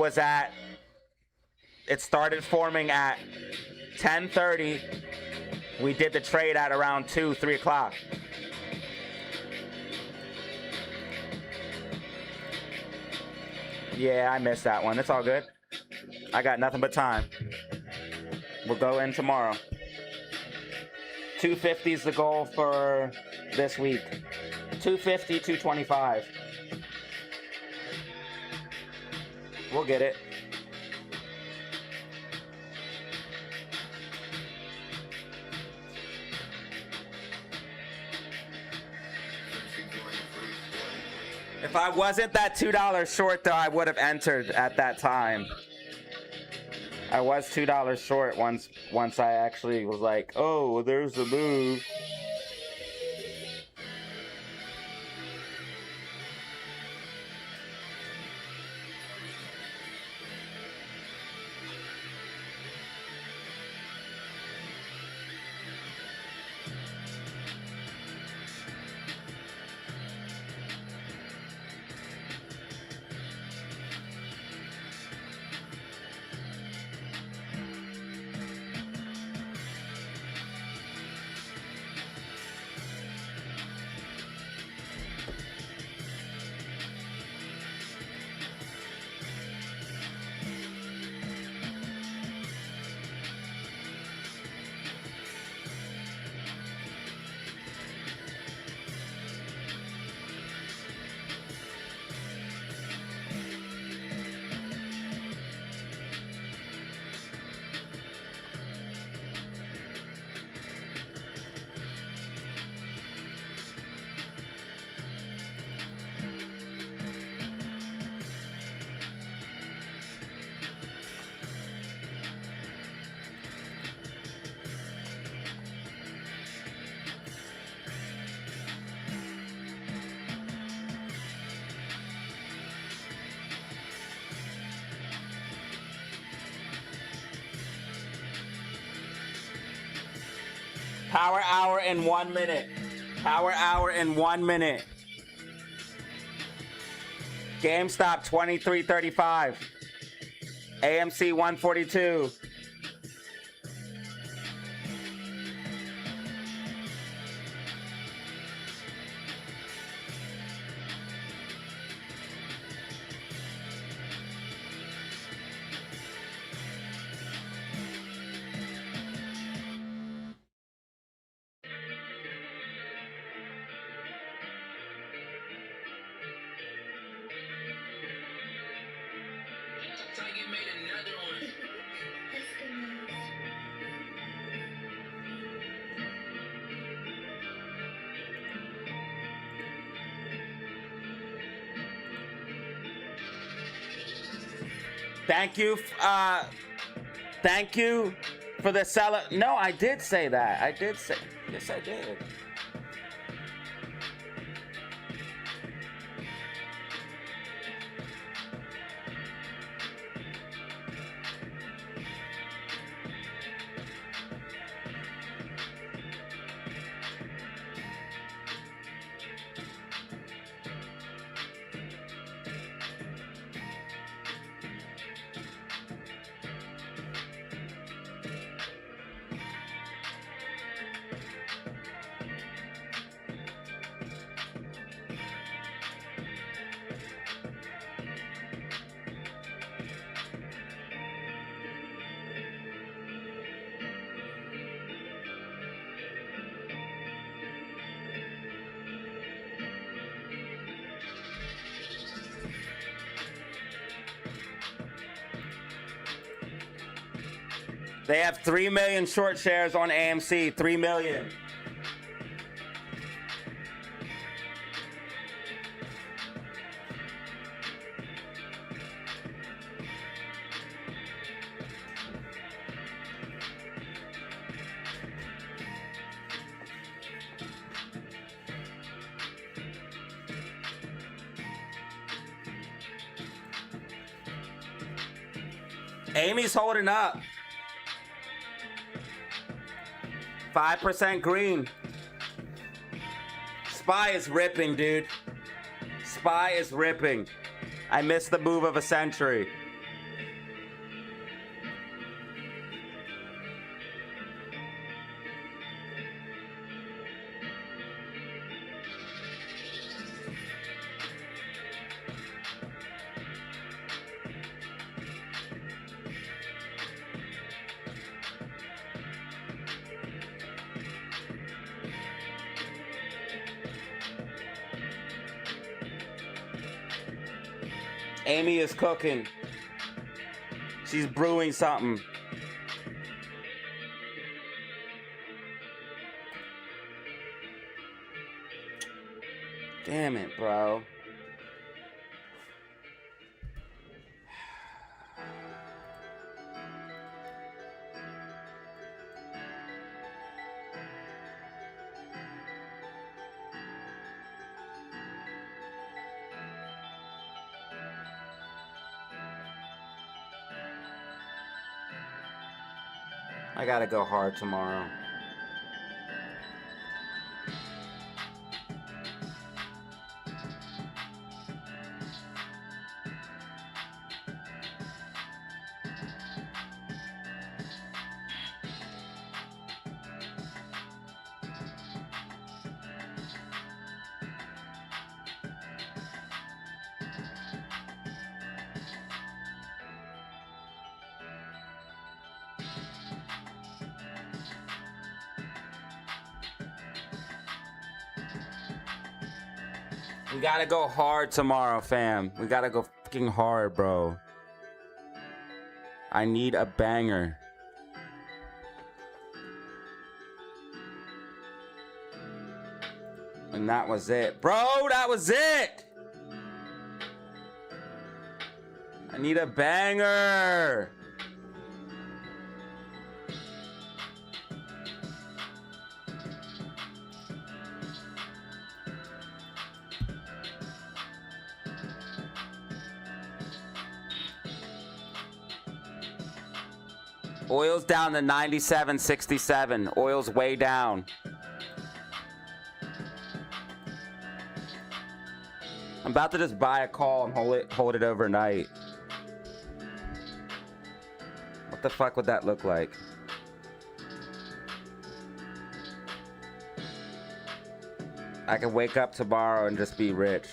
Speaker 2: started forming at 10:30. We did the trade at around 2, 3 o'clock. Yeah, I missed that one. It's all good. I got nothing but time. We'll go in tomorrow. 250 is the goal for this week. 250, 225. We'll get it. If I wasn't that $2 short, though, I would have entered at that time. I was $2 short once I actually was like, oh, there's the move. Power hour in 1 minute. Power hour in 1 minute. GameStop 23.35. AMC 142. Thank you for the seller. No, I did say that. I did say, yes, I did. They have 3 million short shares on AMC. 3 million. Amy's holding up. 5% green. Spy is ripping, dude. Spy is ripping. I missed the move of a century. Amy is cooking. She's brewing something. Damn it, bro. I gotta go hard tomorrow. We gotta go hard tomorrow, fam. We gotta go fucking hard, bro. I need a banger. And that was it. Bro, that was it! I need a banger! Oil's down to 97.67. Oil's way down. I'm about to just buy a call and hold it overnight. What the fuck would that look like? I could wake up tomorrow and just be rich.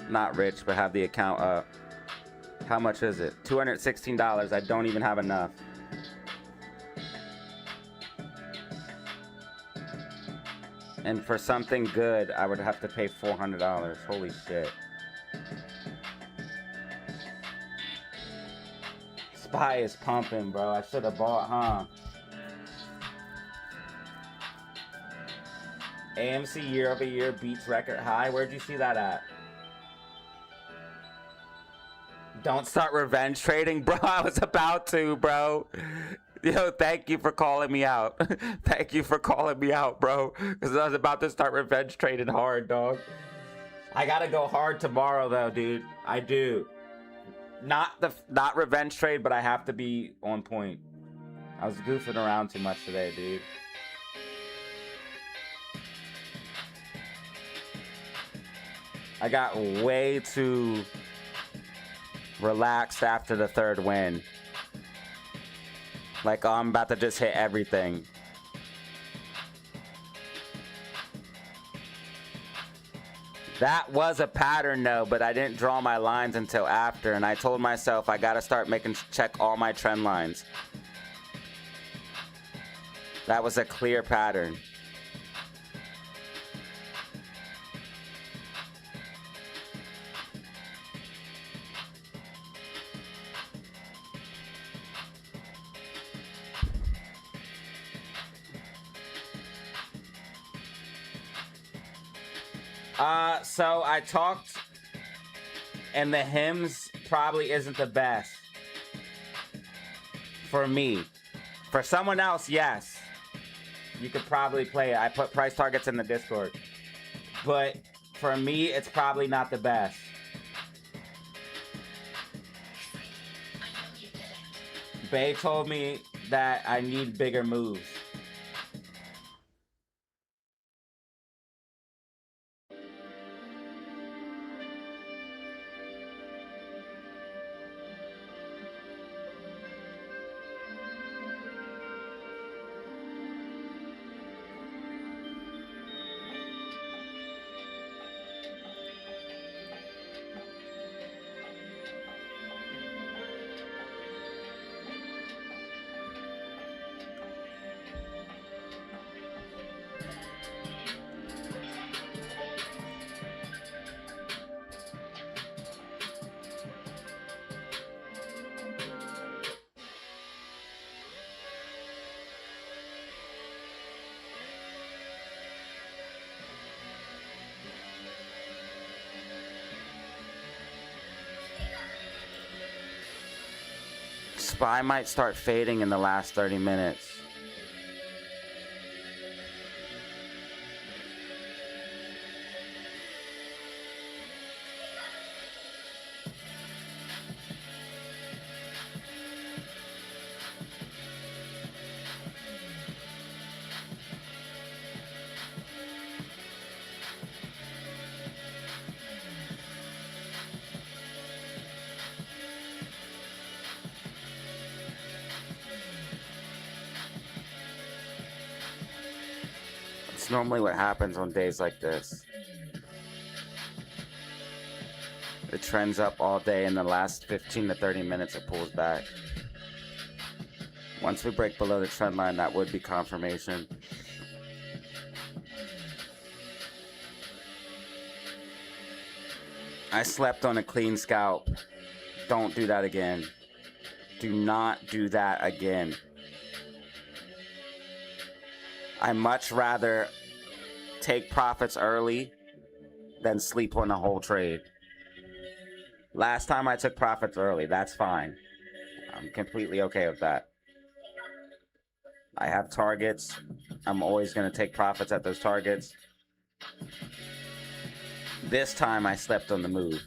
Speaker 2: Not rich, but have the account up. How much is it? $216. I don't even have enough. And for something good, I would have to pay $400. Holy shit. Spy is pumping, bro. I should have bought, huh? AMC year over year beats record high. Where'd you see that at? Don't start revenge trading, bro. I was about to, bro. Yo, thank you for calling me out. Thank you for calling me out, bro. Because I was about to start revenge trading hard, dog. I gotta go hard tomorrow, though, dude. I do. Not revenge trade, but I have to be on point. I was goofing around too much today, dude. I got way too relaxed after the third win. Like, oh, I'm about to just hit everything. That was a pattern, though, but I didn't draw my lines until after, and I told myself I gotta start check all my trend lines. That was a clear pattern. So I talked, and the hymns probably isn't the best for me. For someone else, yes, you could probably play it. I put price targets in the Discord, but for me, it's probably not the best. Bay told me that I need bigger moves. SPY might start fading in the last 30 minutes. It's normally what happens on days like this. It trends up all day, in the last 15 to 30 minutes it pulls back. Once we break below the trend line, that would be confirmation. I slept on a clean scalp. Don't do that again. Do not do that again. I much rather take profits early than sleep on the whole trade. Last time I took profits early, that's fine. I'm completely okay with that. I have targets. I'm always going to take profits at those targets. This time I slept on the move.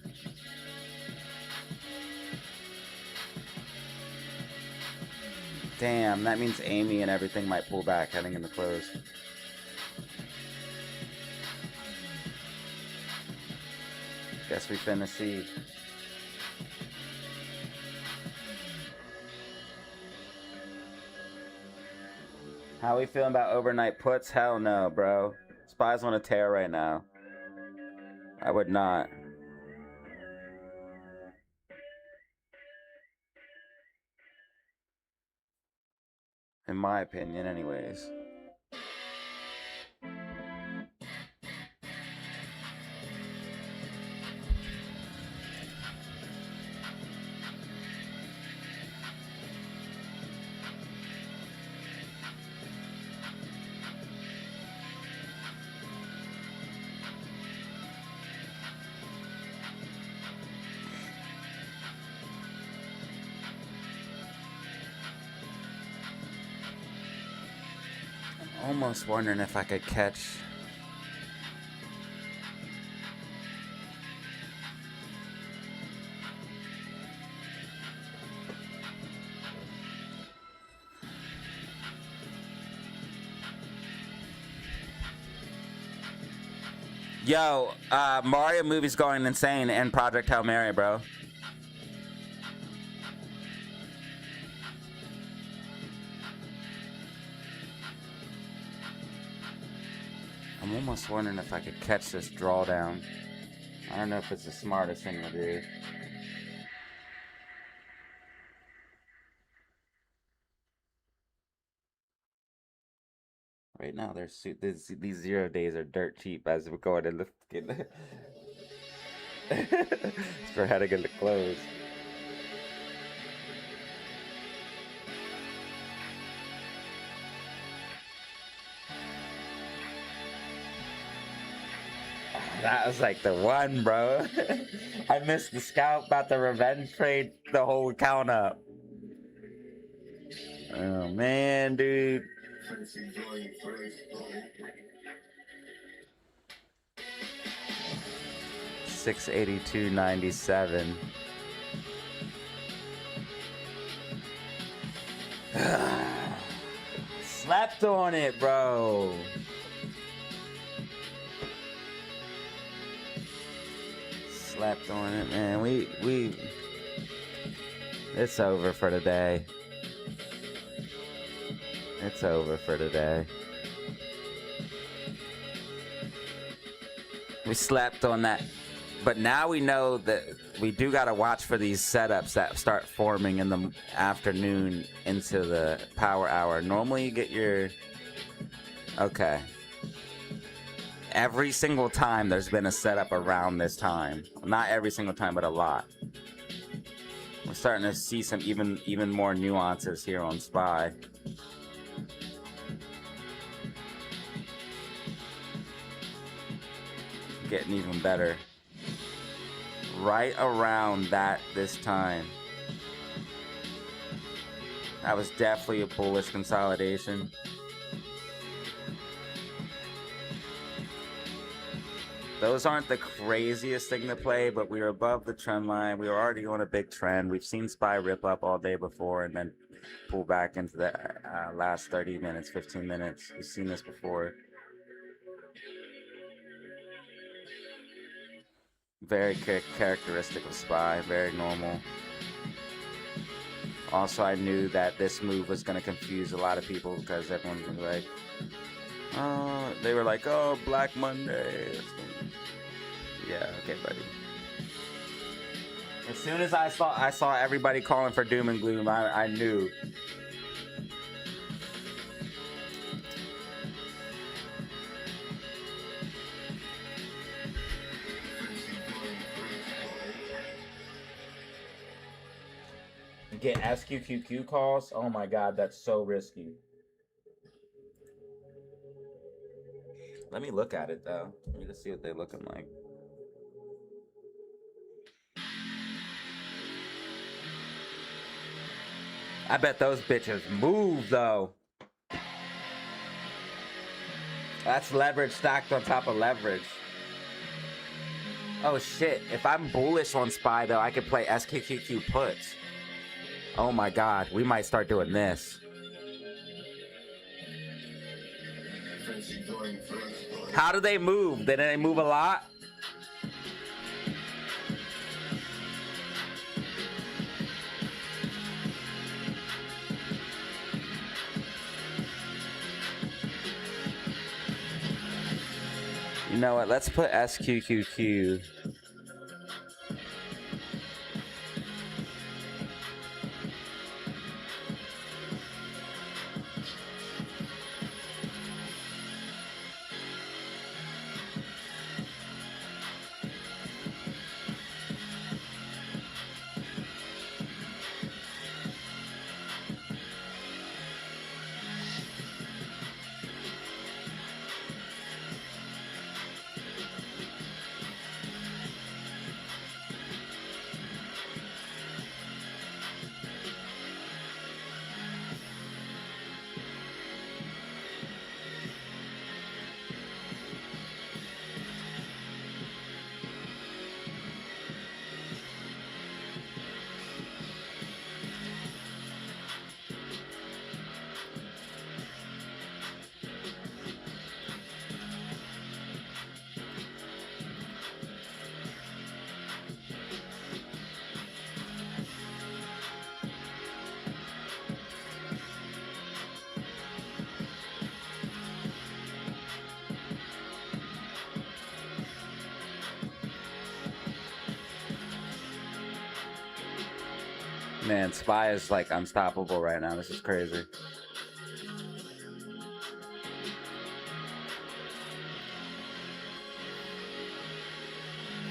Speaker 2: Damn, that means Amy and everything might pull back heading in the close. Guess we finna see. How we feeling about overnight puts? Hell no, bro. SPY's on a tear right now. I would not. In my opinion, anyways. Almost wondering if I could catch Yo, Mario movie's going insane and Project Hail Mary, bro. I'm almost wondering if I could catch this drawdown. I don't know if it's the smartest thing to do. Right now, these 0 days are dirt cheap as we're going in the for heading in the close. That was like the one, bro. I missed the scalp about the revenge trade, the whole count up. Oh man, dude. 682.97. Slept on it, bro. Slept on it, man. It's over for today. It's over for today. We slept on that. But now we know that we do got to watch for these setups that start forming in the afternoon into the power hour. Normally you get your... Okay. Every single time there's been a setup around this time. Not every single time, but a lot. We're starting to see some even more nuances here on SPY. Getting even better. Right around this time. That was definitely a bullish consolidation. Those aren't the craziest thing to play, but we were above the trend line. We were already on a big trend. We've seen SPY rip up all day before and then pull back into the last 30 minutes, 15 minutes. We've seen this before. Very characteristic of SPY, very normal. Also, I knew that this move was going to confuse a lot of people because everyone's gonna be like, oh, they were like, oh, Black Monday. Yeah, okay, buddy. As soon as I saw everybody calling for doom and gloom, I knew.
Speaker 1: Get SQQQ calls? Oh my god, that's so risky.
Speaker 2: Let me look at it though. Let me just see what they're looking like. I bet those bitches move though. That's leverage stacked on top of leverage. Oh shit, if I'm bullish on SPY though, I could play SQQQ puts. Oh my god, we might start doing this. How do they move? Did they move a lot? You know what? Let's put SQQQ. Man, SPY is like unstoppable right now. This is crazy.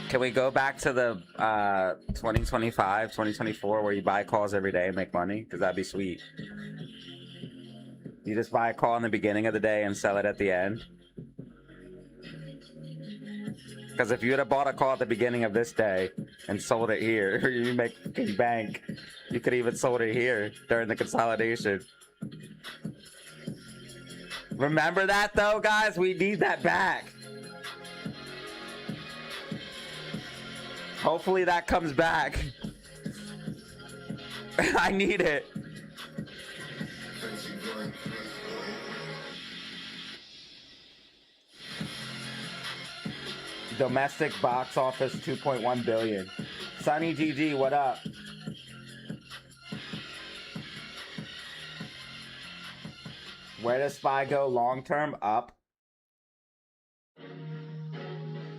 Speaker 2: Can we go back to the 2025, 2024 where you buy calls every day and make money? Because that'd be sweet. You just buy a call in the beginning of the day and sell it at the end. Because if you would have bought a call at the beginning of this day and sold it here, you make fucking bank. You could even sold it here during the consolidation. Remember that though, guys? We need that back. Hopefully that comes back. I need it. Domestic box office 2.1 billion. Sunny GG, what up? Where does SPY go long term? Up.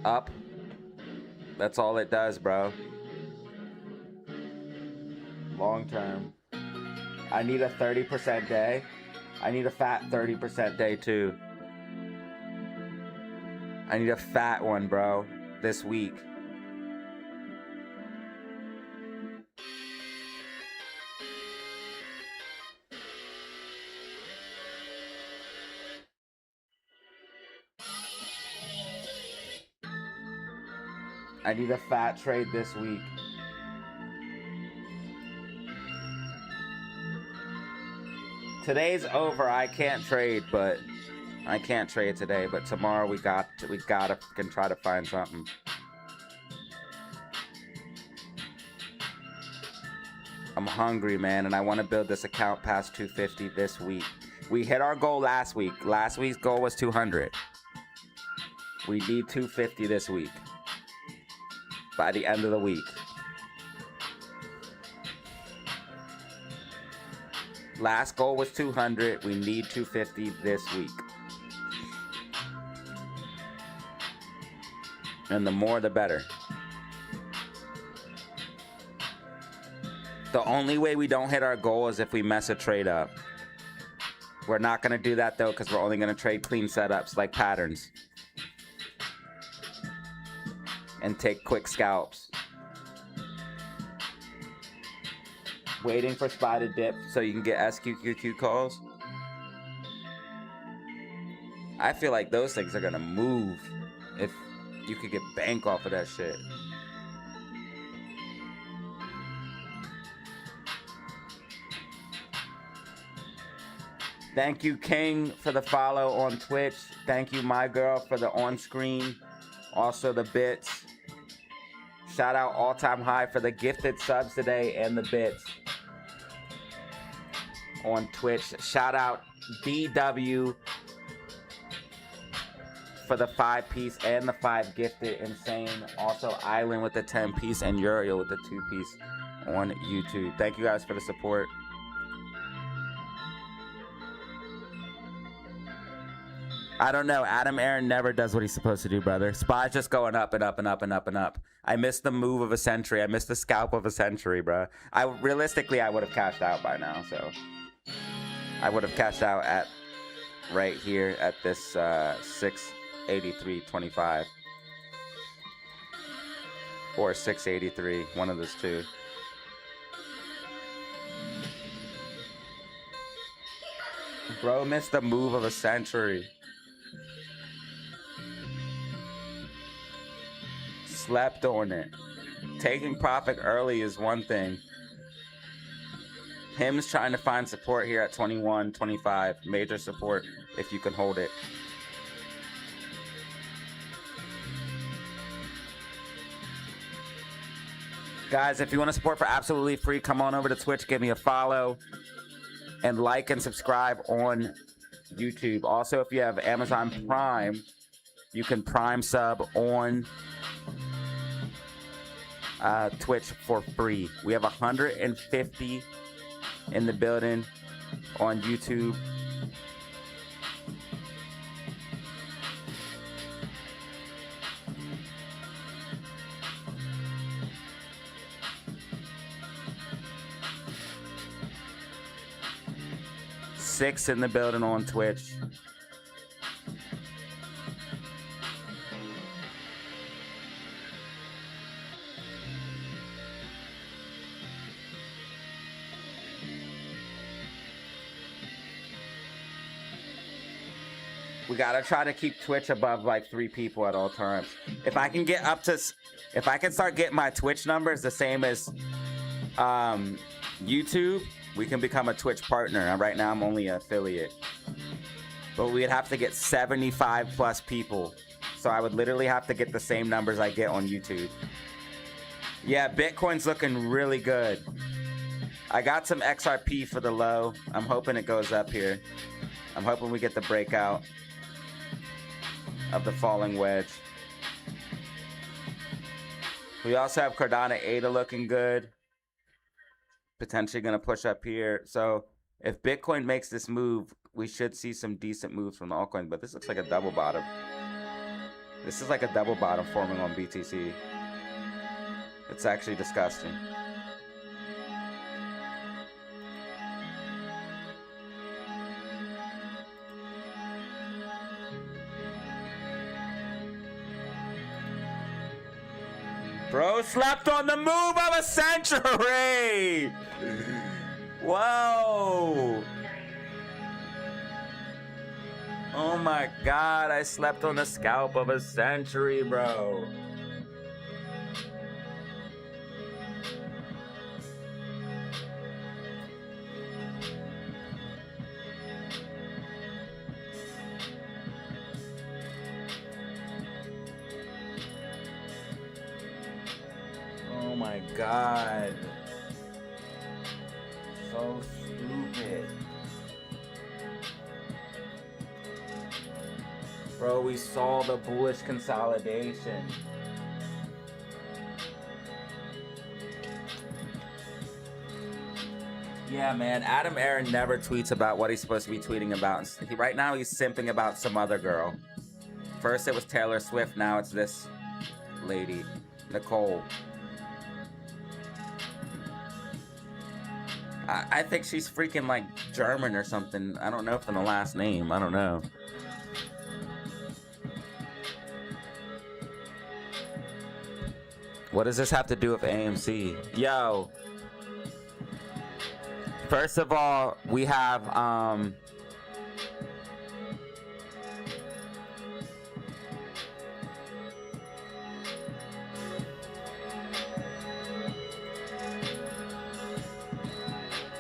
Speaker 2: Up. That's all it does, bro. Long term. I need a 30% day. I need a fat 30% day too. I need a fat one, bro, this week. I need a fat trade this week. Today's over. I can't trade, but I can't trade today. But tomorrow we gotta can try to find something. I'm hungry, man, and I want to build this account past 250 this week. We hit our goal last week. Last week's goal was 200. We need 250 this week. By the end of the week. Last goal was 200. We need 250 this week. And the more, the better. The only way we don't hit our goal is if we mess a trade up. We're not going to do that, though, because we're only going to trade clean setups like patterns. And take quick scalps. Waiting for SPY to dip so you can get SQQQ calls. I feel like those things are gonna move if you could get bank off of that shit. Thank you, King, for the follow on Twitch. Thank you, my girl, for the on-screen. Also the bits. Shout out All Time High for the gifted subs today and the bits on Twitch. Shout out DW for the 5-piece and the 5 gifted. Insane. Also Island with the 10-piece and Uriel with the 2-piece on YouTube. Thank you guys for the support. I don't know. Adam Aaron never does what he's supposed to do, brother. SPY's just going up and up and up and up and up. I missed the move of a century. I missed the scalp of a century, bro. Realistically, I would have cashed out by now, so. I would have cashed out at right here at this 683.25. Or 683, one of those two. Bro missed the move of a century. Slept on it. Taking profit early is one thing. Him's trying to find support here at 21, 25. Major support if you can hold it. Guys, if you want to support for absolutely free, come on over to Twitch, give me a follow, and like and subscribe on YouTube. Also, if you have Amazon Prime, you can Prime sub on Twitch for free. We have 150 in the building on YouTube. Six in the building on Twitch. We gotta try to keep Twitch above like 3 people at all times. If I can get up to, if I can start getting my Twitch numbers the same as YouTube, we can become a Twitch partner. And right now I'm only an affiliate. But we'd have to get 75 plus people. So I would literally have to get the same numbers I get on YouTube. Yeah, Bitcoin's looking really good. I got some XRP for the low. I'm hoping it goes up here. I'm hoping we get the breakout of the falling wedge. We also have Cardano ADA looking good. Potentially going to push up here. So if Bitcoin makes this move, we should see some decent moves from the altcoin. But this looks like a double bottom. This is like a double bottom forming on BTC. It's actually disgusting. Bro slept on the move of a century! Whoa! Oh my god, I slept on the scalp of a century, bro. my god. So stupid. Bro, we saw the bullish consolidation. Yeah, man. Adam Aaron never tweets about what he's supposed to be tweeting about. Right now, he's simping about some other girl. First, it was Taylor Swift. Now it's this lady, Nicole. I think she's freaking like German or something. I don't know if it's the last name. I don't know. What does this have to do with AMC? Yo. First of all, we have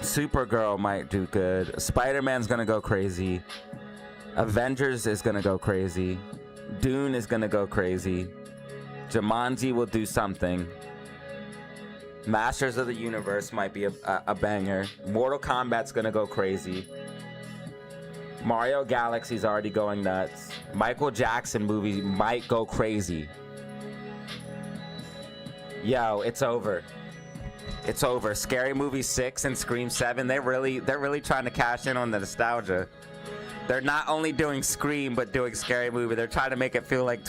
Speaker 2: Supergirl might do good. Spider-Man's gonna go crazy. Avengers is gonna go crazy. Dune is gonna go crazy. Jumanji will do something. Masters of the Universe might be a banger. Mortal Kombat's gonna go crazy. Mario Galaxy's already going nuts. Michael Jackson movie might go crazy. Yo, it's over. It's over. Scary Movie 6 and Scream 7, they're really trying to cash in on the nostalgia. They're not only doing Scream, but doing Scary Movie. They're trying to make it feel like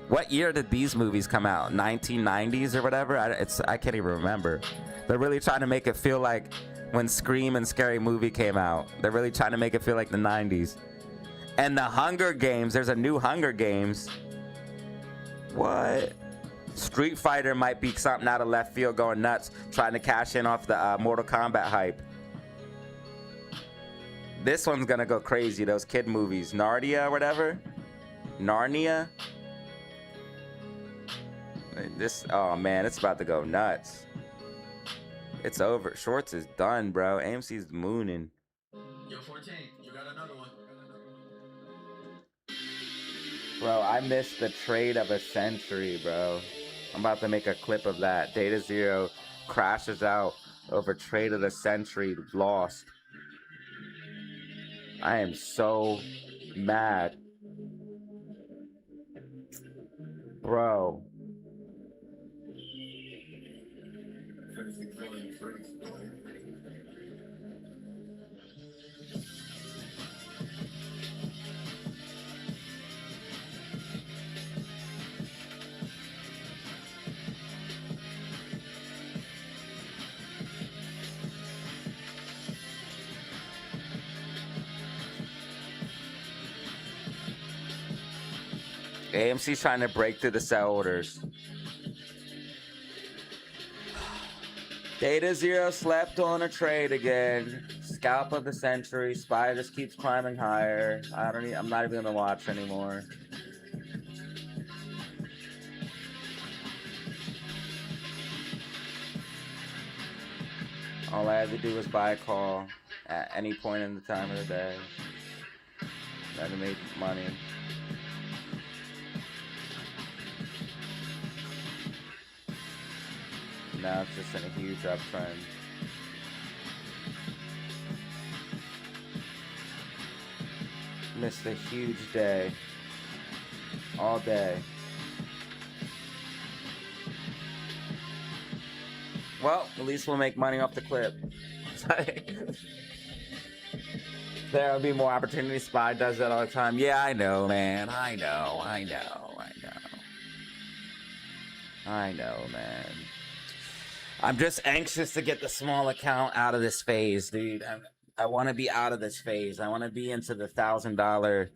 Speaker 2: what year did these movies come out? 1990s or whatever? I can't even remember. They're really trying to make it feel like when Scream and Scary Movie came out. They're really trying to make it feel like the 90s. And the Hunger Games, there's a new Hunger Games. What? Street Fighter might be something out of left field going nuts, trying to cash in off the Mortal Kombat hype. This one's gonna go crazy, those kid movies. Narnia or whatever? Narnia? Oh man, it's about to go nuts. It's over. Shorts is done, bro. AMC's mooning.
Speaker 6: Yo, 14, you got another one.
Speaker 2: Bro, I missed the trade of a century, bro. I'm about to make a clip of that. Data Zero crashes out over trade of the century lost. I am so mad. Bro. AMC's trying to break through the sell orders. Data Zero slept on a trade again. Scalp of the century. Spy just keeps climbing higher. I'm not even gonna watch anymore. All I had to do was buy a call at any point in the time of the day. Had to make money. Now it's just in a huge uptrend. Missed a huge day. All day. Well, at least we'll make money off the clip. There'll be more opportunity. Spy does that all the time. Yeah, I know, man. I know, man. I'm just anxious to get the small account out of this phase, dude. I want to be out of this phase. I want to be into the $1,000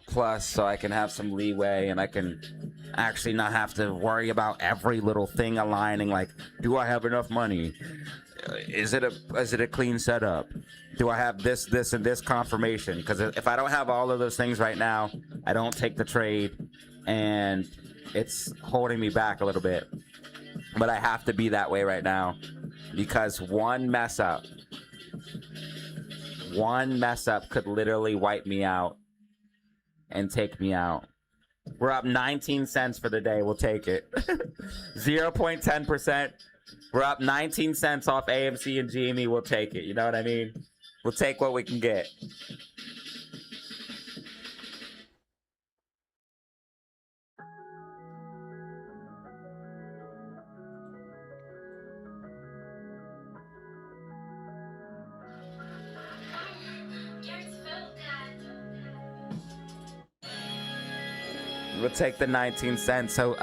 Speaker 2: plus so I can have some leeway and I can actually not have to worry about every little thing aligning. Like, do I have enough money? Is it a clean setup? Do I have this, and this confirmation? Because if I don't have all of those things right now, I don't take the trade, and it's holding me back a little bit. But I have to be that way right now because one mess up could literally wipe me out and take me out. We're up 19 cents for the day. We'll take it. 0.10%. We're up 19 cents off AMC and GME. We'll take it. You know what I mean? We'll take what we can get. We'll take the 19 cents. So,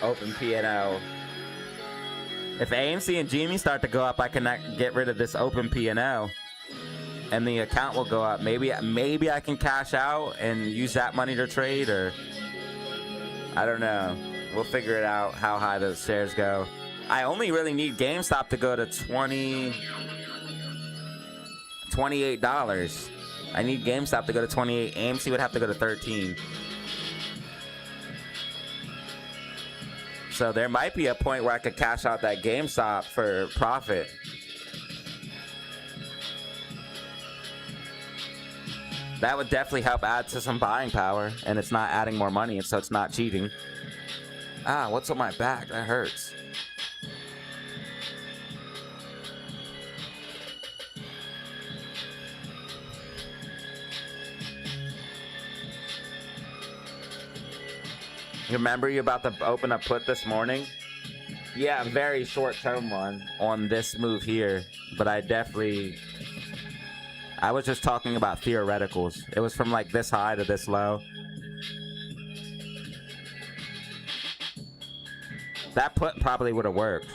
Speaker 2: open P&L. If AMC and GME start to go up, I can get rid of this open P&L, and the account will go up. Maybe I can cash out and use that money to trade, or I don't know. We'll figure it out how high those shares go. I only really need GameStop to go to $28. I need GameStop to go to 28. AMC would have to go to 13. So there might be a point where I could cash out that GameStop for profit. That would definitely help add to some buying power, and it's not adding more money, and so it's not cheating. Ah, what's on my back? That hurts. Remember you about to open a put this morning? Yeah, a very short-term one on this move here, but I was just talking about theoreticals. It was from like this high to this low. That put probably would have worked.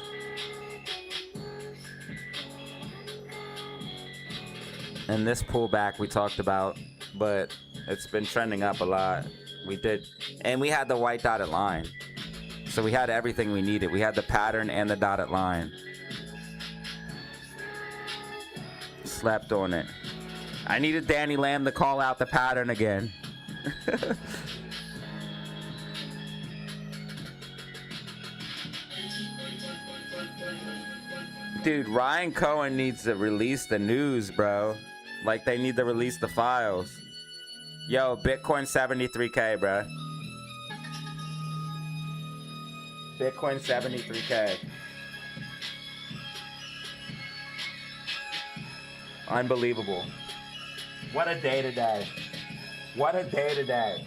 Speaker 2: And this pullback we talked about, but it's been trending up a lot. We did, and we had the white dotted line. So we had everything we needed. We had the pattern and the dotted line. Slept on it. I needed Danny Lamb to call out the pattern again. Dude, Ryan Cohen needs to release the news, bro. Like, they need to release the files. Yo, Bitcoin 73K, bro. Bitcoin 73K. Unbelievable. What a day today. What a day today.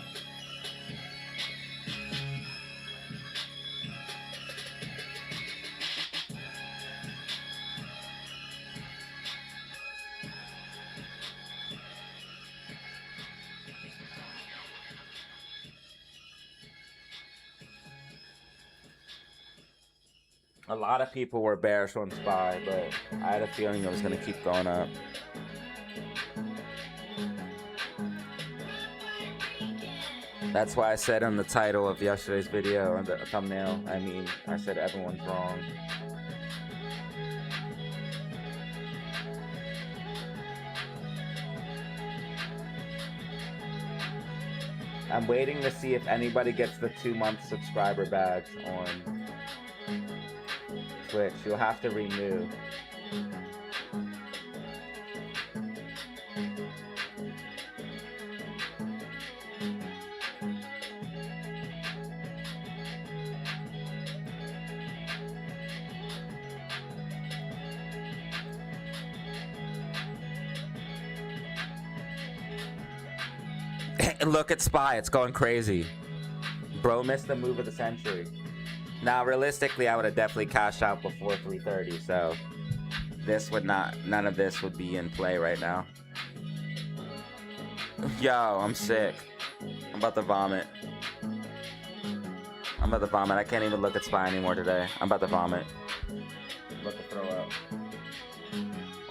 Speaker 2: A lot of people were bearish on SPY, but I had a feeling it was going to keep going up. That's why I said on the title of yesterday's video, or the thumbnail, I said everyone's wrong. I'm waiting to see if anybody gets the 2-month subscriber badge on Twitch. You'll have to renew. Look at SPY, it's going crazy. Bro missed the move of the century. Now, realistically, I would have definitely cashed out before 3:30, so none of this would be in play right now. Yo, I'm sick. I'm about to vomit. I can't even look at SPY anymore today. I'm about to vomit. I'm about to throw up.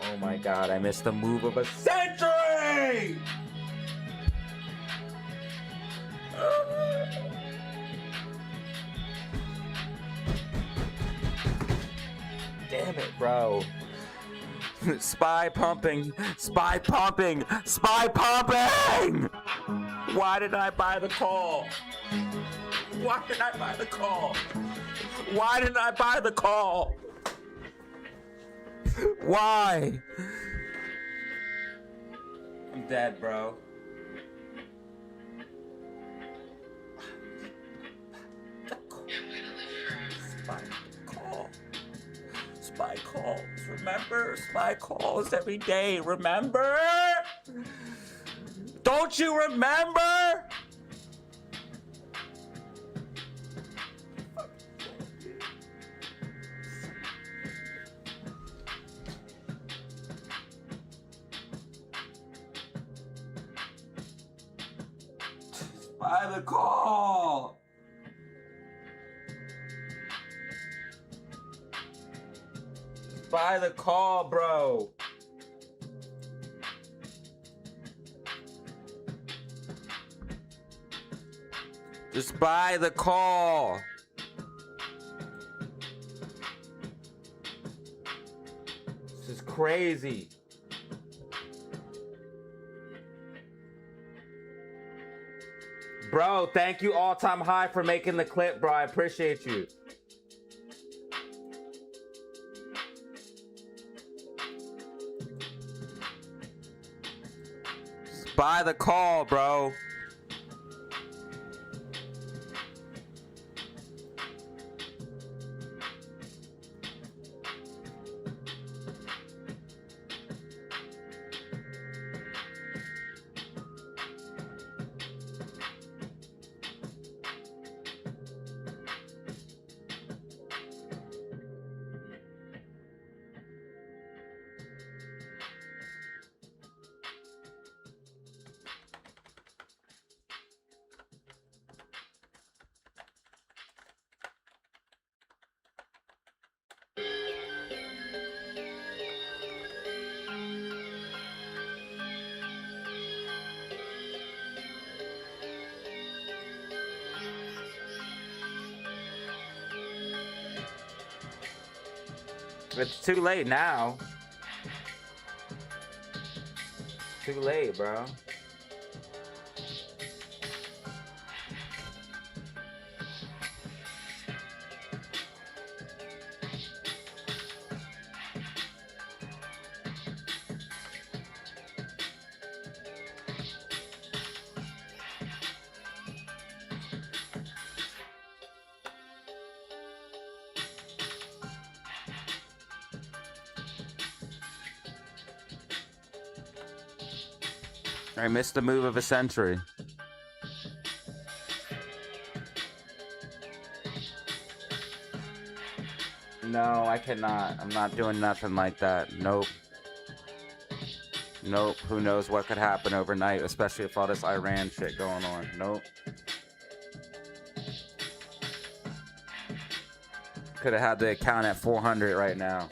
Speaker 2: Oh my god, I missed the move of a century! Damn it, bro. SPY pumping. SPY pumping. SPY pumping! Why did I buy the call? Why did I buy the call? Why didn't I buy the call? Why? I'm dead, bro. Remember spy calls every day. Remember? Don't you remember? Spy the call. Spy the call, bro. Just buy the call. This is crazy. Bro, thank you All Time High for making the clip, bro. I appreciate you. Just buy the call, bro. It's too late now. Too late, bro. I missed the move of a century. No, I cannot. I'm not doing nothing like that. Nope. Nope. Who knows what could happen overnight, especially if all this Iran shit going on. Nope. Could have had the account at 400 right now.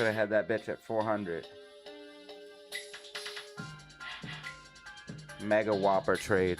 Speaker 2: Could have had that bitch at 400. Mega Whopper trade.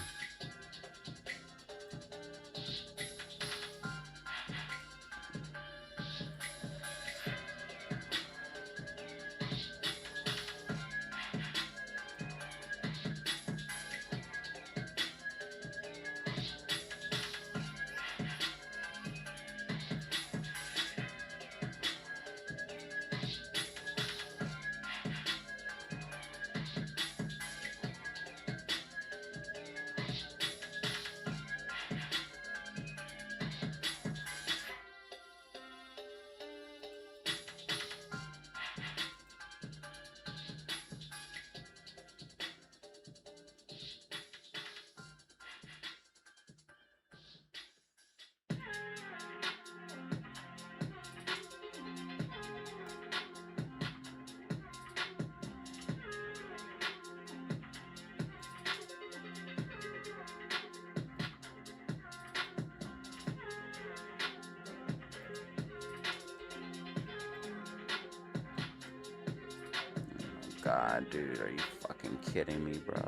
Speaker 2: God, dude, are you fucking kidding me, bro?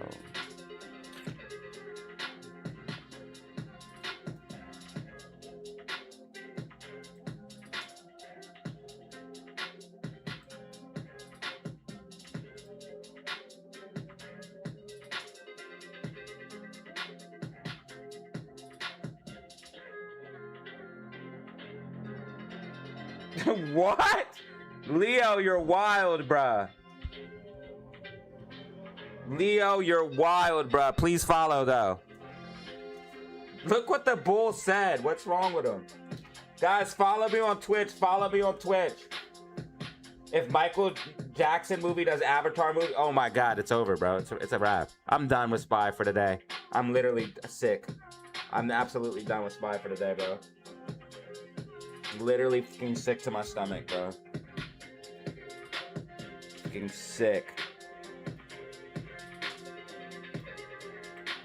Speaker 2: What? Leo, you're wild, bruh. Leo, you're wild, bruh. Please follow, though. Look what the bull said. What's wrong with him? Guys, follow me on Twitch. Follow me on Twitch. If Michael Jackson movie does Avatar movie, oh my God, it's over, bro. It's a wrap. I'm done with Spy for today. I'm literally sick. I'm absolutely done with Spy for today, bro. Literally fucking sick to my stomach, bro. Fucking sick.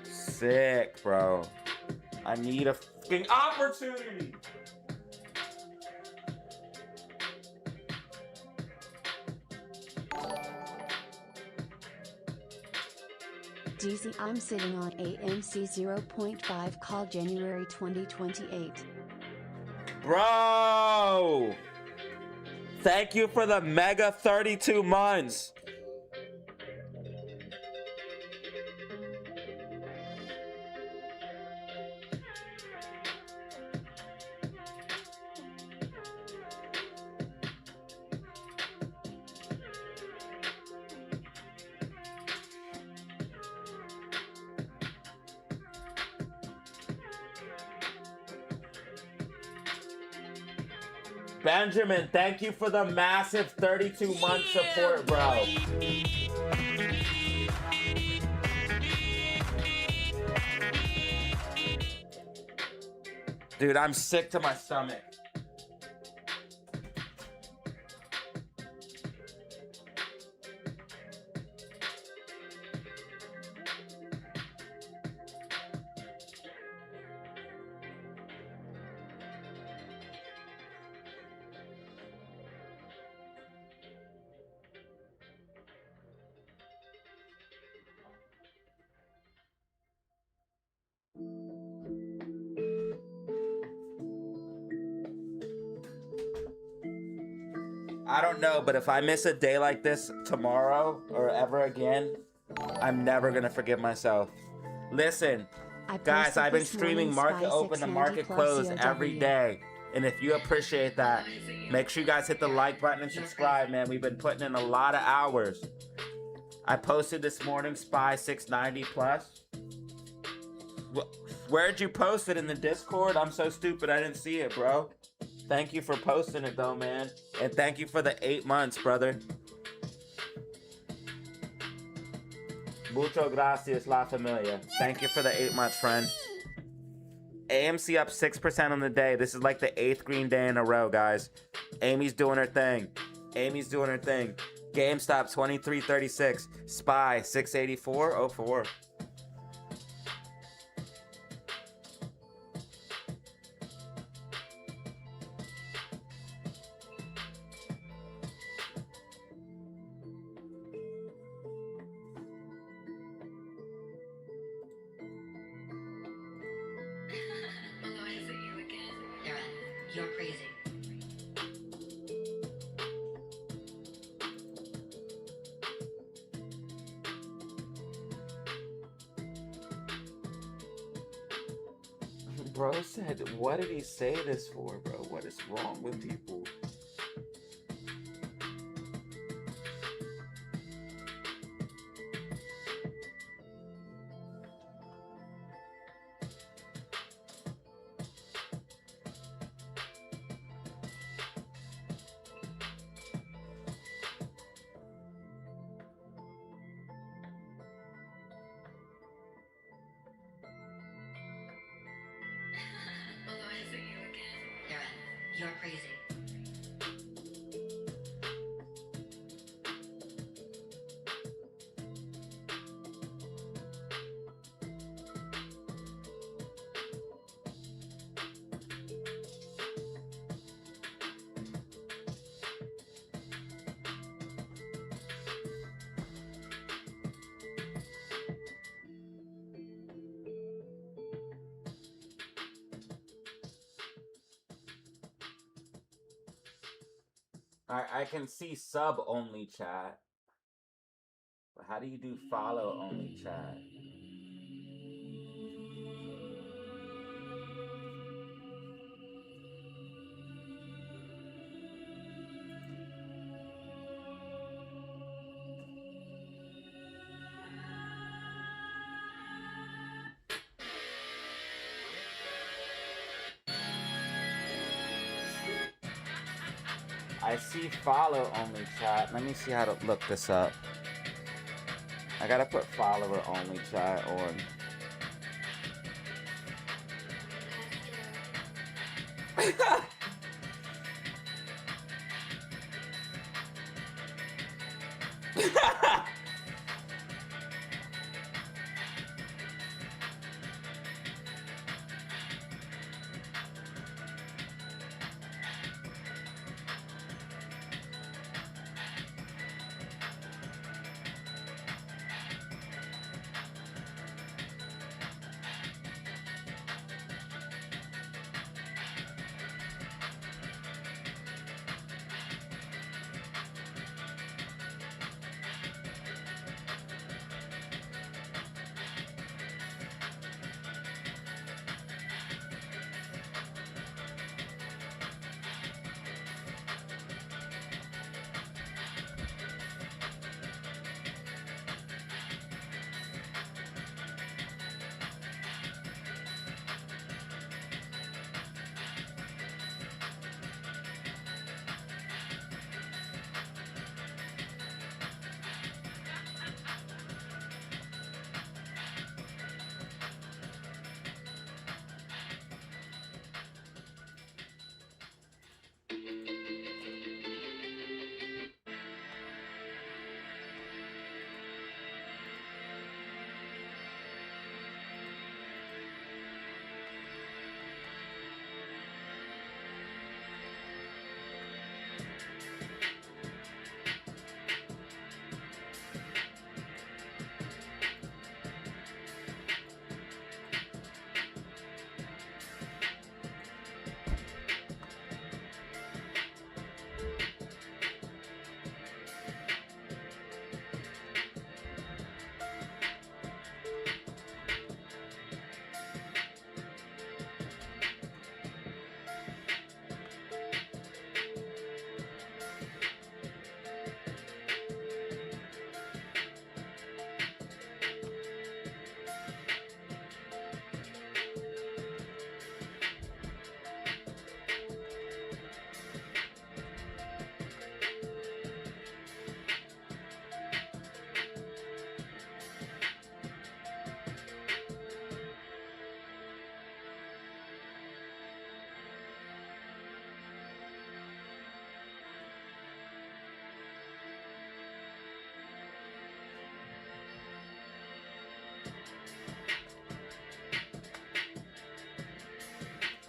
Speaker 2: Sick, bro. I need a fucking opportunity.
Speaker 7: DZ, I'm sitting on AMC 0.5 call January 2028.
Speaker 2: Bro! Thank you for the mega 32 months. Benjamin, thank you for the massive 32-month support, bro. Dude, I'm sick to my stomach. I don't know, but if I miss a day like this tomorrow or ever again, I'm never gonna forgive myself. Listen, guys, I've been streaming market open to market close every day. And if you appreciate that, make sure you guys hit the like button and subscribe, man. We've been putting in a lot of hours. I posted this morning, Spy 690 plus. Where'd you post it? In the Discord? I'm so stupid, I didn't see it, bro. Thank you for posting it, though, man. And thank you for the 8 months, brother. Mucho gracias, la familia. Thank you for the 8 months, friend. AMC up 6% on the day. This is like the 8th green day in a row, guys. Amy's doing her thing. Amy's doing her thing. GameStop 2336. Spy 684.04.
Speaker 5: You're crazy.
Speaker 2: Bro said, what did he say this for, bro? What is wrong with people?
Speaker 5: You're crazy.
Speaker 2: I can see sub only chat. But how do you do follow only chat? I see follow only chat. Let me see how to look this up. I gotta put follower only chat on.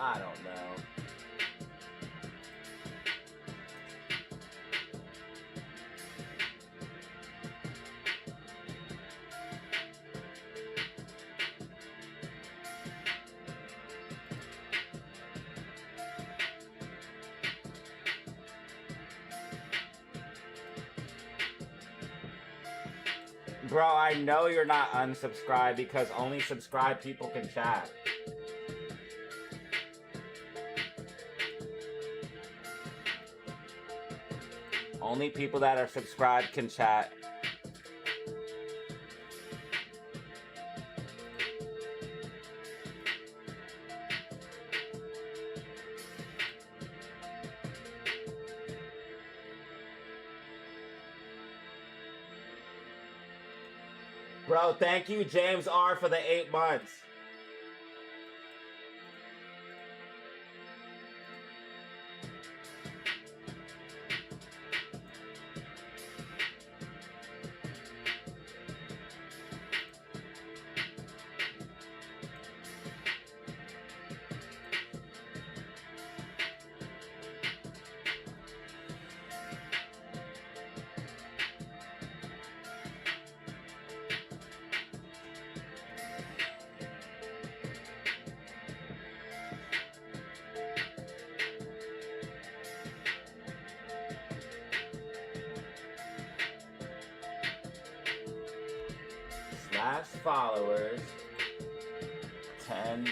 Speaker 2: I don't know. Bro, I know you're not unsubscribed because only subscribed people can chat. Only people that are subscribed can chat. Bro, thank you, James R, for the 8 months. Followers 10M.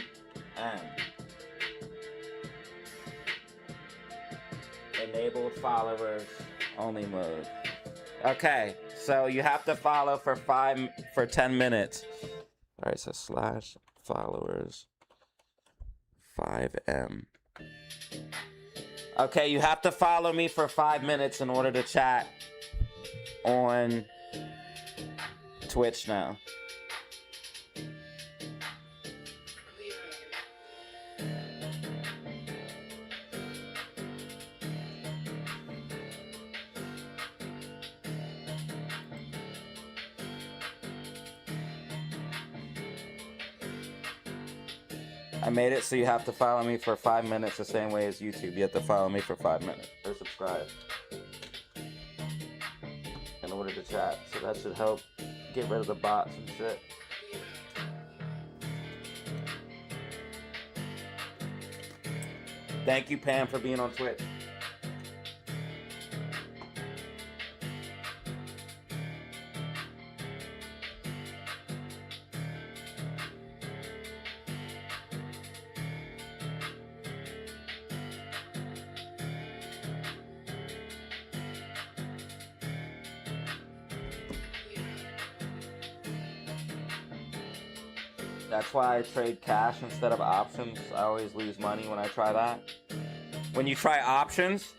Speaker 2: Enabled followers only mode. Okay, so you have to follow for 10 minutes. All right, so slash followers 5M. Okay, you have to follow me for 5 minutes in order to chat on Twitch now. I made it so you have to follow me for 5 minutes the same way as YouTube. You have to follow me for 5 minutes or subscribe in order to chat. So that should help get rid of the bots and shit. Thank you, Pam, for being on Twitch. That's why I trade cash instead of options. I always lose money when I try that. When you try options,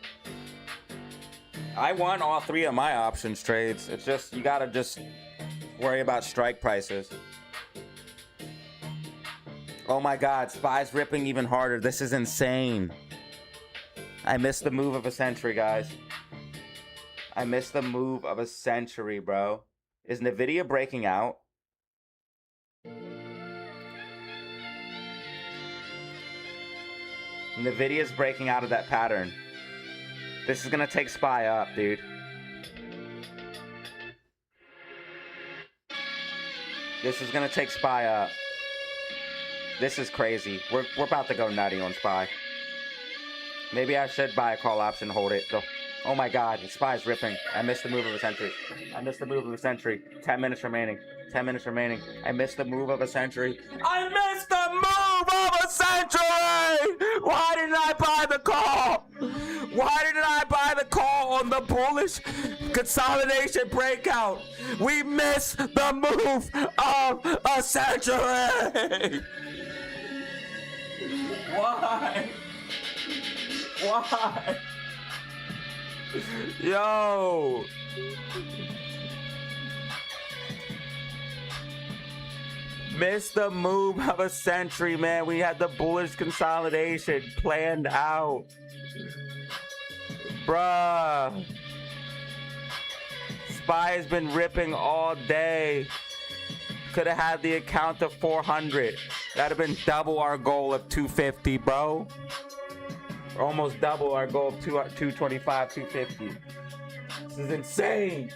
Speaker 2: I won all 3 of my options trades. It's just, you gotta just worry about strike prices. Oh my God, SPY's ripping even harder. This is insane. I missed the move of a century, guys. I missed the move of a century, bro. Is Nvidia breaking out? Nvidia's breaking out of that pattern. This is gonna take SPY up, dude. This is gonna take SPY up. This is crazy. We're about to go nutty on SPY. Maybe I should buy a call option, hold it. Go. Oh my God, SPY's ripping. I missed the move of a century. I missed the move of a century. 10 minutes remaining. 10 minutes remaining. I missed the move of a century. I missed the move of a century! Why didn't I buy the call? Why didn't I buy the call on the bullish consolidation breakout? We missed the move of a century! Why? Why? Yo! Missed the move of a century, man. We had the bullish consolidation planned out. Bruh. SPY has been ripping all day. Could have had the account of 400. That'd have been double our goal of 250, bro. Or almost double our goal of 225, 250. This is insane.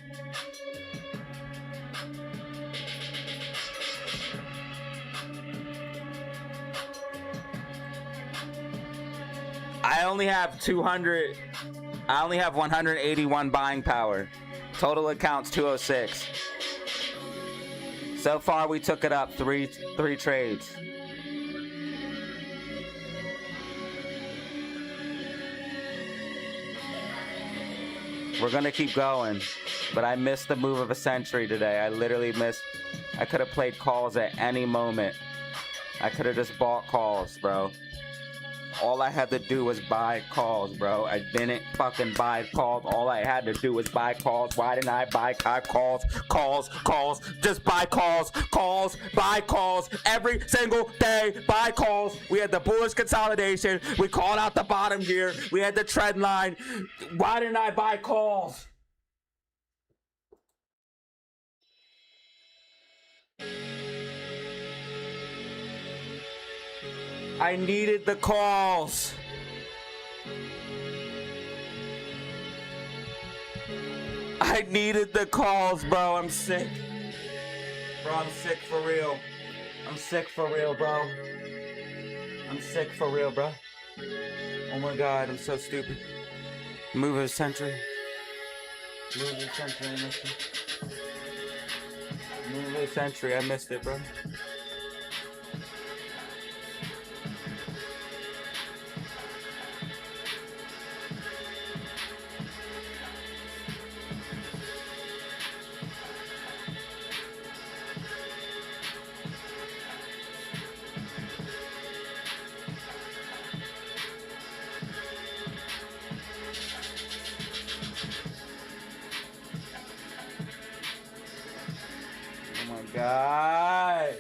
Speaker 2: I only have 181 buying power. Total accounts 206. So far we took it up three trades. We're gonna keep going, but I missed the move of a century today. I literally missed. I could have played calls at any moment. I could have just bought calls, bro. All I had to do was buy calls, bro. I didn't fucking buy calls. All I had to do was buy calls. Why didn't I buy calls? Calls. Just buy calls. Buy calls. Every single day, buy calls. We had the bullish consolidation. We called out the bottom here. We had the trend line. Why didn't I buy calls? I needed the calls. I needed the calls, bro. I'm sick. Bro, I'm sick for real. I'm sick for real, bro. I'm sick for real, bro. Oh my God, I'm so stupid. Move of the century. Move of the century, I missed it. Move of the century, I missed it, bro. God.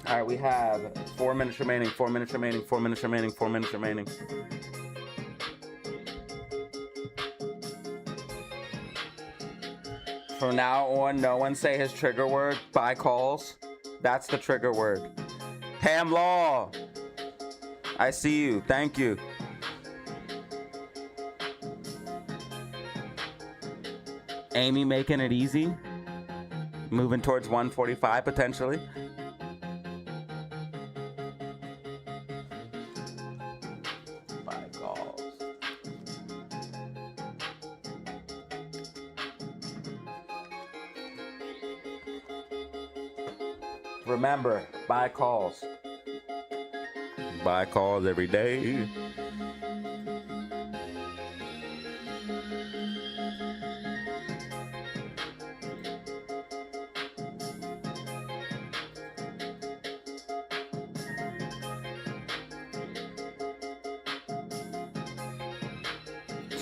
Speaker 2: All right, we have 4 minutes remaining, 4 minutes remaining, 4 minutes remaining, 4 minutes remaining. From now on, no one say his trigger word. Buy calls. That's the trigger word. Ham Law. I see you. Thank you. Amy making it easy. Moving towards 145 potentially. Buy calls. Remember, buy calls. Buy calls every day.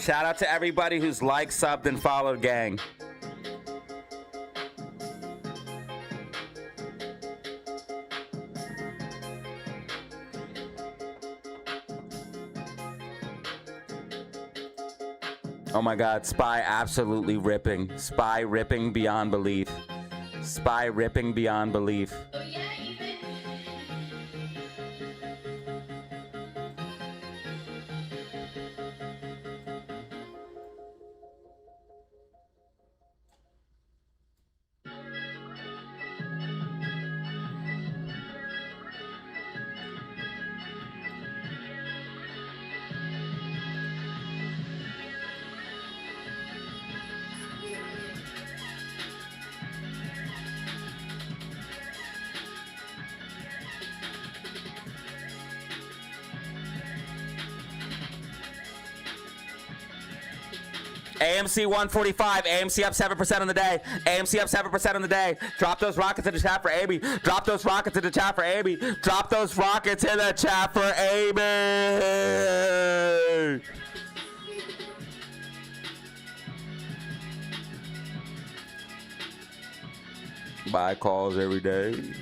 Speaker 2: Shout out to everybody who's liked, subbed, and followed, gang. Oh my God, Spy absolutely ripping. Spy ripping beyond belief. Spy ripping beyond belief. AMC 145, AMC up 7% on the day. AMC up 7% on the day. Drop those rockets in the chat for Amy. Drop those rockets in the chat for Amy. Drop those rockets in the chat for Amy. Buy calls every day.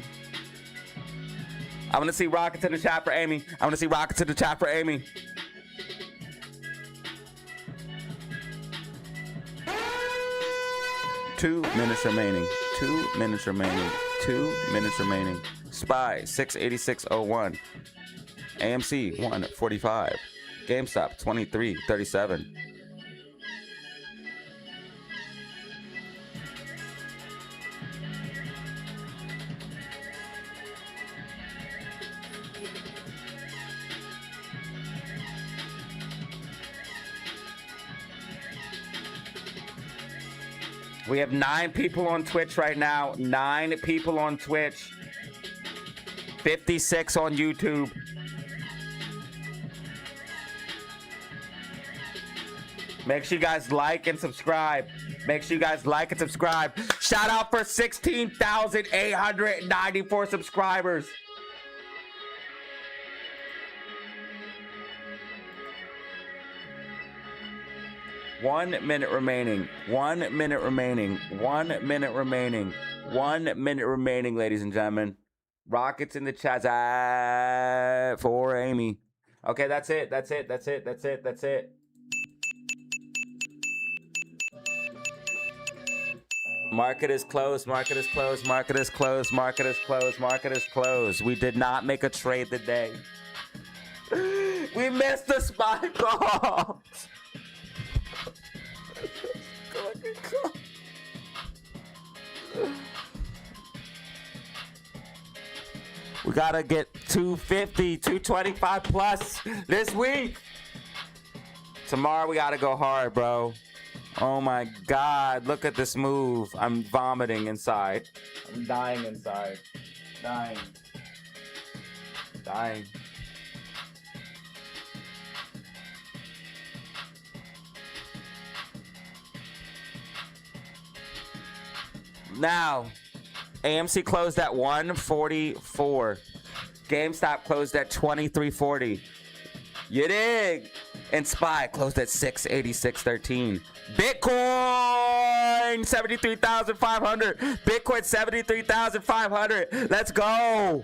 Speaker 2: I want to see rockets in the chat for Amy. I want to see rockets in the chat for Amy. Two minutes remaining. 2 minutes remaining. 2 minutes remaining. Spy 68601. AMC 145. GameStop 2337. We have 9 people on Twitch right now. 9 people on Twitch. 56 on YouTube. Make sure you guys like and subscribe. Make sure you guys like and subscribe. Shout out for 16,894 subscribers. One minute remaining. 1 minute remaining. 1 minute remaining. 1 minute remaining, ladies and gentlemen. Rockets in the chat for Amy. Okay, that's it. That's it. That's it. That's it. That's it. Market is closed. Market is closed. Market is closed. Market is closed. Market is closed. We did not make a trade today. We missed the spy call. We gotta get 250, 225 plus this week. Tomorrow we gotta go hard, bro. Oh my God, look at this move. I'm vomiting inside. I'm dying inside. Dying. Dying. Now, AMC closed at 144. GameStop closed at 2340. You dig? And SPY closed at 686.13. Bitcoin 73,500. Bitcoin 73,500. Let's go.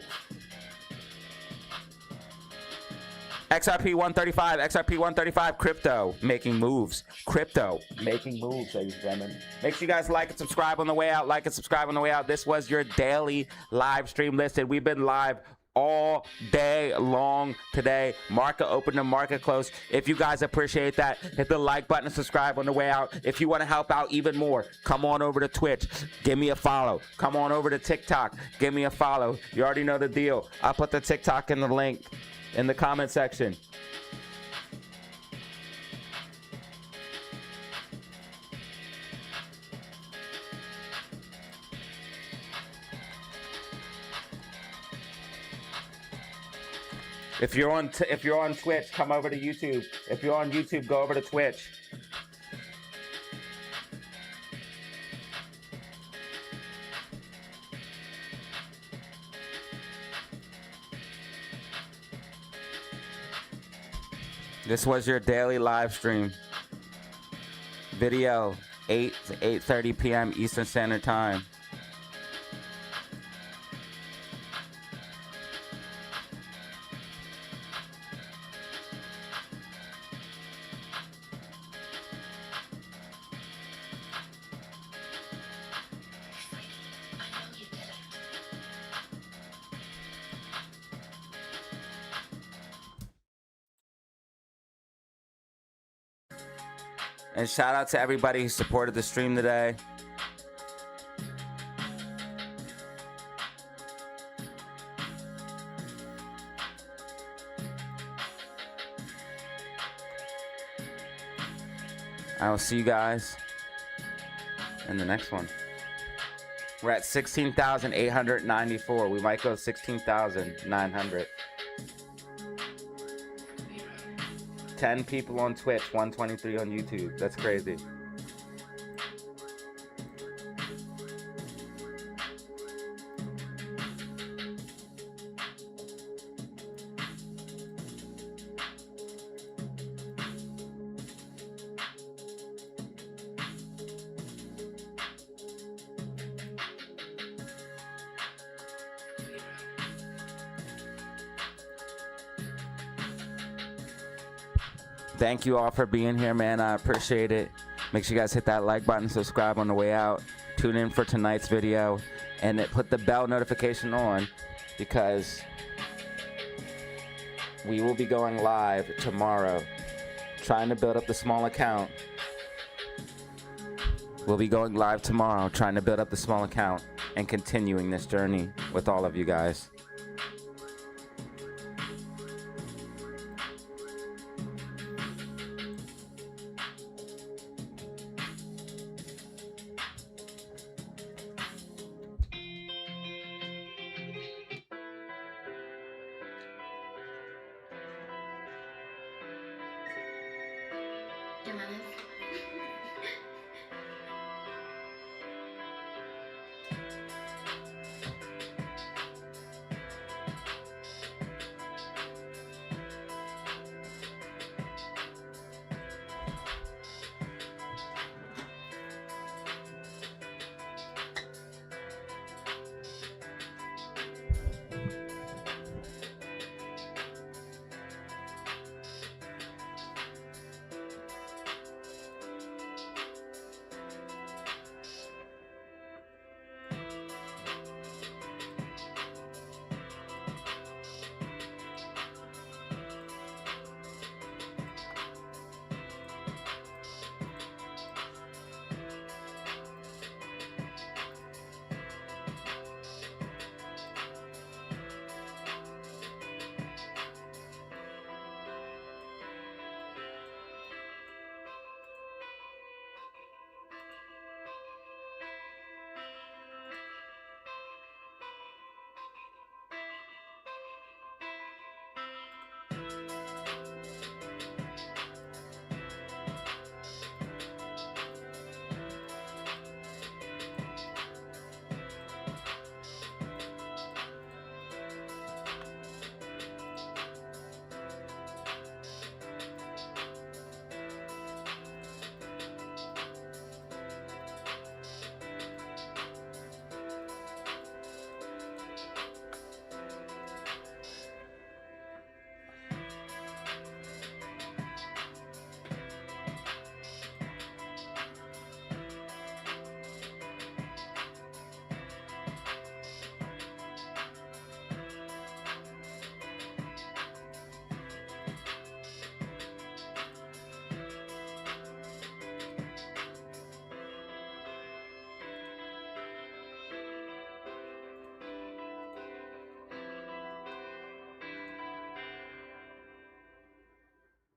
Speaker 2: XRP 135, XRP 135, crypto making moves. Crypto making moves, ladies and gentlemen. Make sure you guys like and subscribe on the way out. Like and subscribe on the way out. This was your daily live stream listed. We've been live all day long today. Market open to market close. If you guys appreciate that, hit the like button and subscribe on the way out. If you want to help out even more, come on over to Twitch. Give me a follow. Come on over to TikTok. Give me a follow. You already know the deal. I'll put the TikTok in the link in the comment section. If you're on Twitch, come over to YouTube. If you're on YouTube, go over to Twitch. This was your daily live stream. Video 8 to 8:30 p.m. Eastern Standard Time. And shout out to everybody who supported the stream today. I will see you guys in the next one. We're at 16,894. We might go 16,900. 10 people on Twitch, 123 on YouTube. That's crazy. Thank you all for being here, man. I appreciate it. Make sure you guys hit that like button, subscribe on the way out. Tune in for tonight's video, and put the bell notification on because we will be going live tomorrow. Trying to build up the small account. We'll be going live tomorrow, trying to build up the small account and continuing this journey with all of you guys.
Speaker 5: ¿Qué más?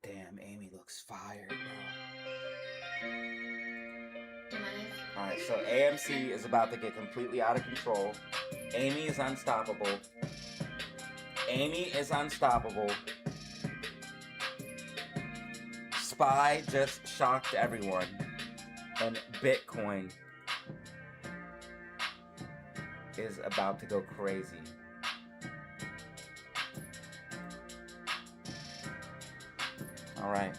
Speaker 2: Damn, Amy looks fired, bro.
Speaker 5: ¿Qué más?
Speaker 2: Alright, so AMC is about to get completely out of control. Amy is unstoppable. Amy is unstoppable. Spy just shocked everyone. And Bitcoin is about to go crazy. Alright.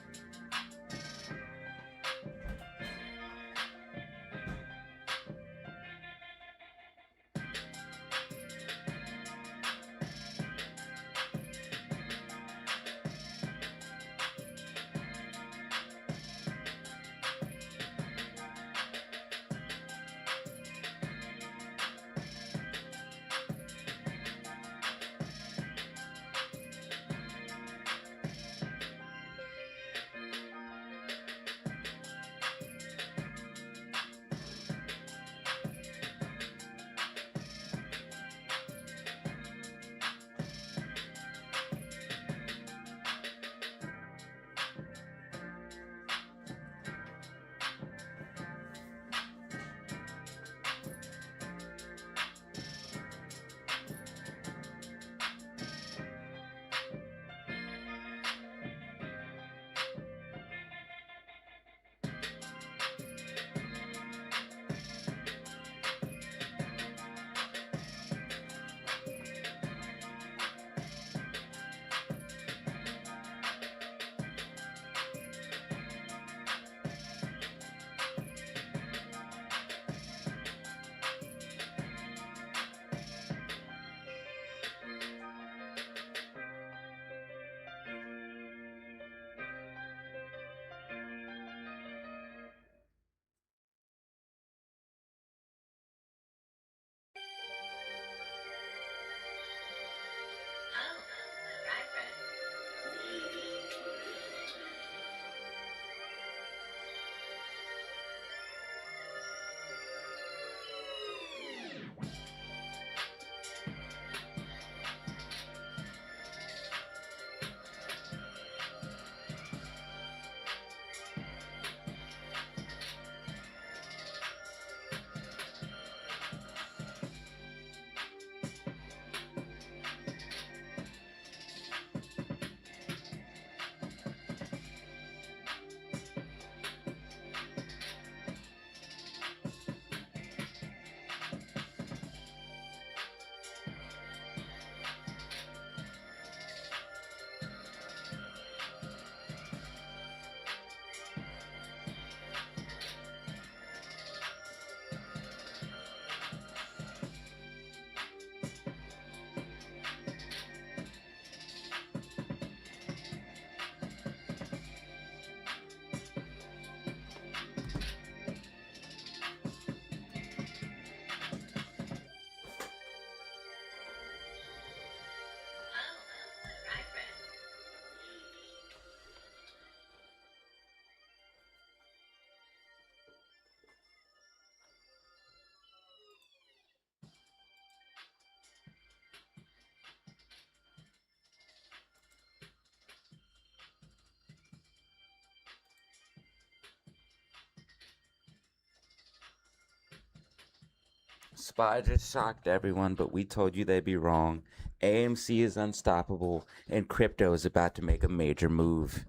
Speaker 2: SPY just shocked everyone, but we told you they'd be wrong. AMC is unstoppable, and crypto is about to make a major move.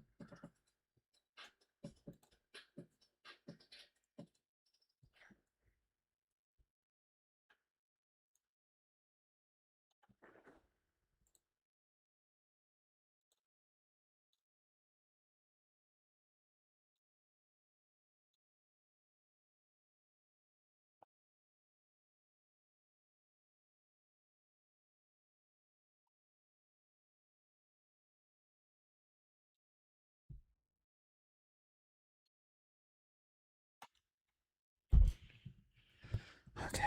Speaker 2: Okay.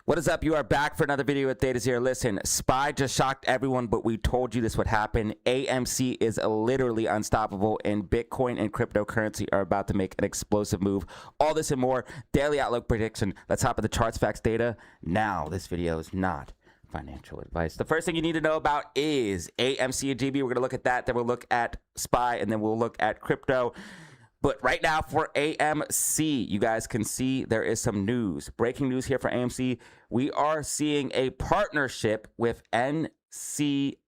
Speaker 2: What is up? You are back for another video with Data Zero. Listen, SPY just shocked everyone, but we told you this would happen. AMC is literally unstoppable, and Bitcoin and cryptocurrency are about to make an explosive move. All this and more. Daily Outlook prediction. Let's hop at the charts, facts, data. Now, this video is not financial advice. The first thing you need to know about is AMC and GME. We're going to look at that. Then we'll look at SPY, and then we'll look at crypto. But right now for AMC, you guys can see there is some news. Breaking news here for AMC. We are seeing a partnership with NCMI,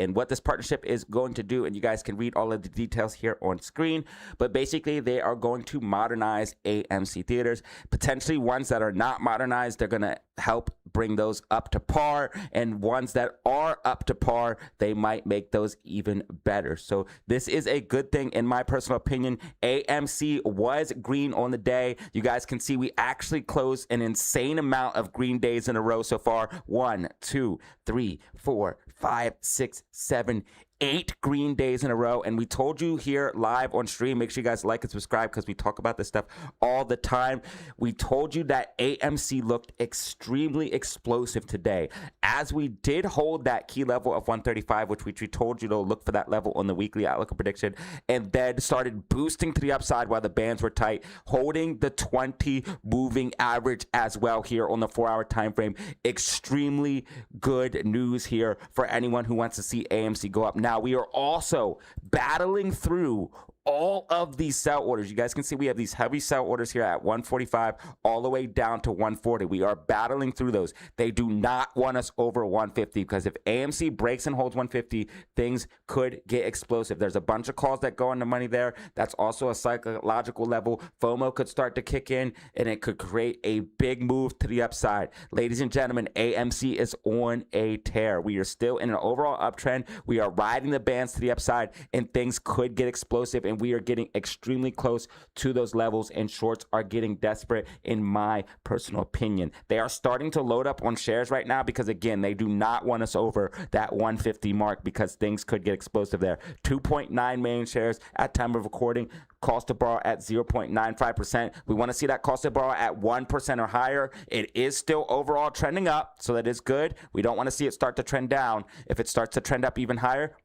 Speaker 2: and what this partnership is going to do, and you guys can read all of the details here on screen, but basically they are going to modernize AMC theaters, potentially ones that are not modernized. They're going to help bring those up to par, and ones that are up to par, they might make those even better. So this is a good thing in my personal opinion. AMC was green on the day. You guys can see we actually closed an insane amount of green days in a row so far. 1, 2, 3, 4, 5, 6, 7, 8 green days in a row, and we told you here live on stream, make sure you guys like and subscribe because we talk about this stuff all the time. We told you that AMC looked extremely explosive today, as we did hold that key level of 135, which we told you to look for that level on the weekly outlook prediction, and then started boosting to the upside while the bands were tight, holding the 20 moving average as well here on the 4-hour time frame. Extremely good news here for anyone who wants to see AMC go up. Now, we are also battling through all of these sell orders. You guys can see we have these heavy sell orders here at 145 all the way down to 140. We are battling through those. They do not want us over 150, because if AMC breaks and holds 150, things could get explosive. There's a bunch of calls that go into money there. That's also a psychological level. FOMO could start to kick in, and it could create a big move to the upside. Ladies and gentlemen, AMC is on a tear. We are still in an overall uptrend. We are riding the bands to the upside, and things could get explosive, and we are getting extremely close to those levels, and shorts are getting desperate in my personal opinion. They are starting to load up on shares right now because, again, they do not want us over that 150 mark because things could get explosive there. 2.9 million shares at time of recording. Cost to borrow at 0.95%. We want to see that cost to borrow at 1% or higher. It is still overall trending up, so that is good. We don't want to see it start to trend down. If it starts to trend up even higher,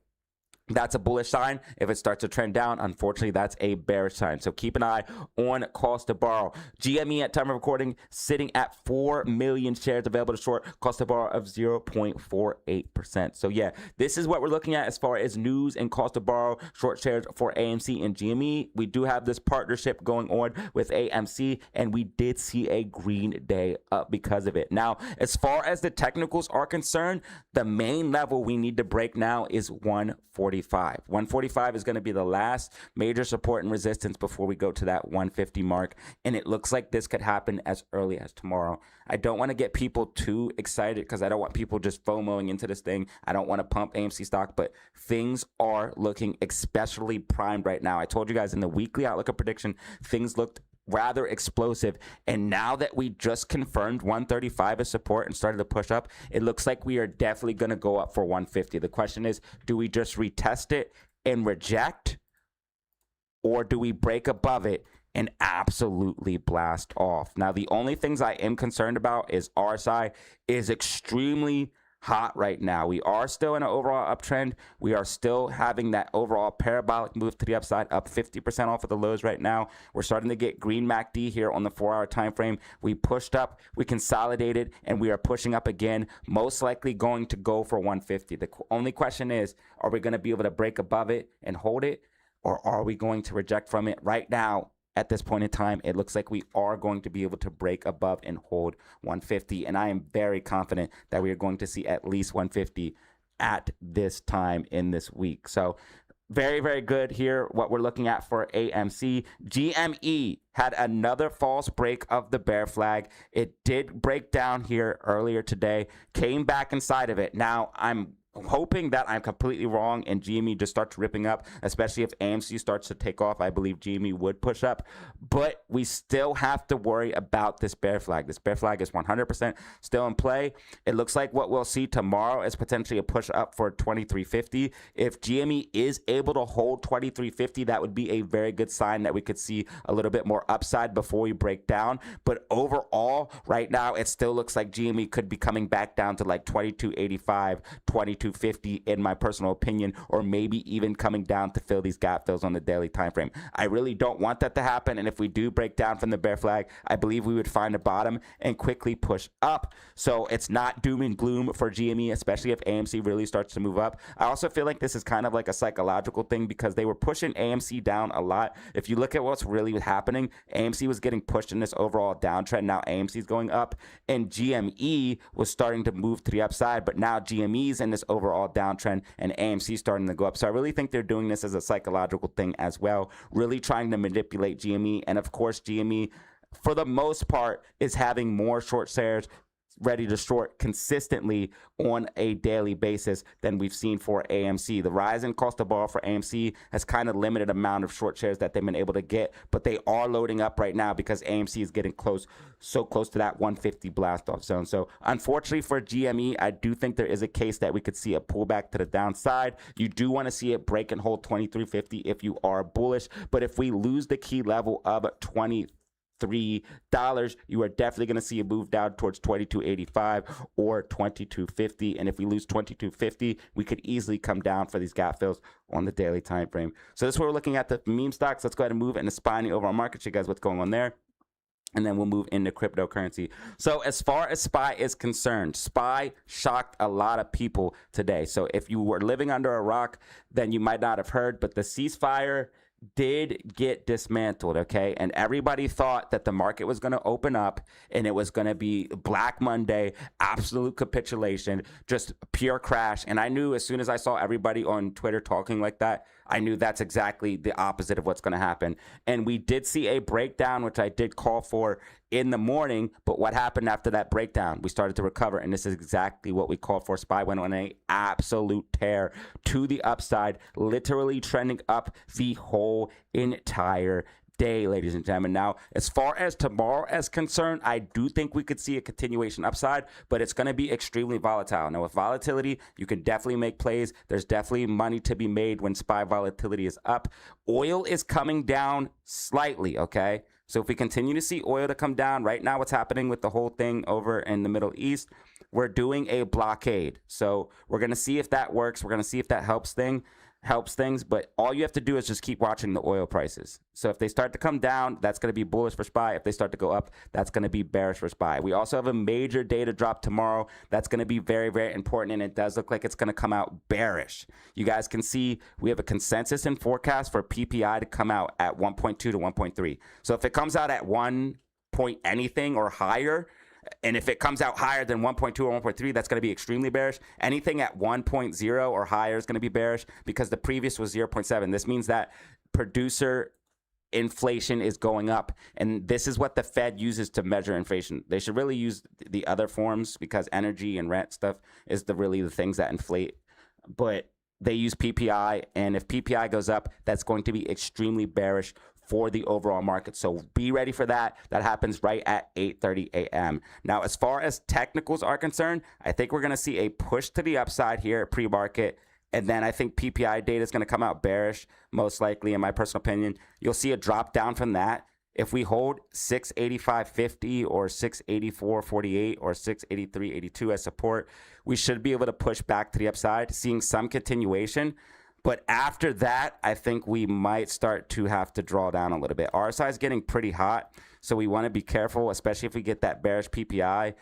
Speaker 2: that's a bullish sign. If it starts to trend down, unfortunately, that's a bearish sign. So keep an eye on cost to borrow. GME at time of recording sitting at 4 million shares available to short, cost to borrow of 0.48%. So yeah, this is what we're looking at as far as news and cost to borrow short shares for AMC and GME. We do have this partnership going on with AMC, and we did see a green day up because of it. Now, as far as the technicals are concerned, the main level we need to break now is 145. 145 is going to be the last major support and resistance before we go to that 150 mark, and it looks like this could happen as early as tomorrow. I don't want to get people too excited because I don't want people just FOMOing into this thing. I don't want to pump AMC stock, but things are looking especially primed right now. I told you guys in the weekly outlook of prediction, things looked rather explosive, and now that we just confirmed 135 as support and started to push up, it looks like we are definitely going to go up for 150. The question is, do we just retest it and reject, or do we break above it and absolutely blast off? Now, the only things I am concerned about is RSI is extremely hot right now. We are still in an overall uptrend. We are still having that overall parabolic move to the upside, up 50% off of the lows right now. We're starting to get green MACD here on the 4-hour time frame. We pushed up, we consolidated, and we are pushing up again, most likely going to go for 150. The only question is, are we going to be able to break above it and hold it, or are we going to reject from it? Right now, at this point in time, it looks like we are going to be able to break above and hold 150, and I am very confident that we are going to see at least 150 at this time in this week. So very, very good here, what we're looking at for AMC. GME had another false break of the bear flag. It did break down here earlier today, came back inside of it. Now, I'm hoping that I'm completely wrong and GME just starts ripping up, especially if AMC starts to take off. I believe GME would push up, but we still have to worry about this bear flag. This bear flag is 100% still in play. It looks like what we'll see tomorrow is potentially a push up for 2350. If GME is able to hold 2350, that would be a very good sign that we could see a little bit more upside before we break down. But overall, right now, it still looks like GME could be coming back down to like 2285, 2250 in my personal opinion, or maybe even coming down to fill these gap fills on the daily time frame. I really don't want that to happen, and if we do break down from the bear flag, I believe we would find a bottom and quickly push up. So it's not doom and gloom for GME, especially if AMC really starts to move up. I also feel like this is kind of like a psychological thing because they were pushing AMC down a lot. If you look at what's really happening, AMC was getting pushed in this overall downtrend. Now AMC is going up, and GME was starting to move to the upside, but now GME's in this overall downtrend and AMC starting to go up. So I really think they're doing this as a psychological thing as well, really trying to manipulate GME. And of course, GME, for the most part, is having more short shares ready to short consistently on a daily basis than we've seen for AMC. The rise in cost of borrow for AMC has kind of limited amount of short shares that they've been able to get, but they are loading up right now because AMC is getting so close to that 150 blast off zone. So unfortunately for GME, I do think there is a case that we could see a pullback to the downside. You do want to see it break and hold 2350 if you are bullish, but if we lose the key level of $23, you are definitely going to see a move down towards 2285 or 2250. And if we lose 2250, we could easily come down for these gap fills on the daily time frame. So this is where we're looking at the meme stocks. Let's go ahead and move into SPY and the overall market. Show you guys what's going on there. And then we'll move into cryptocurrency. So as far as SPY is concerned, SPY shocked a lot of people today. So if you were living under a rock, then you might not have heard, but the ceasefire did get dismantled, okay? And everybody thought that the market was going to open up and it was going to be Black Monday, absolute capitulation, just pure crash. And I knew as soon as I saw everybody on Twitter talking like that, I knew that's exactly the opposite of what's going to happen. And we did see a breakdown, which I did call for in the morning. But what happened after that breakdown? We started to recover, and this is exactly what we called for. SPY went on an absolute tear to the upside, literally trending up the whole entire day, ladies and gentlemen. Now, as far as tomorrow is concerned, I do think we could see a continuation upside, but it's going to be extremely volatile. Now, with volatility, you can definitely make plays. There's definitely money to be made when SPY volatility is up. Oil is coming down slightly, okay? So if we continue to see oil to come down, right now what's happening with the whole thing over in the Middle East, we're doing a blockade. So we're going to see if that works. We're going to see if that helps things, but all you have to do is just keep watching the oil prices. So if they start to come down, that's going to be bullish for SPY. If they start to go up, that's going to be bearish for SPY. We also have a major data drop tomorrow. That's going to be very, very important, and it does look like it's going to come out bearish. You guys can see we have a consensus and forecast for PPI to come out at 1.2 to 1.3. So if it comes out at 1 point anything or higher, and if it comes out higher than 1.2 or 1.3, that's going to be extremely bearish. Anything at 1.0 or higher is going to be bearish because the previous was 0.7. This means that producer inflation is going up, and this is what the Fed uses to measure inflation. They should really use the other forms because energy and rent stuff is really the things that inflate. But they use PPI, and if PPI goes up, that's going to be extremely bearish for the overall market. So be ready for that. That happens right at 8:30 a.m. Now, as far as technicals are concerned, I think we're going to see a push to the upside here at pre-market. And then I think PPI data is going to come out bearish, most likely, in my personal opinion. You'll see a drop down from that. If we hold 685.50 or 684.48 or 683.82 as support, we should be able to push back to the upside, seeing some continuation. But after that, I think we might start to have to draw down a little bit. RSI is getting pretty hot, so we want to be careful, especially if we get that bearish PPI.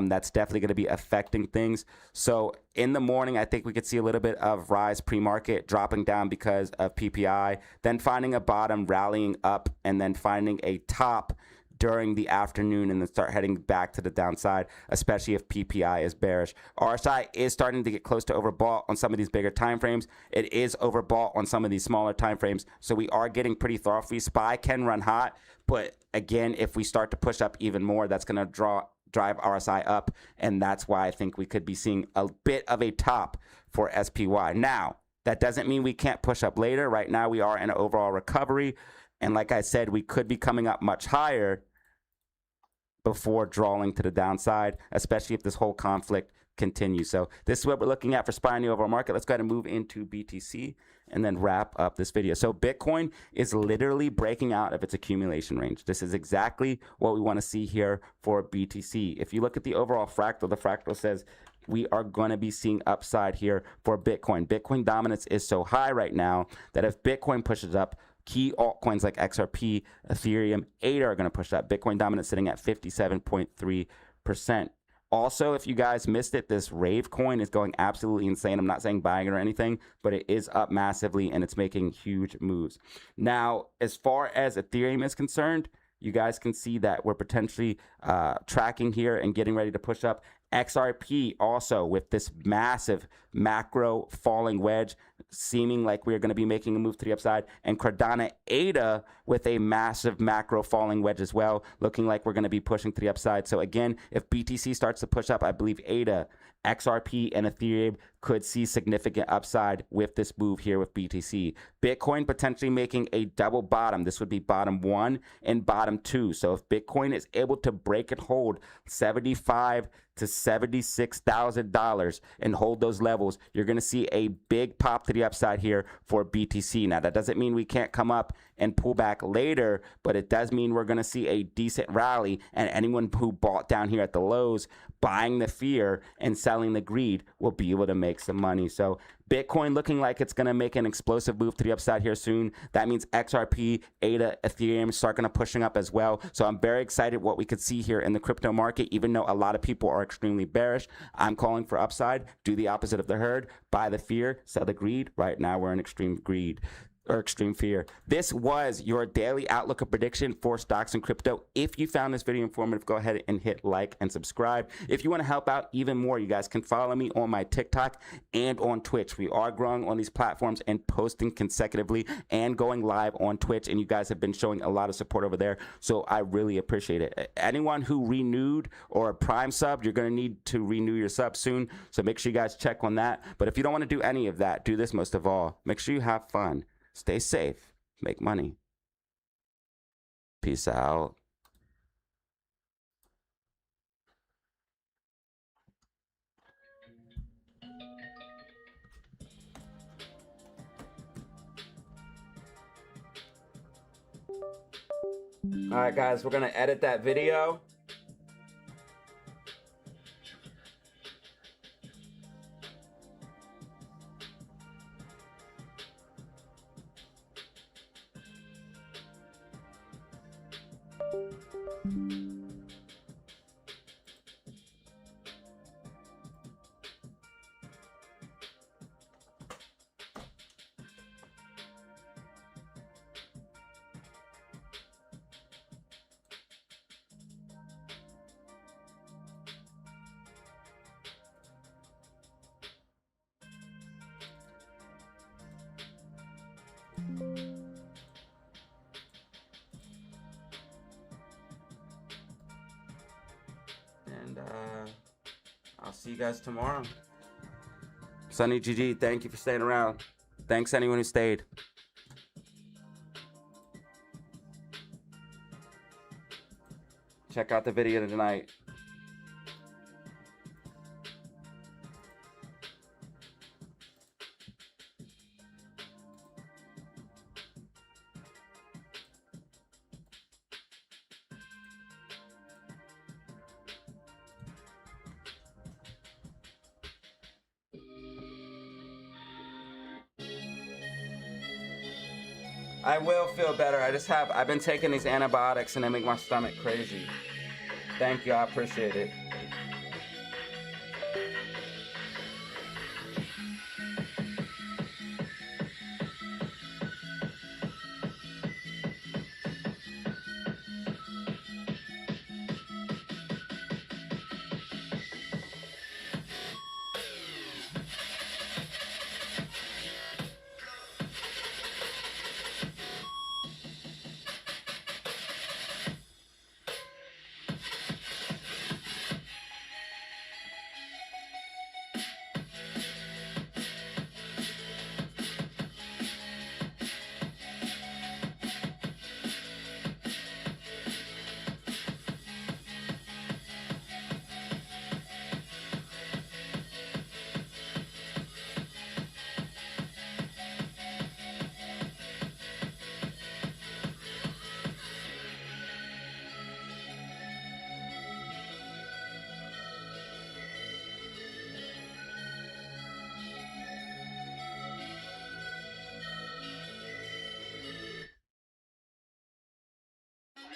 Speaker 2: That's definitely going to be affecting things. So in the morning, I think we could see a little bit of rise pre-market, dropping down because of PPI, then finding a bottom, rallying up, and then finding a top during the afternoon and then start heading back to the downside, especially if PPI is bearish. RSI is starting to get close to overbought on some of these bigger time frames. It is overbought on some of these smaller time frames, so we are getting pretty thoughtful. SPY can run hot, but again, if we start to push up even more, that's going to drive RSI up, and that's why I think we could be seeing a bit of a top for SPY. Now, that doesn't mean we can't push up later. Right now, we are in an overall recovery, and like I said, we could be coming up much higher before drawing to the downside, especially if this whole conflict continues. So this is what we're looking at for SPY in the overall market. Let's go ahead and move into BTC and then wrap up this video. So Bitcoin is literally breaking out of its accumulation range. This is exactly what we want to see here for BTC. If you look at the overall fractal, the fractal says we are going to be seeing upside here for Bitcoin. Bitcoin dominance is so high right now that if Bitcoin pushes up, key altcoins like XRP, Ethereum, ADA are going to push up. Bitcoin dominance sitting at 57.3%. Also, if you guys missed it, this Rave coin is going absolutely insane. I'm not saying buying it or anything, but it is up massively and it's making huge moves. Now, as far as Ethereum is concerned, you guys can see that we're potentially tracking here and getting ready to push up. XRP also with this massive macro falling wedge, seeming like we're going to be making a move to the upside, and Cardano ADA with a massive macro falling wedge as well, looking like we're going to be pushing to the upside. So again, if BTC starts to push up, I believe ADA, XRP, and Ethereum could see significant upside with this move here with BTC. Bitcoin potentially making a double bottom. This would be bottom 1 and bottom 2. So if Bitcoin is able to break and hold $75,000 to $76,000 and hold those levels, you're going to see a big pop to the upside here for BTC. Now, that doesn't mean we can't come up and pull back later, but it does mean we're going to see a decent rally, and anyone who bought down here at the lows, buying the fear and selling the greed, will be able to make some money. So Bitcoin looking like it's going to make an explosive move to the upside here soon. That means XRP, ADA, Ethereum start going to pushing up as well. So I'm very excited what we could see here in the crypto market, even though a lot of people are extremely bearish. I'm calling for upside. Do the opposite of the herd. Buy the fear, sell the greed. Right now we're in extreme greed or extreme fear. This was your daily outlook of prediction for stocks and crypto. If you found this video informative, go ahead and hit like and subscribe. If you want to help out even more, you guys can follow me on my TikTok and on Twitch. We are growing on these platforms and posting consecutively and going live on Twitch, and you guys have been showing a lot of support over there, so I really appreciate it. Anyone who renewed or a Prime sub, you're going to need to renew your sub soon, so make sure you guys check on that. But if you don't want to do any of that, do this most of all. Make sure you have fun. Stay safe, make money. Peace out. All right, guys, we're going to edit that video. And I'll see you guys tomorrow. Sunny GG, thank you for staying around. Thanks anyone who stayed. Check out the video tonight. I will feel better. I've been taking these antibiotics and they make my stomach crazy. Thank you, I appreciate it.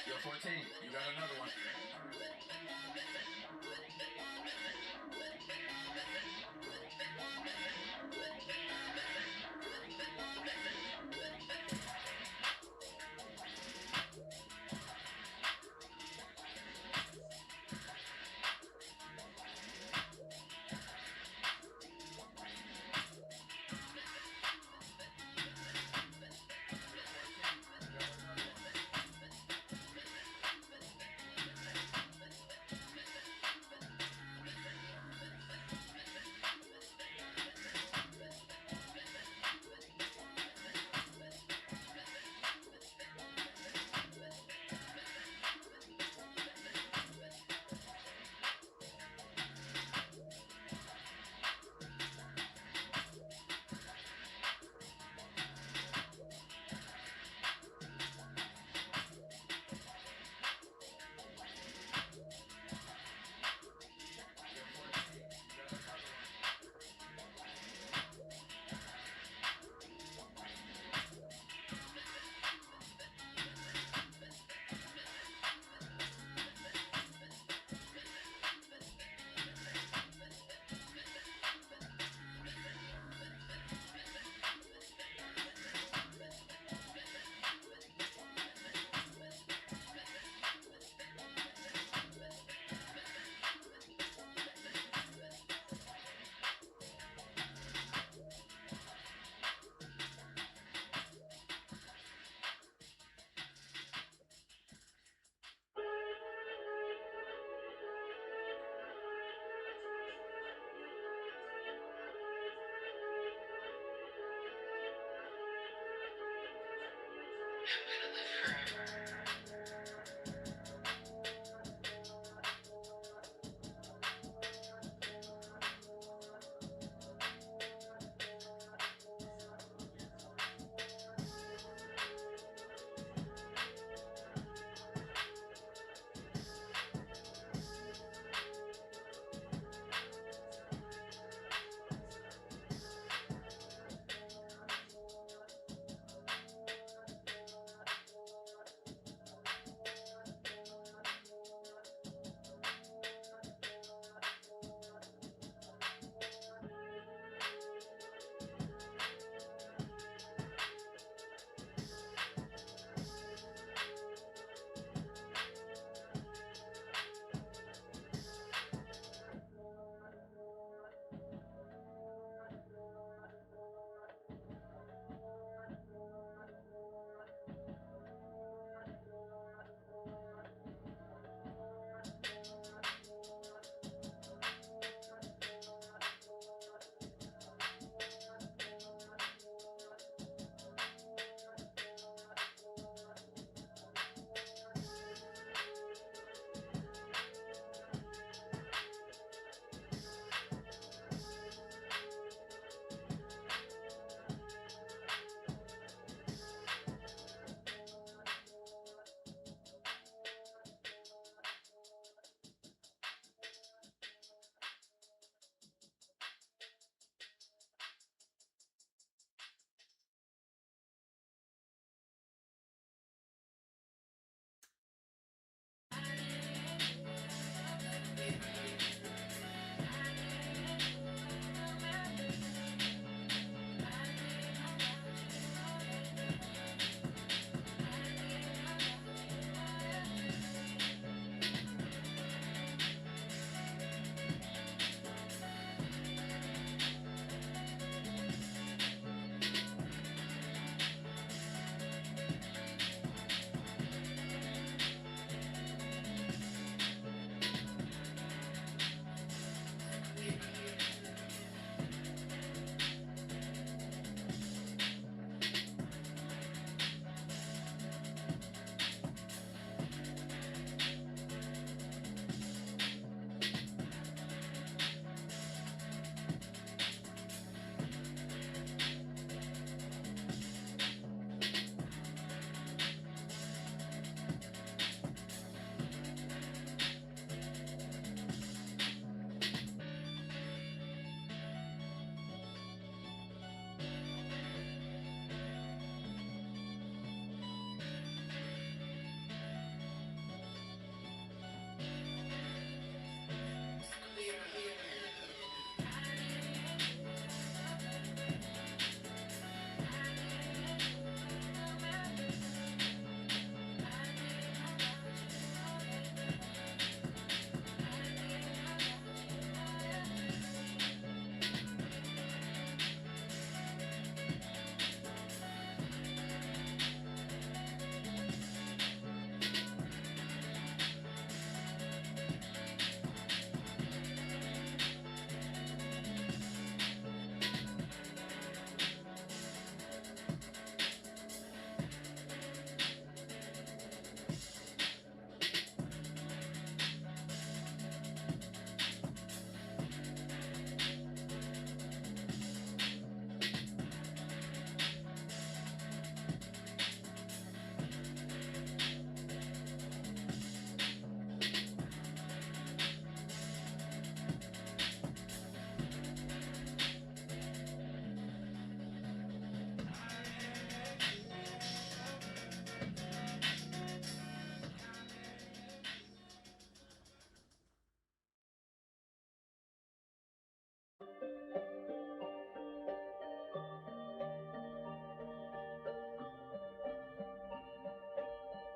Speaker 6: You're 14. You got another one.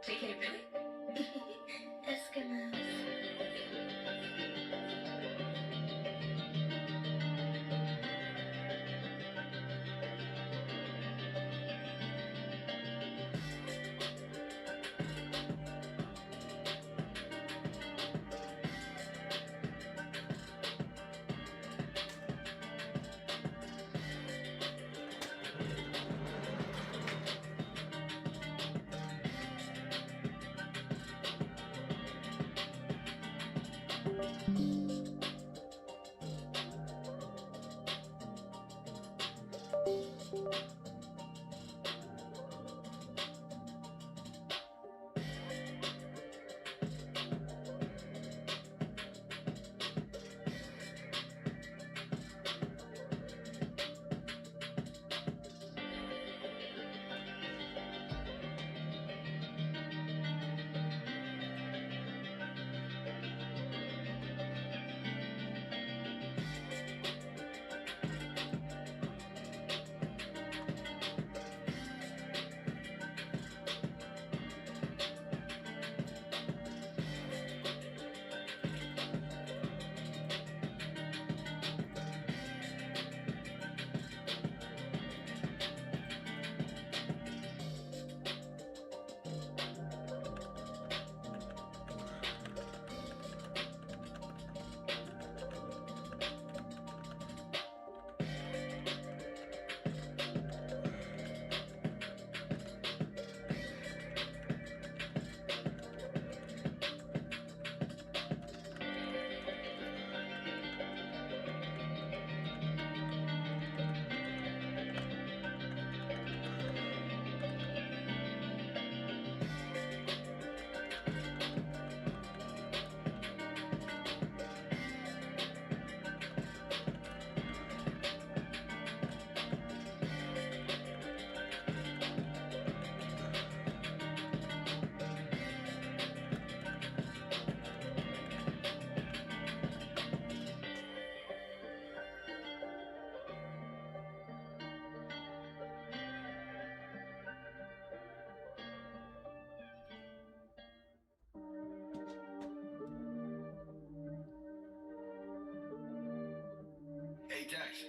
Speaker 5: JK, really? Eskimos.
Speaker 6: Hey, Dex.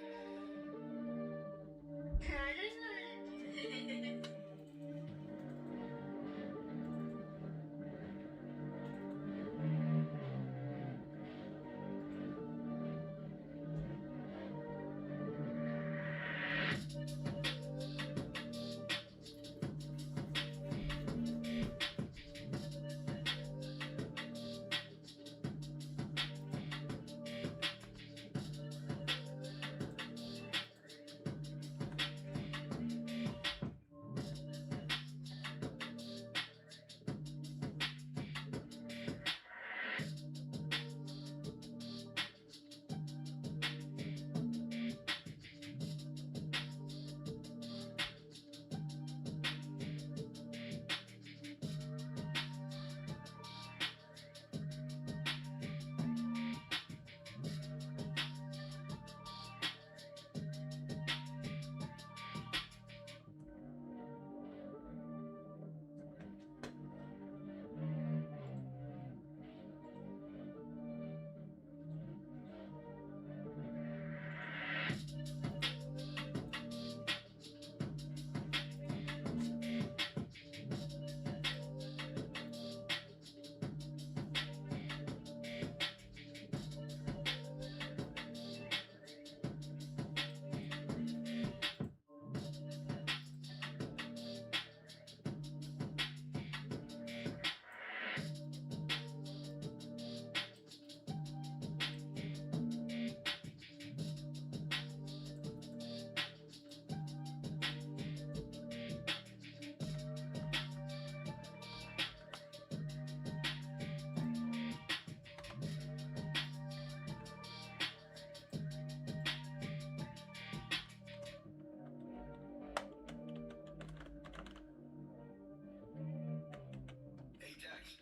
Speaker 6: Hey, Dex.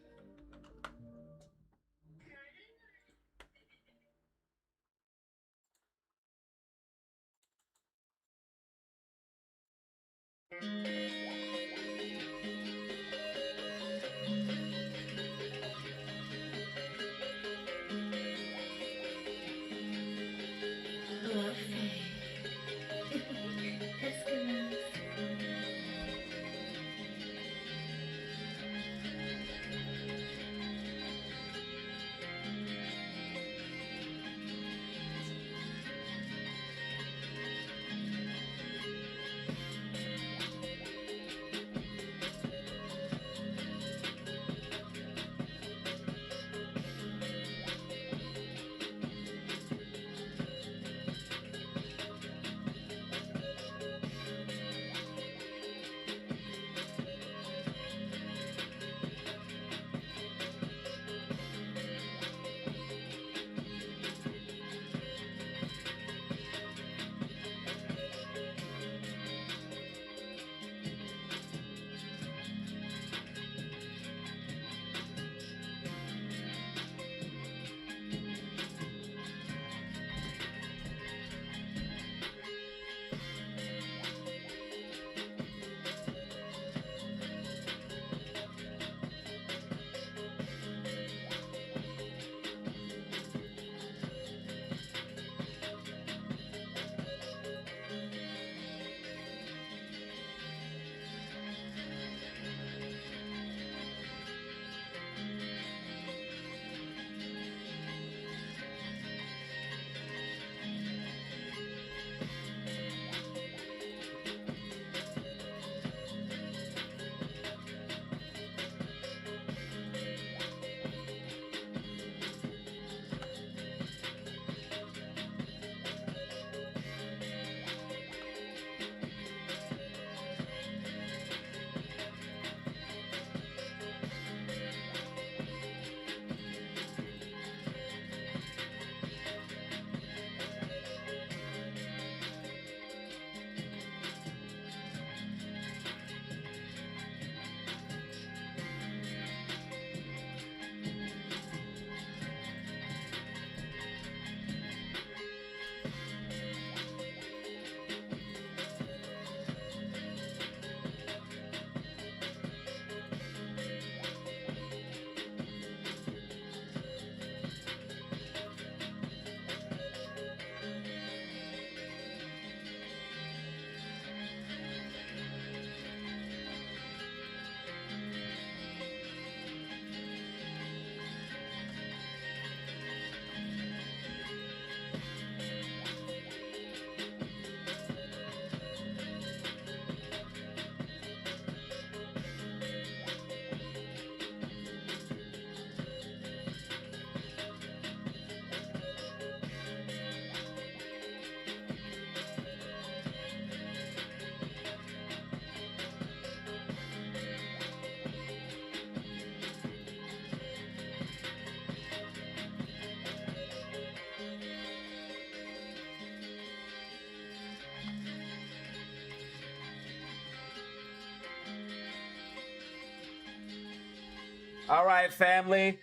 Speaker 2: All right, family.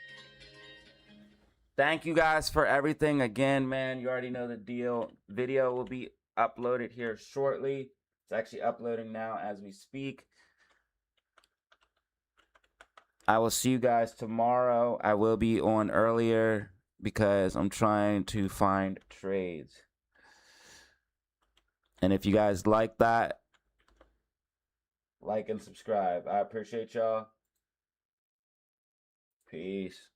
Speaker 2: Thank you guys for everything. Again, man, you already know the deal. Video will be uploaded here shortly. It's actually uploading now as we speak. I will see you guys tomorrow. I will be on earlier because I'm trying to find trades. And if you guys like that, like and subscribe. I appreciate y'all. Peace.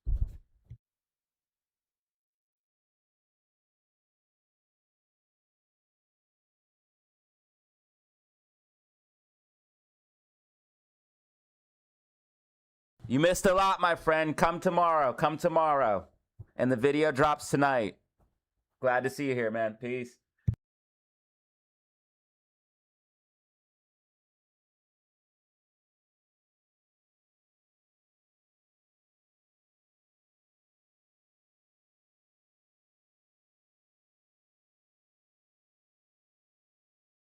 Speaker 2: You missed a lot, my friend. Come tomorrow. Come tomorrow. And the video drops tonight. Glad to see you here, man. Peace.